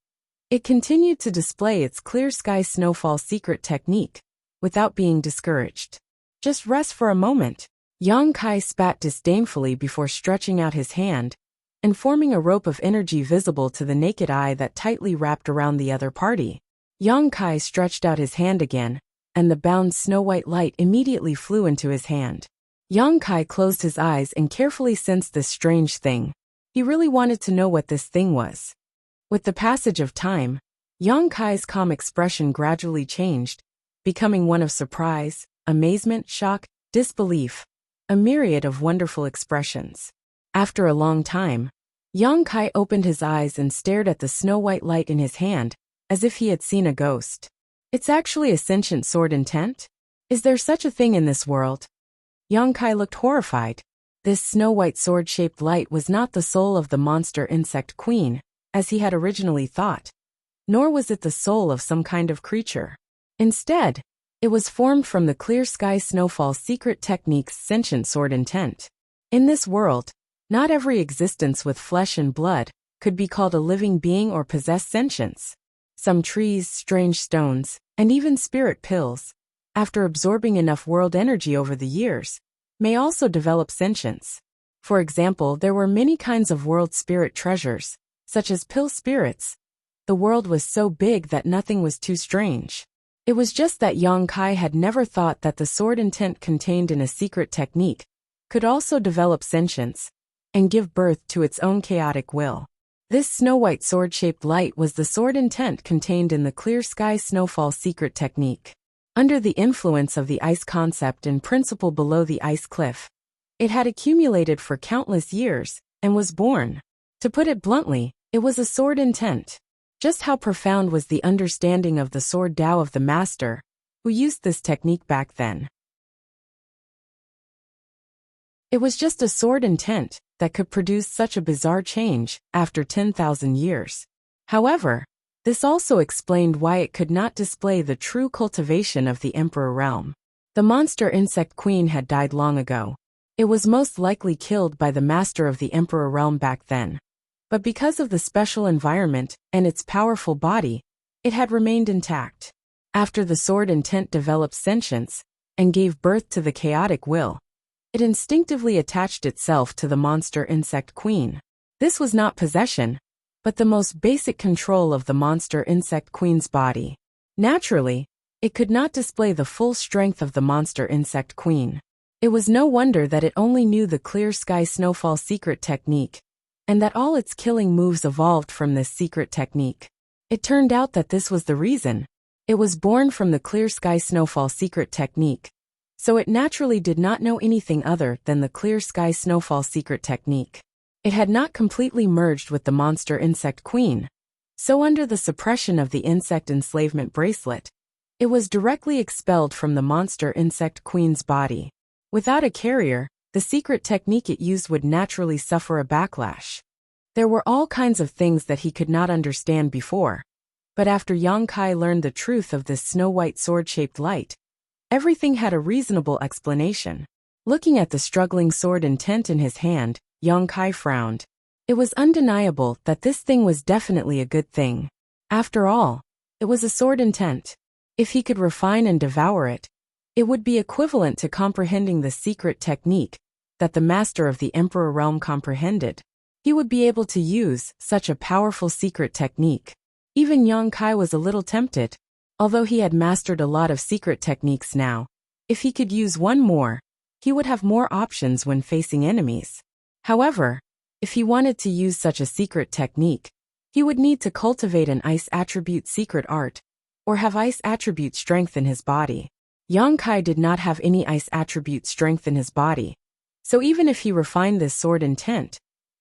it continued to display its clear sky snowfall secret technique, without being discouraged. Just rest for a moment. Yang Kai spat disdainfully before stretching out his hand, and forming a rope of energy visible to the naked eye that tightly wrapped around the other party. Yang Kai stretched out his hand again, and the bound snow-white light immediately flew into his hand. Yang Kai closed his eyes and carefully sensed this strange thing. He really wanted to know what this thing was. With the passage of time, Yang Kai's calm expression gradually changed, becoming one of surprise, amazement, shock, disbelief, a myriad of wonderful expressions. After a long time, Yang Kai opened his eyes and stared at the snow-white light in his hand, as if he had seen a ghost. It's actually a sentient sword intent? Is there such a thing in this world? Yang Kai looked horrified. This snow-white sword-shaped light was not the soul of the monster insect queen, as he had originally thought. Nor was it the soul of some kind of creature. Instead, it was formed from the clear sky snowfall secret technique's sentient sword intent. In this world, not every existence with flesh and blood could be called a living being or possess sentience. Some trees, strange stones, and even spirit pills, after absorbing enough world energy over the years, may also develop sentience. For example, there were many kinds of world spirit treasures, such as pill spirits. The world was so big that nothing was too strange. It was just that Yang Kai had never thought that the sword intent contained in a secret technique could also develop sentience and give birth to its own chaotic will. This snow-white sword-shaped light was the sword intent contained in the clear sky snowfall secret technique. Under the influence of the ice concept and principle below the ice cliff, it had accumulated for countless years and was born. To put it bluntly, it was a sword intent. Just how profound was the understanding of the sword Tao of the master, who used this technique back then? It was just a sword intent that could produce such a bizarre change after 10,000 years. However, this also explained why it could not display the true cultivation of the Emperor realm. The monster insect queen had died long ago. It was most likely killed by the master of the Emperor realm back then. But because of the special environment and its powerful body, it had remained intact. After the sword intent developed sentience and gave birth to the chaotic will, it instinctively attached itself to the monster insect queen. This was not possession, but the most basic control of the monster insect queen's body. Naturally, it could not display the full strength of the monster insect queen. It was no wonder that it only knew the clear sky snowfall secret technique, and that all its killing moves evolved from this secret technique. It turned out that this was the reason. It was born from the clear sky snowfall secret technique, so it naturally did not know anything other than the clear sky snowfall secret technique. It had not completely merged with the monster insect queen, so under the suppression of the insect enslavement bracelet, it was directly expelled from the monster insect queen's body. Without a carrier, the secret technique it used would naturally suffer a backlash. There were all kinds of things that he could not understand before, but after Yang Kai learned the truth of this snow-white sword-shaped light, everything had a reasonable explanation. Looking at the struggling sword intent in his hand, Yang Kai frowned. It was undeniable that this thing was definitely a good thing. After all, it was a sword intent. If he could refine and devour it, it would be equivalent to comprehending the secret technique that the master of the Emperor realm comprehended. He would be able to use such a powerful secret technique. Even Yang Kai was a little tempted. Although he had mastered a lot of secret techniques now, if he could use one more, he would have more options when facing enemies. However, if he wanted to use such a secret technique, he would need to cultivate an ice attribute secret art, or have ice attribute strength in his body. Yang Kai did not have any ice attribute strength in his body, so even if he refined this sword intent,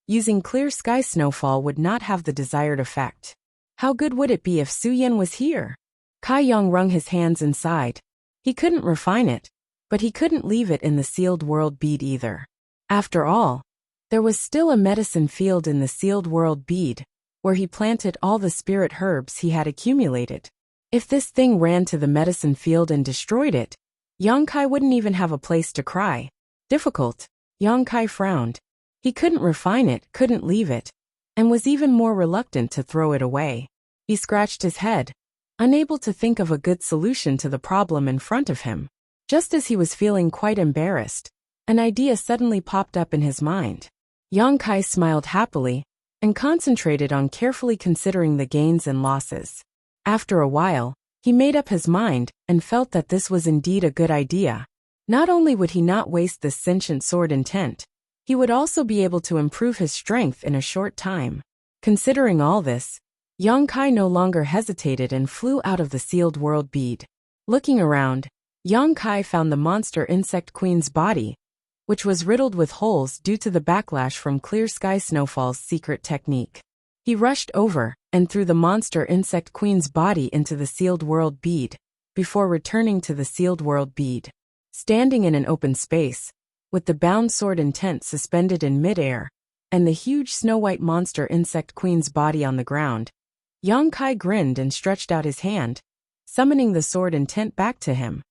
Using clear sky snowfall would not have the desired effect. How good would it be if Su Yan was here? Kai Yong wrung his hands inside. He couldn't refine it, but he couldn't leave it in the sealed world bead either. After all, there was still a medicine field in the sealed world bead, where he planted all the spirit herbs he had accumulated. If this thing ran to the medicine field and destroyed it, Yang Kai wouldn't even have a place to cry. Difficult. Yang Kai frowned. He couldn't refine it, couldn't leave it, and was even more reluctant to throw it away. He scratched his head, unable to think of a good solution to the problem in front of him. Just as he was feeling quite embarrassed, an idea suddenly popped up in his mind. Yang Kai smiled happily and concentrated on carefully considering the gains and losses. After a while, he made up his mind and felt that this was indeed a good idea. Not only would he not waste this sentient sword intent, he would also be able to improve his strength in a short time. Considering all this, Yang Kai no longer hesitated and flew out of the sealed world bead. Looking around, Yang Kai found the monster insect queen's body, which was riddled with holes due to the backlash from Clear Sky Snowfall's secret technique. He rushed over and threw the monster insect queen's body into the sealed world bead, before returning to the sealed world bead. Standing in an open space, with the bound sword intent suspended in midair, and the huge snow-white monster insect queen's body on the ground, Yang Kai grinned and stretched out his hand, summoning the sword intent back to him.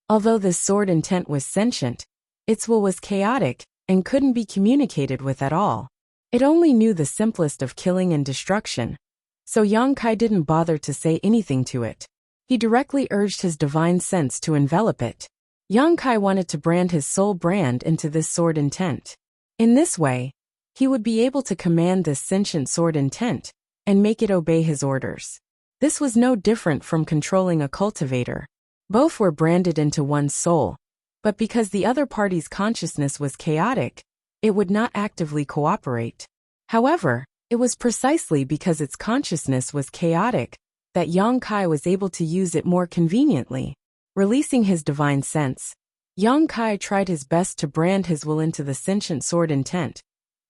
Although this sword intent was sentient, its will was chaotic and couldn't be communicated with at all. It only knew the simplest of killing and destruction, so Yang Kai didn't bother to say anything to it. He directly urged his divine sense to envelop it. Yang Kai wanted to brand his soul brand into this sword intent. In this way, he would be able to command this sentient sword intent and make it obey his orders. This was no different from controlling a cultivator. Both were branded into one's soul, but because the other party's consciousness was chaotic, it would not actively cooperate. However, it was precisely because its consciousness was chaotic that Yang Kai was able to use it more conveniently. Releasing his divine sense, Yang Kai tried his best to brand his will into the sentient sword intent,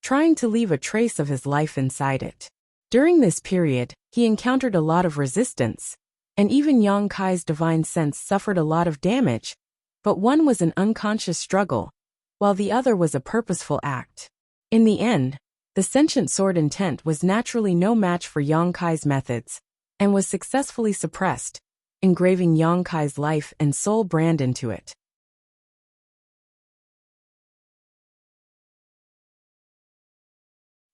trying to leave a trace of his life inside it. During this period, he encountered a lot of resistance, and even Yang Kai's divine sense suffered a lot of damage, but one was an unconscious struggle, while the other was a purposeful act. In the end, the sentient sword intent was naturally no match for Yang Kai's methods, and was successfully suppressed, engraving Yang Kai's life and soul brand into it.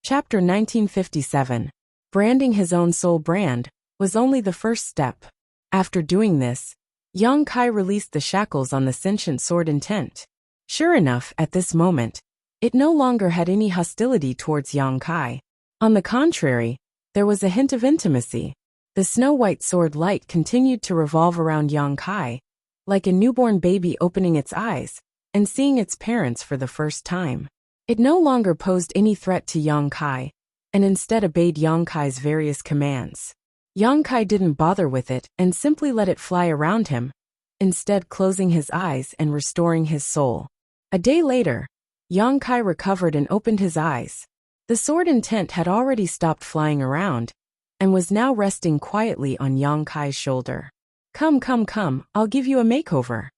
Chapter 1957. Branding his own soul brand was only the first step. After doing this, Yang Kai released the shackles on the sentient sword intent. Sure enough, at this moment, it no longer had any hostility towards Yang Kai. On the contrary, there was a hint of intimacy. The snow-white sword light continued to revolve around Yang Kai, like a newborn baby opening its eyes and seeing its parents for the first time. It no longer posed any threat to Yang Kai, and instead obeyed Yang Kai's various commands. Yang Kai didn't bother with it and simply let it fly around him, instead closing his eyes and restoring his soul. A day later, Yang Kai recovered and opened his eyes. The sword intent had already stopped flying around, and was now resting quietly on Yang Kai's shoulder. Come, I'll give you a makeover.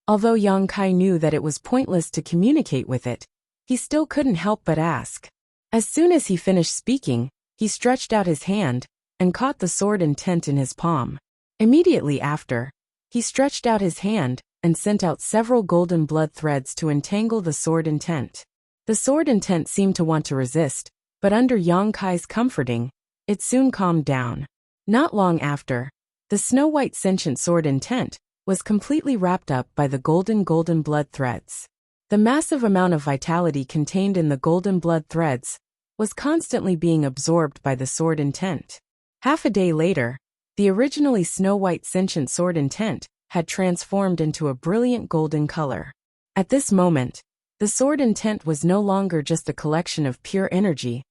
Although Yang Kai knew that it was pointless to communicate with it, he still couldn't help but ask. As soon as he finished speaking, he stretched out his hand and caught the sword intent in his palm. Immediately after, he stretched out his hand and sent out several golden blood threads to entangle the sword intent. The sword intent seemed to want to resist, but under Yang Kai's comforting, it soon calmed down. Not long after, the snow-white sentient sword intent was completely wrapped up by the golden blood threads. The massive amount of vitality contained in the golden blood threads was constantly being absorbed by the sword intent. Half a day later, the originally snow-white sentient sword intent had transformed into a brilliant golden color. At this moment, the sword intent was no longer just a collection of pure energy,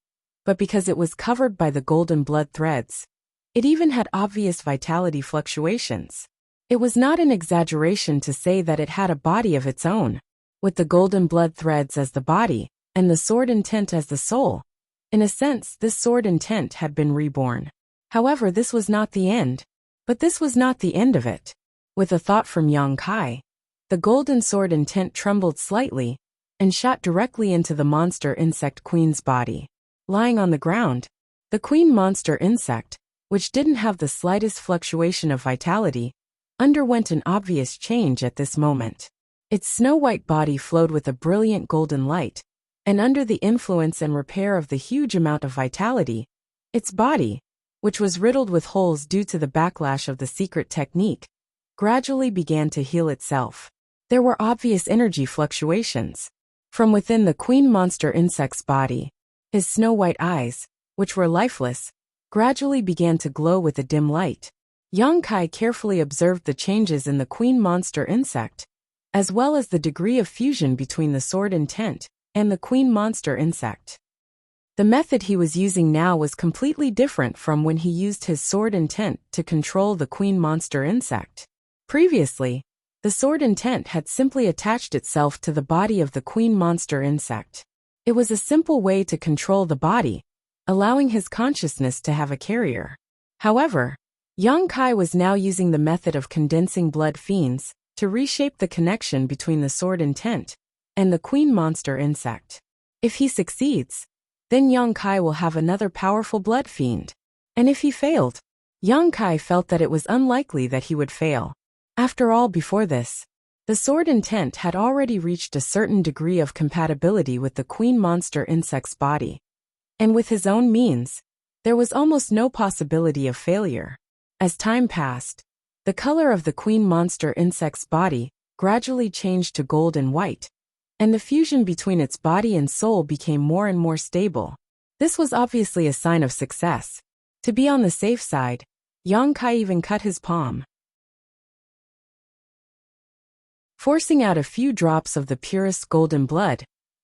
but because it was covered by the golden blood threads, it even had obvious vitality fluctuations. It was not an exaggeration to say that it had a body of its own, with the golden blood threads as the body, and the sword intent as the soul. In a sense, this sword intent had been reborn. However, this was not the end. But this was not the end of it. With a thought from Yang Kai, the golden sword intent trembled slightly and shot directly into the monster insect queen's body. Lying on the ground, the queen monster insect, which didn't have the slightest fluctuation of vitality, underwent an obvious change at this moment. Its snow-white body flowed with a brilliant golden light, and under the influence and repair of the huge amount of vitality, its body, which was riddled with holes due to the backlash of the secret technique, gradually began to heal itself. There were obvious energy fluctuations. From within the queen monster insect's body, his snow-white eyes, which were lifeless, gradually began to glow with a dim light. Yang Kai carefully observed the changes in the queen monster insect, as well as the degree of fusion between the sword intent and the queen monster insect. The method he was using now was completely different from when he used his sword intent to control the queen monster insect. Previously, the sword intent had simply attached itself to the body of the queen monster insect. It was a simple way to control the body, allowing his consciousness to have a carrier. However, Yang Kai was now using the method of condensing blood fiends to reshape the connection between the sword intent and the queen monster insect. If he succeeds, then Yang Kai will have another powerful blood fiend. And if he failed, Yang Kai felt that it was unlikely that he would fail. After all, before this, the sword intent had already reached a certain degree of compatibility with the queen monster insect's body. And with his own means, there was almost no possibility of failure. As time passed, the color of the queen monster insect's body gradually changed to gold and white, and the fusion between its body and soul became more and more stable. This was obviously a sign of success. To be on the safe side, Yang Kai even cut his palm, forcing out a few drops of the purest golden blood.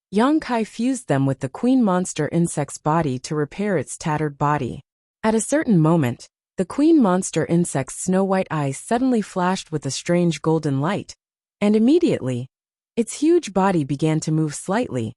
Yang Kai fused them with the queen monster insect's body to repair its tattered body. At a certain moment, the queen monster insect's snow-white eyes suddenly flashed with a strange golden light, and immediately, its huge body began to move slightly,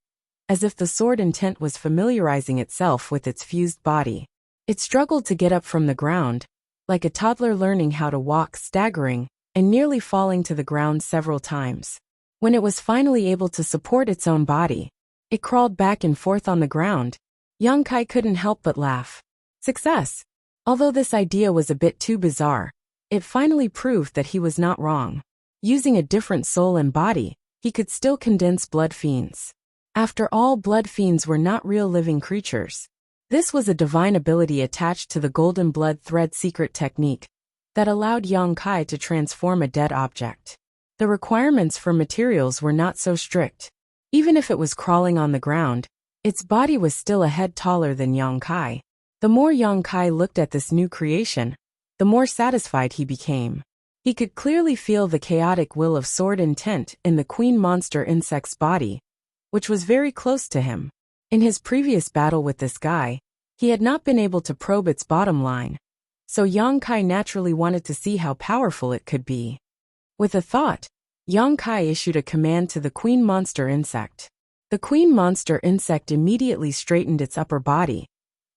as if the sword intent was familiarizing itself with its fused body. It struggled to get up from the ground, like a toddler learning how to walk, staggering and nearly falling to the ground several times. When it was finally able to support its own body, it crawled back and forth on the ground. Yang Kai couldn't help but laugh. Success! Although this idea was a bit too bizarre, it finally proved that he was not wrong. Using a different soul and body, he could still condense blood fiends. After all, blood fiends were not real living creatures. This was a divine ability attached to the golden blood thread secret technique that allowed Yang Kai to transform a dead object. The requirements for materials were not so strict. Even if it was crawling on the ground, its body was still a head taller than Yang Kai. The more Yang Kai looked at this new creation, the more satisfied he became. He could clearly feel the chaotic will of sword intent in the queen monster insect's body, which was very close to him. In his previous battle with this guy, he had not been able to probe its bottom line, so Yang Kai naturally wanted to see how powerful it could be. With a thought, Yang Kai issued a command to the queen monster insect. The queen monster insect immediately straightened its upper body,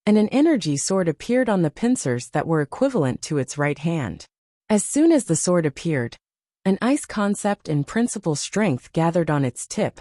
and an energy sword appeared on the pincers that were equivalent to its right hand. As soon as the sword appeared, an ice concept and principle strength gathered on its tip,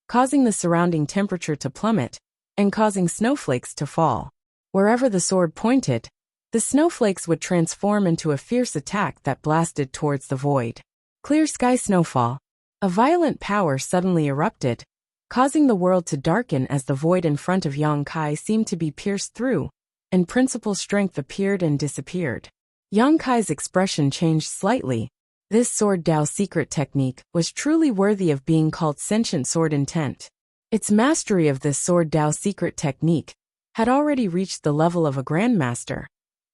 causing the surrounding temperature to plummet and causing snowflakes to fall. Wherever the sword pointed, the snowflakes would transform into a fierce attack that blasted towards the void. Clear sky snowfall. A violent power suddenly erupted, causing the world to darken as the void in front of Yang Kai seemed to be pierced through, and principal strength appeared and disappeared. Yang Kai's expression changed slightly. This sword Dao secret technique was truly worthy of being called sentient sword intent. Its mastery of this sword Dao secret technique had already reached the level of a grandmaster.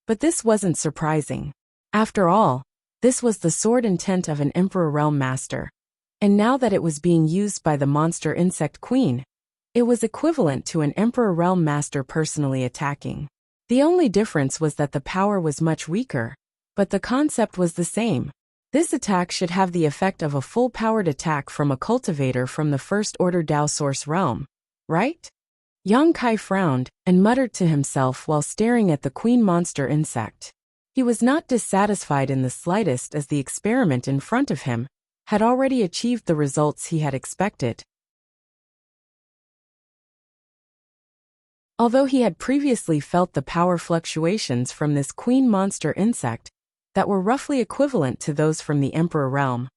But this wasn't surprising. After all, this was the sword intent of an Emperor Realm Master. And now that it was being used by the monster insect queen, it was equivalent to an Emperor Realm Master personally attacking. The only difference was that the power was much weaker, but the concept was the same. This attack should have the effect of a full-powered attack from a cultivator from the first-order Dao Source realm, right? Yang Kai frowned and muttered to himself while staring at the queen monster insect. He was not dissatisfied in the slightest, as the experiment in front of him had already achieved the results he had expected. Although he had previously felt the power fluctuations from this queen monster insect that were roughly equivalent to those from the Emperor realm,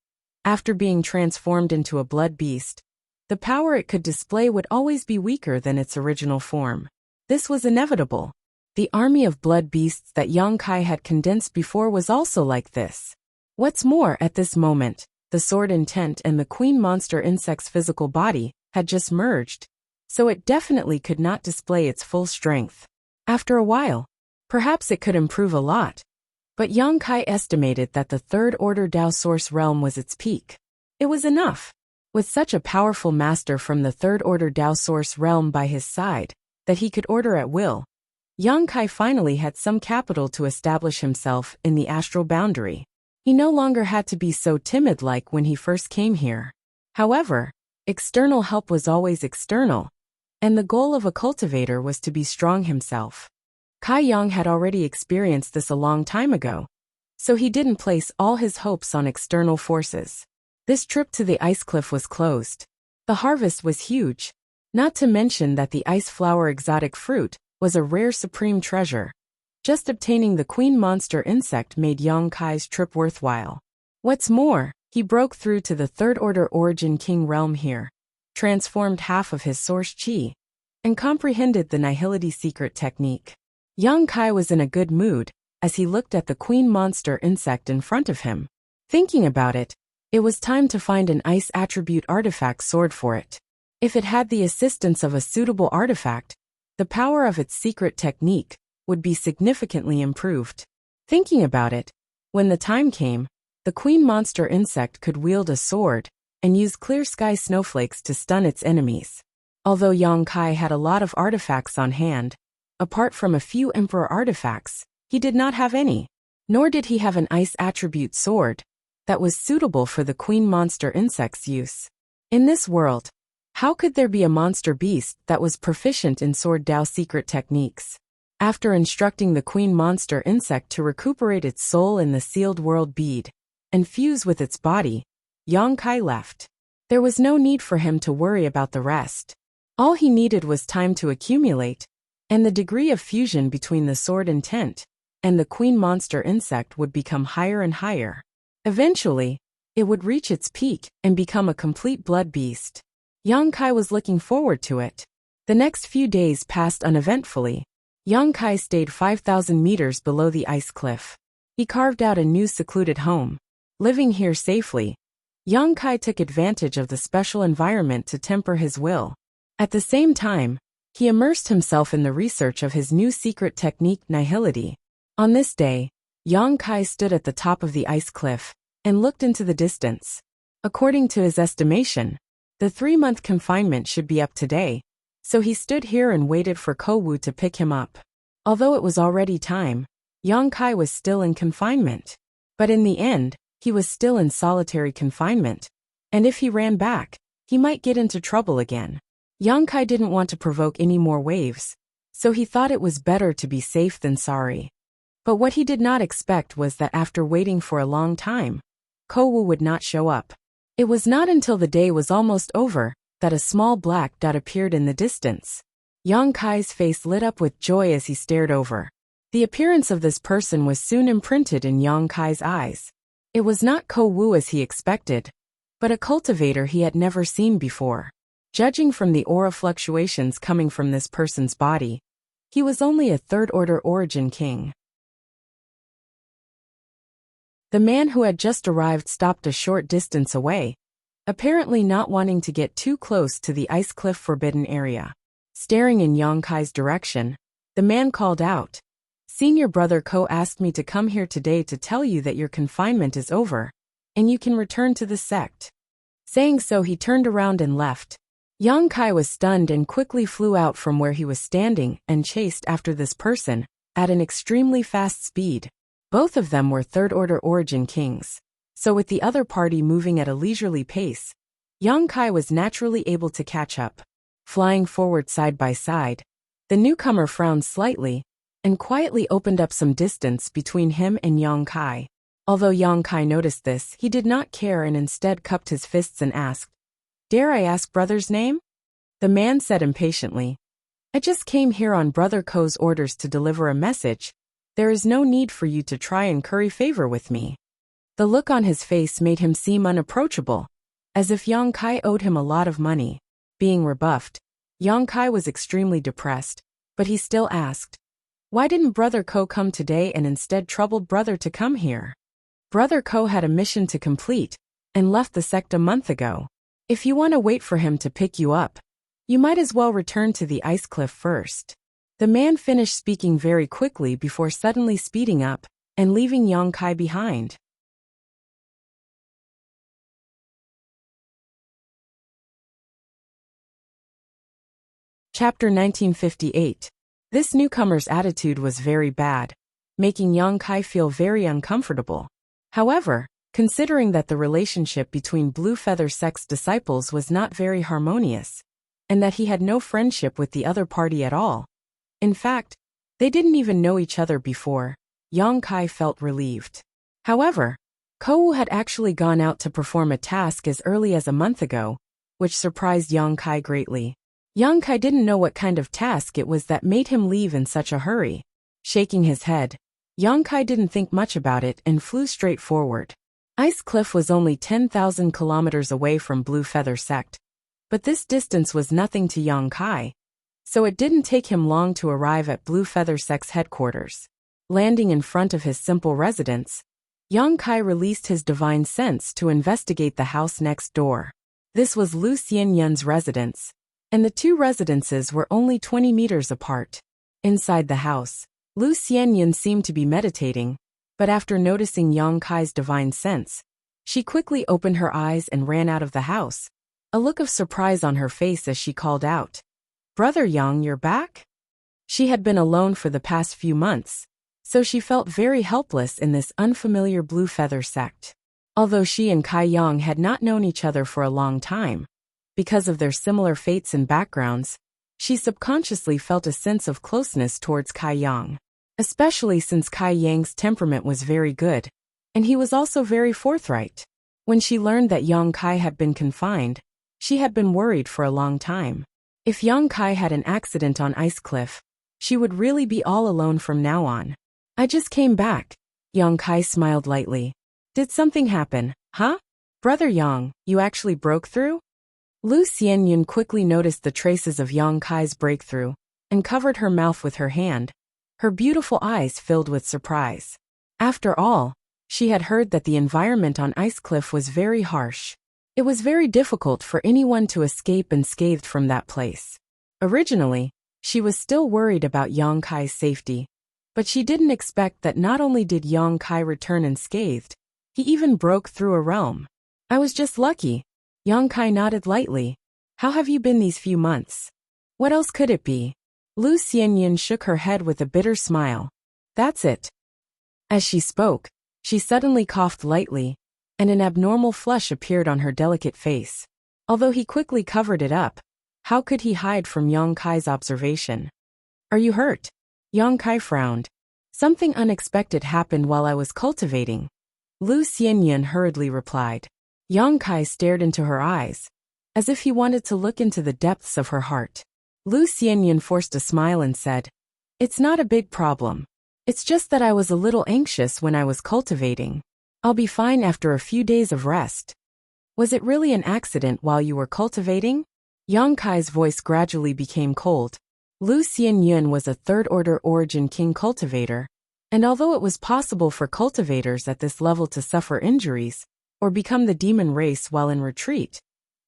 after being transformed into a blood beast, the power it could display would always be weaker than its original form. This was inevitable. The army of blood beasts that Yang Kai had condensed before was also like this. What's more, at this moment, the sword intent and the queen monster insect's physical body had just merged, so it definitely could not display its full strength. After a while, perhaps it could improve a lot, but Yang Kai estimated that the third-order Dao Source realm was its peak. It was enough, with such a powerful master from the third-order Dao Source realm by his side, that he could order at will. Yang Kai finally had some capital to establish himself in the astral boundary. He no longer had to be so timid like when he first came here. However, external help was always external, and the goal of a cultivator was to be strong himself. Kai Yang had already experienced this a long time ago, so he didn't place all his hopes on external forces. This trip to the ice cliff was closed. The harvest was huge, not to mention that the ice flower exotic fruit was a rare supreme treasure. Just obtaining the queen monster insect made Yang Kai's trip worthwhile. What's more, he broke through to the third-order origin king realm here, transformed half of his source chi, and comprehended the nihility secret technique. Yang Kai was in a good mood as he looked at the queen monster insect in front of him. Thinking about it, it was time to find an ice attribute artifact sword for it. If it had the assistance of a suitable artifact, the power of its secret technique would be significantly improved. Thinking about it, when the time came, the queen monster insect could wield a sword and use clear sky snowflakes to stun its enemies. Although Yang Kai had a lot of artifacts on hand, apart from a few emperor artifacts, he did not have any, nor did he have an ice attribute sword that was suitable for the queen monster insect's use. In this world, how could there be a monster beast that was proficient in sword Dao secret techniques? After instructing the queen monster insect to recuperate its soul in the sealed world bead and fuse with its body, Yang Kai left. There was no need for him to worry about the rest. All he needed was time to accumulate, and the degree of fusion between the sword intent and the queen monster insect would become higher and higher. Eventually, it would reach its peak and become a complete blood beast. Yang Kai was looking forward to it. The next few days passed uneventfully. Yang Kai stayed 5,000 meters below the ice cliff. He carved out a new secluded home. Living here safely, Yang Kai took advantage of the special environment to temper his will. At the same time, he immersed himself in the research of his new secret technique, nihility. On this day, Yang Kai stood at the top of the ice cliff and looked into the distance. According to his estimation, the 3-month confinement should be up today, so he stood here and waited for Kowu to pick him up. Although it was already time, Yang Kai was still in confinement. But in the end, he was still in solitary confinement, and if he ran back, he might get into trouble again. Yang Kai didn't want to provoke any more waves, so he thought it was better to be safe than sorry. But what he did not expect was that after waiting for a long time, Kowu would not show up. It was not until the day was almost over that a small black dot appeared in the distance. Yang Kai's face lit up with joy as he stared over. The appearance of this person was soon imprinted in Yang Kai's eyes. It was not Kowu as he expected, but a cultivator he had never seen before. Judging from the aura fluctuations coming from this person's body, he was only a third-order origin king. The man who had just arrived stopped a short distance away, apparently not wanting to get too close to the ice cliff forbidden area. Staring in Yang Kai's direction, the man called out, "Senior brother Ko asked me to come here today to tell you that your confinement is over, and you can return to the sect." Saying so, he turned around and left. Yang Kai was stunned and quickly flew out from where he was standing and chased after this person at an extremely fast speed. Both of them were third-order origin kings, So with the other party moving at a leisurely pace, Yang Kai was naturally able to catch up. Flying forward side by side, the newcomer frowned slightly and quietly opened up some distance between him and Yang Kai. Although Yang Kai noticed this, he did not care and instead cupped his fists and asked, "Dare I ask brother's name?" The man said impatiently, "I just came here on Brother Ko's orders to deliver a message. There is no need for you to try and curry favor with me." The look on his face made him seem unapproachable, as if Yang Kai owed him a lot of money. Being rebuffed, Yang Kai was extremely depressed, but he still asked, "Why didn't Brother Ko come today and instead troubled brother to come here?" Brother Ko had a mission to complete and left the sect a month ago. If you want to wait for him to pick you up, you might as well return to the ice cliff first. The man finished speaking very quickly before suddenly speeding up and leaving Yang Kai behind. Chapter 1958. This newcomer's attitude was very bad, making Yang Kai feel very uncomfortable. However, considering that the relationship between Blue Feather Sect's disciples was not very harmonious, and that he had no friendship with the other party at all, in fact, they didn't even know each other before, Yang Kai felt relieved. However, Kou had actually gone out to perform a task as early as a month ago, which surprised Yang Kai greatly. Yang Kai didn't know what kind of task it was that made him leave in such a hurry. Shaking his head, Yang Kai didn't think much about it and flew straight forward. Ice Cliff was only 10,000 kilometers away from Blue Feather Sect, but this distance was nothing to Yang Kai, so it didn't take him long to arrive at Blue Feather Sect's headquarters. Landing in front of his simple residence, Yang Kai released his divine sense to investigate the house next door. This was Lu Xianyun's residence, and the two residences were only 20 meters apart. Inside the house, Lu Xianyun seemed to be meditating, but after noticing Yang Kai's divine sense, she quickly opened her eyes and ran out of the house, a look of surprise on her face as she called out, "Brother Yang, you're back?" She had been alone for the past few months, so she felt very helpless in this unfamiliar Blue Feather Sect. Although she and Kai Yang had not known each other for a long time, because of their similar fates and backgrounds, she subconsciously felt a sense of closeness towards Kai Yang, especially since Kai Yang's temperament was very good, and he was also very forthright. When she learned that Yang Kai had been confined, she had been worried for a long time. If Yang Kai had an accident on Ice Cliff, she would really be all alone from now on. "I just came back." Yang Kai smiled lightly. "Did something happen, huh? Brother Yang, you actually broke through?" Lu Xianyun quickly noticed the traces of Yang Kai's breakthrough and covered her mouth with her hand, her beautiful eyes filled with surprise. After all, she had heard that the environment on Ice Cliff was very harsh. It was very difficult for anyone to escape unscathed from that place. Originally, she was still worried about Yang Kai's safety, but she didn't expect that not only did Yang Kai return unscathed, he even broke through a realm. "I was just lucky." Yang Kai nodded lightly. "How have you been these few months?" "What else could it be?" Lu Xianyun shook her head with a bitter smile. "That's it." As she spoke, she suddenly coughed lightly, and an abnormal flush appeared on her delicate face. Although he quickly covered it up, how could he hide from Yang Kai's observation? "Are you hurt?" Yang Kai frowned. "Something unexpected happened while I was cultivating," Lu Xianyun hurriedly replied. Yang Kai stared into her eyes, as if he wanted to look into the depths of her heart. Lu Xianyun forced a smile and said, "It's not a big problem. It's just that I was a little anxious when I was cultivating. I'll be fine after a few days of rest." "Was it really an accident while you were cultivating?" Yang Kai's voice gradually became cold. Lu Xianyun was a third-order origin king cultivator, and although it was possible for cultivators at this level to suffer injuries, or become the demon race while in retreat,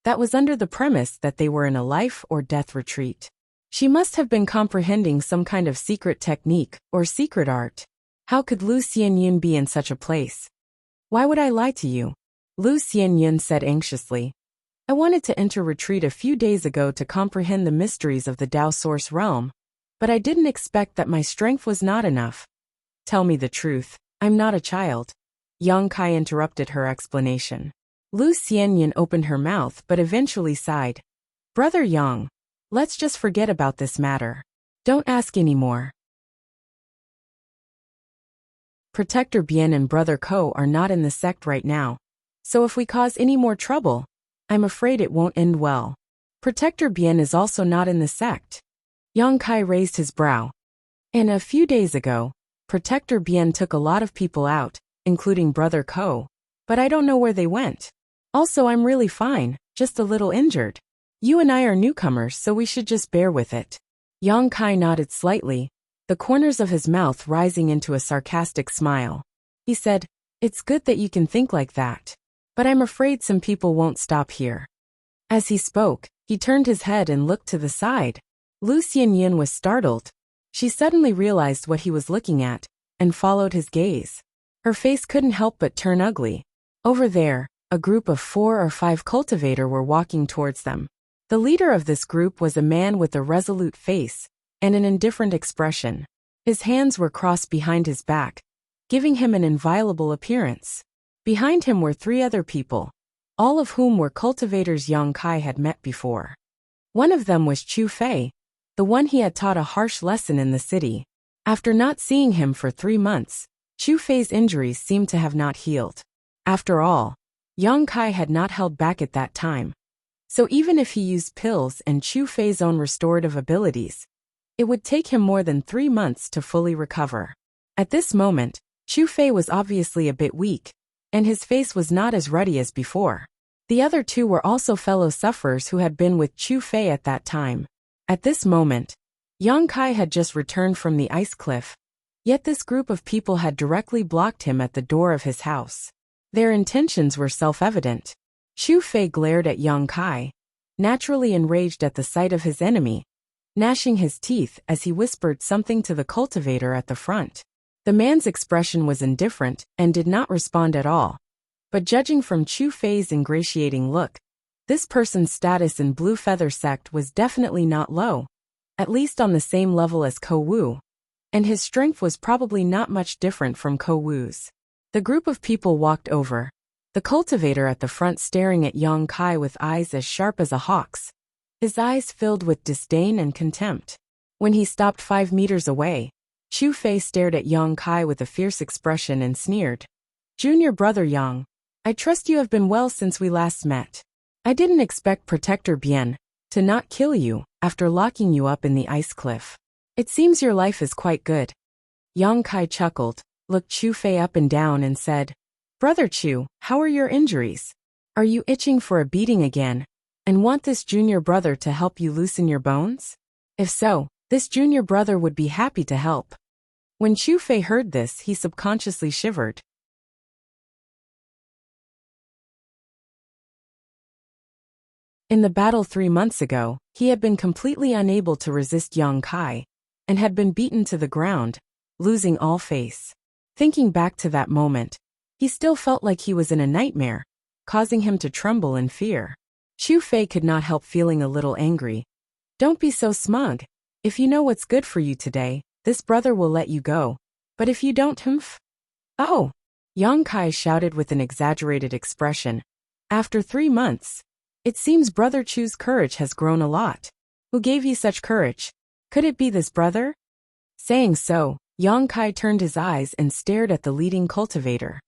that was under the premise that they were in a life or death retreat. She must have been comprehending some kind of secret technique or secret art. How could Lu Xianyun be in such a place? "Why would I lie to you?" Lu Xianyun said anxiously. "I wanted to enter retreat a few days ago to comprehend the mysteries of the Tao Source realm, but I didn't expect that my strength was not enough." "Tell me the truth, I'm not a child." Yang Kai interrupted her explanation. Lu Xianyan opened her mouth but eventually sighed. Brother Yang, let's just forget about this matter. Don't ask anymore. Protector Bien and Brother Ko are not in the sect right now, so if we cause any more trouble, I'm afraid it won't end well. Protector Bien is also not in the sect. Yang Kai raised his brow. And a few days ago, Protector Bien took a lot of people out, including Brother Ko, but I don't know where they went. Also, I'm really fine, just a little injured. You and I are newcomers, so we should just bear with it. Yang Kai nodded slightly, the corners of his mouth rising into a sarcastic smile. He said, It's good that you can think like that. But I'm afraid some people won't stop here. As he spoke, he turned his head and looked to the side. Lu Xianyan was startled. She suddenly realized what he was looking at, and followed his gaze. Her face couldn't help but turn ugly. Over there, a group of 4 or 5 cultivators were walking towards them. The leader of this group was a man with a resolute face and an indifferent expression. His hands were crossed behind his back, giving him an inviolable appearance. Behind him were 3 other people, all of whom were cultivators Yang Kai had met before. One of them was Chu Fei, the one he had taught a harsh lesson in the city. After not seeing him for 3 months, Chu Fei's injuries seemed to have not healed. After all, Yang Kai had not held back at that time. So even if he used pills and Chu Fei's own restorative abilities, it would take him more than 3 months to fully recover. At this moment, Chu Fei was obviously a bit weak, and his face was not as ruddy as before. The other 2 were also fellow sufferers who had been with Chu Fei at that time. At this moment, Yang Kai had just returned from the ice cliff, yet this group of people had directly blocked him at the door of his house. Their intentions were self-evident. Chu Fei glared at Yang Kai, naturally enraged at the sight of his enemy, gnashing his teeth as he whispered something to the cultivator at the front. The man's expression was indifferent and did not respond at all. But judging from Chu Fei's ingratiating look, this person's status in Blue Feather Sect was definitely not low, at least on the same level as Ko Wu, and his strength was probably not much different from Ko Wu's. The group of people walked over, the cultivator at the front staring at Yang Kai with eyes as sharp as a hawk's, his eyes filled with disdain and contempt. When he stopped 5 meters away, Chu Fei stared at Yang Kai with a fierce expression and sneered. Junior brother Yang, I trust you have been well since we last met. I didn't expect Protector Bien to not kill you after locking you up in the ice cliff. It seems your life is quite good. Yang Kai chuckled, looked Chu Fei up and down and said, Brother Chu, how are your injuries? Are you itching for a beating again, and want this junior brother to help you loosen your bones? If so, this junior brother would be happy to help. When Chu Fei heard this, he subconsciously shivered. In the battle 3 months ago, he had been completely unable to resist Yang Kai, and had been beaten to the ground, losing all face. Thinking back to that moment, he still felt like he was in a nightmare, causing him to tremble in fear. Chu Fei could not help feeling a little angry. Don't be so smug. If you know what's good for you today, this brother will let you go. But if you don't, Oh! Yang Kai shouted with an exaggerated expression. After 3 months, it seems Brother Chu's courage has grown a lot. Who gave you such courage? Could it be this brother? Saying so, Yang Kai turned his eyes and stared at the leading cultivator.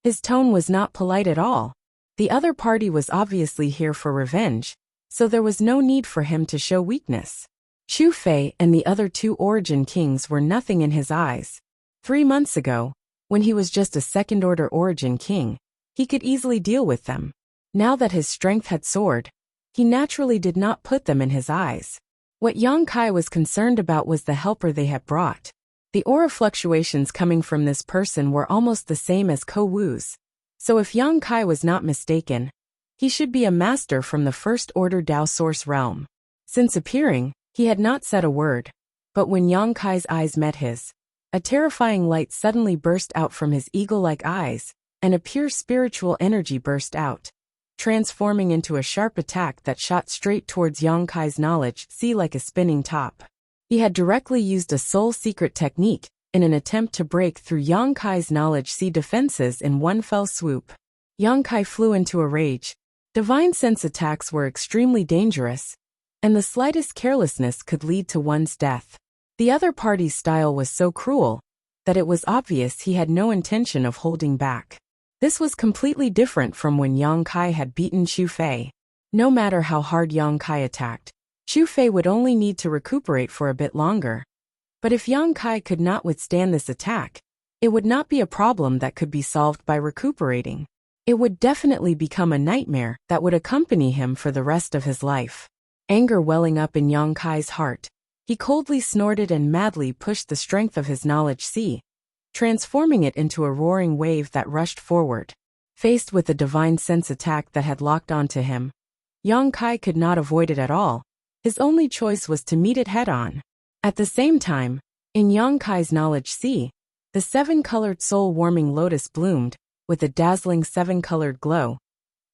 His tone was not polite at all. The other party was obviously here for revenge, so there was no need for him to show weakness. Chu Fei and the other 2 Origin Kings were nothing in his eyes. 3 months ago, when he was just a second-order Origin King, he could easily deal with them. Now that his strength had soared, he naturally did not put them in his eyes. What Yang Kai was concerned about was the helper they had brought. The aura fluctuations coming from this person were almost the same as Ko Wu's, so if Yang Kai was not mistaken, he should be a master from the first-order Dao Source realm. Since appearing, he had not said a word, but when Yang Kai's eyes met his, a terrifying light suddenly burst out from his eagle-like eyes, and a pure spiritual energy burst out, transforming into a sharp attack that shot straight towards Yang Kai's knowledge, like a spinning top. He had directly used a soul secret technique in an attempt to break through Yang Kai's knowledge sea defenses in one fell swoop. Yang Kai flew into a rage. Divine sense attacks were extremely dangerous, and the slightest carelessness could lead to one's death. The other party's style was so cruel that it was obvious he had no intention of holding back. This was completely different from when Yang Kai had beaten Xu Fei. No matter how hard Yang Kai attacked, Xu Fei would only need to recuperate for a bit longer. But if Yang Kai could not withstand this attack, it would not be a problem that could be solved by recuperating. It would definitely become a nightmare that would accompany him for the rest of his life. Anger welling up in Yang Kai's heart, he coldly snorted and madly pushed the strength of his knowledge sea, transforming it into a roaring wave that rushed forward. Faced with the divine sense attack that had locked onto him, Yang Kai could not avoid it at all. His only choice was to meet it head-on. At the same time, in Yang Kai's knowledge sea, the seven-colored soul-warming lotus bloomed, with a dazzling seven-colored glow,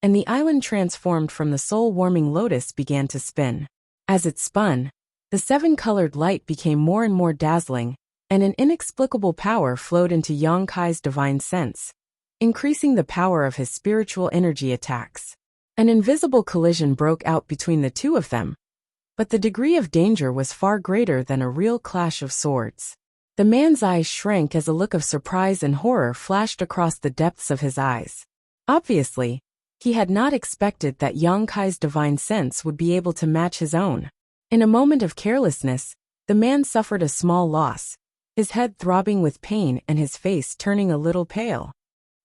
and the island transformed from the soul-warming lotus began to spin. As it spun, the seven-colored light became more and more dazzling, and an inexplicable power flowed into Yang Kai's divine sense, increasing the power of his spiritual energy attacks. An invisible collision broke out between the two of them, but the degree of danger was far greater than a real clash of swords. The man's eyes shrank as a look of surprise and horror flashed across the depths of his eyes. Obviously, he had not expected that Yang Kai's divine sense would be able to match his own. In a moment of carelessness, the man suffered a small loss, his head throbbing with pain and his face turning a little pale.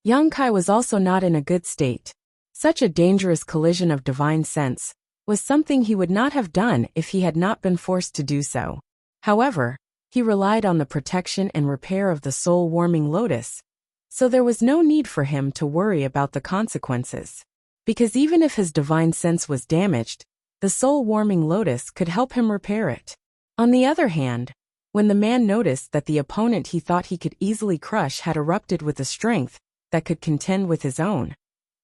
Yang Kai was also not in a good state. Such a dangerous collision of divine sense was something he would not have done if he had not been forced to do so. However, he relied on the protection and repair of the soul-warming lotus, so there was no need for him to worry about the consequences. Because even if his divine sense was damaged, the soul-warming lotus could help him repair it. On the other hand, when the man noticed that the opponent he thought he could easily crush had erupted with a strength that could contend with his own,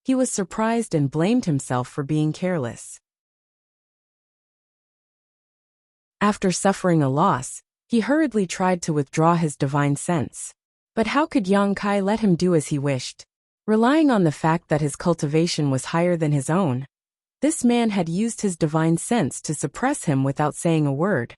he was surprised and blamed himself for being careless. After suffering a loss, he hurriedly tried to withdraw his divine sense. But how could Yang Kai let him do as he wished? Relying on the fact that his cultivation was higher than his own, this man had used his divine sense to suppress him without saying a word.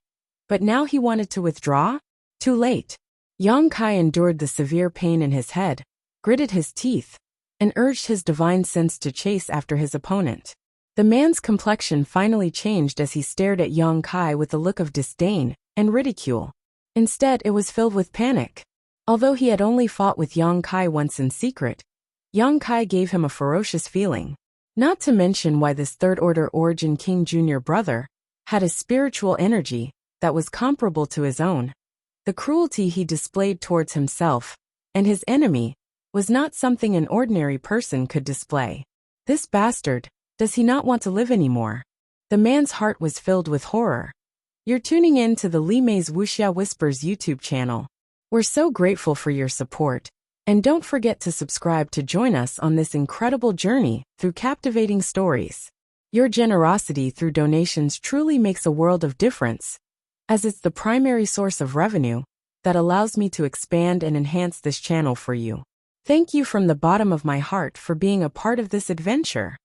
But now he wanted to withdraw? Too late. Yang Kai endured the severe pain in his head, gritted his teeth, and urged his divine sense to chase after his opponent. The man's complexion finally changed as he stared at Yang Kai with a look of disdain and ridicule. Instead, it was filled with panic. Although he had only fought with Yang Kai once in secret, Yang Kai gave him a ferocious feeling. Not to mention why this third-order origin King Jr. brother had a spiritual energy that was comparable to his own. The cruelty he displayed towards himself and his enemy was not something an ordinary person could display. This bastard, does he not want to live anymore? The man's heart was filled with horror. You're tuning in to the Li Mei's Wuxia Whispers YouTube channel. We're so grateful for your support, and don't forget to subscribe to join us on this incredible journey through captivating stories. Your generosity through donations truly makes a world of difference, as it's the primary source of revenue that allows me to expand and enhance this channel for you. Thank you from the bottom of my heart for being a part of this adventure.